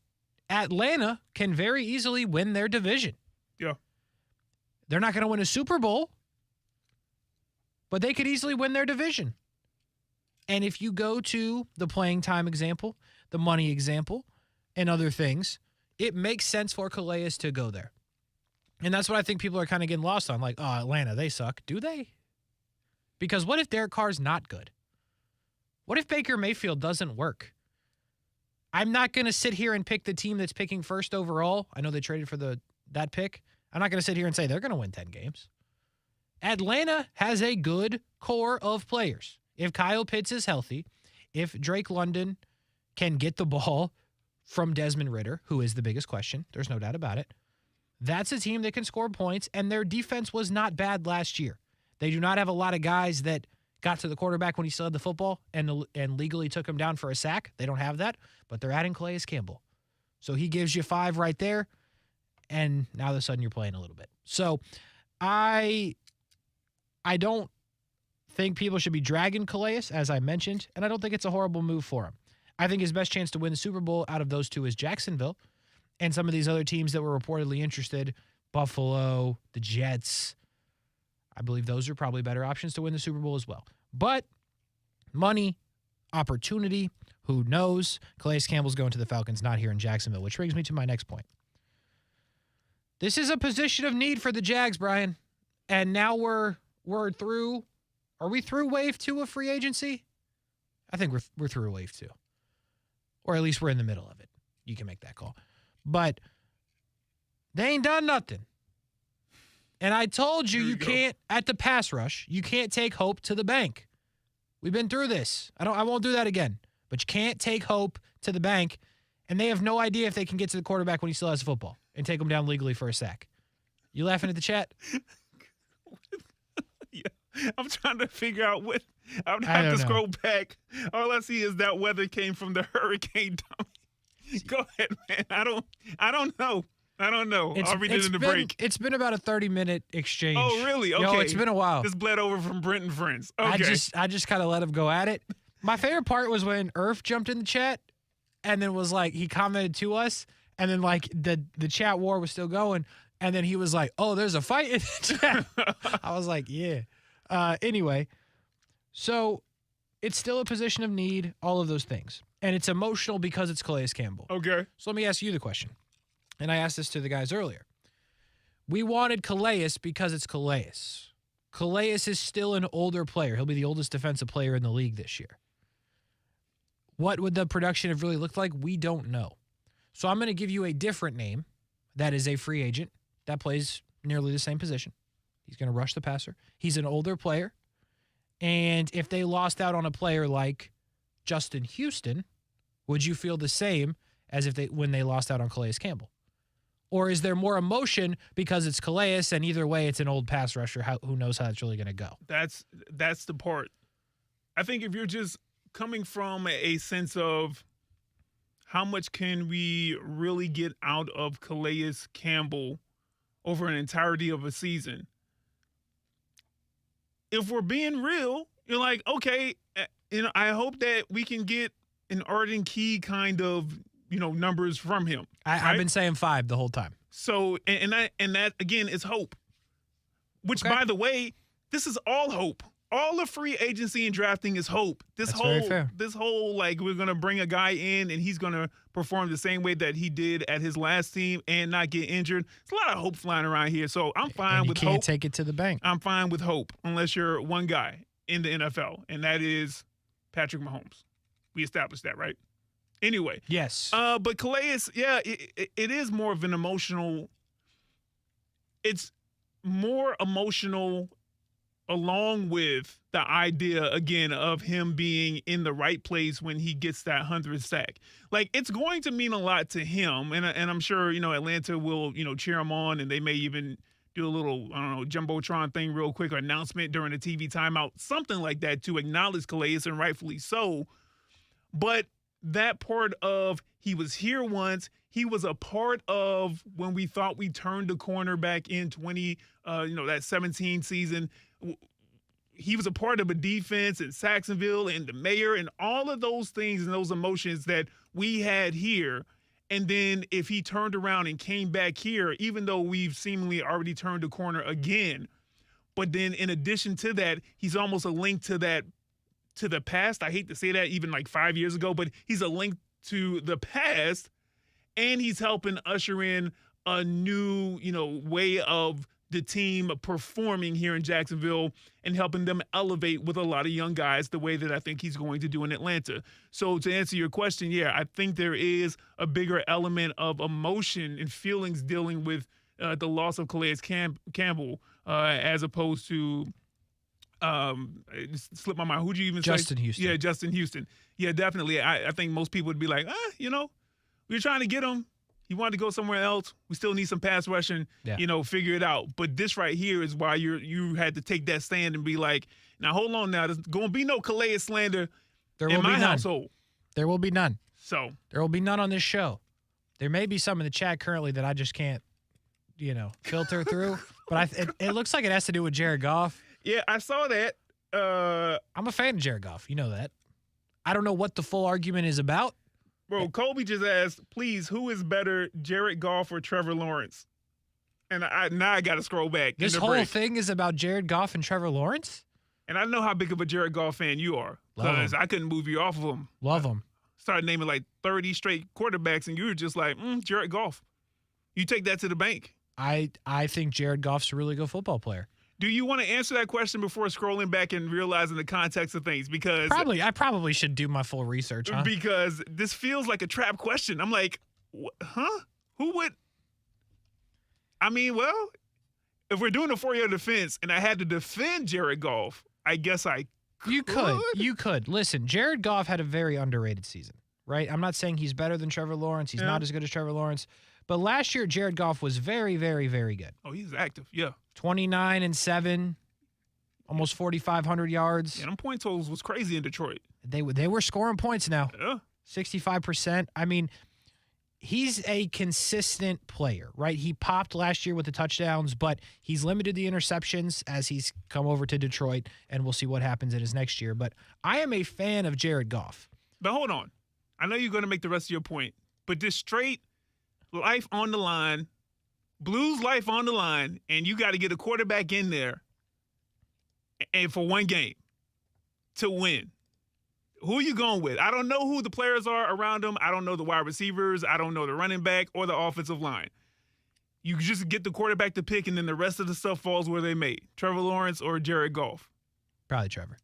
[SPEAKER 4] Atlanta can very easily win their division.
[SPEAKER 31] Yeah.
[SPEAKER 4] They're not going to win a Super Bowl, but they could easily win their division. And if you go to the playing time example, the money example, and other things, it makes sense for Calais to go there. And that's what I think people are kind of getting lost on. Like, oh, Atlanta, they suck. Do they? Because what if Derek Carr's not good? What if Baker Mayfield doesn't work? I'm not going to sit here and pick the team that's picking first overall. I know they traded for that pick. I'm not going to sit here and say they're going to win 10 games. Atlanta has a good core of players. If Kyle Pitts is healthy, if Drake London can get the ball from Desmond Ridder, who is the biggest question, there's no doubt about it, that's a team that can score points, and their defense was not bad last year. They do not have a lot of guys that got to the quarterback when he still had the football and legally took him down for a sack. They don't have that, but they're adding Calais Campbell. So he gives you 5 right there, and now all of a sudden you're playing a little bit. So I don't think people should be dragging Calais, as I mentioned, and I don't think it's a horrible move for him. I think his best chance to win the Super Bowl out of those two is Jacksonville, and some of these other teams that were reportedly interested, Buffalo, the Jets. I believe those are probably better options to win the Super Bowl as well. But money, opportunity, who knows? Calais Campbell's going to the Falcons, not here in Jacksonville, which brings me to my next point. This is a position of need for the Jags, Brian. And now we're through. Are we through wave 2 of free agency? I think we're through wave 2. Or at least we're in the middle of it. You can make that call. But they ain't done nothing. And I told you can't, at the pass rush, you can't take hope to the bank. We've been through this. I won't do that again. But you can't take hope to the bank, and they have no idea if they can get to the quarterback when he still has the football and take him down legally for a sack. You laughing at the chat?
[SPEAKER 31] Yeah. I'm trying to figure out what. I would have to scroll back. All I see is that weather came from the hurricane dummy. Go ahead, man. I don't know. I'll read it in the break.
[SPEAKER 4] It's been about a 30-minute exchange.
[SPEAKER 31] Oh, really? Okay.
[SPEAKER 4] Yo, it's been a while.
[SPEAKER 31] This bled over from Brent and friends. Okay.
[SPEAKER 4] I just kind of let him go at it. My favorite part was when Irf jumped in the chat and then was like, he commented to us, and then like the chat war was still going, and then he was like, oh, there's a fight in the chat. I was like, yeah. Anyway, so it's still a position of need, all of those things. And it's emotional because it's Calais Campbell.
[SPEAKER 31] Okay.
[SPEAKER 4] So let me ask you the question. And I asked this to the guys earlier. We wanted Calais because it's Calais. Calais is still an older player. He'll be the oldest defensive player in the league this year. What would the production have really looked like? We don't know. So I'm going to give you a different name that is a free agent that plays nearly the same position. He's going to rush the passer. He's an older player. And if they lost out on a player like Justin Houston, would you feel the same as when they lost out on Calais Campbell? Or is there more emotion because it's Calais, and either way it's an old pass rusher? Who knows how it's really going to go?
[SPEAKER 31] That's the part. I think if you're just coming from a sense of how much can we really get out of Calais Campbell over an entirety of a season, if we're being real, you're like, okay, I hope that we can get an Arden Key kind of, numbers from him.
[SPEAKER 4] I've been saying 5 the whole time. So,
[SPEAKER 31] and that again is hope. Which, by the way, this is all hope. All of free agency and drafting is hope. This whole like we're gonna bring a guy in and he's gonna perform the same way that he did at his last team and not get injured. There's a lot of hope flying around here. So I'm fine with hope.
[SPEAKER 4] You can't take it to the bank.
[SPEAKER 31] I'm fine with hope unless you're one guy. in the NFL, and that is Patrick Mahomes. We established that, right? Anyway.
[SPEAKER 4] Yes.
[SPEAKER 31] But Calais, it is more of an emotional. It's more emotional along with the idea, again, of him being in the right place when he gets that 100th sack. Like, it's going to mean a lot to him, and I'm sure, Atlanta will, cheer him on, and they may even do a little, Jumbotron thing real quick, or announcement during a TV timeout, something like that to acknowledge Calais, and rightfully so. But that part of he was here once, he was a part of when we thought we turned the corner back in that 17 season. He was a part of a defense in Saxonville and the mayor and all of those things and those emotions that we had here. And then if he turned around and came back here, even though we've seemingly already turned the corner again, but then in addition to that, he's almost a link to that, to the past. I hate to say that, even like 5 years ago, but he's a link to the past, and he's helping usher in a new, way of the team performing here in Jacksonville and helping them elevate with a lot of young guys the way that I think he's going to do in Atlanta. So to answer your question, I think there is a bigger element of emotion and feelings dealing with the loss of Calais Campbell as opposed to it slipped my mind. Who'd you even say?
[SPEAKER 4] Justin Houston.
[SPEAKER 31] Yeah, Justin Houston. Yeah, definitely. I think most people would be like, we were trying to get him. He wanted to go somewhere else. We still need some pass rushing, figure it out. But this right here is why you had to take that stand and be like, now, hold on now. There's going to be no Calais slander in my household.
[SPEAKER 4] There will be none.
[SPEAKER 31] So
[SPEAKER 4] there will be none on this show. There may be some in the chat currently that I just can't, filter through. But it looks like it has to do with Jared Goff.
[SPEAKER 31] Yeah, I saw that.
[SPEAKER 4] I'm a fan of Jared Goff. You know that. I don't know what the full argument is about.
[SPEAKER 31] Bro, Colby just asked, please, who is better, Jared Goff or Trevor Lawrence? And I got to scroll back.
[SPEAKER 4] This whole thing is about Jared Goff and Trevor Lawrence?
[SPEAKER 31] And I know how big of a Jared Goff fan you are, because I couldn't move you off of him.
[SPEAKER 4] Love him.
[SPEAKER 31] Started naming like 30 straight quarterbacks, and you were just like, Jared Goff. You take that to the bank.
[SPEAKER 4] I think Jared Goff's a really good football player.
[SPEAKER 31] Do you want to answer that question before scrolling back and realizing the context of things? Because
[SPEAKER 4] I probably should do my full research, huh?
[SPEAKER 31] Because this feels like a trap question. I'm like, huh? Who would? I mean, well, if we're doing a 4-year defense and I had to defend Jared Goff, I guess I could.
[SPEAKER 4] You could. Listen, Jared Goff had a very underrated season, right? I'm not saying he's better than Trevor Lawrence. He's not as good as Trevor Lawrence. But last year, Jared Goff was very, very, very good.
[SPEAKER 31] Oh, he's active, yeah.
[SPEAKER 4] 29-7, almost 4,500 yards.
[SPEAKER 31] Yeah, them point totals was crazy in Detroit.
[SPEAKER 4] They were scoring points now.
[SPEAKER 31] Yeah.
[SPEAKER 4] 65%. I mean, he's a consistent player, right? He popped last year with the touchdowns, but he's limited the interceptions as he's come over to Detroit, and we'll see what happens in his next year. But I am a fan of Jared Goff.
[SPEAKER 31] But hold on. I know you're going to make the rest of your point, but this straight life on the line, Blues life on the line, and you got to get a quarterback in there and for one game to win. Who are you going with? I don't know who the players are around him. I don't know the wide receivers. I don't know the running back or the offensive line. You just get the quarterback to pick, and then the rest of the stuff falls where they may. Trevor Lawrence or Jared Goff?
[SPEAKER 4] Probably Trevor.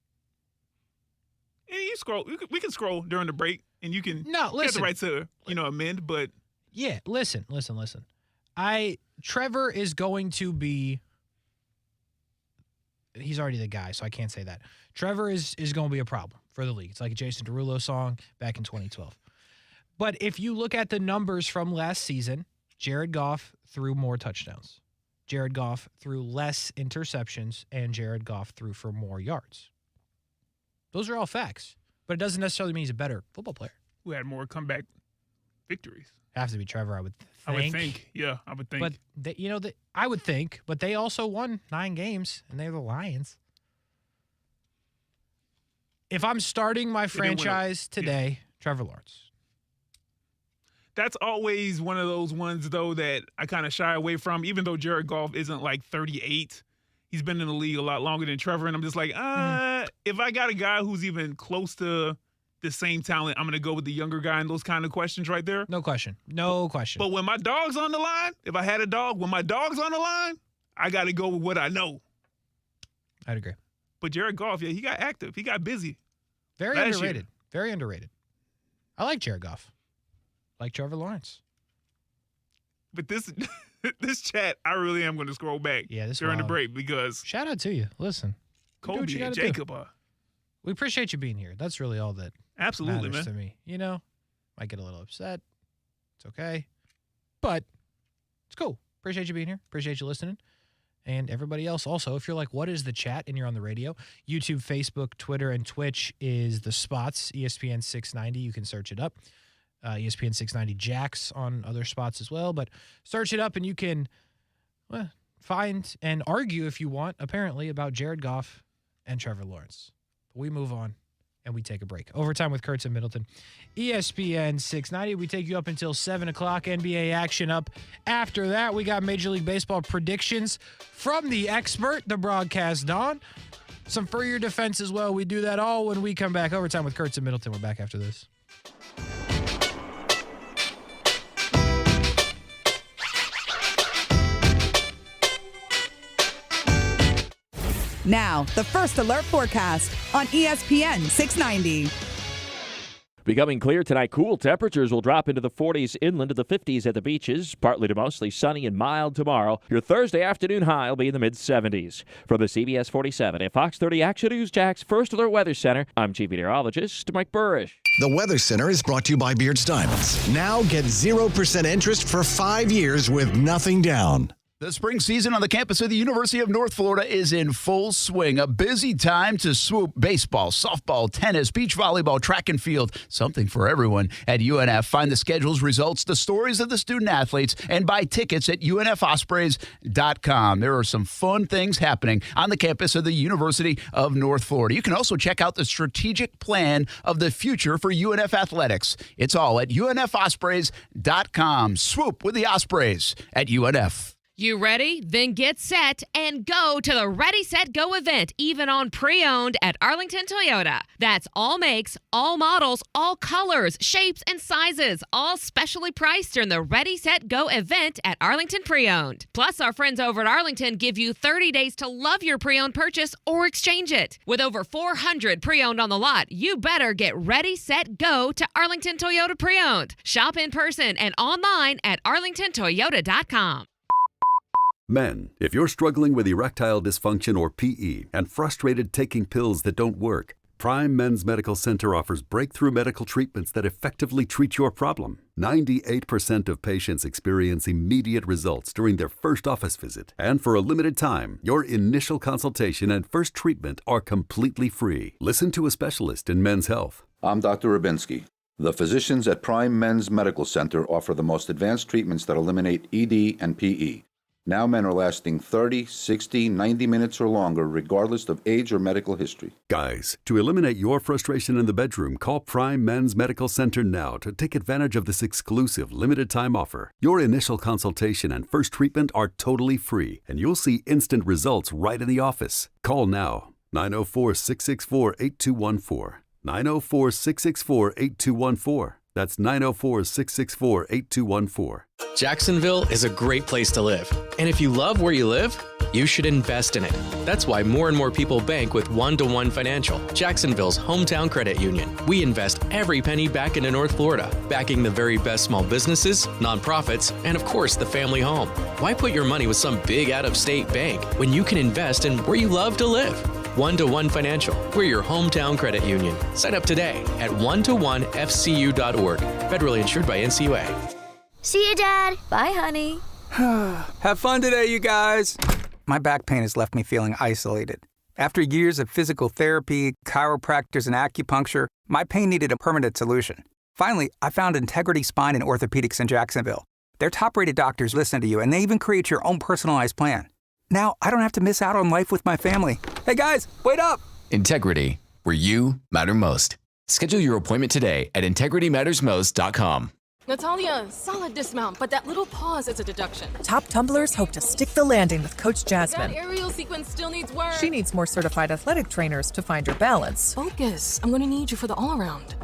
[SPEAKER 31] And you scroll. We can scroll during the break, and you can get the right to amend. But
[SPEAKER 4] yeah, listen. Trevor is going to be. He's already the guy, so I can't say that. Trevor is going to be a problem for the league. It's like a Jason Derulo song back in 2012. But if you look at the numbers from last season, Jared Goff threw more touchdowns. Jared Goff threw less interceptions, and Jared Goff threw for more yards. Those are all facts, but it doesn't necessarily mean he's a better football player.
[SPEAKER 31] Who had more comeback victories?
[SPEAKER 4] Have to be Trevor, I would think.
[SPEAKER 31] I would think. Yeah, I would think.
[SPEAKER 4] But I would think, but they also won 9 games, and they're the Lions. If I'm starting my franchise today, Trevor Lawrence.
[SPEAKER 31] That's always one of those ones, though, that I kind of shy away from, even though Jared Goff isn't like 38. He's been in the league a lot longer than Trevor, and I'm just like, if I got a guy who's even close to the same talent, I'm going to go with the younger guy in those kind of questions right there.
[SPEAKER 4] No question.
[SPEAKER 31] But when my dog's on the line, if I had a dog, when my dog's on the line, I got to go with what I know.
[SPEAKER 4] I'd agree.
[SPEAKER 31] But Jared Goff, yeah, he got active. He got busy.
[SPEAKER 4] Very
[SPEAKER 31] last
[SPEAKER 4] underrated.
[SPEAKER 31] year.
[SPEAKER 4] Very underrated. I like Jared Goff. Like Trevor Lawrence.
[SPEAKER 31] But this chat, I really am going to scroll back during the break because
[SPEAKER 4] shout out to you. Listen,
[SPEAKER 31] Kobe and Jacob
[SPEAKER 4] we appreciate you being here. That's really all that
[SPEAKER 31] absolutely
[SPEAKER 4] matters
[SPEAKER 31] man.
[SPEAKER 4] To me. You know, might get a little upset. It's okay, but it's cool. Appreciate you being here. Appreciate you listening. And everybody else also, if you're like, what is the chat? And you're on the radio, YouTube, Facebook, Twitter, and Twitch is the spots, ESPN 690. You can search it up. ESPN 690 Jax on other spots as well. But search it up and you can find and argue if you want, apparently, about Jared Goff and Trevor Lawrence. But we move on and we take a break. Overtime with Kurtz and Middleton. ESPN 690. We take you up until 7 o'clock. NBA action up. After that, we got Major League Baseball predictions from the expert, the broadcast Don. Some for your defense as well. We do that all when we come back. Overtime with Kurtz and Middleton. We're back after this.
[SPEAKER 3] Now, the First Alert forecast on ESPN 690.
[SPEAKER 6] Becoming clear tonight, cool temperatures will drop into the 40s inland to the 50s at the beaches. Partly to mostly sunny and mild tomorrow. Your Thursday afternoon high will be in the mid-70s. From the CBS 47 and Fox 30 Action News Jack's First Alert Weather Center, I'm Chief Meteorologist Mike Burrish.
[SPEAKER 8] The Weather Center is brought to you by Beards Diamonds. Now get 0% interest for 5 years with nothing down.
[SPEAKER 2] The spring season on the campus of the University of North Florida is in full swing. A busy time to swoop baseball, softball, tennis, beach volleyball, track and field. Something for everyone at UNF. Find the schedules, results, the stories of the student athletes, and buy tickets at UNFospreys.com. There are some fun things happening on the campus of the University of North Florida. You can also check out the strategic plan of the future for UNF athletics. It's all at UNFospreys.com. Swoop with the Ospreys at UNF.
[SPEAKER 9] You ready? Then get set and go to the Ready, Set, Go event, even on pre-owned at Arlington Toyota. That's all makes, all models, all colors, shapes, and sizes, all specially priced during the Ready, Set, Go event at Arlington Pre-Owned. Plus, our friends over at Arlington give you 30 days to love your pre-owned purchase or exchange it. With over 400 pre-owned on the lot, you better get Ready, Set, Go to Arlington Toyota Pre-Owned. Shop in person and online at arlingtontoyota.com.
[SPEAKER 10] Men, if you're struggling with erectile dysfunction or PE and frustrated taking pills that don't work, Prime Men's Medical Center offers breakthrough medical treatments that effectively treat your problem. 98% of patients experience immediate results during their first office visit. And for a limited time, your initial consultation and first treatment are completely free. Listen to a specialist in men's health.
[SPEAKER 15] I'm Dr. Rubinsky. The physicians at Prime Men's Medical Center offer the most advanced treatments that eliminate ED and PE. Now men are lasting 30, 60, 90 minutes or longer, regardless of age or medical history.
[SPEAKER 10] Guys, to eliminate your frustration in the bedroom, call Prime Men's Medical Center now to take advantage of this exclusive limited-time offer. Your initial consultation and first treatment are totally free, and you'll see instant results right in the office. Call now, 904-664-8214. 904-664-8214. That's 904-664-8214.
[SPEAKER 20] Jacksonville is a great place to live. And if you love where you live, you should invest in it. That's why more and more people bank with One-to-One Financial, Jacksonville's hometown credit union. We invest every penny back into North Florida, backing the very best small businesses, nonprofits, and of course, the family home. Why put your money with some big out-of-state bank when you can invest in where you love to live? One-to-One Financial. We're your hometown credit union. Sign up today at one-to-one-fcu.org. Federally insured by NCUA.
[SPEAKER 21] See you, Dad. Bye, honey.
[SPEAKER 31] Have fun today, you guys. My back pain has left me feeling isolated. After years of physical therapy, chiropractors, and acupuncture, my pain needed a permanent solution. Finally, I found Integrity Spine and Orthopedics in Jacksonville. Their top-rated doctors listen to you, and they even create your own personalized plan. Now, I don't have to miss out on life with my family. Hey, guys, wait up!
[SPEAKER 22] Integrity, where you matter most. Schedule your appointment today at integritymattersmost.com.
[SPEAKER 28] Natalia, solid dismount, but that little pause is a deduction.
[SPEAKER 29] Top tumblers hope to stick the landing with Coach Jasmine.
[SPEAKER 28] That aerial sequence still needs work.
[SPEAKER 29] She needs more certified athletic trainers to find her balance.
[SPEAKER 28] Focus. I'm going to need you for the all-around.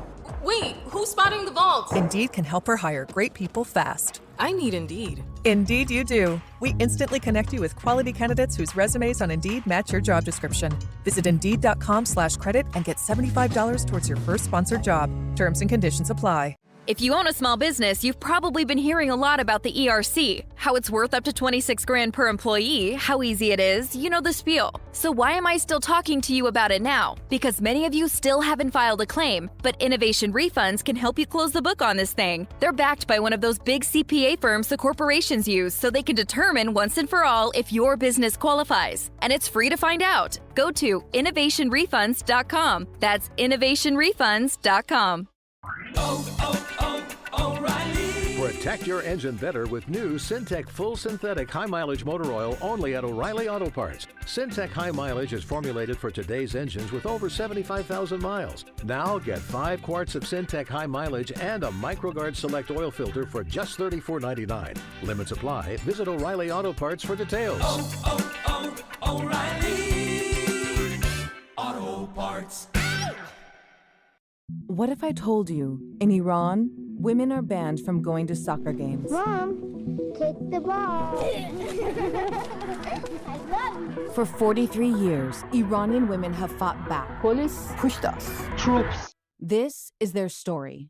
[SPEAKER 28] Wait, who's spotting the vault?
[SPEAKER 29] Indeed can help her hire great people fast.
[SPEAKER 28] I need Indeed.
[SPEAKER 29] Indeed you do. We instantly connect you with quality candidates whose resumes on Indeed match your job description. Visit Indeed.com/credit and get $75 towards your first sponsored job. Terms and conditions apply.
[SPEAKER 21] If you own a small business, you've probably been hearing a lot about the ERC, how it's worth up to $26,000 per employee, how easy it is, you know the spiel. So why am I still talking to you about it now? Because many of you still haven't filed a claim, but Innovation Refunds can help you close the book on this thing. They're backed by one of those big CPA firms the corporations use, so they can determine once and for all if your business qualifies. And it's free to find out. Go to innovationrefunds.com. That's innovationrefunds.com.
[SPEAKER 1] Protect your engine better with new Syntec Full Synthetic High Mileage Motor Oil only at O'Reilly Auto Parts. Syntec High Mileage is formulated for today's engines with over 75,000 miles. Now get 5 quarts of Syntec High Mileage and a MicroGuard Select oil filter for just $34.99. Limits apply. Visit O'Reilly Auto Parts for details.
[SPEAKER 5] O'Reilly Auto Parts.
[SPEAKER 7] What if I told you, in Iran, women are banned from going to soccer games?
[SPEAKER 12] Mom, take the ball. I love you.
[SPEAKER 7] For 43 years, Iranian women have fought back. Police pushed us. Troops. This is their story.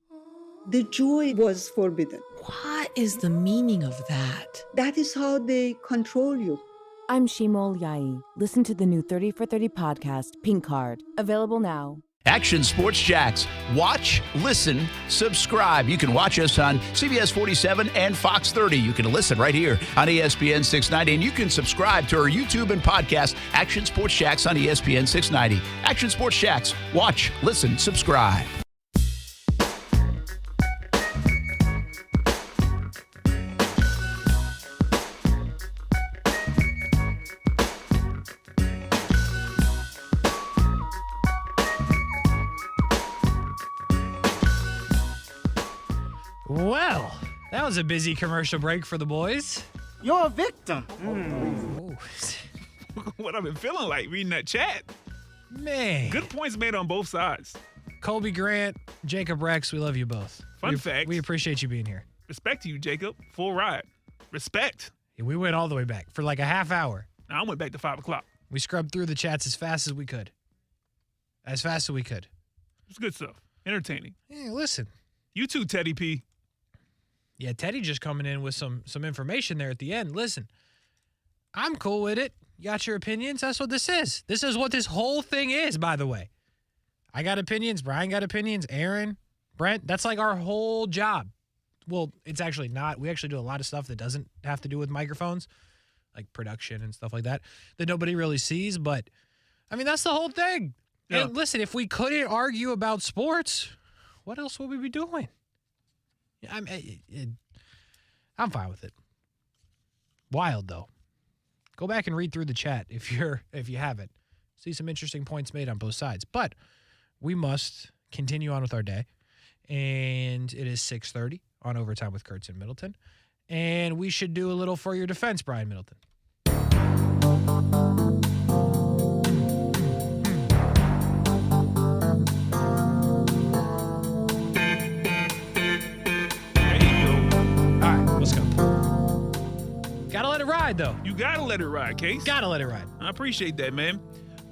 [SPEAKER 14] The joy was forbidden.
[SPEAKER 7] What is the meaning of that?
[SPEAKER 14] That is how they control you.
[SPEAKER 7] I'm Shimol Yai. Listen to the new 30 for 30 podcast, Pink Card. Available now.
[SPEAKER 2] Action Sports Jacks. Watch, listen, subscribe. You can watch us on CBS 47 and Fox 30. You can listen right here on ESPN 690. And you can subscribe to our YouTube and podcast, Action Sports Jacks on ESPN 690. Action Sports Jacks. Watch, listen, subscribe.
[SPEAKER 4] Well, that was a busy commercial break for the boys.
[SPEAKER 23] You're a victim.
[SPEAKER 31] What I've been feeling like reading that chat.
[SPEAKER 4] Man.
[SPEAKER 31] Good points made on both sides.
[SPEAKER 4] Colby Grant, Jacob Rex, we love you both.
[SPEAKER 31] Fun fact.
[SPEAKER 4] We appreciate you being here.
[SPEAKER 31] Respect to you, Jacob. Full ride. Respect.
[SPEAKER 4] Yeah, we went all the way back for like a half hour.
[SPEAKER 31] I went back to 5 o'clock.
[SPEAKER 4] We scrubbed through the chats as fast as we could. As fast as we could.
[SPEAKER 31] It's good stuff. Entertaining.
[SPEAKER 4] Yeah, listen.
[SPEAKER 31] You too, Teddy P.
[SPEAKER 4] Yeah, Teddy just coming in with some information there at the end. Listen, I'm cool with it. You got your opinions? That's what this is. This is what this whole thing is, by the way. I got opinions. Brian got opinions. Aaron, Brent. That's like our whole job. Well, it's actually not. We actually do a lot of stuff that doesn't have to do with microphones, like production and stuff like that nobody really sees. But, I mean, that's the whole thing. Yeah. And listen, if we couldn't argue about sports, what else would we be doing? I'm fine with it. Wild, though. Go back and read through the chat if you haven't. See some interesting points made on both sides. But we must continue on with our day. And it is 6:30 on Overtime with Kurtz and Middleton. And we should do a little for your defense, Brian Middleton. Gotta let it ride, though.
[SPEAKER 31] You gotta let it ride, Case.
[SPEAKER 4] Gotta let it ride.
[SPEAKER 31] I appreciate that, man.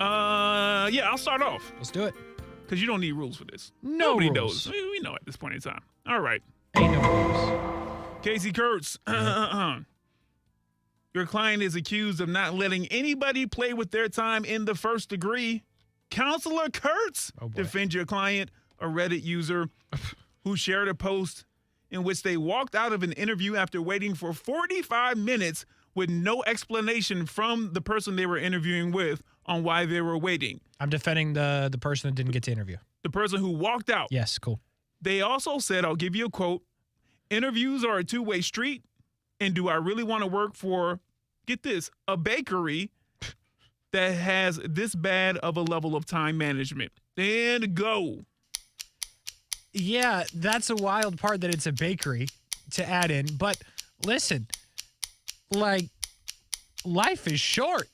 [SPEAKER 31] Yeah, I'll start off.
[SPEAKER 4] Let's do it.
[SPEAKER 31] Because you don't need rules for this.
[SPEAKER 4] No
[SPEAKER 31] Nobody
[SPEAKER 4] rules.
[SPEAKER 31] knows. We know at this point in time. All right.
[SPEAKER 4] Ain't no rules.
[SPEAKER 31] Kasey Kurtz. Your client is accused of not letting anybody play with their time in the first degree. Counselor Kurtz, defend your client, a Reddit user who shared a post in which they walked out of an interview after waiting for 45 minutes with no explanation from the person they were interviewing with on why they were waiting.
[SPEAKER 4] I'm defending the person that didn't get to interview.
[SPEAKER 31] The person who walked out.
[SPEAKER 4] Yes, cool.
[SPEAKER 31] They also said, I'll give you a quote, interviews are a two-way street, and do I really want to work for, get this, a bakery that has this bad of a level of time management? And go.
[SPEAKER 4] Yeah, that's a wild part that it's a bakery to add in. But listen, like, life is short.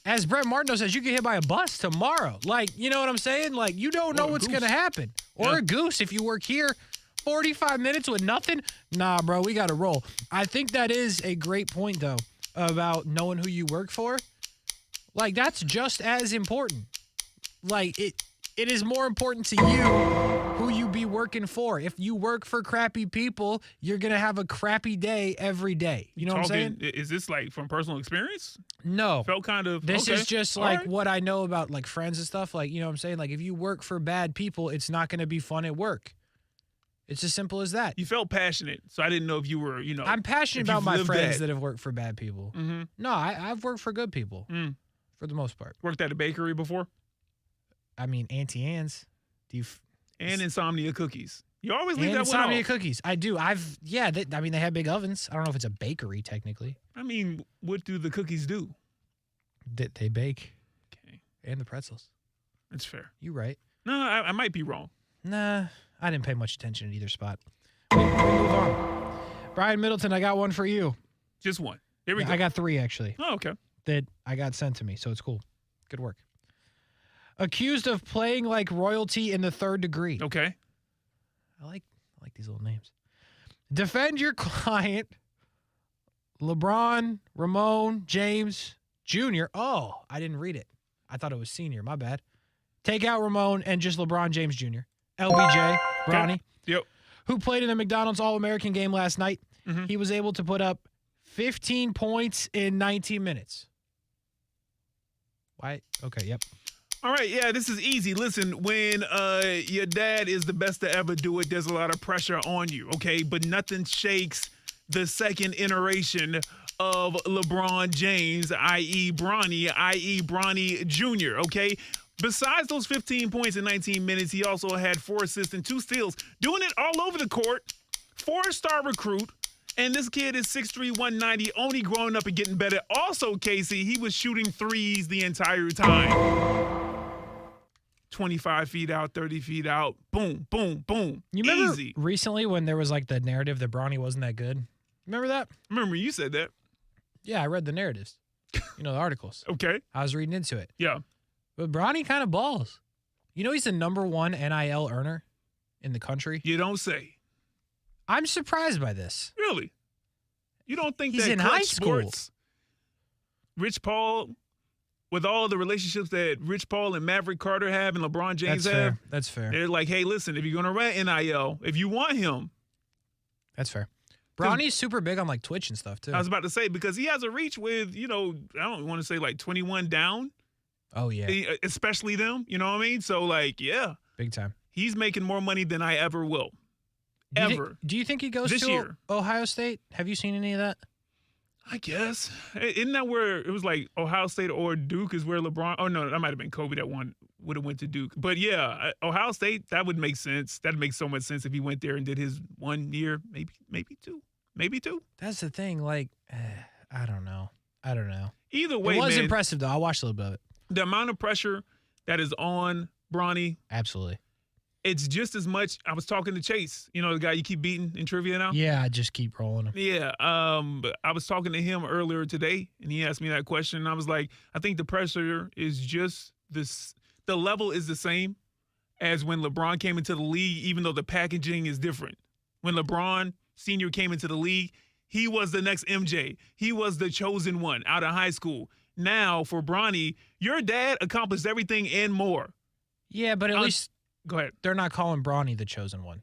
[SPEAKER 4] As Brent Martineau says, you get hit by a bus tomorrow. Like, you know what I'm saying? Like, you don't know what's going to happen. Or a goose if you work here. 45 minutes with nothing? Nah, bro, we got to roll. I think that is a great point, though, about knowing who you work for. Like, that's just as important. Like, it is more important to you who you be working for. If you work for crappy people, you're going to have a crappy day every day. You know what I'm saying?
[SPEAKER 31] Is this, like, from personal experience?
[SPEAKER 4] No.
[SPEAKER 31] Felt kind of,
[SPEAKER 4] This
[SPEAKER 31] okay.
[SPEAKER 4] is just,
[SPEAKER 31] All
[SPEAKER 4] like,
[SPEAKER 31] right.
[SPEAKER 4] what I know about, like, friends and stuff. Like, you know what I'm saying? Like, if you work for bad people, it's not going to be fun at work. It's as simple as that.
[SPEAKER 31] You felt passionate, so I didn't know if you were, you know.
[SPEAKER 4] I'm passionate
[SPEAKER 31] if
[SPEAKER 4] about
[SPEAKER 31] you've
[SPEAKER 4] my
[SPEAKER 31] lived
[SPEAKER 4] friends that have worked for bad people.
[SPEAKER 31] Mm-hmm.
[SPEAKER 4] No, I've worked for good people for the most part.
[SPEAKER 31] Worked at a bakery before?
[SPEAKER 4] I mean, Auntie Anne's.
[SPEAKER 31] And Insomnia Cookies. You always leave
[SPEAKER 4] and
[SPEAKER 31] that one
[SPEAKER 4] Insomnia
[SPEAKER 31] off.
[SPEAKER 4] Cookies. I do. I mean, they have big ovens. I don't know if it's a bakery technically.
[SPEAKER 31] I mean, what do the cookies do?
[SPEAKER 4] They bake.
[SPEAKER 31] Okay.
[SPEAKER 4] And the pretzels.
[SPEAKER 31] That's fair.
[SPEAKER 4] You right.
[SPEAKER 31] No, I might be wrong.
[SPEAKER 4] Nah, I didn't pay much attention at either spot. We move on. Brian Middleton, I got one for you.
[SPEAKER 31] Just one. Here we go.
[SPEAKER 4] I got 3 actually.
[SPEAKER 31] Oh, okay.
[SPEAKER 4] That I got sent to me, so it's cool. Good work. Accused of playing like royalty in the 3rd degree.
[SPEAKER 31] Okay.
[SPEAKER 4] I like these little names. Defend your client, LeBron, Ramon, James, Jr. Oh, I didn't read it. I thought it was senior. My bad. Take out Ramon and just LeBron James Jr. LBJ, Bronny.
[SPEAKER 31] Yep.
[SPEAKER 4] Who played in the McDonald's All-American game last night.
[SPEAKER 31] Mm-hmm.
[SPEAKER 4] He was able to put up 15 points in 19 minutes. Why? Okay, yep.
[SPEAKER 31] All right, yeah, this is easy. Listen, when your dad is the best to ever do it, there's a lot of pressure on you, okay? But nothing shakes the second iteration of LeBron James, i.e. Bronny Jr., okay? Besides those 15 points in 19 minutes, he also had 4 assists and 2 steals, doing it all over the court. 4-star recruit. And this kid is 6'3", 190, only growing up and getting better. Also, Kasey, he was shooting threes the entire time. 25 feet out, 30 feet out. Boom, boom, boom.
[SPEAKER 4] You remember
[SPEAKER 31] Easy.
[SPEAKER 4] recently when there was like the narrative that Bronny wasn't that good? Remember that?
[SPEAKER 31] Remember you said that.
[SPEAKER 4] Yeah, I read the narratives. You know, the articles.
[SPEAKER 31] Okay.
[SPEAKER 4] I was reading into it.
[SPEAKER 31] Yeah.
[SPEAKER 4] But Bronny kind of balls. You know he's the #1 NIL earner in the country?
[SPEAKER 31] You don't say.
[SPEAKER 4] I'm surprised by this.
[SPEAKER 31] Really? You don't think
[SPEAKER 4] He's
[SPEAKER 31] that
[SPEAKER 4] in
[SPEAKER 31] Clutch
[SPEAKER 4] high school.
[SPEAKER 31] Sports, Rich Paul, with all the relationships that Rich Paul and Maverick Carter have and LeBron James have,
[SPEAKER 4] That's fair.
[SPEAKER 31] they're like, hey, listen, if you're going to run NIL, if you want him.
[SPEAKER 4] That's fair. Bronny's super big on like Twitch and stuff too.
[SPEAKER 31] I was about to say, because he has a reach with, you know, I don't want to say like 21 down.
[SPEAKER 4] Oh, yeah.
[SPEAKER 31] Especially them, you know what I mean? So, like, yeah.
[SPEAKER 4] Big time.
[SPEAKER 31] He's making more money than I ever will.
[SPEAKER 4] Do you think he goes
[SPEAKER 31] this
[SPEAKER 4] to
[SPEAKER 31] year.
[SPEAKER 4] Ohio State? Have you seen any of that?
[SPEAKER 31] I guess. Isn't that where it was like Ohio State or Duke is where LeBron? Oh, no, that might have been Kobe that would have went to Duke. But, yeah, Ohio State, that would make sense. That would make so much sense if he went there and did his 1 year, maybe 2. Maybe 2.
[SPEAKER 4] That's the thing. Like, I don't know.
[SPEAKER 31] Either way,
[SPEAKER 4] it was
[SPEAKER 31] man,
[SPEAKER 4] impressive, though. I watched a little bit of it.
[SPEAKER 31] The amount of pressure that is on Bronny.
[SPEAKER 4] Absolutely.
[SPEAKER 31] It's just as much. I was talking to Chase, you know, the guy you keep beating in trivia now.
[SPEAKER 4] Yeah, I just keep rolling him.
[SPEAKER 31] Yeah. But I was talking to him earlier today, and he asked me that question. And I was like, I think the pressure is just this. The level is the same as when LeBron came into the league, even though the packaging is different. When LeBron Sr. came into the league, he was the next MJ. He was the chosen one out of high school. Now, for Bronny, your dad accomplished everything and more.
[SPEAKER 4] Yeah, but at least
[SPEAKER 31] go ahead.
[SPEAKER 4] They're not calling Bronny the chosen one.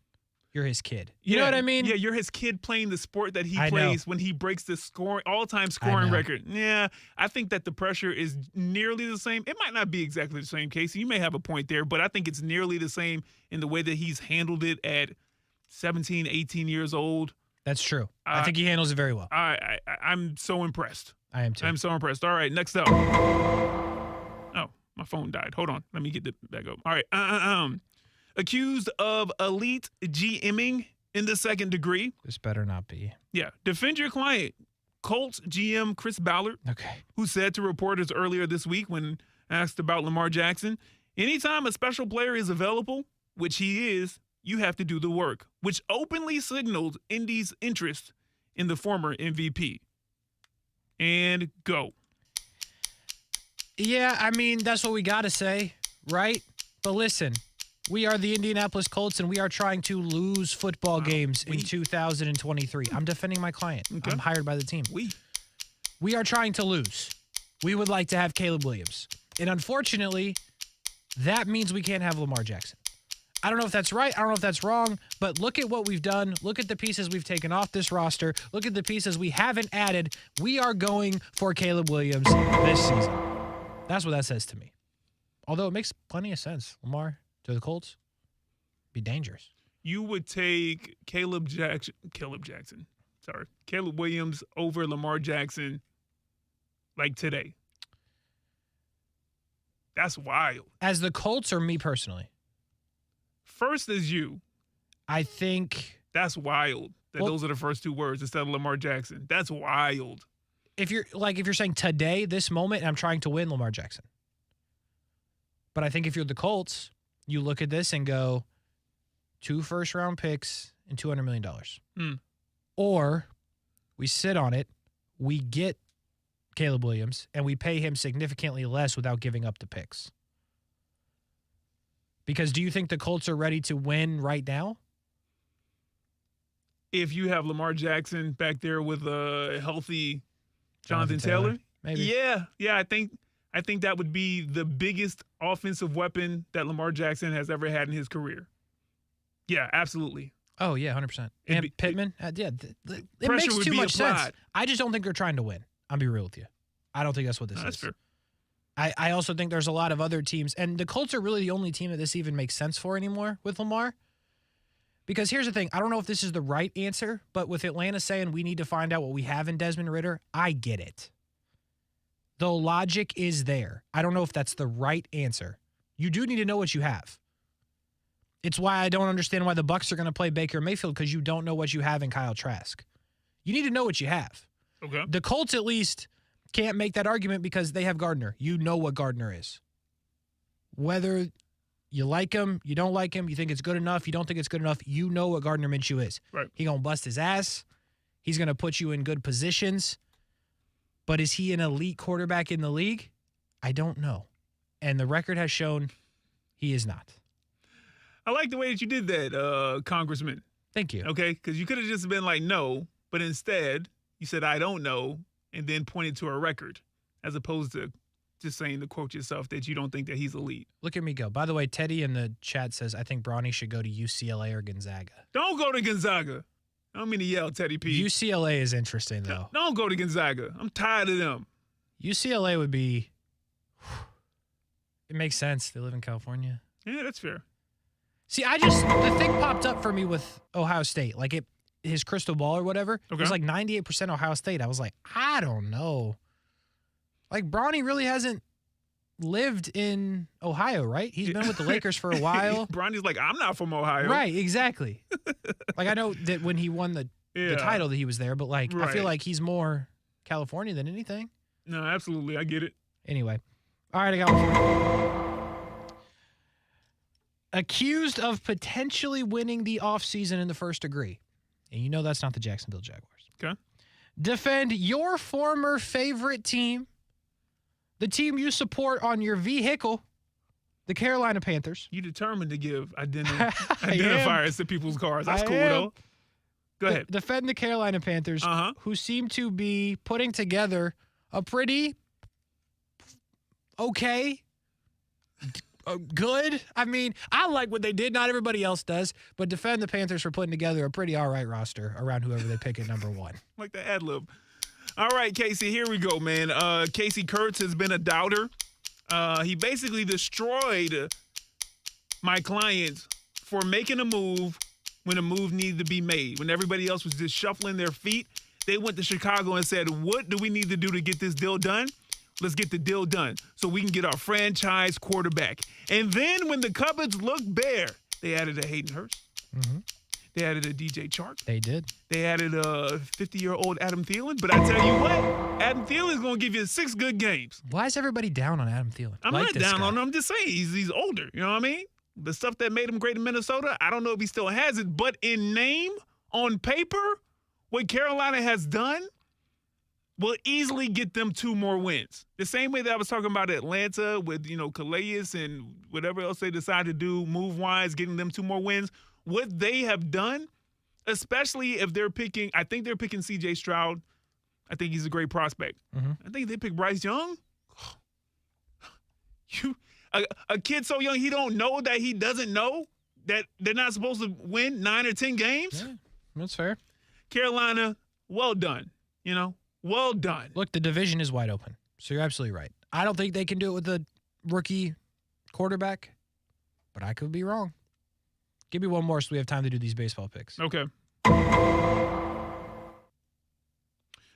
[SPEAKER 4] You're his kid. You know what I mean?
[SPEAKER 31] Yeah, you're his kid playing the sport that he
[SPEAKER 4] I
[SPEAKER 31] plays
[SPEAKER 4] know.
[SPEAKER 31] when he breaks the all-time scoring record. Yeah, I think that the pressure is nearly the same. It might not be exactly the same, Kasey. You may have a point there, but I think it's nearly the same in the way that he's handled it at 17, 18 years old.
[SPEAKER 4] That's true. I think he handles it very well.
[SPEAKER 31] I'm so impressed.
[SPEAKER 4] I am too.
[SPEAKER 31] I'm so impressed. All right, next up. Oh, my phone died. Hold on. Let me get it back up. All right. Accused of elite GMing in the 2nd degree.
[SPEAKER 4] This better not be.
[SPEAKER 31] Yeah. Defend your client. Colts GM Chris Ballard, who said to reporters earlier this week when asked about Lamar Jackson, anytime a special player is available, which he is, you have to do the work, which openly signaled Indy's interest in the former MVP. And go.
[SPEAKER 4] Yeah, I mean, that's what we got to say, right? But listen, We are the Indianapolis Colts, and we are trying to lose football games in 2023. I'm defending my client.
[SPEAKER 31] Okay.
[SPEAKER 4] I'm hired by the team. We are trying to lose. We would like to have Caleb Williams. And unfortunately, that means we can't have Lamar Jackson. I don't know if that's right. I don't know if that's wrong. But look at what we've done. Look at the pieces we've taken off this roster. Look at the pieces we haven't added. We are going for Caleb Williams this season. That's what that says to me. Although it makes plenty of sense. Lamar to the Colts, be dangerous.
[SPEAKER 31] You would take Caleb Williams over Lamar Jackson like today. That's wild.
[SPEAKER 4] As the Colts or me personally?
[SPEAKER 31] First is you.
[SPEAKER 4] I think.
[SPEAKER 31] That's wild. Those are the first two words instead of Lamar Jackson. That's wild.
[SPEAKER 4] If you're saying today, this moment, and I'm trying to win Lamar Jackson. But I think if you're the Colts, you look at this and go, 2 first-round picks and $200 million. Or we sit on it, we get Caleb Williams, and we pay him significantly less without giving up the picks. Because do you think the Colts are ready to win right now?
[SPEAKER 31] If you have Lamar Jackson back there with a healthy Jonathan Taylor?
[SPEAKER 4] Maybe.
[SPEAKER 31] Yeah, I think that would be the biggest offensive weapon that Lamar Jackson has ever had in his career. Yeah, absolutely.
[SPEAKER 4] Oh, yeah, 100%. And Pittman? It makes too much sense. I just don't think they're trying to win. I'll be real with you. I don't think that's what this is.
[SPEAKER 31] That's fair.
[SPEAKER 4] I also think there's a lot of other teams, and the Colts are really the only team that this even makes sense for anymore with Lamar. Because here's the thing. I don't know if this is the right answer, but with Atlanta saying we need to find out what we have in Desmond Ridder, I get it. The logic is there. I don't know if that's the right answer. You do need to know what you have. It's why I don't understand why the Bucs are going to play Baker Mayfield, because you don't know what you have in Kyle Trask. You need to know what you have.
[SPEAKER 31] Okay.
[SPEAKER 4] The Colts at least can't make that argument because they have Gardner. You know what Gardner is. Whether you like him, you don't like him, you think it's good enough, you don't think it's good enough, you know what Gardner Minshew is.
[SPEAKER 31] Right.
[SPEAKER 4] He's going to bust his ass. He's going to put you in good positions. But is he an elite quarterback in the league? I don't know. And the record has shown he is not.
[SPEAKER 31] I like the way that you did that, Congressman.
[SPEAKER 4] Thank you.
[SPEAKER 31] Okay, because you could have just been like, no, but instead you said, I don't know, and then pointed to a record, as opposed to just saying to quote yourself that you don't think that he's elite.
[SPEAKER 4] Look at me go. By the way, Teddy in the chat says, I think Bronny should go to UCLA or Gonzaga.
[SPEAKER 31] Don't go to Gonzaga. I don't mean to yell, Teddy P.
[SPEAKER 4] UCLA is interesting, though.
[SPEAKER 31] Don't go to Gonzaga. I'm tired of them.
[SPEAKER 4] UCLA would be... It makes sense. They live in California.
[SPEAKER 31] Yeah, that's fair.
[SPEAKER 4] See, the thing popped up for me with Ohio State. Like, his crystal ball or whatever. It was like 98% Ohio State. I was like, I don't know. Like, Bronny really hasn't lived in Ohio, right? He's been with the Lakers for a while.
[SPEAKER 31] Bronny's like, I'm not from Ohio.
[SPEAKER 4] Right, exactly. Like, I know that when he won the title that he was there, but, like, I feel like he's more California than anything.
[SPEAKER 31] No, absolutely. I get it.
[SPEAKER 4] Anyway. All right, I got one for you. Accused of potentially winning the offseason in the first degree. And you know that's not the Jacksonville Jaguars.
[SPEAKER 31] Okay.
[SPEAKER 4] Defend your former favorite team, the team you support on your vehicle, the Carolina Panthers.
[SPEAKER 31] You determined to give identifiers to people's cars. That's cool, though. Go ahead.
[SPEAKER 4] Defend the Carolina Panthers, who seem to be putting together a pretty okay, good. I mean, I like what they did. Not everybody else does. But defend the Panthers for putting together a pretty all right roster around whoever they pick at number 1.
[SPEAKER 31] Like the ad lib. All right, Kasey, here we go, man. Kasey Kurtz has been a doubter. He basically destroyed my clients for making a move when a move needed to be made. When everybody else was just shuffling their feet, they went to Chicago and said, what do we need to do to get this deal done? Let's get the deal done so we can get our franchise quarterback. And then when the cupboards looked bare, they added a Hayden Hurst.
[SPEAKER 4] Mm-hmm.
[SPEAKER 31] They added a DJ Chark.
[SPEAKER 4] They did.
[SPEAKER 31] They added a 50-year-old Adam Thielen. But I tell you what, Adam Thielen is going to give you 6 good games.
[SPEAKER 4] Why is everybody down on Adam Thielen?
[SPEAKER 31] I'm not down on him. I'm just saying he's older. You know what I mean? The stuff that made him great in Minnesota, I don't know if he still has it. But in name, on paper, what Carolina has done will easily get them 2 more wins. The same way that I was talking about Atlanta with, Calais and whatever else they decide to do move-wise, getting them 2 more wins. What they have done, especially if I think they're picking C.J. Stroud. I think he's a great prospect.
[SPEAKER 4] Mm-hmm.
[SPEAKER 31] I think they pick Bryce Young. A kid so young, he don't know that he doesn't know that they're not supposed to win 9 or 10 games.
[SPEAKER 4] Yeah, that's fair.
[SPEAKER 31] Carolina, well done. Well done.
[SPEAKER 4] Look, the division is wide open, so you're absolutely right. I don't think they can do it with a rookie quarterback, but I could be wrong. Give me one more so we have time to do these baseball picks.
[SPEAKER 31] Okay.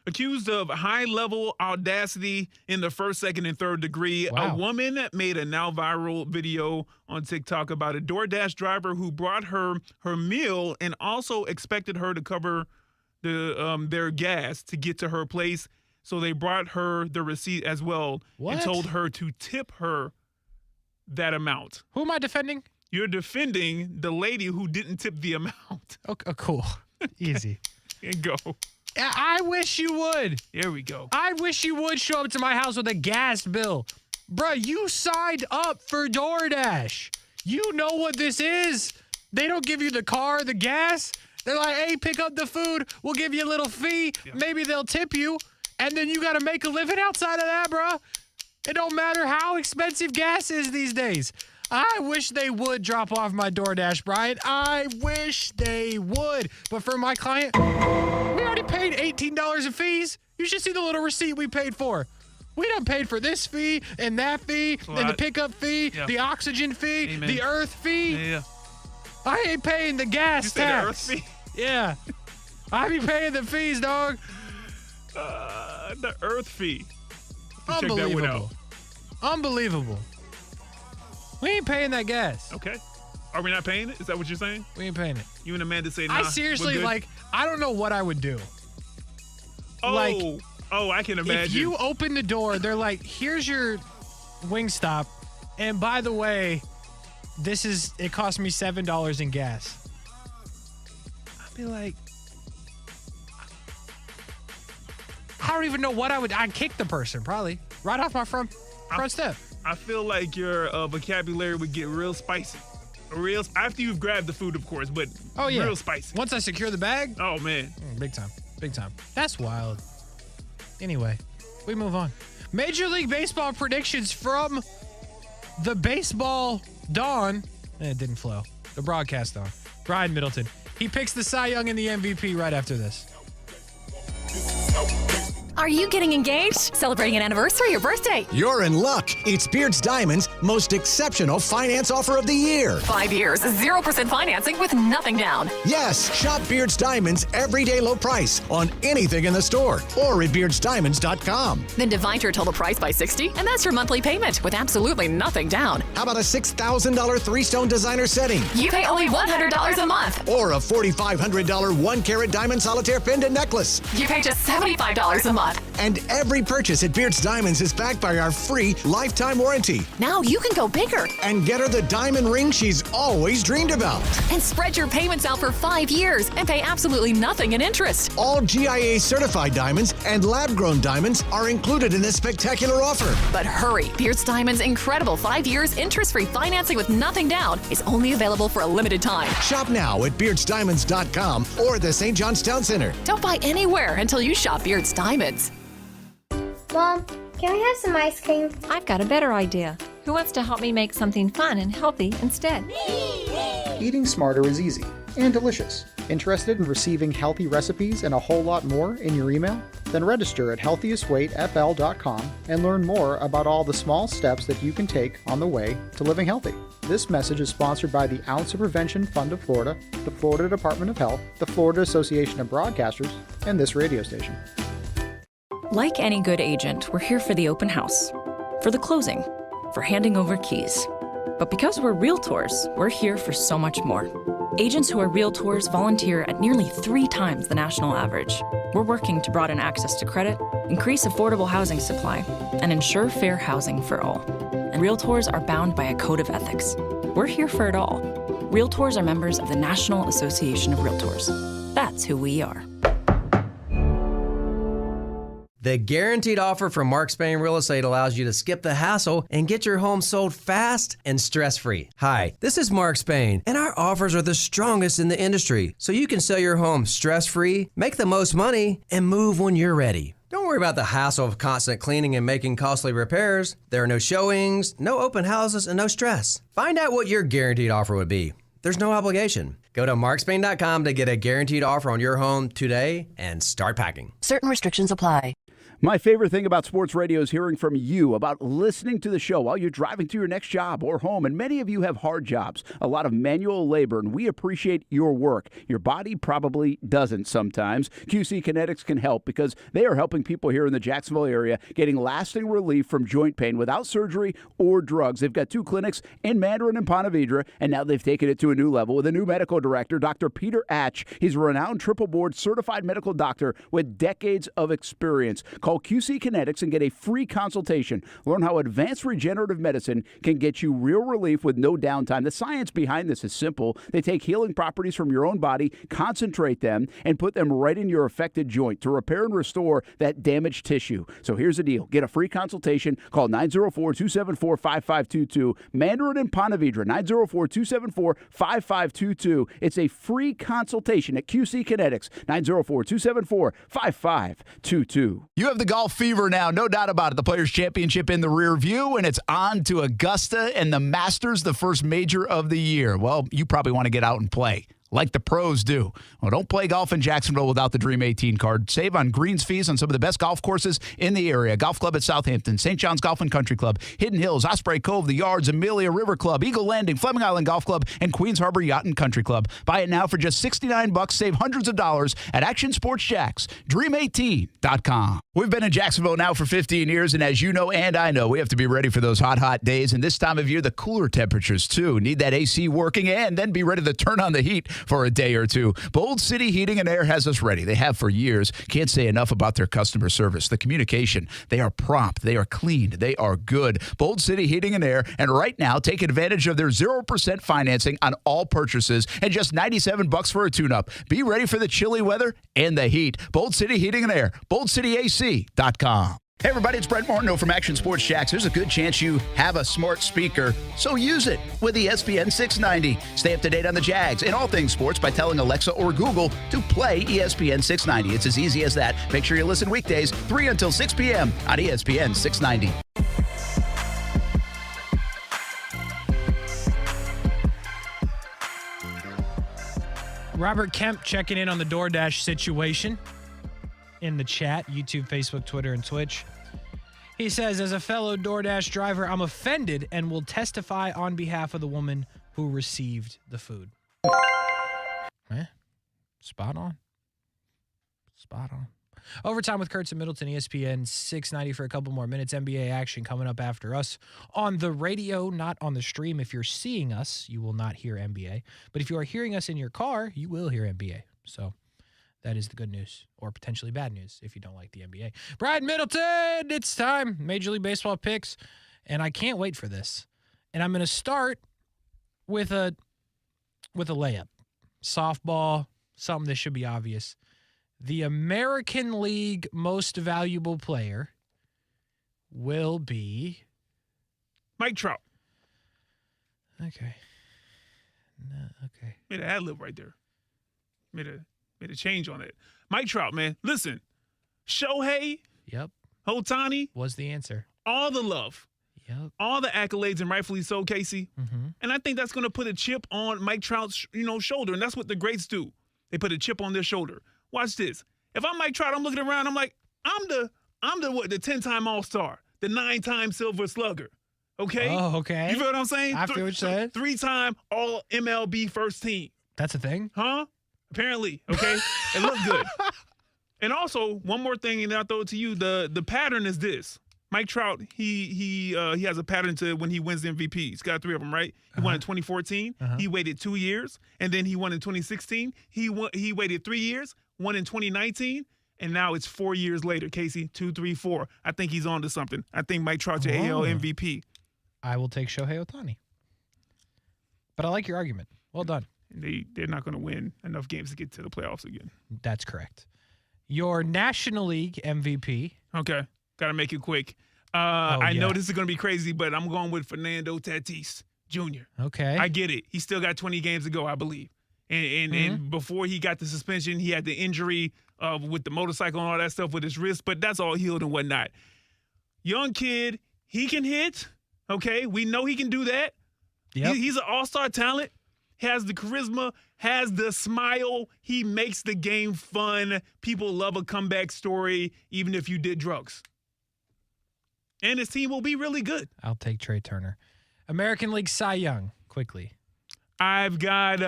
[SPEAKER 31] Accused of high-level audacity in the first, second, and third degree,
[SPEAKER 4] wow.
[SPEAKER 31] A woman made a now viral video on TikTok about a DoorDash driver who brought her meal and also expected her to cover their gas to get to her place. So they brought her the receipt as well and told her to tip her that amount.
[SPEAKER 4] Who am I defending?
[SPEAKER 31] You're defending the lady who didn't tip the amount.
[SPEAKER 4] Okay, cool. Easy.
[SPEAKER 31] And go.
[SPEAKER 4] I wish you would.
[SPEAKER 31] Here we go.
[SPEAKER 4] I wish you would show up to my house with a gas bill. Bruh, you signed up for DoorDash. You know what this is. They don't give you the car, the gas. They're like, hey, pick up the food. We'll give you a little fee. Yeah. Maybe they'll tip you. And then you got to make a living outside of that, bruh. It don't matter how expensive gas is these days. I wish they would drop off my DoorDash, Brian. I wish they would. But for my client, we already paid $18 in fees. You should see the little receipt we paid for. We done paid for this fee and that fee and the pickup fee, the oxygen fee,
[SPEAKER 31] Amen.
[SPEAKER 4] The earth fee.
[SPEAKER 31] Yeah.
[SPEAKER 4] I ain't paying the gas tax.
[SPEAKER 31] The earth fee?
[SPEAKER 4] Yeah. I be paying the fees, dog.
[SPEAKER 31] The earth fee.
[SPEAKER 4] Unbelievable.
[SPEAKER 31] Check that one out.
[SPEAKER 4] Unbelievable. We ain't paying that gas.
[SPEAKER 31] Okay. Are we not paying it? Is that what you're saying?
[SPEAKER 4] We ain't paying it.
[SPEAKER 31] You and Amanda say nah.
[SPEAKER 4] I seriously, I don't know what I would do.
[SPEAKER 31] Oh, I can imagine.
[SPEAKER 4] If you open the door, they're like, here's your Wingstop. And by the way, it cost me $7 in gas. I'd be like, I don't even know what I'd kick the person, probably. Right off my front step.
[SPEAKER 31] I feel like your vocabulary would get real spicy. After you've grabbed the food, of course, but real spicy.
[SPEAKER 4] Once I secure the bag?
[SPEAKER 31] Oh, man.
[SPEAKER 4] Big time. Big time. That's wild. Anyway, we move on. Major League Baseball predictions from the Baseball Dawn. It didn't flow. The broadcast Dawn. Brian Middleton. He picks the Cy Young and the MVP right after this.
[SPEAKER 21] Are you getting engaged? Celebrating an anniversary or birthday?
[SPEAKER 8] You're in luck. It's Beards Diamond's most exceptional finance offer of the year.
[SPEAKER 21] 5 years, 0% financing with nothing down.
[SPEAKER 8] Yes, shop Beards Diamond's everyday low price on anything in the store or at beardsdiamonds.com.
[SPEAKER 21] Then divide your total price by 60, and that's your monthly payment with absolutely nothing down.
[SPEAKER 8] How about a $6,000 three-stone designer setting?
[SPEAKER 21] You pay only $100 a month.
[SPEAKER 8] Or a $4,500 1-carat diamond solitaire pendant necklace.
[SPEAKER 21] You pay just $75 a month.
[SPEAKER 8] And every purchase at Beards Diamonds is backed by our free lifetime warranty.
[SPEAKER 21] Now you can go bigger.
[SPEAKER 8] And get her the diamond ring she's always dreamed about.
[SPEAKER 21] And spread your payments out for 5 years and pay absolutely nothing in interest.
[SPEAKER 8] All GIA certified diamonds and lab-grown diamonds are included in this spectacular offer.
[SPEAKER 21] But hurry, Beards Diamond's incredible 5 years interest-free financing with nothing down is only available for a limited time.
[SPEAKER 8] Shop now at beardsdiamonds.com or at the St. John's Town Center.
[SPEAKER 21] Don't buy anywhere until you shop Beards Diamonds.
[SPEAKER 12] Mom, can we have some ice cream?
[SPEAKER 11] I've got a better idea. Who wants to help me make something fun and healthy instead?
[SPEAKER 13] Eating smarter is easy and delicious. Interested in receiving healthy recipes and a whole lot more in your email? Then register at healthiestweightfl.com and learn more about all the small steps that you can take on the way to living healthy. This message is sponsored by the Ounce of Prevention Fund of Florida, the Florida Department of Health, the Florida Association of Broadcasters, and this radio station.
[SPEAKER 16] Like any good agent, we're here for the open house, for the closing, for handing over keys. But because we're realtors, we're here for so much more. Agents who are realtors volunteer at nearly 3 times the national average. We're working to broaden access to credit, increase affordable housing supply, and ensure fair housing for all. And realtors are bound by a code of ethics. We're here for it all. Realtors are members of the National Association of Realtors. That's who we are.
[SPEAKER 3] The guaranteed offer from Mark Spain Real Estate allows you to skip the hassle and get your home sold fast and stress-free. Hi, this is Mark Spain, and our offers are the strongest in the industry, so you can sell your home stress-free, make the most money, and move when you're ready. Don't worry about the hassle of constant cleaning and making costly repairs. There are no showings, no open houses, and no stress. Find out what your guaranteed offer would be. There's no obligation. Go to markspain.com to get a guaranteed offer on your home today and start packing.
[SPEAKER 6] Certain restrictions apply.
[SPEAKER 17] My favorite thing about sports radio is hearing from you about listening to the show while you're driving to your next job or home. And many of you have hard jobs, a lot of manual labor, and we appreciate your work. Your body probably doesn't sometimes. QC Kinetics can help because they are helping people here in the Jacksonville area getting lasting relief from joint pain without surgery or drugs. They've got 2 clinics in Mandarin and Ponte Vedra, and now they've taken it to a new level with a new medical director, Dr. Peter Atch. He's a renowned triple board certified medical doctor with decades of experience. Call QC Kinetics and get a free consultation. Learn how advanced regenerative medicine can get you real relief with no downtime. The science behind this is simple. They take healing properties from your own body, concentrate them, and put them right in your affected joint to repair and restore that damaged tissue. So here's the deal. Get a free consultation. Call 904-274-5522. Mandarin and Ponte Vedra, 904-274-5522. It's a free consultation at QC Kinetics, 904-274-5522.
[SPEAKER 2] You have the golf fever now, no doubt about it. The Players' Championship in the rear view, and it's on to Augusta and the Masters, the first major of the year. Well, you probably want to get out and play like the pros do. Well, don't play golf in Jacksonville without the Dream 18 card. Save on greens fees on some of the best golf courses in the area. Golf Club at Southampton, St. John's Golf and Country Club, Hidden Hills, Osprey Cove, The Yards, Amelia River Club, Eagle Landing, Fleming Island Golf Club, and Queens Harbor Yacht and Country Club. Buy it now for just $69. Save hundreds of dollars at Action Sports Jacks. Dream18.com. We've been in Jacksonville now for 15 years, and as you know and I know, we have to be ready for those hot, hot days. And this time of year, the cooler temperatures, too. Need that AC working and then be ready to turn on the heat for a day or two. Bold City Heating and Air has us ready. They have for years. Can't say enough about their customer service. The communication, they are prompt, they are clean, they are good. Bold City Heating and Air, and right now, take advantage of their 0% financing on all purchases and just $97 for a tune-up. Be ready for the chilly weather and the heat. Bold City Heating and Air, boldcityac.com. Hey everybody, it's Brent Martineau from Action Sports Jacks. There's a good chance you have a smart speaker, so use it with ESPN 690. Stay up to date on the Jags and all things sports by telling Alexa or Google to play ESPN 690. It's as easy as that. Make sure you listen weekdays 3 until 6 p.m. on ESPN 690.
[SPEAKER 4] Robert Kemp checking in on the DoorDash situation in the chat, YouTube, Facebook, Twitter, and Twitch. He says, as a fellow DoorDash driver, I'm offended and will testify on behalf of the woman who received the food. Spot on. Spot on. Overtime with Kurtz and Middleton, ESPN 690 for a couple more minutes. NBA action coming up after us on the radio, not on the stream. If you're seeing us, you will not hear NBA. But if you are hearing us in your car, you will hear NBA. So that is the good news, or potentially bad news if you don't like the NBA. Brian Middleton, it's time. Major League Baseball picks, and I can't wait for this. And I'm going to start with a layup. Softball, something that should be obvious. The American League most valuable player will be
[SPEAKER 31] Mike Trout.
[SPEAKER 4] Okay. No, okay.
[SPEAKER 31] Made an ad-lib right there. Made a change on it. Mike Trout, man. Listen, Shohei.
[SPEAKER 4] Yep.
[SPEAKER 31] Ohtani
[SPEAKER 4] was the answer.
[SPEAKER 31] All the love.
[SPEAKER 4] Yep.
[SPEAKER 31] All the accolades, and rightfully so, Kasey.
[SPEAKER 4] Mm-hmm.
[SPEAKER 31] And I think that's going to put a chip on Mike Trout's, shoulder, and that's what the greats do. They put a chip on their shoulder. Watch this. If I'm Mike Trout, I'm looking around. I'm like, I'm the 10-time All-Star, the 9-time Silver Slugger. Okay.
[SPEAKER 4] Oh, okay.
[SPEAKER 31] You feel what I'm saying?
[SPEAKER 4] I feel what you're saying.
[SPEAKER 31] 3-time All MLB first team.
[SPEAKER 4] That's a thing?
[SPEAKER 31] Huh? Apparently. Okay. It looked good. And also, one more thing, and I'll throw it to you. The pattern is this. Mike Trout, he has a pattern to when he wins the MVP. He's got 3 of them, right? He won in 2014. He waited 2 years, and then he won in 2016. He waited 3 years, won in 2019, and now it's 4 years later. Kasey, 2, 3, 4. I think he's on to something. I think Mike Trout's your AL MVP.
[SPEAKER 4] I will take Shohei Ohtani. But I like your argument. Well done.
[SPEAKER 31] They're not going to win enough games to get to the playoffs again.
[SPEAKER 4] That's correct. Your National League MVP.
[SPEAKER 31] Okay. Got to make it quick. I know this is going to be crazy, but I'm going with Fernando Tatis Jr.
[SPEAKER 4] Okay.
[SPEAKER 31] I get it. He still got 20 games to go, I believe. And before he got the suspension, he had the injury with the motorcycle and all that stuff with his wrist, but that's all healed and whatnot. Young kid, he can hit. Okay. We know he can do that.
[SPEAKER 4] Yep.
[SPEAKER 31] He's an all-star talent. Has the charisma, has the smile. He makes the game fun. People love a comeback story, even if you did drugs. And his team will be really good.
[SPEAKER 4] I'll take Trey Turner. American League Cy Young, quickly.
[SPEAKER 31] I've got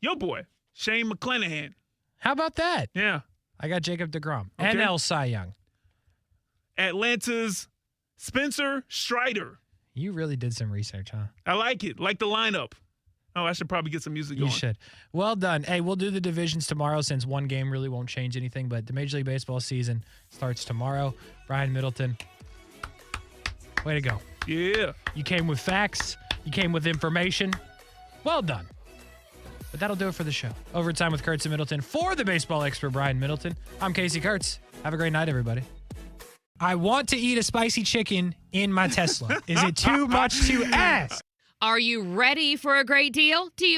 [SPEAKER 31] your boy, Shane McClanahan.
[SPEAKER 4] How about that?
[SPEAKER 31] Yeah.
[SPEAKER 4] I got Jacob deGrom.
[SPEAKER 31] Okay.
[SPEAKER 4] NL Cy Young.
[SPEAKER 31] Atlanta's Spencer Strider.
[SPEAKER 4] You really did some research, huh?
[SPEAKER 31] I like it. Like the lineup. Oh, I should probably get some music going.
[SPEAKER 4] You should. Well done. Hey, we'll do the divisions tomorrow since one game really won't change anything, but the Major League Baseball season starts tomorrow. Brian Middleton, way to go.
[SPEAKER 31] Yeah.
[SPEAKER 4] You came with facts. You came with information. Well done. But that'll do it for the show. Overtime with Kurtz and Middleton. For the baseball expert, Brian Middleton, I'm Kasey Kurtz. Have a great night, everybody. I want to eat a spicy chicken in my Tesla. Is it too much to ask?
[SPEAKER 6] Are you ready for a great deal? Do you